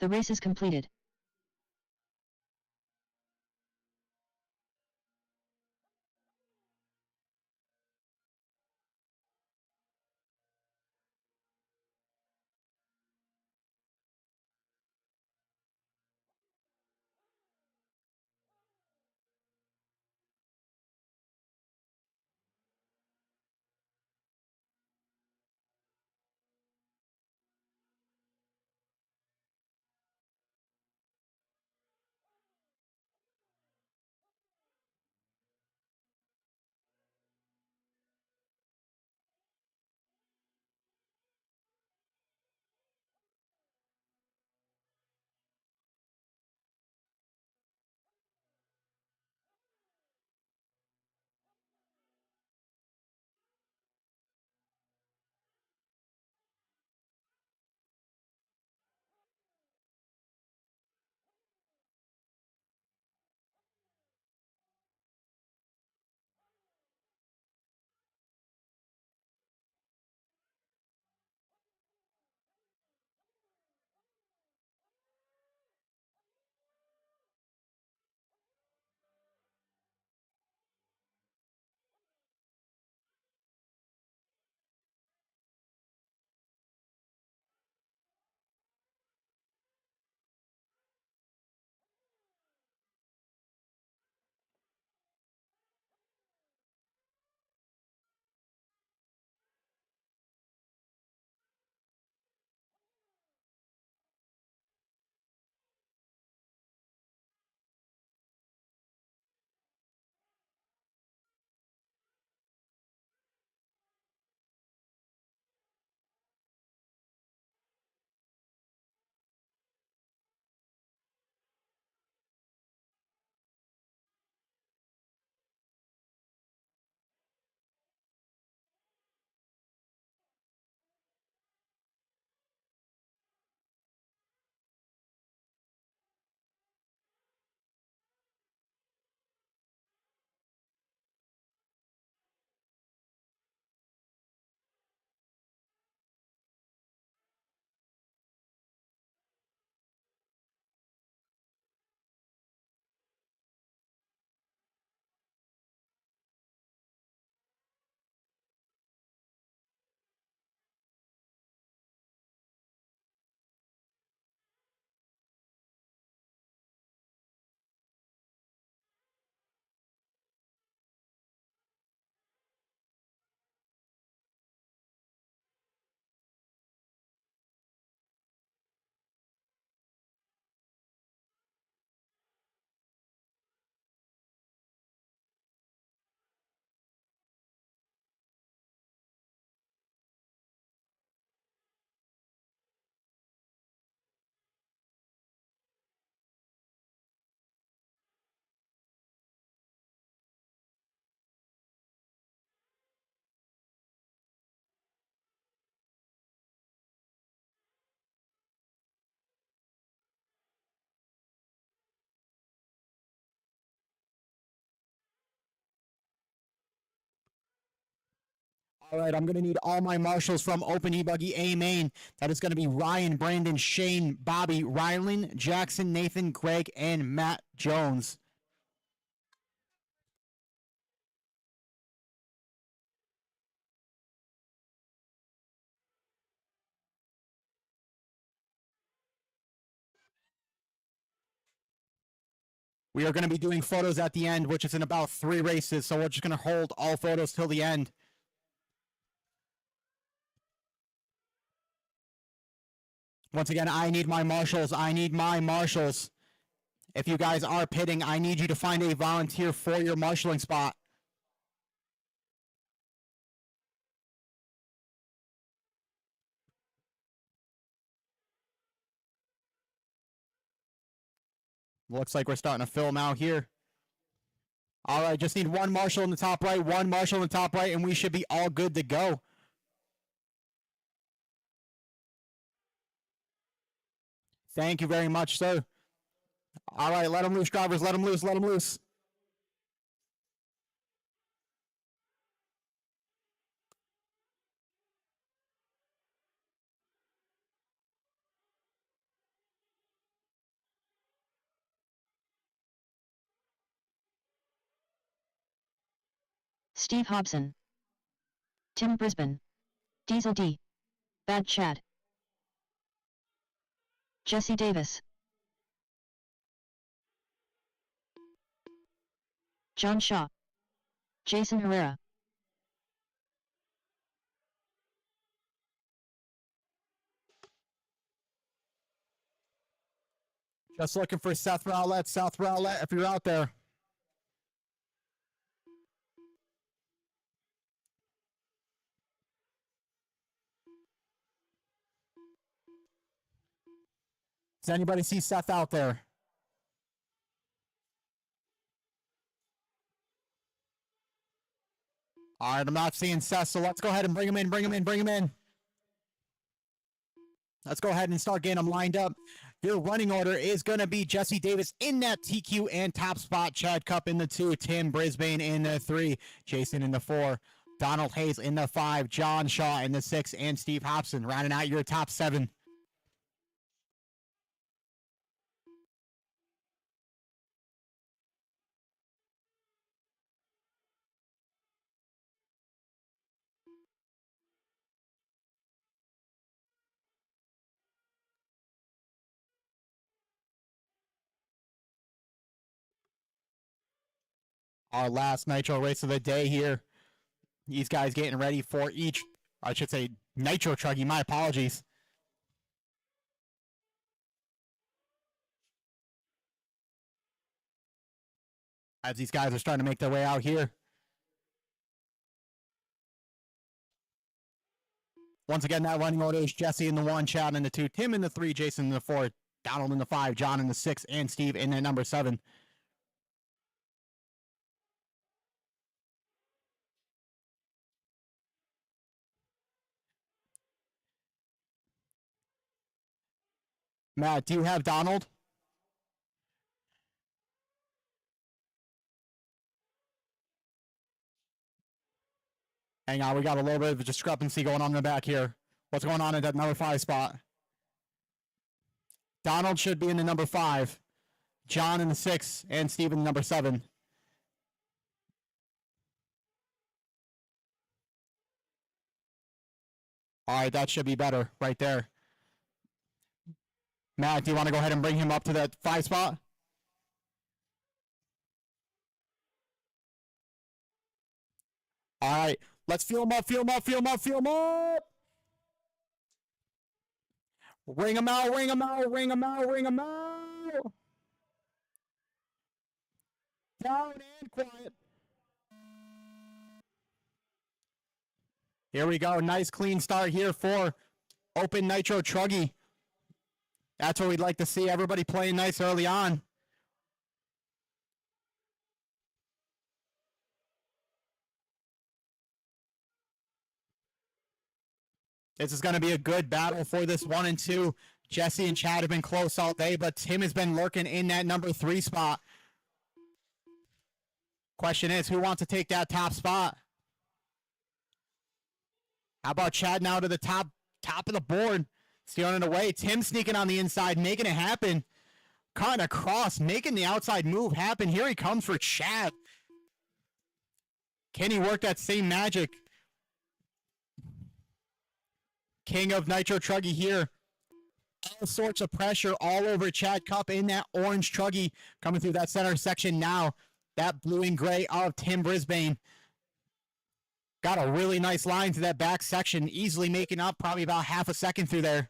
The race is completed. All right, I'm going to need all my marshals from Open E-Buggy A Main. That is going to be Ryan, Brandon, Shane, Bobby, Rylan, Jackson, Nathan, Greg, and Matt Jones. We are going to be doing photos at the end, which is in about 3 races, so we're just going to hold all photos till the end. Once again, I need my marshals. I need my marshals. If you guys are pitting, I need you to find a volunteer for your marshaling spot. Looks like we're starting to fill them out here. All right, just need one marshal in the top right, one marshal in the top right, and we should be all good to go. Thank you very much, sir. All right, let them loose, drivers. Let them loose, let them loose. Steve Hobson. Tim Brisbane. Diesel D. Bad Chad. Jesse Davis. John Shaw. Jason Herrera. Just looking for Seth Rowlett. Seth Rowlett, if you're out there. Does anybody see Seth out there? All right, I'm not seeing Seth, so let's go ahead and bring him in, bring him in, bring him in. Let's go ahead and start getting them lined up. Your running order is going to be Jesse Davis in that TQ and top spot, Chad Cup in the 2, Tim Brisbane in the 3, Jason in the 4, Donald Hayes in the 5, John Shaw in the 6, and Steve Hobson rounding out your top 7. Our last Nitro race of the day here. These guys getting ready for each, I should say, Nitro Truggy. My apologies. As these guys are starting to make their way out here. Once again, that running order is Jesse in the 1, Chad in the 2, Tim in the 3, Jason in the 4, Donald in the 5, John in the 6, and Steve in the number 7. Matt, do you have Donald? Hang on, we got a little bit of a discrepancy going on in the back here. What's going on at that number 5 spot? Donald should be in the number 5, John in the 6, and Steve in the number 7. All right, that should be better right there. Matt, do you want to go ahead and bring him up to that 5 spot? All right, let's fuel him up, fuel him up, fuel him up, fuel him up. Ring him out, ring him out, ring him out, ring him out. Down and quiet. Here we go. Nice clean start here for Open Nitro Truggy. That's what we'd like to see. Everybody playing nice early on. This is going to be a good battle for this 1 and 2. Jesse and Chad have been close all day, but Tim has been lurking in that number 3 spot. Question is, who wants to take that top spot? How about Chad now to the top of the board, stealing it away. Tim sneaking on the inside, making it happen. Cutting across, making the outside move happen. Here he comes for Chad. Can he work that same magic? King of Nitro Truggy here. all sorts of pressure all over Chad Cup in that orange truggy coming through that center section now. That blue and gray of Tim Brisbane. Got a really nice line to that back section, easily making up probably about half a second through there.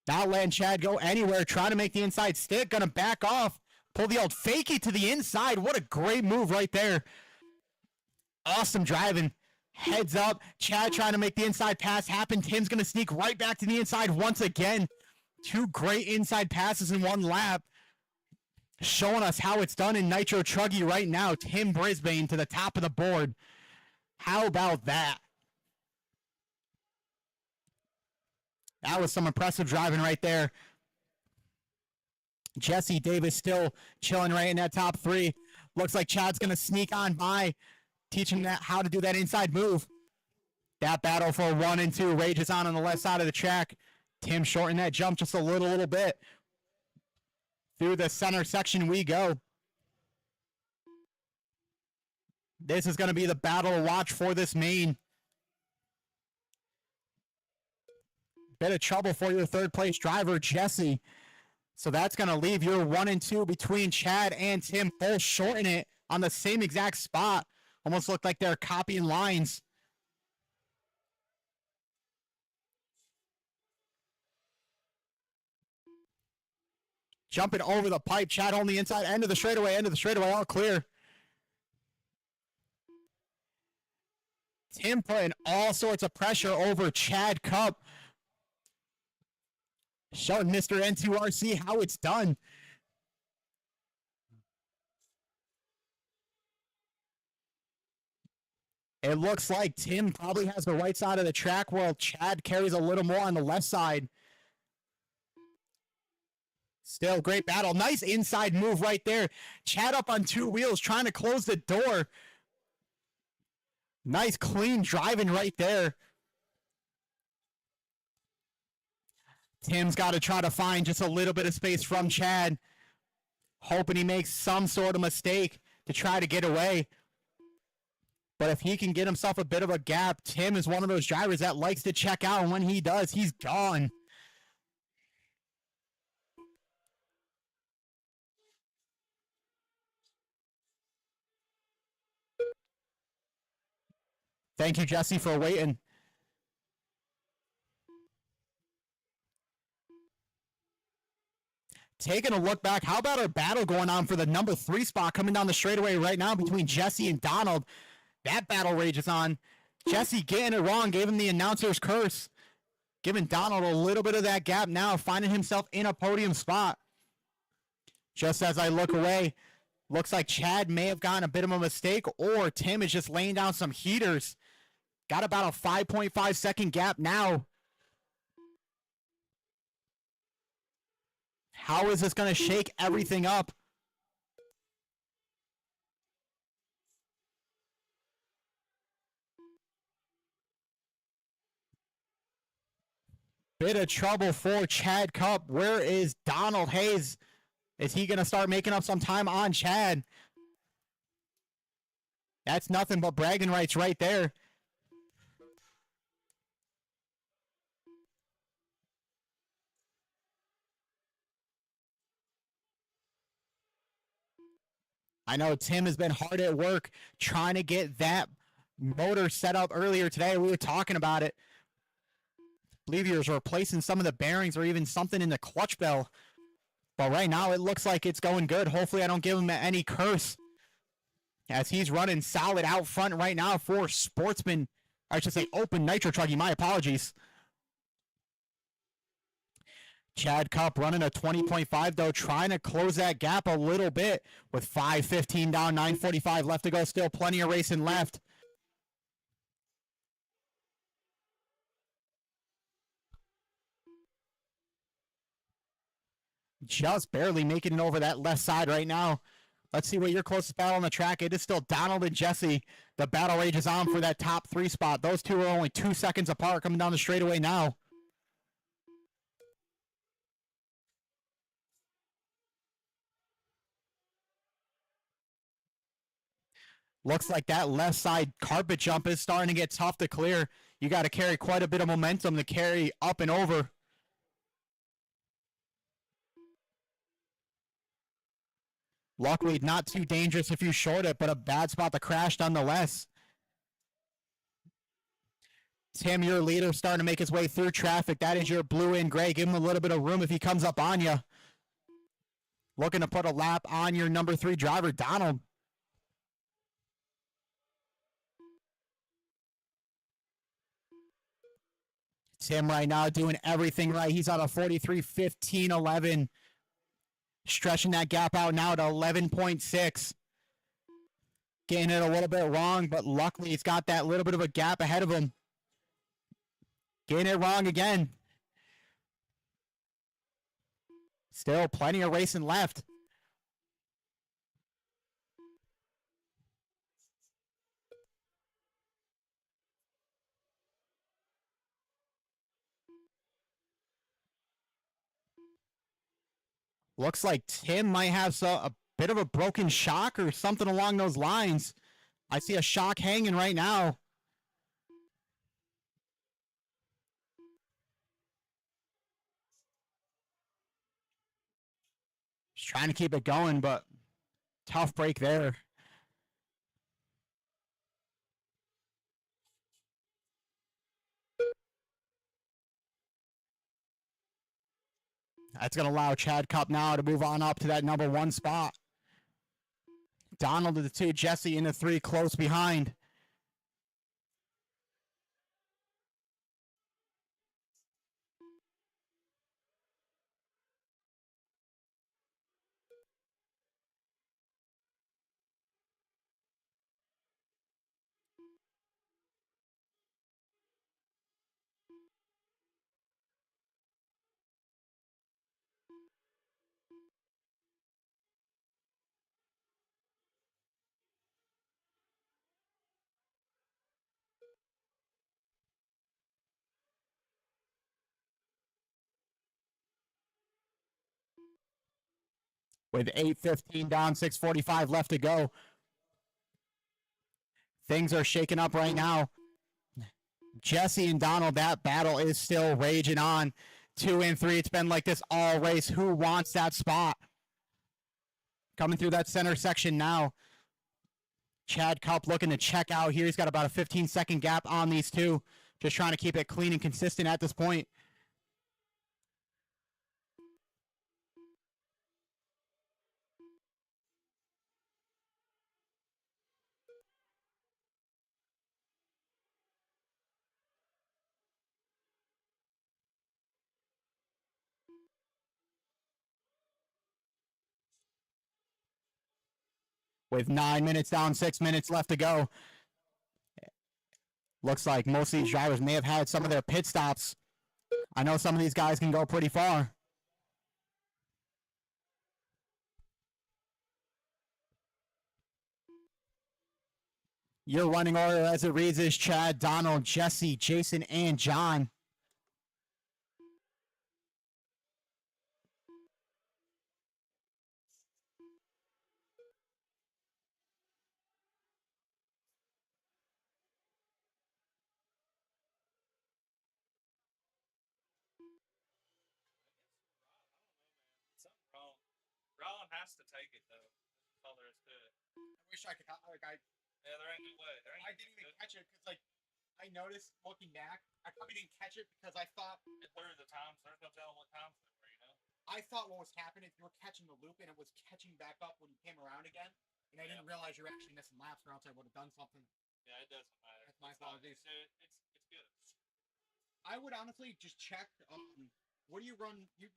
Not letting Chad go anywhere, trying to make the inside stick, gonna back off, pull the old fakie to the inside. What a great move right there. Awesome driving. Heads up, Chad trying to make the inside pass happen. Tim's gonna sneak right back to the inside once again. Two great inside passes in one lap. Showing us how it's done in Nitro Truggy right now. Tim Brisbane to the top of the board. How about that? That was some impressive driving right there. Jesse Davis still chilling right in that top three. Looks like Chad's going to sneak on by, teaching that how to do that inside move. That battle for 1 and 2 rages on the left side of the track. Tim shortened that jump just a little bit. Through the center section we go. This is going to be the battle to watch for this main. Bit of trouble for your third place driver, Jesse. So that's going to leave your 1 and 2 between Chad and Tim. Both shorten it on the same exact spot. Almost look like they're copying lines. Jumping over the pipe. Chad on the inside, end of the straightaway, all clear. Tim putting all sorts of pressure over Chad Cup. Showing Mr. N2RC how it's done. It looks like Tim probably has the right side of the track while Chad carries a little more on the left side. Still great battle. Nice inside move right there. Chad up on 2 wheels trying to close the door. Nice clean driving right there. Tim's got to try to find just a little bit of space from Chad. Hoping he makes some sort of mistake to try to get away. But if he can get himself a bit of a gap, Tim is one of those drivers that likes to check out. And when he does, he's gone. Thank you, Jesse, for waiting. Taking a look back, how about our battle going on for the number 3 spot coming down the straightaway right now between Jesse and Donald? That battle rages on. Jesse getting it wrong, gave him the announcer's curse. Giving Donald a little bit of that gap now, finding himself in a podium spot. Just as I look away, looks like Chad may have gotten a bit of a mistake, or Tim is just laying down some heaters. Got about a 5.5 second gap now. How is this going to shake everything up? Bit of trouble for Chad Cup. Where is Donald Hayes? Is he going to start making up some time on Chad? That's nothing but bragging rights right there. I know Tim has been hard at work trying to get that motor set up earlier today. We were talking about it. I believe he was replacing some of the bearings or even something in the clutch bell. But right now it looks like it's going good. Hopefully I don't give him any curse, as he's running solid out front right now for Sportsman. I should say Open Nitro Truggy. My apologies. Chad Cup running a 20.5 though, trying to close that gap a little bit with 5:15 down, 9:45 left to go. Still plenty of racing left. Just barely making it over that left side right now. Let's see what your closest battle on the track. It is still Donald and Jesse. The battle rages on for that top 3 spot. Those two are only 2 seconds apart coming down the straightaway now. Looks like that left side carpet jump is starting to get tough to clear. You got to carry quite a bit of momentum to carry up and over. Luckily, not too dangerous if you short it, but a bad spot to crash nonetheless. Tim, your leader, starting to make his way through traffic. That is your blue and gray. Give him a little bit of room if he comes up on you. Looking to put a lap on your number 3 driver, Donald. Tim right now doing everything right. He's on a 43.15.11. Stretching that gap out now to 11.6. Getting it a little bit wrong, but luckily he's got that little bit of a gap ahead of him. Getting it wrong again. Still plenty of racing left. Looks like Tim might have a bit of a broken shock or something along those lines. I see a shock hanging right now. Just trying to keep it going, but tough break there. That's going to allow Chad Cup now to move on up to that number 1 spot. Donald to the 2, Jesse in the 3, close behind. With 8:15 down, 6:45 left to go. Things are shaking up right now. Jesse and Donald, that battle is still raging on. 2 and 3. It's been like this all race. Who wants that spot? Coming through that center section now. Chad Cup looking to check out here. He's got about a 15-second gap on these two. Just trying to keep it clean and consistent at this point. With 9 minutes down, 6 minutes left to go. Looks like most of these drivers may have had some of their pit stops. I know some of these guys can go pretty far. Your running order as it reads is Chad, Donald, Jesse, Jason, and John. Something wrong. Rollin has to take it though. That's all there is to it. I wish I could. Yeah, there ain't no way. I didn't even catch it because, I noticed looking back, I probably didn't catch it because I thought It threw the times. There's no telling what times they were, you know. I thought what was happening is you were catching the loop and it was catching back up when you came around again, and I didn't realize you were actually missing laps, or else I would have done something. Yeah, it doesn't matter. That's my It's not- apologies. It's good. I would honestly just check. What do you run? You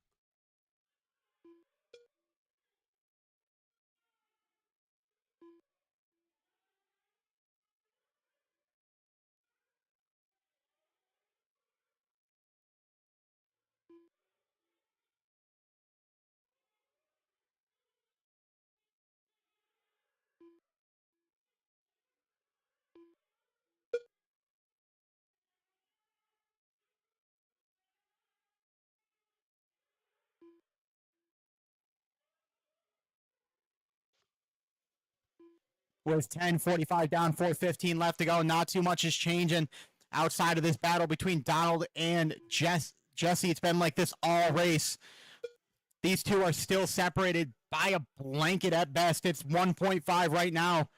with 10:45 down, 4:15 left to go. Not too much is changing outside of this battle between Donald and Jesse. It's been like this all race. These two are still separated by a blanket at best. It's 1.5 right now.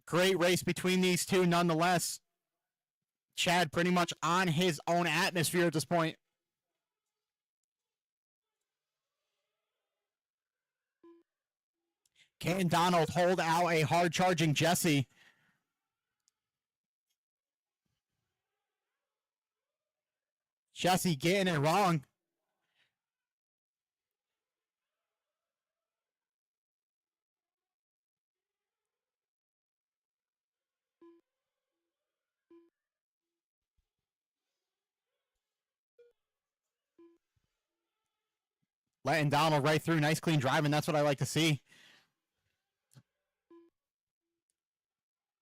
Great race between these two nonetheless. Chad pretty much on his own atmosphere at this point. Can Donald hold out a hard charging Jesse? Jesse getting it wrong. Letting Donald right through. Nice clean driving. That's what I like to see.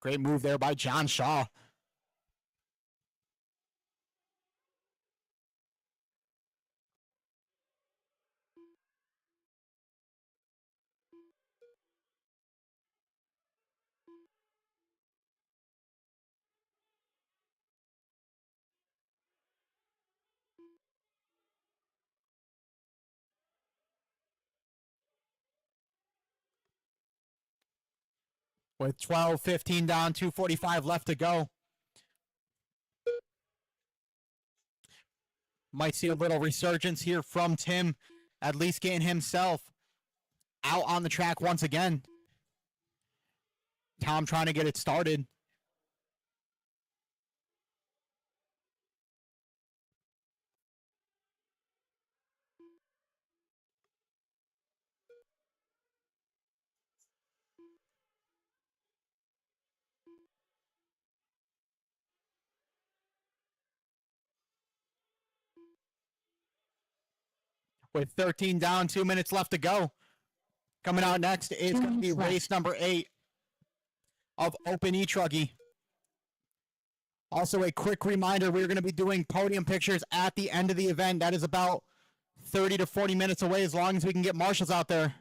Great move there by John Shaw. With 12:15 down, 2:45 left to go. Might see a little resurgence here from Tim, at least getting himself out on the track once again. Tom trying to get it started. With 13 down, 2 minutes left to go. Coming out next is going to be race number 8 of Open E-Truggy. Also, a quick reminder, we're going to be doing podium pictures at the end of the event. That is about 30 to 40 minutes away, as long as we can get marshals out there.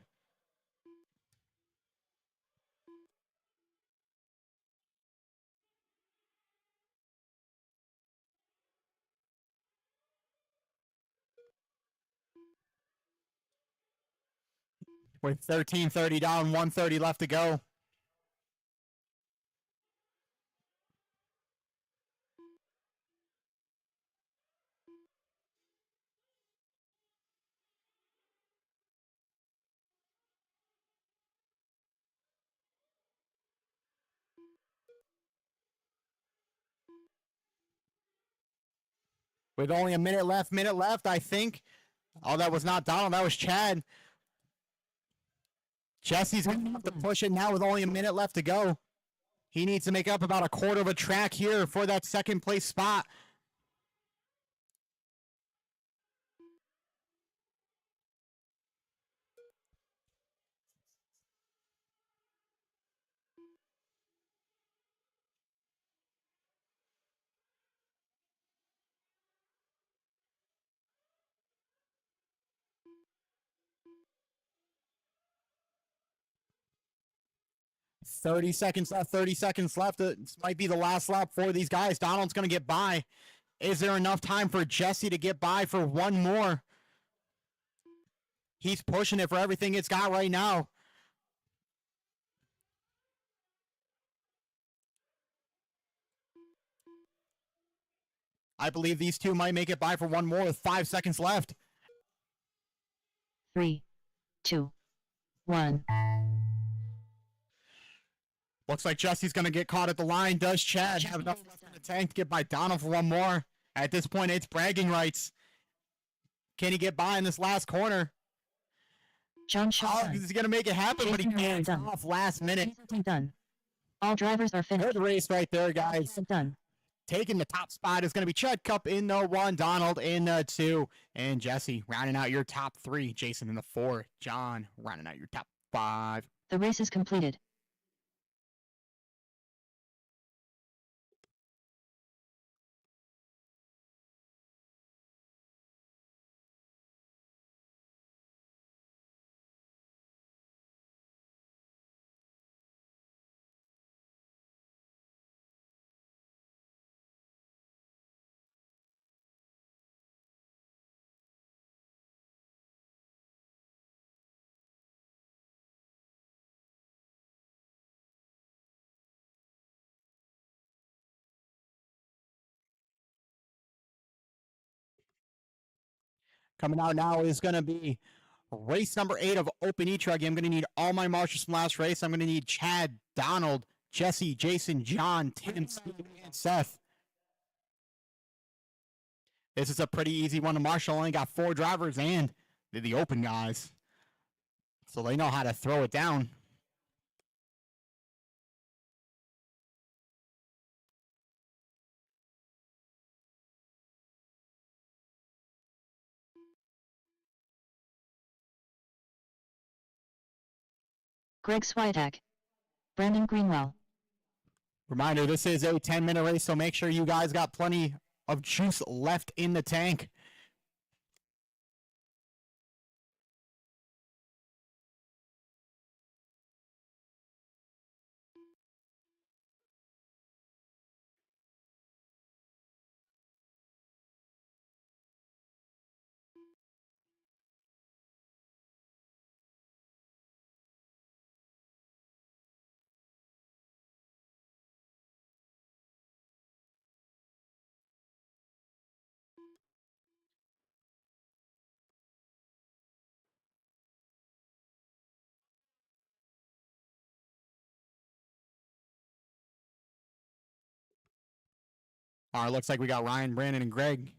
With 13:30 down, 1:30 left to go. With only a minute left, I think. Oh, that was not Donald, that was Chad. Jesse's going to have to push it now with only a minute left to go. He needs to make up about a quarter of a track here for that second place spot. Thirty seconds left. This might be the last lap for these guys. Donald's going to get by. Is there enough time for Jesse to get by for one more? He's pushing it for everything it's got right now. I believe these two might make it by for one more with 5 seconds left. 3, 2, 1. Looks like Jesse's going to get caught at the line. Does Chad have enough left in the tank to get by Donald for one more? At this point, it's bragging rights. Can he get by in this last corner? John Shaw. Oh, he's going to make it happen, but he can't Done. off last minute. Done. All drivers are finished. Good race right there, guys. Done. Taking the top spot is going to be Chad Cup in the 1, Donald in the 2, and Jesse rounding out your top 3. Jason in the 4, John rounding out your top 5. The race is completed. Coming out now is going to be race number 8 of Open E-Truck. I'm going to need all my marshals from last race. I'm going to need Chad, Donald, Jesse, Jason, John, Tim, Steve, and Seth. This is a pretty easy one to marshal. Only got 4 drivers and they're the Open guys. So they know how to throw it down. Greg Swiatek. Brandon Greenwell. Reminder, this is a 10-minute race, so make sure you guys got plenty of juice left in the tank. All right, looks like we got Ryan, Brandon, and Greg.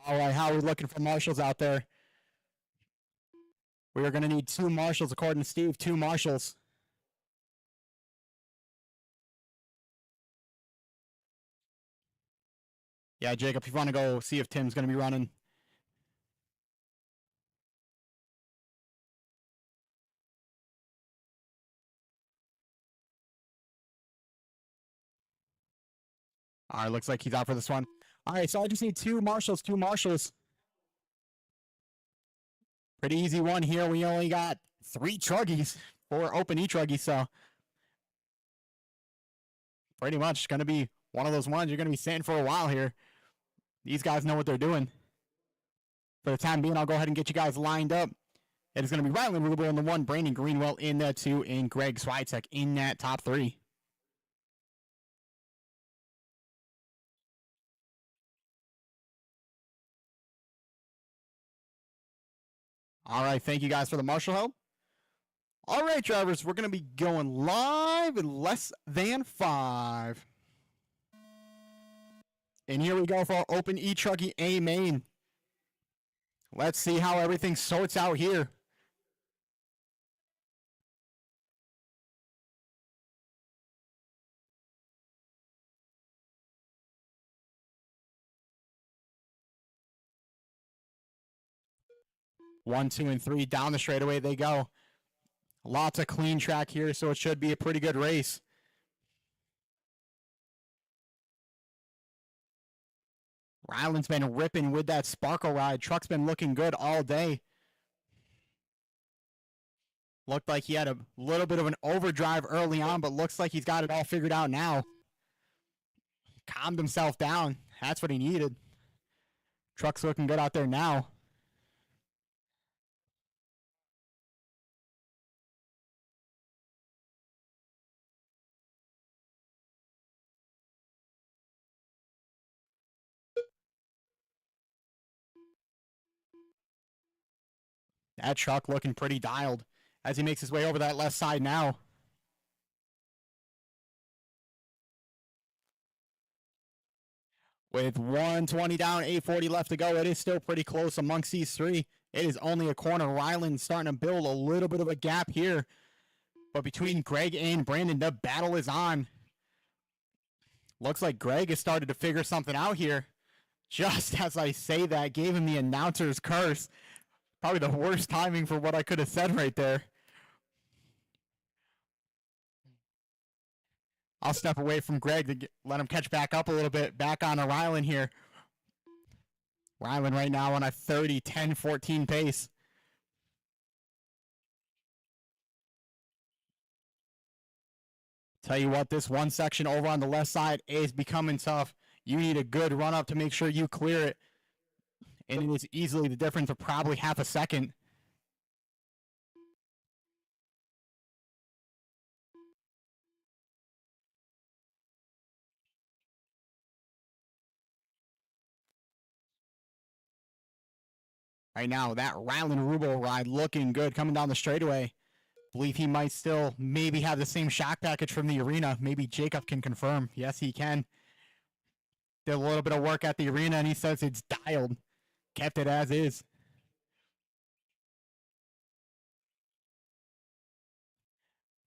All right, how are we looking for marshals out there? We are going to need 2 marshals, according to Steve, 2 marshals. Yeah, Jacob, if you want to go see if Tim's going to be running. All right, looks like he's out for this one. All right, so I just need 2 marshals, 2 marshals. Pretty easy one here. We only got 3 truggies for Open E-Truggies, so pretty much going to be one of those ones you're going to be sitting for a while here. These guys know what they're doing. For the time being, I'll go ahead and get you guys lined up. It is going to be Ryland Ruble in the 1, Brandon Greenwell in the 2, and Greg Swiatek in that top 3. All right, thank you guys for the marshal help. All right, drivers, we're going to be going live in less than 5. And here we go for our Open E-Truckie A main. Let's see how everything sorts out here. One, 2, and 3 down the straightaway they go. Lots of clean track here, so it should be a pretty good race. Ryland's been ripping with that sparkle ride. Truck's been looking good all day. Looked like he had a little bit of an overdrive early on, but looks like he's got it all figured out now. Calmed himself down. That's what he needed. Truck's looking good out there now. That truck looking pretty dialed as he makes his way over that left side now. With 120 down, 840 left to go, it is still pretty close amongst these 3. It is only a corner. Ryland's starting to build a little bit of a gap here. But between Greg and Brandon, the battle is on. Looks like Greg has started to figure something out here. Just as I say that, gave him the announcer's curse. Probably the worst timing for what I could have said right there. I'll step away from Greg to let him catch back up a little bit. Back on to Rylan here. Rylan right now on a 30, 10, 14 pace. Tell you what, this one section over on the left side is becoming tough. You need a good run up to make sure you clear it. And it is easily the difference of probably half a second. Right now, that Rylan Rubo ride looking good coming down the straightaway. Believe he might still maybe have the same shock package from the arena. Maybe Jacob can confirm. Yes, he can. Did a little bit of work at the arena, and he says it's dialed. Kept it as is.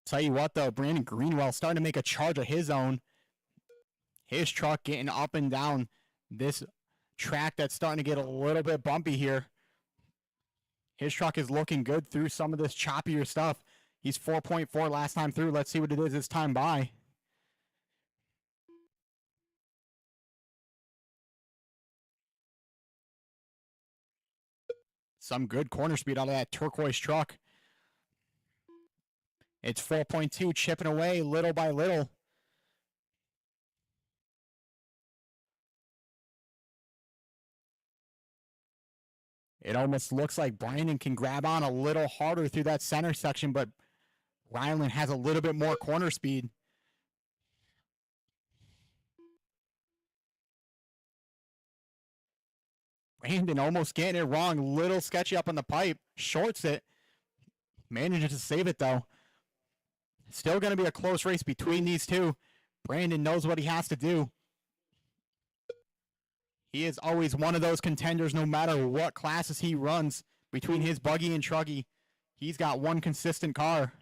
Tell you what, though, Brandon Greenwell starting to make a charge of his own. His truck getting up and down this track that's starting to get a little bit bumpy here. His truck is looking good through some of this choppier stuff. He's 4.4 last time through. Let's see what it is this time by. Some good corner speed out of that turquoise truck. It's 4.2, chipping away little by little. It almost looks like Brandon can grab on a little harder through that center section, but Rylan has a little bit more corner speed. Brandon almost getting it wrong. Little sketchy up on the pipe. Shorts it. Manages to save it, though. Still going to be a close race between these two. Brandon knows what he has to do. He is always one of those contenders no matter what classes he runs. Between his buggy and truggy, he's got one consistent car.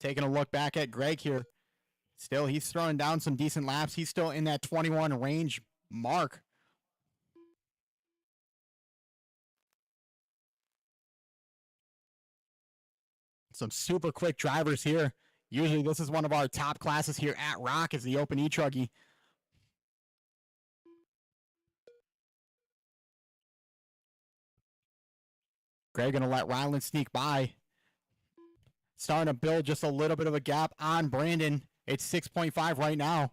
Taking a look back at Greg here. Still, he's throwing down some decent laps. He's still in that 21 range mark. Some super quick drivers here. Usually this is one of our top classes here at ROCCK is the Open E-Truggy. Greg going to let Rylan sneak by. Starting to build just a little bit of a gap on Brandon. It's 6.5 right now.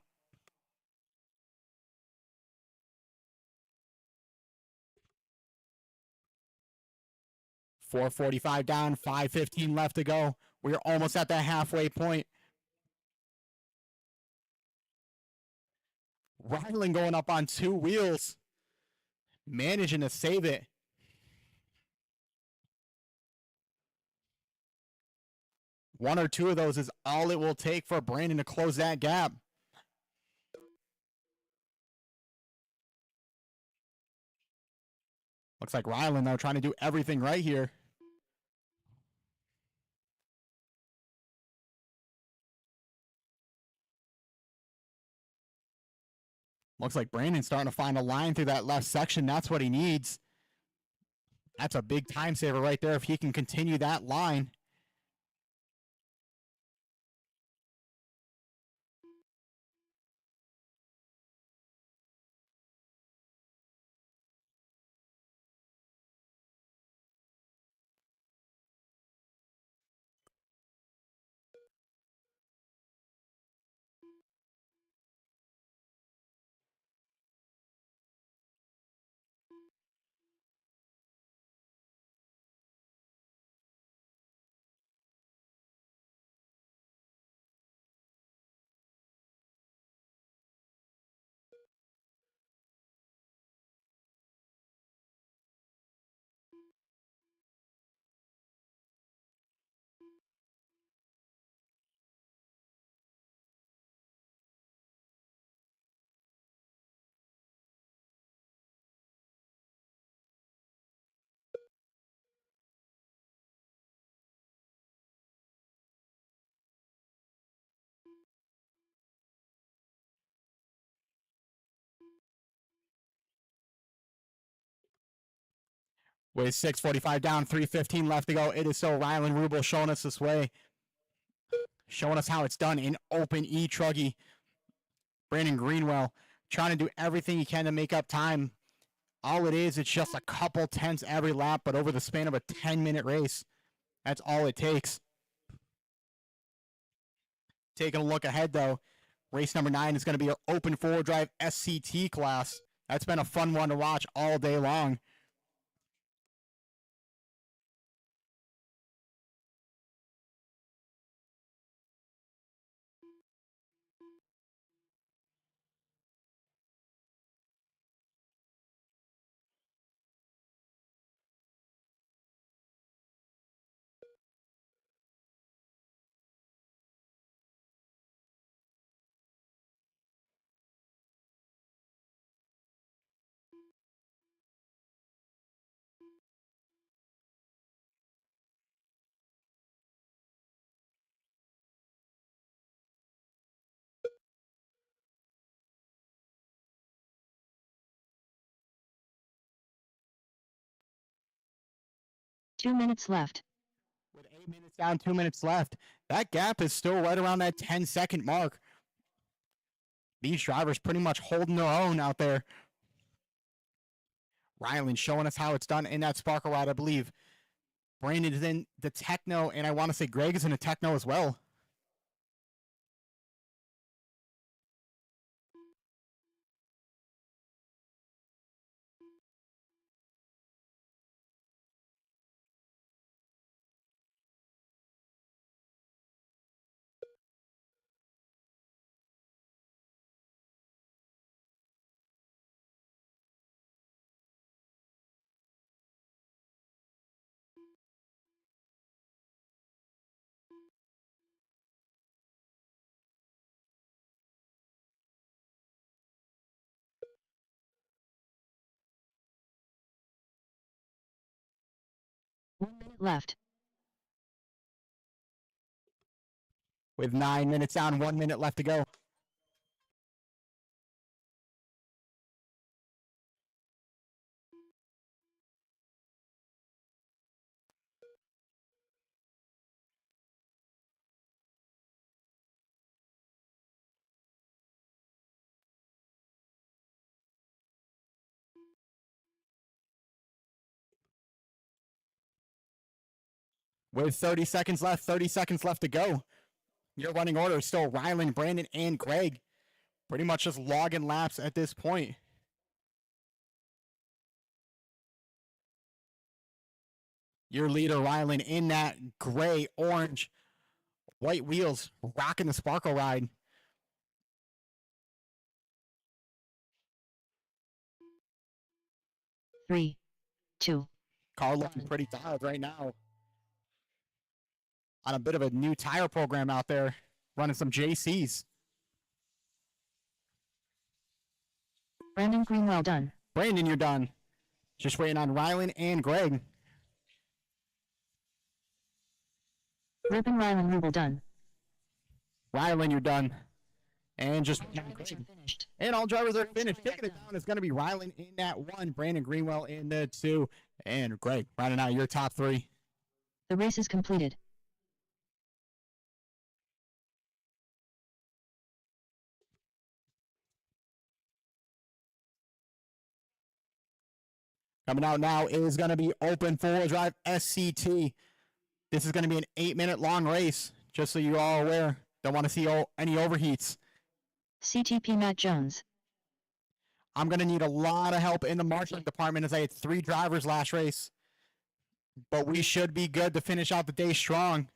.445 down, 5:15 left to go. We're almost at that halfway point. Rylan going up on two wheels. Managing to save it. One or two of those is all it will take for Brandon to close that gap. Looks like Rylan, though, trying to do everything right here. Looks like Brandon's starting to find a line through that left section. That's what he needs. That's a big time saver right there if he can continue that line. With 6:45 down, 3:15 left to go. It is so Rylan Rubel showing us this way. Showing us how it's done in open E-Truggy. Brandon Greenwell trying to do everything he can to make up time. All it is, it's just a couple tenths every lap, but over the span of a 10-minute race, that's all it takes. Taking a look ahead, though, race number 9 is going to be our open four-wheel drive SCT class. That's been a fun one to watch all day long. Two minutes left. With 8 minutes down, 2 minutes left, that gap is still right around that 10-second mark. These drivers pretty much holding their own out there. Rylan showing us how it's done in that Sparkle ride, I believe. Brandon is in the Techno, and I want to say Greg is in the Techno as well. One minute left. With 9 minutes down, 1 minute left to go. With 30 seconds left, 30 seconds left to go. Your running order is still Rylan, Brandon, and Greg. Pretty much just logging laps at this point. Your leader, Rylan, in that gray, orange, white wheels, rocking the Sparkle ride. Three, two. Car looking pretty dialed right now. On a bit of a new tire program out there, running some JCs. Brandon Greenwell done. Brandon, you're done. Just waiting on Rylan and Greg. Rip and Rylan Rubel done. Rylan, you're done. And just Drivers are finished. and all drivers are finished. Taking it down is going to be Rylan in that 1, Brandon Greenwell in the 2, and Greg rounding out your top 3. The race is completed. Coming out now is going to be open four-wheel drive SCT. This is going to be an 8-minute long race, just so you're all aware. Don't want to see any overheats. CTP Matt Jones. I'm going to need a lot of help in the marshalling department as I had 3 drivers last race. But we should be good to finish out the day strong.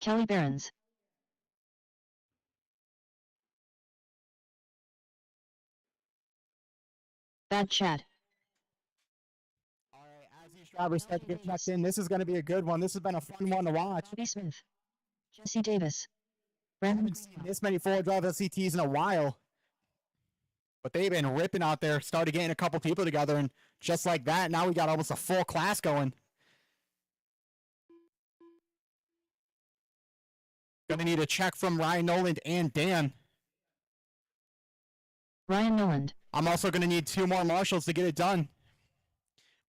Kelly Behrens. Bad chat. All right, as these drivers start to get checked in, this is going to be a good one. This has been a fun one to watch. Bobby Smith. Jesse Davis. Brandon, This many four drive SCTs in a while. But they've been ripping out there, started getting a couple people together, and just like that, now we got almost a full class going. Gonna need a check from Ryan Noland and Dan. Ryan Noland, I'm also gonna need 2 more marshals to get it done.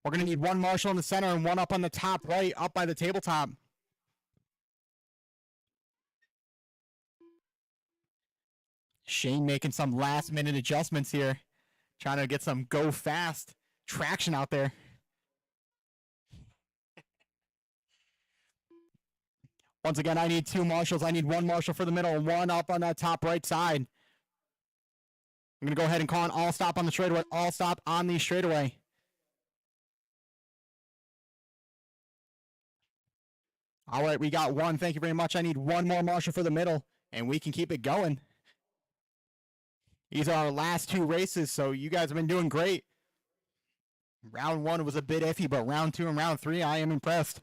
We're gonna need 1 marshal in the center and 1 up on the top right, up by the tabletop. Shane making some last minute adjustments here. Trying to get some go fast traction out there. Once again, I need 2 marshals. I need 1 marshal for the middle and 1 up on that top right side. I'm going to go ahead and call an all stop on the straightaway. All stop on the straightaway. All right, we got 1. Thank you very much. I need 1 more marshal for the middle, and we can keep it going. These are our last 2 races, so you guys have been doing great. Round 1 was a bit iffy, but round 2 and round 3, I am impressed.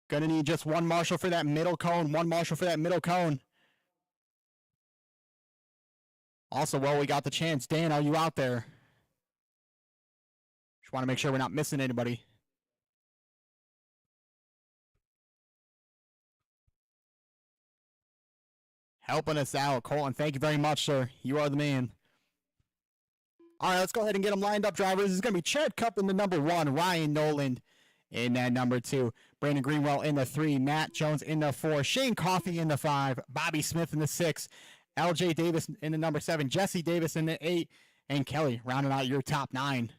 Gonna need just 1 marshal for that middle cone, 1 marshal for that middle cone. Also, while we got the chance, Dan, are you out there? Just want to make sure we're not missing anybody. Helping us out, Colton. Thank you very much, sir. You are the man. All right, let's go ahead and get them lined up, drivers. This is going to be Chad Cup in the number 1, Ryan Noland in that number 2, Brandon Greenwell in the 3, Matt Jones in the 4, Shane Coffey in the 5, Bobby Smith in the 6, LJ Davis in the number 7, Jesse Davis in the 8, and Kelly rounding out your top 9.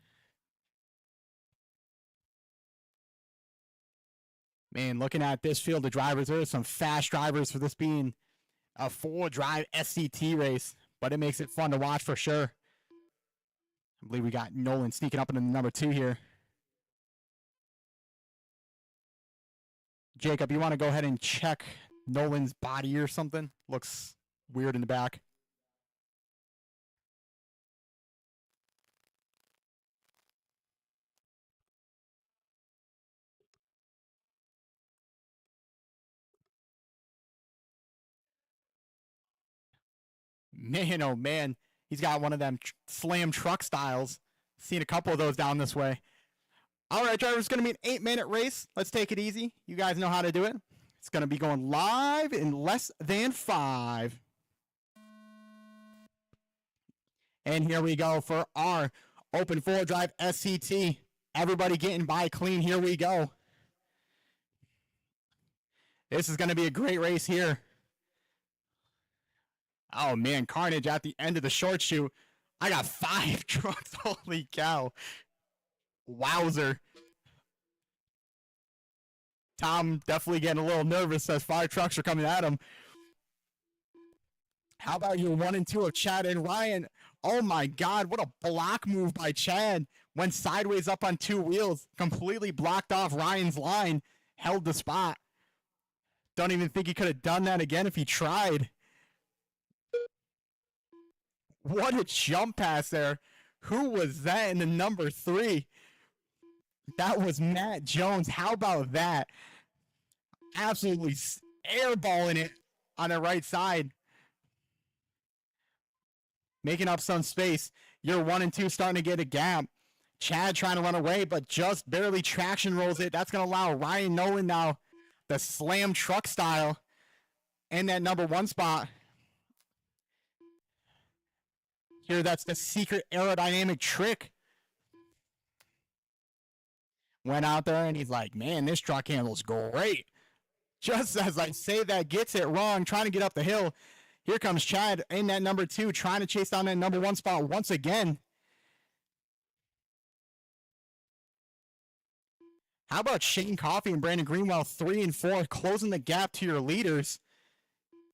Man, looking at this field of drivers, there are some fast drivers for this being a 4-drive SCT race, but it makes it fun to watch for sure. I believe we got Nolan sneaking up into the number 2 here. Jacob, you want to go ahead and check Nolan's body or something? Looks weird in the back. Man, oh man, he's got one of them slam truck styles. Seen a couple of those down this way. All right, drivers, it's going to be an 8-minute race. Let's take it easy. You guys know how to do it. It's going to be going live in less than 5. And here we go for our open 4-drive SCT. Everybody getting by clean. Here we go. This is going to be a great race here. Oh, man, carnage at the end of the short shoot. I got 5 trucks. Holy cow. Wowzer. Tom definitely getting a little nervous as 5 trucks are coming at him. How about your 1 and 2 of Chad and Ryan? Oh my God, what a block move by Chad. Went sideways up on 2 wheels, completely blocked off Ryan's line, held the spot. Don't even think he could have done that again if he tried. What a jump pass there. Who was that in the number 3? That was Matt Jones. How about that? Absolutely airballing it on the right side. Making up some space. Your 1 and 2 starting to get a gap. Chad trying to run away, but just barely traction rolls it. That's going to allow Ryan Nolan now the slam truck style in that number 1 spot. Here, that's the secret aerodynamic trick. Went out there and he's like, man, this truck handles great. Just as I say that, gets it wrong, trying to get up the hill. Here comes Chad in that number 2, trying to chase down that number 1 spot once again. How about Shane Coffey and Brandon Greenwell, 3 and 4, closing the gap to your leaders?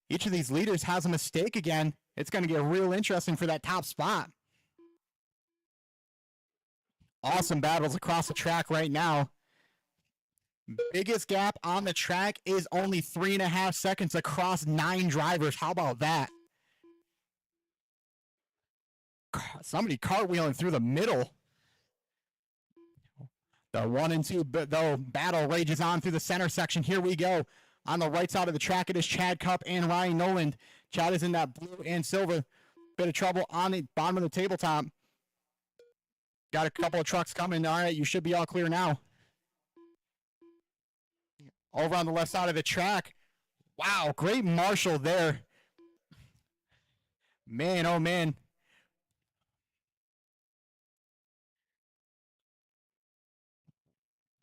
Each of these leaders has a mistake again. It's going to get real interesting for that top spot. Awesome battles across the track right now. Biggest gap on the track is only 3.5 seconds across 9 drivers. How about that? Somebody cartwheeling through the middle. The 1 and 2 though battle rages on through the center section. Here we go. On the right side of the track, it is Chad Cup and Ryan Noland. Chad is in that blue and silver. Bit of trouble on the bottom of the tabletop. Got a couple of trucks coming. All right, you should be all clear now. Over on the left side of the track. Wow, great marshal there. Man, oh man.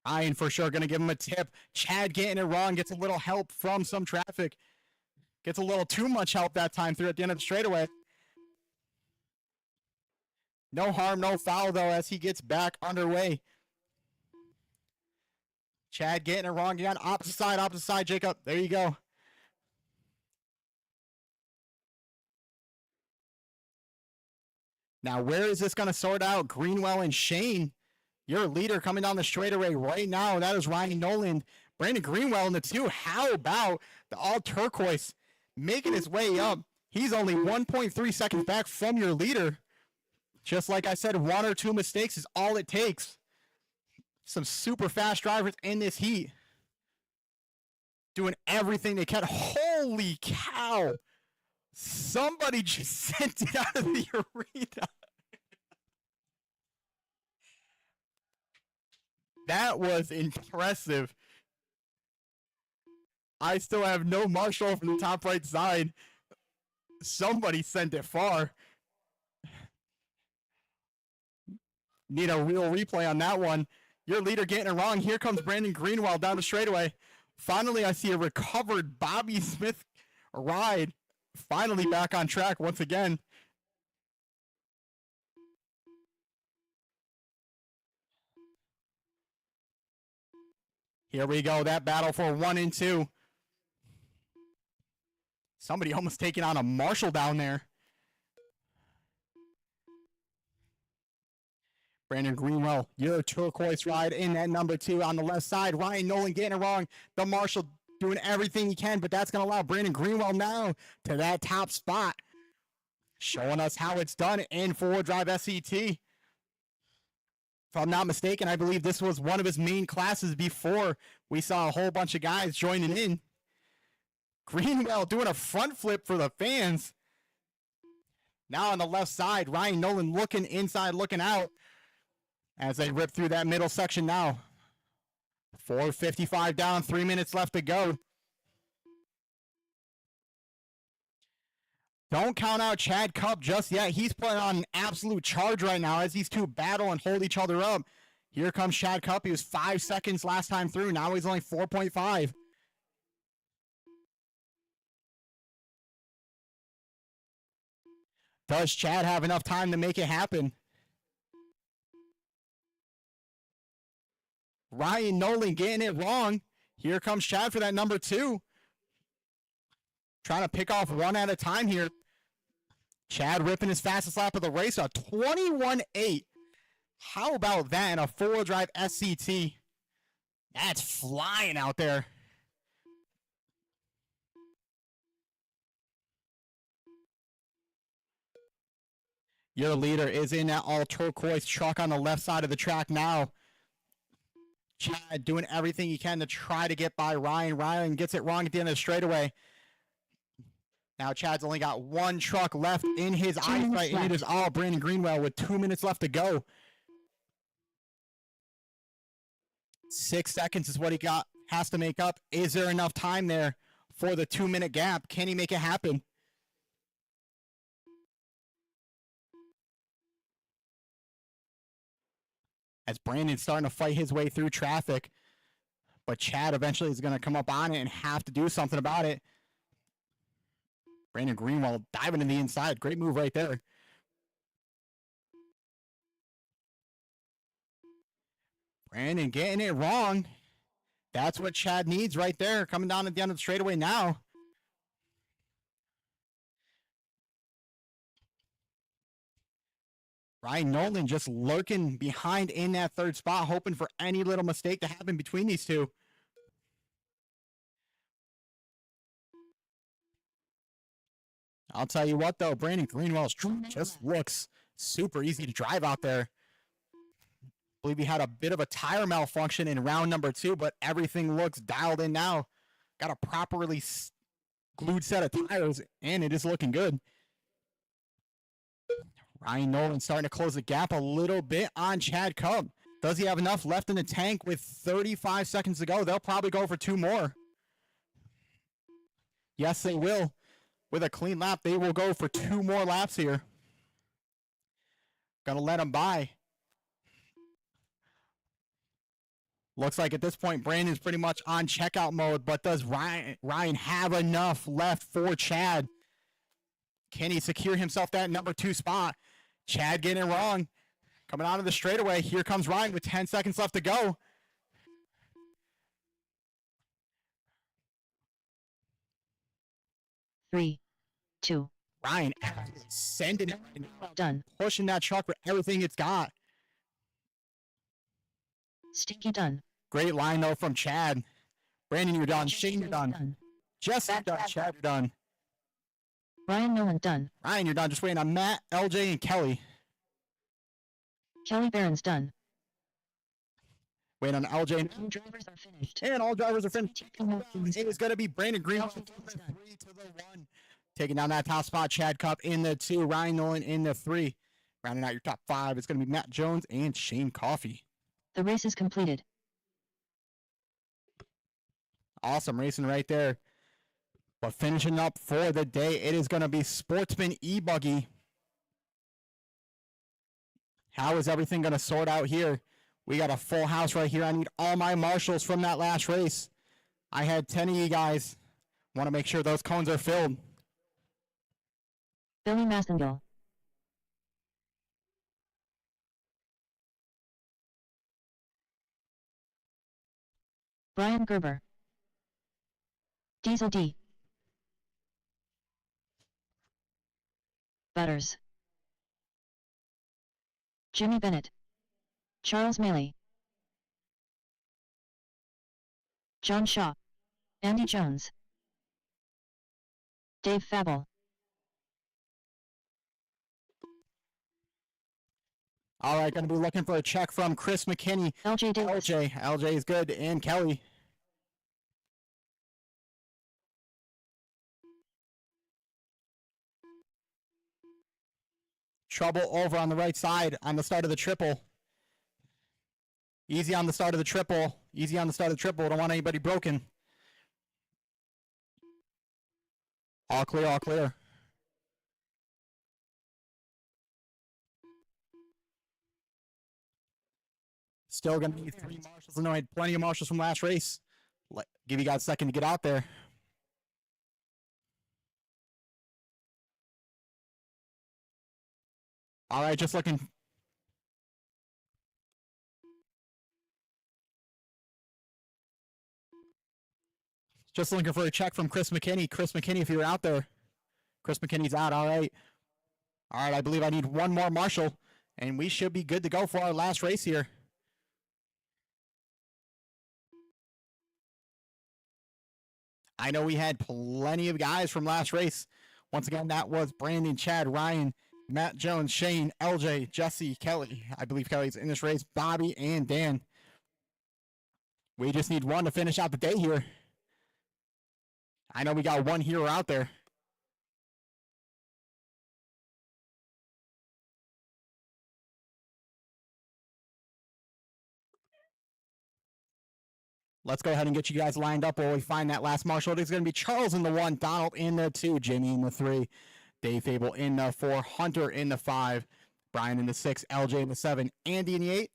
Ryan for sure going to give him a tip. Chad getting it wrong, gets a little help from some traffic. Gets a little too much help that time through at the end of the straightaway. No harm, no foul, though, as he gets back underway. Chad getting it wrong again. Opposite side, Jacob. There you go. Now, where is this going to sort out? Greenwell and Shane, your leader coming down the straightaway right now. That is Ryan Noland. Brandon Greenwell in the 2. How about the all turquoise making his way up? He's only 1.3 seconds back from your leader. Just like I said, 1 or 2 mistakes is all it takes. Some super fast drivers in this heat. Doing everything they can. Holy cow. Somebody just sent it out of the arena. That was impressive. I still have no marshal from the top right side. Somebody sent it far. Need a real replay on that one. Your leader getting it wrong. Here comes Brandon Greenwell down the straightaway. Finally, I see a recovered Bobby Smith ride. Finally back on track once again. Here we go. That battle for 1 and 2. Somebody almost taking on a marshal down there. Brandon Greenwell, your turquoise ride in that number 2 on the left side. Ryan Nolan getting it wrong. The marshal doing everything he can, but that's going to allow Brandon Greenwell now to that top spot. Showing us how it's done in 4-wheel-drive SET. If I'm not mistaken, I believe this was one of his main classes before we saw a whole bunch of guys joining in. Greenwell doing a front flip for the fans. Now on the left side, Ryan Nolan looking inside, looking out as they rip through that middle section now. 4:55 down, 3 minutes left to go. Don't count out Chad Cup just yet. He's putting on an absolute charge right now as these two battle and hold each other up. Here comes Chad Cup. He was 5 seconds last time through. Now he's only 4.5. Does Chad have enough time to make it happen? Ryan Nolan getting it wrong. Here comes Chad for that number 2. Trying to pick off one at a time here. Chad ripping his fastest lap of the race, a 21.8. How about that in a 4-wheel drive SCT? That's flying out there. Your leader is in that all turquoise truck on the left side of the track now. Chad doing everything he can to try to get by Ryan. Ryan gets it wrong at the end of the straightaway. Now Chad's only got one truck left in his eyesight, and it is all Brandon Greenwell with 2 minutes left to go. 6 seconds is what he has to make up. Is there enough time there for the 2-minute gap? Can he make it happen? As Brandon's starting to fight his way through traffic, but Chad eventually is going to come up on it and have to do something about it. Brandon Greenwell diving in the inside. Great move right there. Brandon getting it wrong. That's what Chad needs right there. Coming down at the end of the straightaway now. Ryan Nolan just lurking behind in that third spot, hoping for any little mistake to happen between these two. I'll tell you what, though, Brandon Greenwell just looks super easy to drive out there. believe he had a bit of a tire malfunction in round number 2, but everything looks dialed in now. Got a properly glued set of tires, and it is looking good. Ryan Nolan starting to close the gap a little bit on Chad Cup. Does he have enough left in the tank with 35 seconds to go? They'll probably go for 2 more. Yes, they will. With a clean lap, they will go for 2 more laps here. Gonna let him by. Looks like at this point, Brandon's pretty much on checkout mode, but does Ryan have enough left for Chad? Can he secure himself that number 2 spot? Chad getting it wrong. Coming out of the straightaway. Here comes Ryan with 10 seconds left to go. Three, two, Ryan sending it. done. Pushing that truck for everything it's got. Stinky done. Great line, though, from Chad. Brandon, you're done. Shane, you're done. Jesse, you're done. Chad, you're done. Ryan Nolan done. Ryan, you're done. Just waiting on Matt, LJ, and Kelly. Kelly Barron's done. Waiting on LJ. All drivers are finished. And all drivers are finished. It is going to be Brandon Green from the 3 to the 1. Taking down that top spot. Chad Cup in the 2. Ryan Nolan in the 3. Rounding out your top 5. It's going to be Matt Jones and Shane Coffey. The race is completed. Awesome racing right there. But finishing up for the day, it is going to be Sportsman E-Buggy. How is everything going to sort out here? We got a full house right here. I need all my marshals from that last race. I had 10 of you guys. Want to make sure those cones are filled. Billy Massengill. Brian Gerber. Diesel D. Butters. Jimmy Bennett. Charles Maley. John Shaw. Andy Jones. Dave Fabel. All right, going to be looking for a check from Chris McKinney. LJ Davis. LJ is good, and Kelly. Trouble over on the right side on the start of the triple. Easy on the start of the triple. Easy on the start of the triple. Don't want anybody broken. All clear, all clear. Still going to need 3 marshals. I know I had plenty of marshals from last race. Give you guys a second to get out there. All right, just looking. Just looking for a check from Chris McKinney. Chris McKinney, if you're out there. Chris McKinney's out. All right. All right, I believe I need 1 more marshal, and we should be good to go for our last race here. I know we had plenty of guys from last race. Once again, that was Brandon, Chad, Ryan, Matt Jones, Shane, LJ, Jesse, Kelly. I believe Kelly's in this race. Bobby and Dan. We just need 1 to finish out the day here. I know we got 1 hero out there. Let's go ahead and get you guys lined up while we find that last marshal. It's going to be Charles in the 1, Donald in the 2, Jimmy in the 3, Dave Fable in the 4, Hunter in the 5, Brian in the 6, LJ in the 7, Andy in the 8,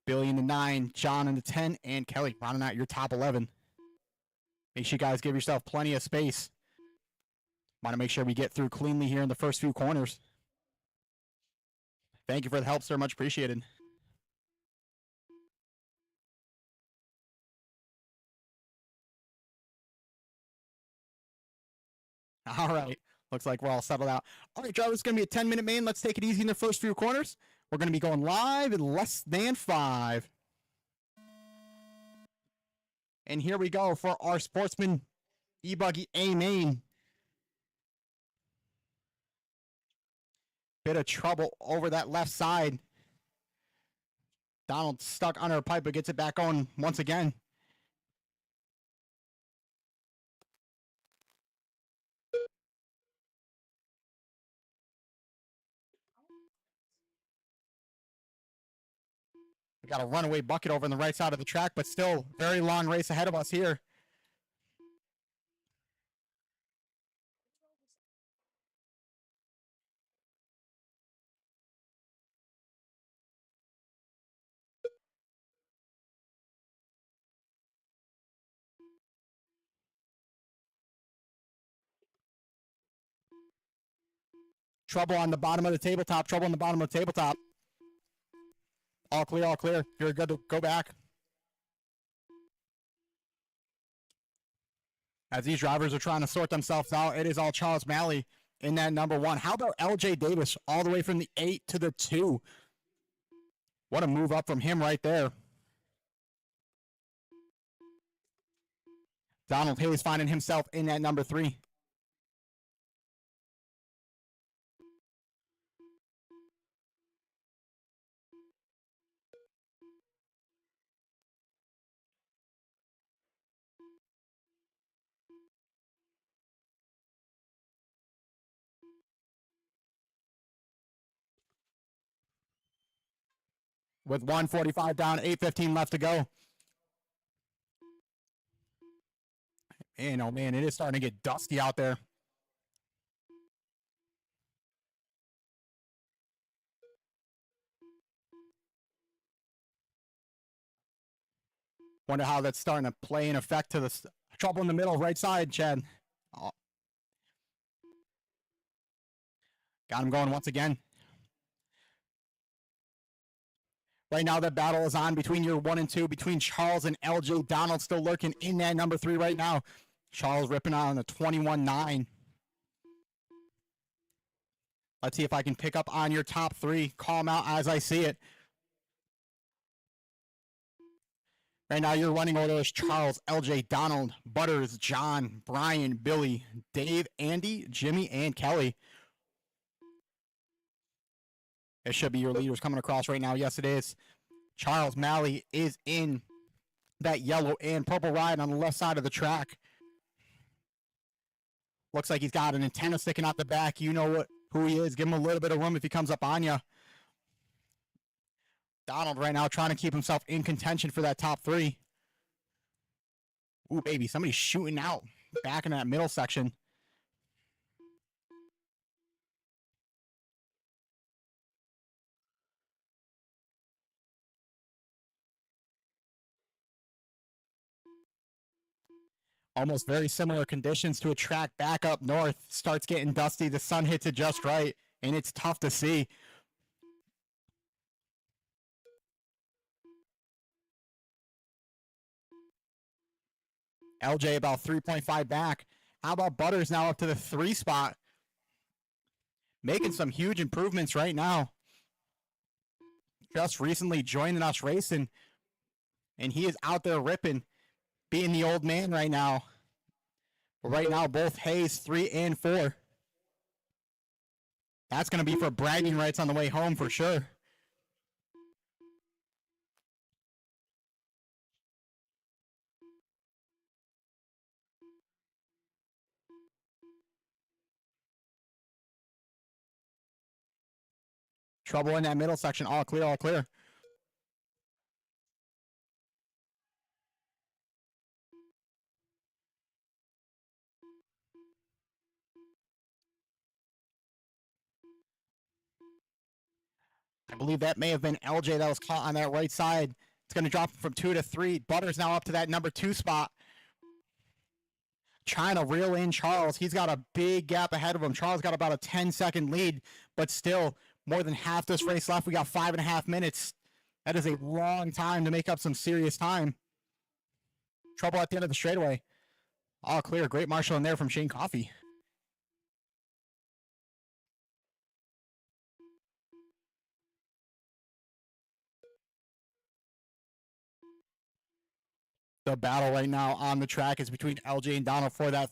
Billy in the 9, John in the 10, and Kelly rounding out your top 11. Make sure you guys give yourself plenty of space. Want to make sure we get through cleanly here in the first few corners. Thank you for the help, sir. Much appreciated. All right. Looks like we're all settled out. All right, drivers, it's going to be a 10-minute main. Let's take it easy in the first few corners. We're going to be going live in less than 5. And here we go for our Sportsman E-Buggy A main. Bit of trouble over that left side. Donald stuck under a pipe, but gets it back on once again. We got a runaway bucket over on the right side of the track, but still very long race ahead of us here. Trouble on the bottom of the tabletop. Trouble on the bottom of the tabletop. All clear, all clear. You're good to go back. As these drivers are trying to sort themselves out, it is all Charles Malley in that number 1. How about LJ Davis all the way from the 8 to the 2? What a move up from him right there. Donald Haley's finding himself in that number 3. With 1:45 down, 8:15 left to go. Man, oh man, it is starting to get dusty out there. Wonder how that's starting to play in effect to the trouble in the middle, right side, Chad. Oh. Got him going once again. Right now, the battle is on between your 1 and 2, between Charles and LJ. Donald still lurking in that number 3 right now. Charles ripping out on the 21-9. Let's see if I can pick up on your top 3. Call them out as I see it. Right now, your running order is Charles, LJ, Donald, Butters, John, Brian, Billy, Dave, Andy, Jimmy, and Kelly. It should be your leaders coming across right now. Yes, it is. Charles Malley is in that yellow and purple ride on the left side of the track. Looks like he's got an antenna sticking out the back. You know who he is. Give him a little bit of room if he comes up on you. Donald right now trying to keep himself in contention for that top 3. Ooh, baby, somebody's shooting out back in that middle section. Almost very similar conditions to a track back up north. Starts getting dusty. The sun hits it just right, and it's tough to see. LJ about 3.5 back. How about Butters now up to the 3 spot? Making some huge improvements right now. Just recently joining us racing, and he is out there ripping, being the old man right now. But right now, both Hayes 3 and 4. That's going to be for bragging rights on the way home for sure. Trouble in that middle section. All clear, all clear. I believe that may have been LJ that was caught on that right side. It's going to drop from 2 to 3. Butters now up to that number 2 spot. Trying to reel in Charles. He's got a big gap ahead of him. Charles got about a 10-second lead, but still more than half this race left. We got 5.5 minutes. That is a long time to make up some serious time. Trouble at the end of the straightaway. All clear. Great marshal in there from Shane Coffey. The battle right now on the track is between LJ and Donald for that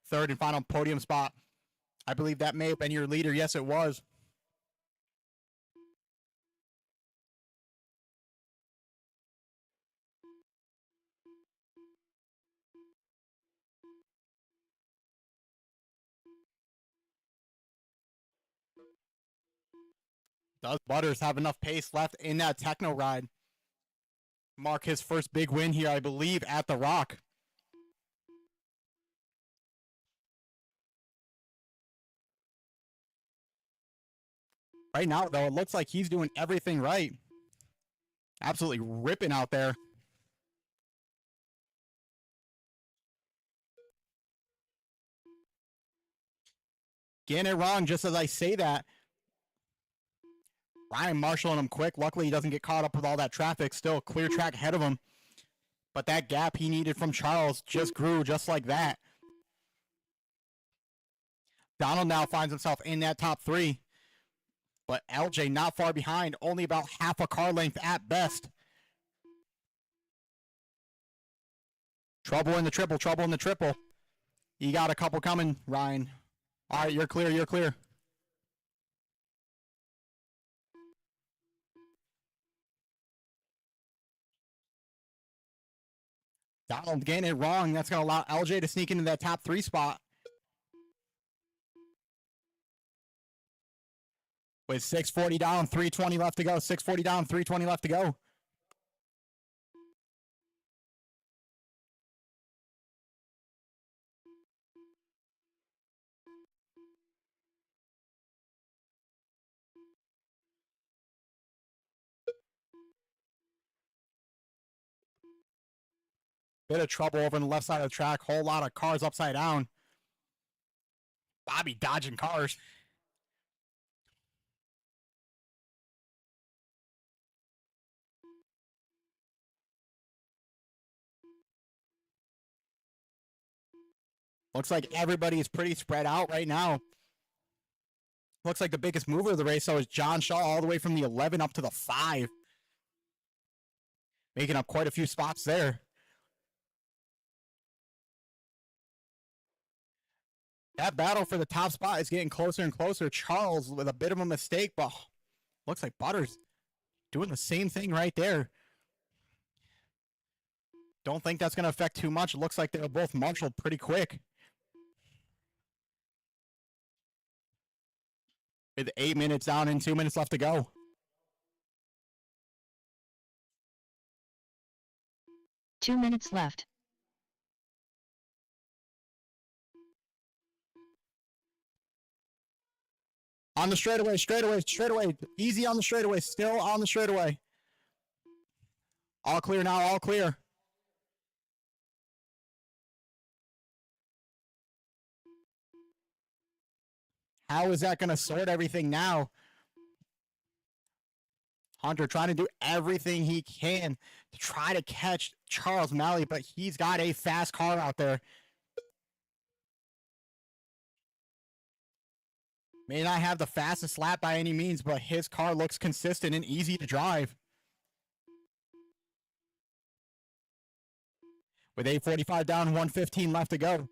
3rd and final podium spot. I believe that may have been your leader. Yes, it was. Does Butters have enough pace left in that techno ride? Mark his first big win here, I believe, at the Rock. Right now, though, it looks like he's doing everything right. Absolutely ripping out there. Getting it wrong just as I say that. Ryan marshalling him quick. Luckily, he doesn't get caught up with all that traffic. Still a clear track ahead of him. But that gap he needed from Charles just grew just like that. Donald now finds himself in that top three. But LJ not far behind, only about half a car length at best. Trouble in the triple, trouble in the triple. You got a couple coming, Ryan. All right, you're clear, you're clear. Donald getting it wrong. That's going to allow LJ to sneak into that top three spot. With 6:40 down, 3:20 left to go. 6:40 down, 3:20 left to go. Bit of trouble over on the left side of the track. Whole lot of cars upside down. Bobby dodging cars. Looks like everybody is pretty spread out right now. Looks like the biggest mover of the race, so is John Shaw all the way from the 11 up to the 5. Making up quite a few spots there. That battle for the top spot is getting closer and closer. Charles with a bit of a mistake, but looks like Butters doing the same thing right there. Don't think that's going to affect too much. It looks like they were both marshaled pretty quick. With 8 minutes down and 2 minutes left to go. Two minutes left. On the straightaway, straightaway, straightaway. Easy on the straightaway, still on the straightaway. All clear now, all clear. How is that going to sort everything now? Hunter trying to do everything he can to try to catch Charles Malley, but he's got a fast car out there. May not have the fastest lap by any means, but his car looks consistent and easy to drive. With 8:45 down, 1:15 left to go.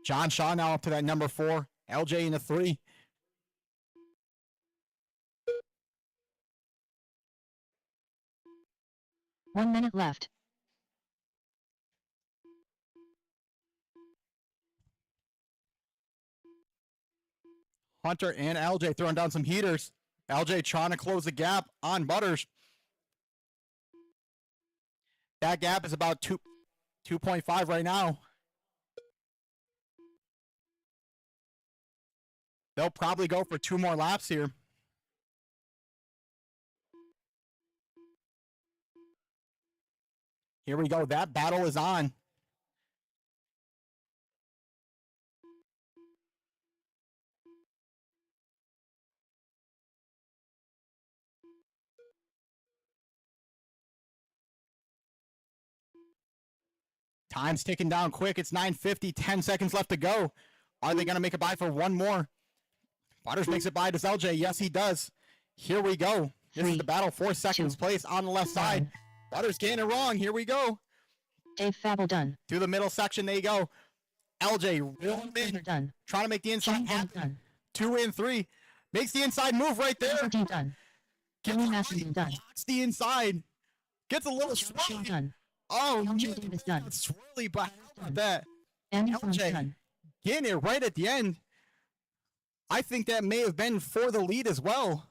John Shaw now up to that number 4. LJ in the 3. One minute left. Hunter and LJ throwing down some heaters. LJ trying to close the gap on Butters. That gap is about 2.5 right now. They'll probably go for 2 more laps here. Here we go. That battle is on. Time's ticking down quick. It's 9:50, 10 seconds left to go. Are they going to make a buy for one more? Butters makes it by. Does LJ? Yes, he does. Here we go. This is the battle for second place on the left side. Butters getting it wrong. Here we go. Dave Fabel done. Through the middle section, they go. LJ reeling in, Done. trying to make the inside happen. Done. 2 and 3. Makes the inside move right there. Done. Jimmy Matheson done. Blocks the inside. Gets a little swirly. Done. Oh, LJ Davis done. swirly, but how about that? Andy Jones LJ done. getting it right at the end. I think that may have been for the lead as well.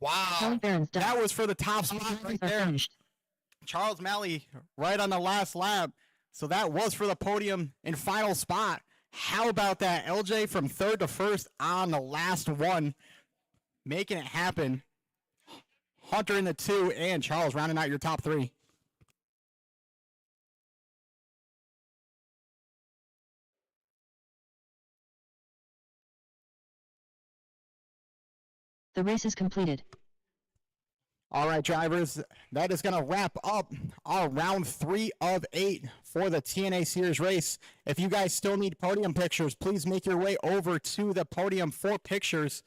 Kelly Wow. Barron's done. That was for the top All spot drivers right are there. finished. Charles Malley right on the last lap. So that was for the podium and final spot. How about that? LJ from third to first on the last one, making it happen. Hunter in the 2 and Charles rounding out your top 3. The race is completed. All right, drivers, that is going to wrap up our round 3 of 8 for the TNA Series race. If you guys still need podium pictures, please make your way over to the podium for pictures.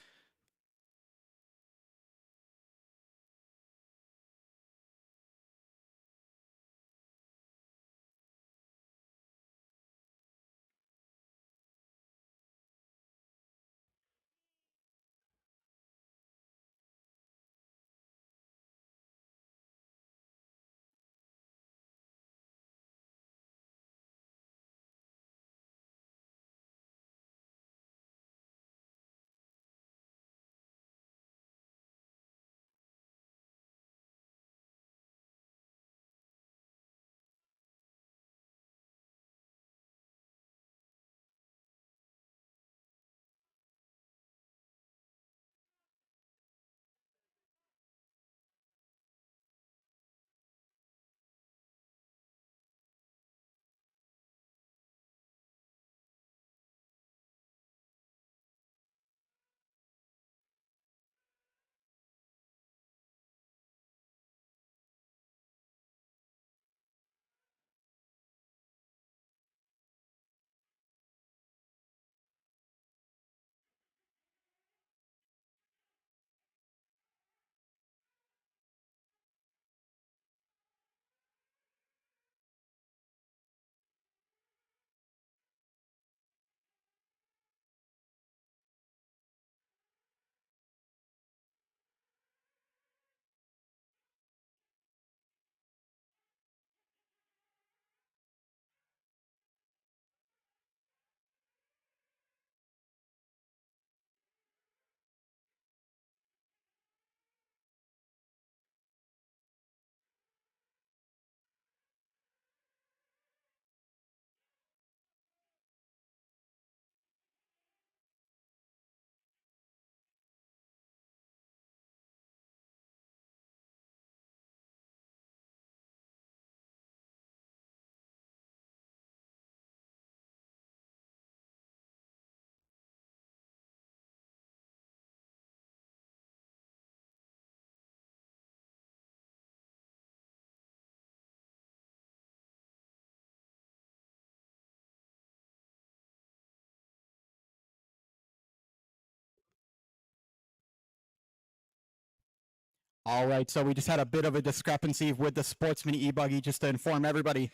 All right, so we just had a bit of a discrepancy with the Sportsman e-buggy. Just to inform everybody,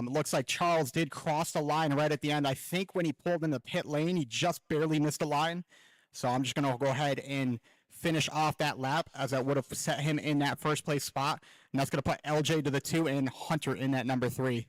looks like Charles did cross the line right at the end. I think when he pulled in the pit lane, he just barely missed the line. So I'm just going to go ahead and finish off that lap, as that would have set him in that first place spot. And that's going to put LJ to the 2 and Hunter in that number 3.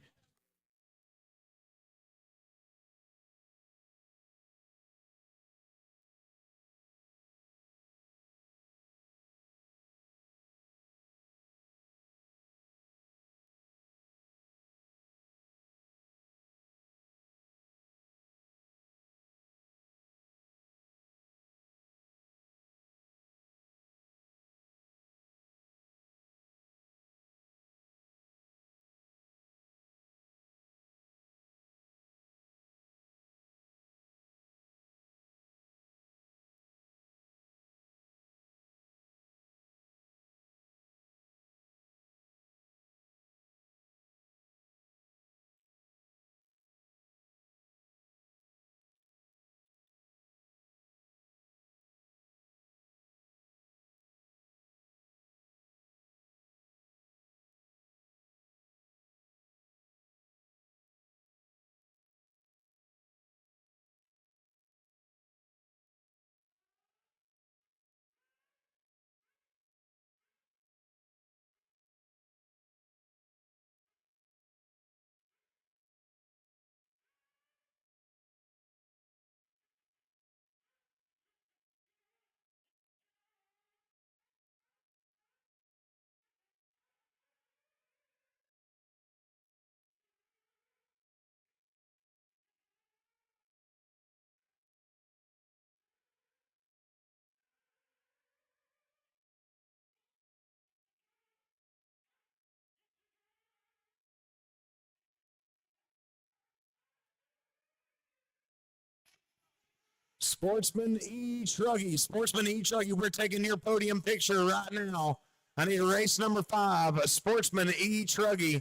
Sportsman E. Truggy. Sportsman E. Truggy, we're taking your podium picture right now. I need race number 5, Sportsman E. Truggy.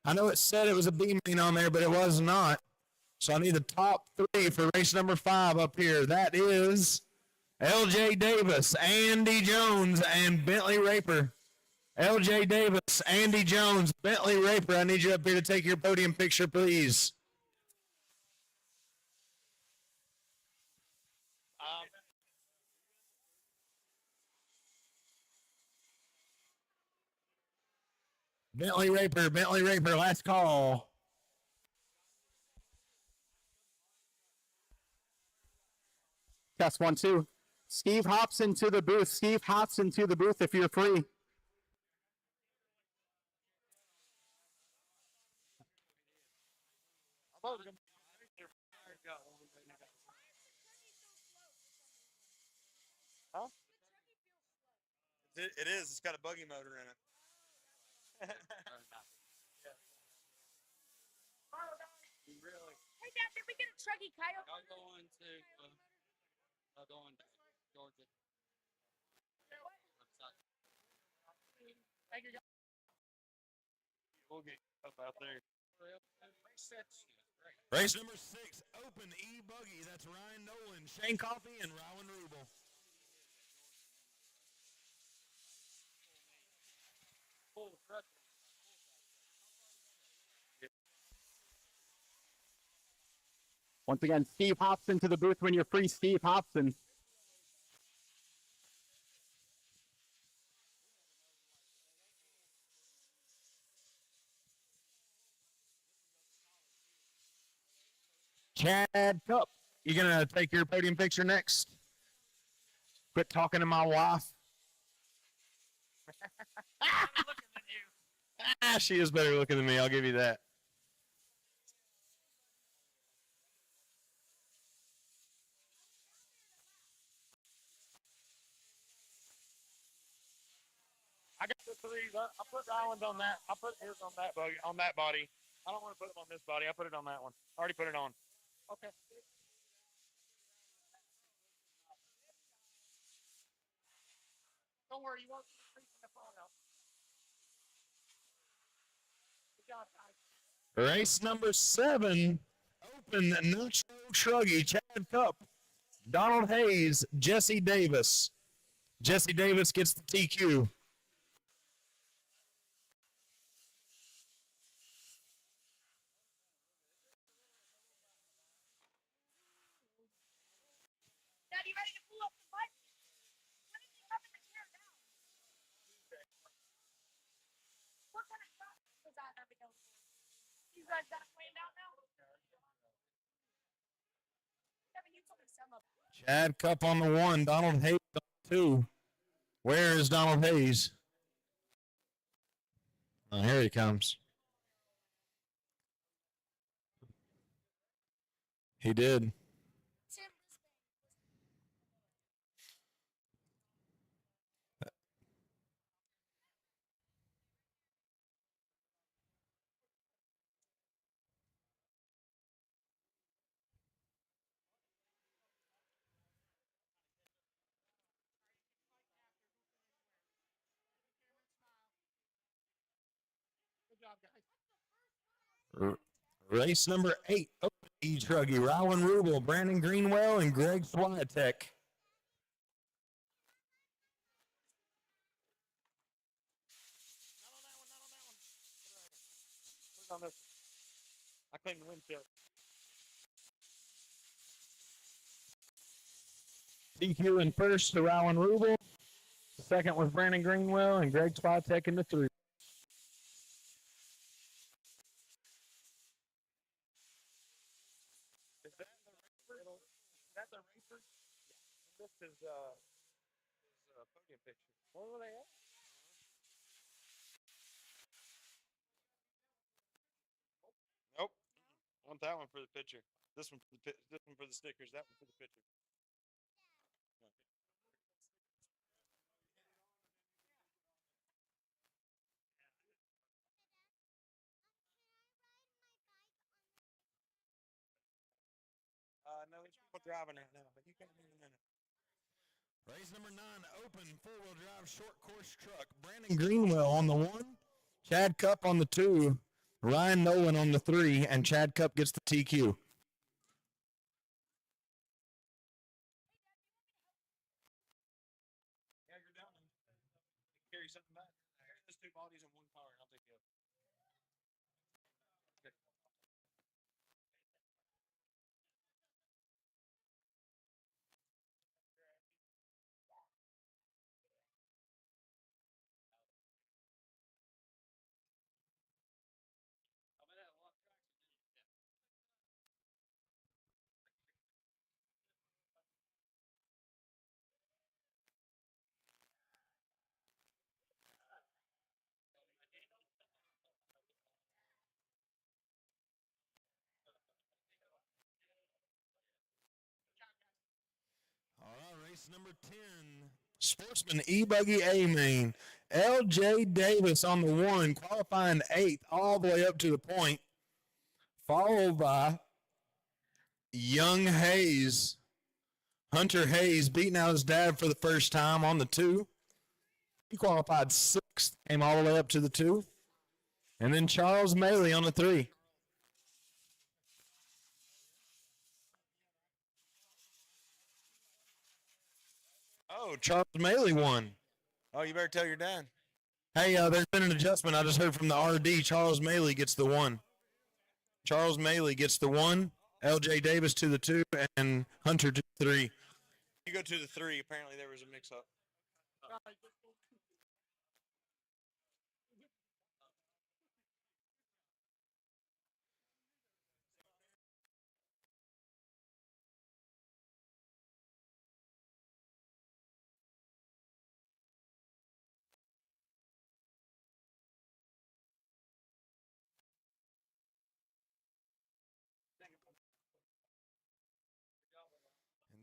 I know it said it was a B main on there, but it was not. So I need the top 3 for race number 5 up here. That is LJ Davis, Andy Jones, and Bentley Raper. LJ Davis, Andy Jones, Bentley Raper. I need you up here to take your podium picture, please. Bentley Raper, last call. Test 1, 2. Steve Hobson to the booth. Steve Hobson to the booth if you're free. Huh? It is. It's got a buggy motor in it. Really? Hey, Dad, did we get a Truggy Coyote? Y'all going to Georgia? We'll get up out there. Race number 6, Open E Buggy. That's Ryan Nolan, Shane Coffey, and Rowan Rubel. Once again, Steve Hobson to the booth when you're free. Steve Hobson. Chad Cup, you gonna take your podium picture next? Quit talking to my wife. She is better looking than me. I'll give you that. I got the 3s. I put Ryland's on that. I put his on that buggy, on that body. I don't want to put him on this body. I put it on that one. I already put it on. Okay. Don't worry, you won't see the in the photo. Good job, guys. Race number 7, Open Nacho Truggy, Chad Cup, Donald Hayes, Jesse Davis. Jesse Davis gets the TQ. Dad, you ready to pull up the bike? When is he coming to tear down? What kind of truck was that available? You guys got it planned out now? Yeah, but you told me some of it. Chad Cup on the 1, Donald Hayes on the 2. Where is Donald Hayes? Oh, here he comes. He did. Race number 8, Open E Truggy, Rowan Rubel, Brandon Greenwell, and Greg Swiatek. Put it on this one. I cleaned the windshield. DQ in first to Rowan Rubel. Second was Brandon Greenwell and Greg Swiatek in the 3. Is that the racer? Is that the racer? This is podium picture. Where were they at? Nope. I want that one for the picture. This one for this one for the stickers. That one for the picture. No, it's driving right now, but you can't in a minute. Race number 9, open four-wheel drive short course truck. Brandon Greenwell on the 1, Chad Cup on the 2, Ryan Nolan on the 3, and Chad Cup gets the TQ. Yeah, you're down. Carry something back. Carry those 2 bodies in one car, and I'll take you up. Okay. All right, race number 10. Sportsman E-Buggy A-Main. L.J. Davis on the 1, qualifying 8th all the way up to the point. Followed by Young Hayes. Hunter Hayes beating out his dad for the first time on the 2. He qualified 6th, came all the way up to the 2. And then Charles Maley on the 3. Oh, Charles Maley won. Oh, you better tell your dad. Hey, there's been an adjustment. I just heard from the RD. Charles Maley gets the 1. Charles Maley gets the 1. L.J. Davis to the 2, and Hunter to the 3. You go to the 3. Apparently there was a mix-up.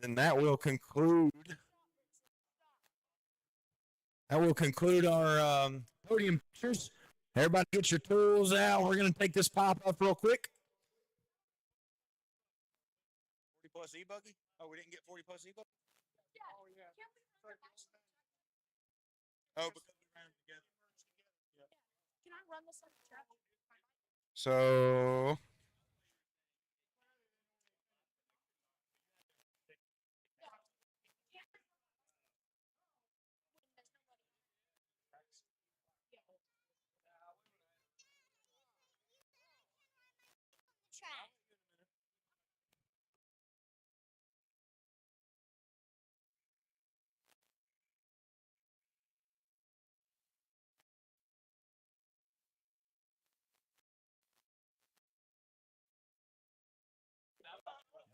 And that will conclude. That will conclude our podium pictures. Everybody get your tools out. We're going to take this pop up real quick. 40 plus E-Buggy? Oh, we didn't get 40 plus E-Buggy? Yeah. Oh, yeah. Oh, because we ran them together. Yeah. Can I run this on the track? So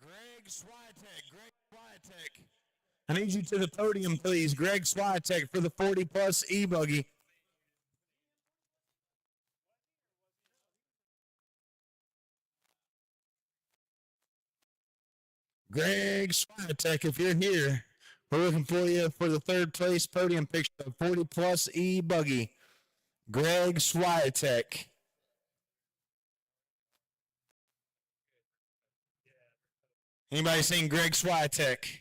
Greg Swiatek. Greg Swiatek. I need you to the podium, please. Greg Swiatek for the 40 plus E-Buggy. Greg Swiatek, if you're here, we're looking for you for the 3rd place podium picture of 40 plus E-Buggy. Greg Swiatek. Anybody seen Greg Swiatek?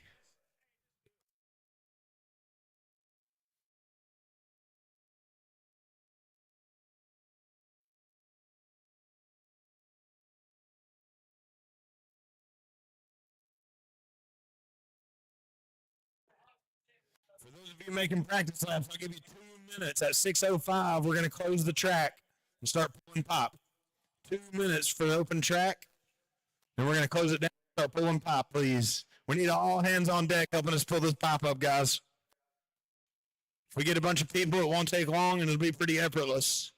For those of you making practice laps, I'll give you 2 minutes. At 6:05, we're going to close the track and start pulling pop. 2 minutes for the open track, and we're going to close it down and start pulling pop, please. We need all hands on deck helping us pull this pop up, guys. If we get a bunch of people, it won't take long, and it'll be pretty effortless.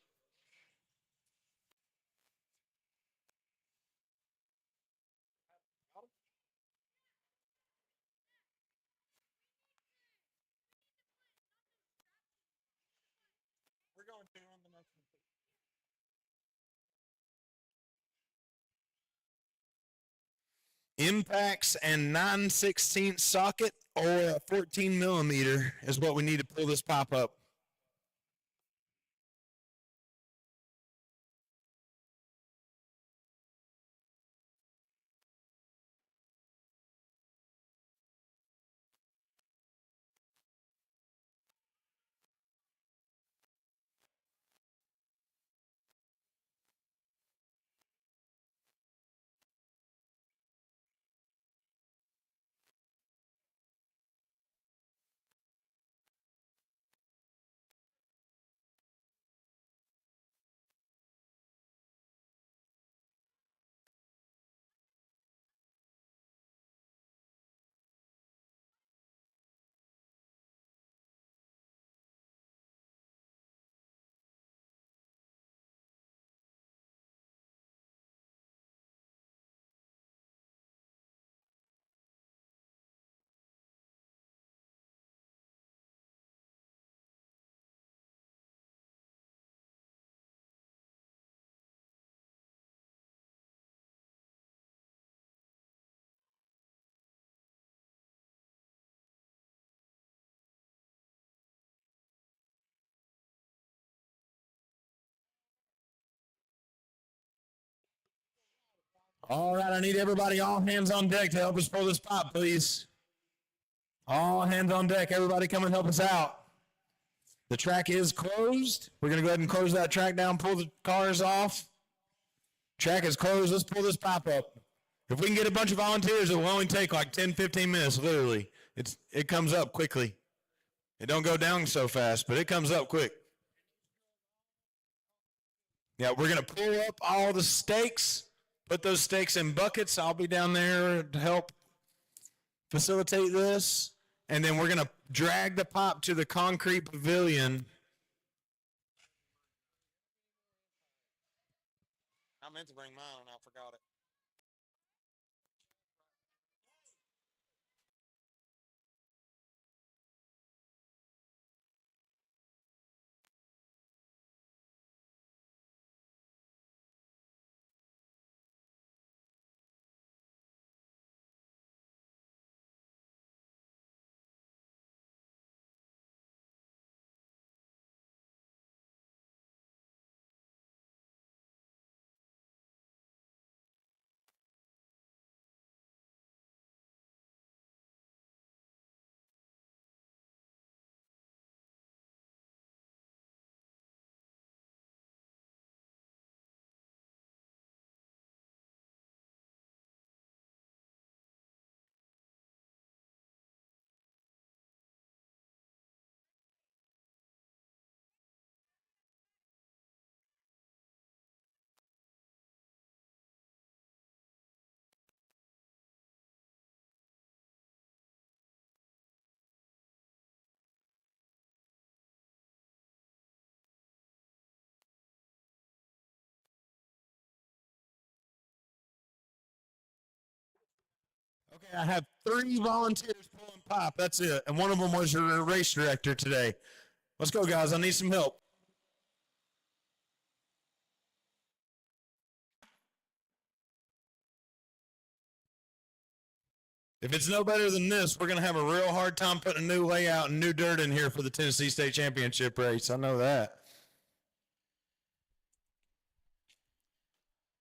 We're going to on the next one. Impacts and 9/16 socket or a 14 millimeter is what we need to pull this pop up. All right, I need everybody, all hands on deck to help us pull this pop, please. All hands on deck. Everybody come and help us out. The track is closed. We're going to go ahead and close that track down, pull the cars off. Track is closed. Let's pull this pop up. If we can get a bunch of volunteers, it will only take like 10, 15 minutes, literally. It comes up quickly. It don't go down so fast, but it comes up quick. Yeah, we're going to pull up all the stakes, put those stakes in buckets. I'll be down there to help facilitate this. And then we're going to drag the pop to the concrete pavilion. I meant to bring mine and I forgot it. Okay, I have 3 volunteers pulling pop. That's it. And one of them was your race director today. Let's go, guys. I need some help. If it's no better than this, we're going to have a real hard time putting a new layout and new dirt in here for the Tennessee State Championship race. I know that.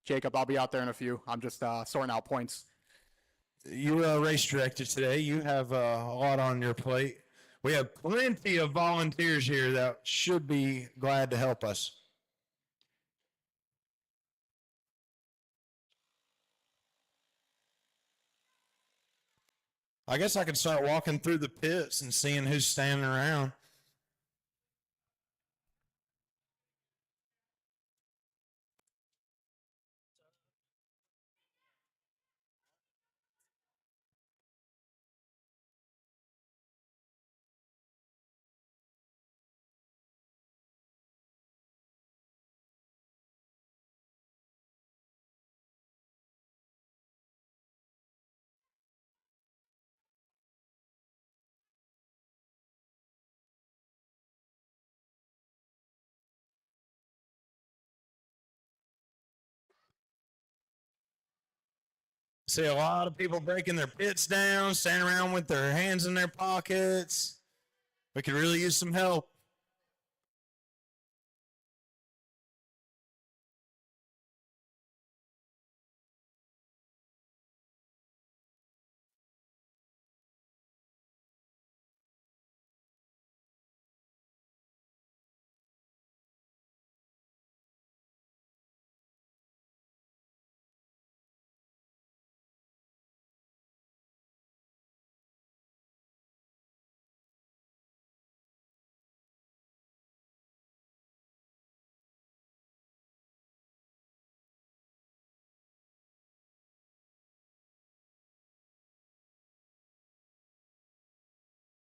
Jacob, I'll be out there in a few. I'm just sorting out points. You're a race director today. You have a lot on your plate. We have plenty of volunteers here that should be glad to help us. I guess I could start walking through the pits and seeing who's standing around. See a lot of people breaking their pits down, standing around with their hands in their pockets. We could really use some help.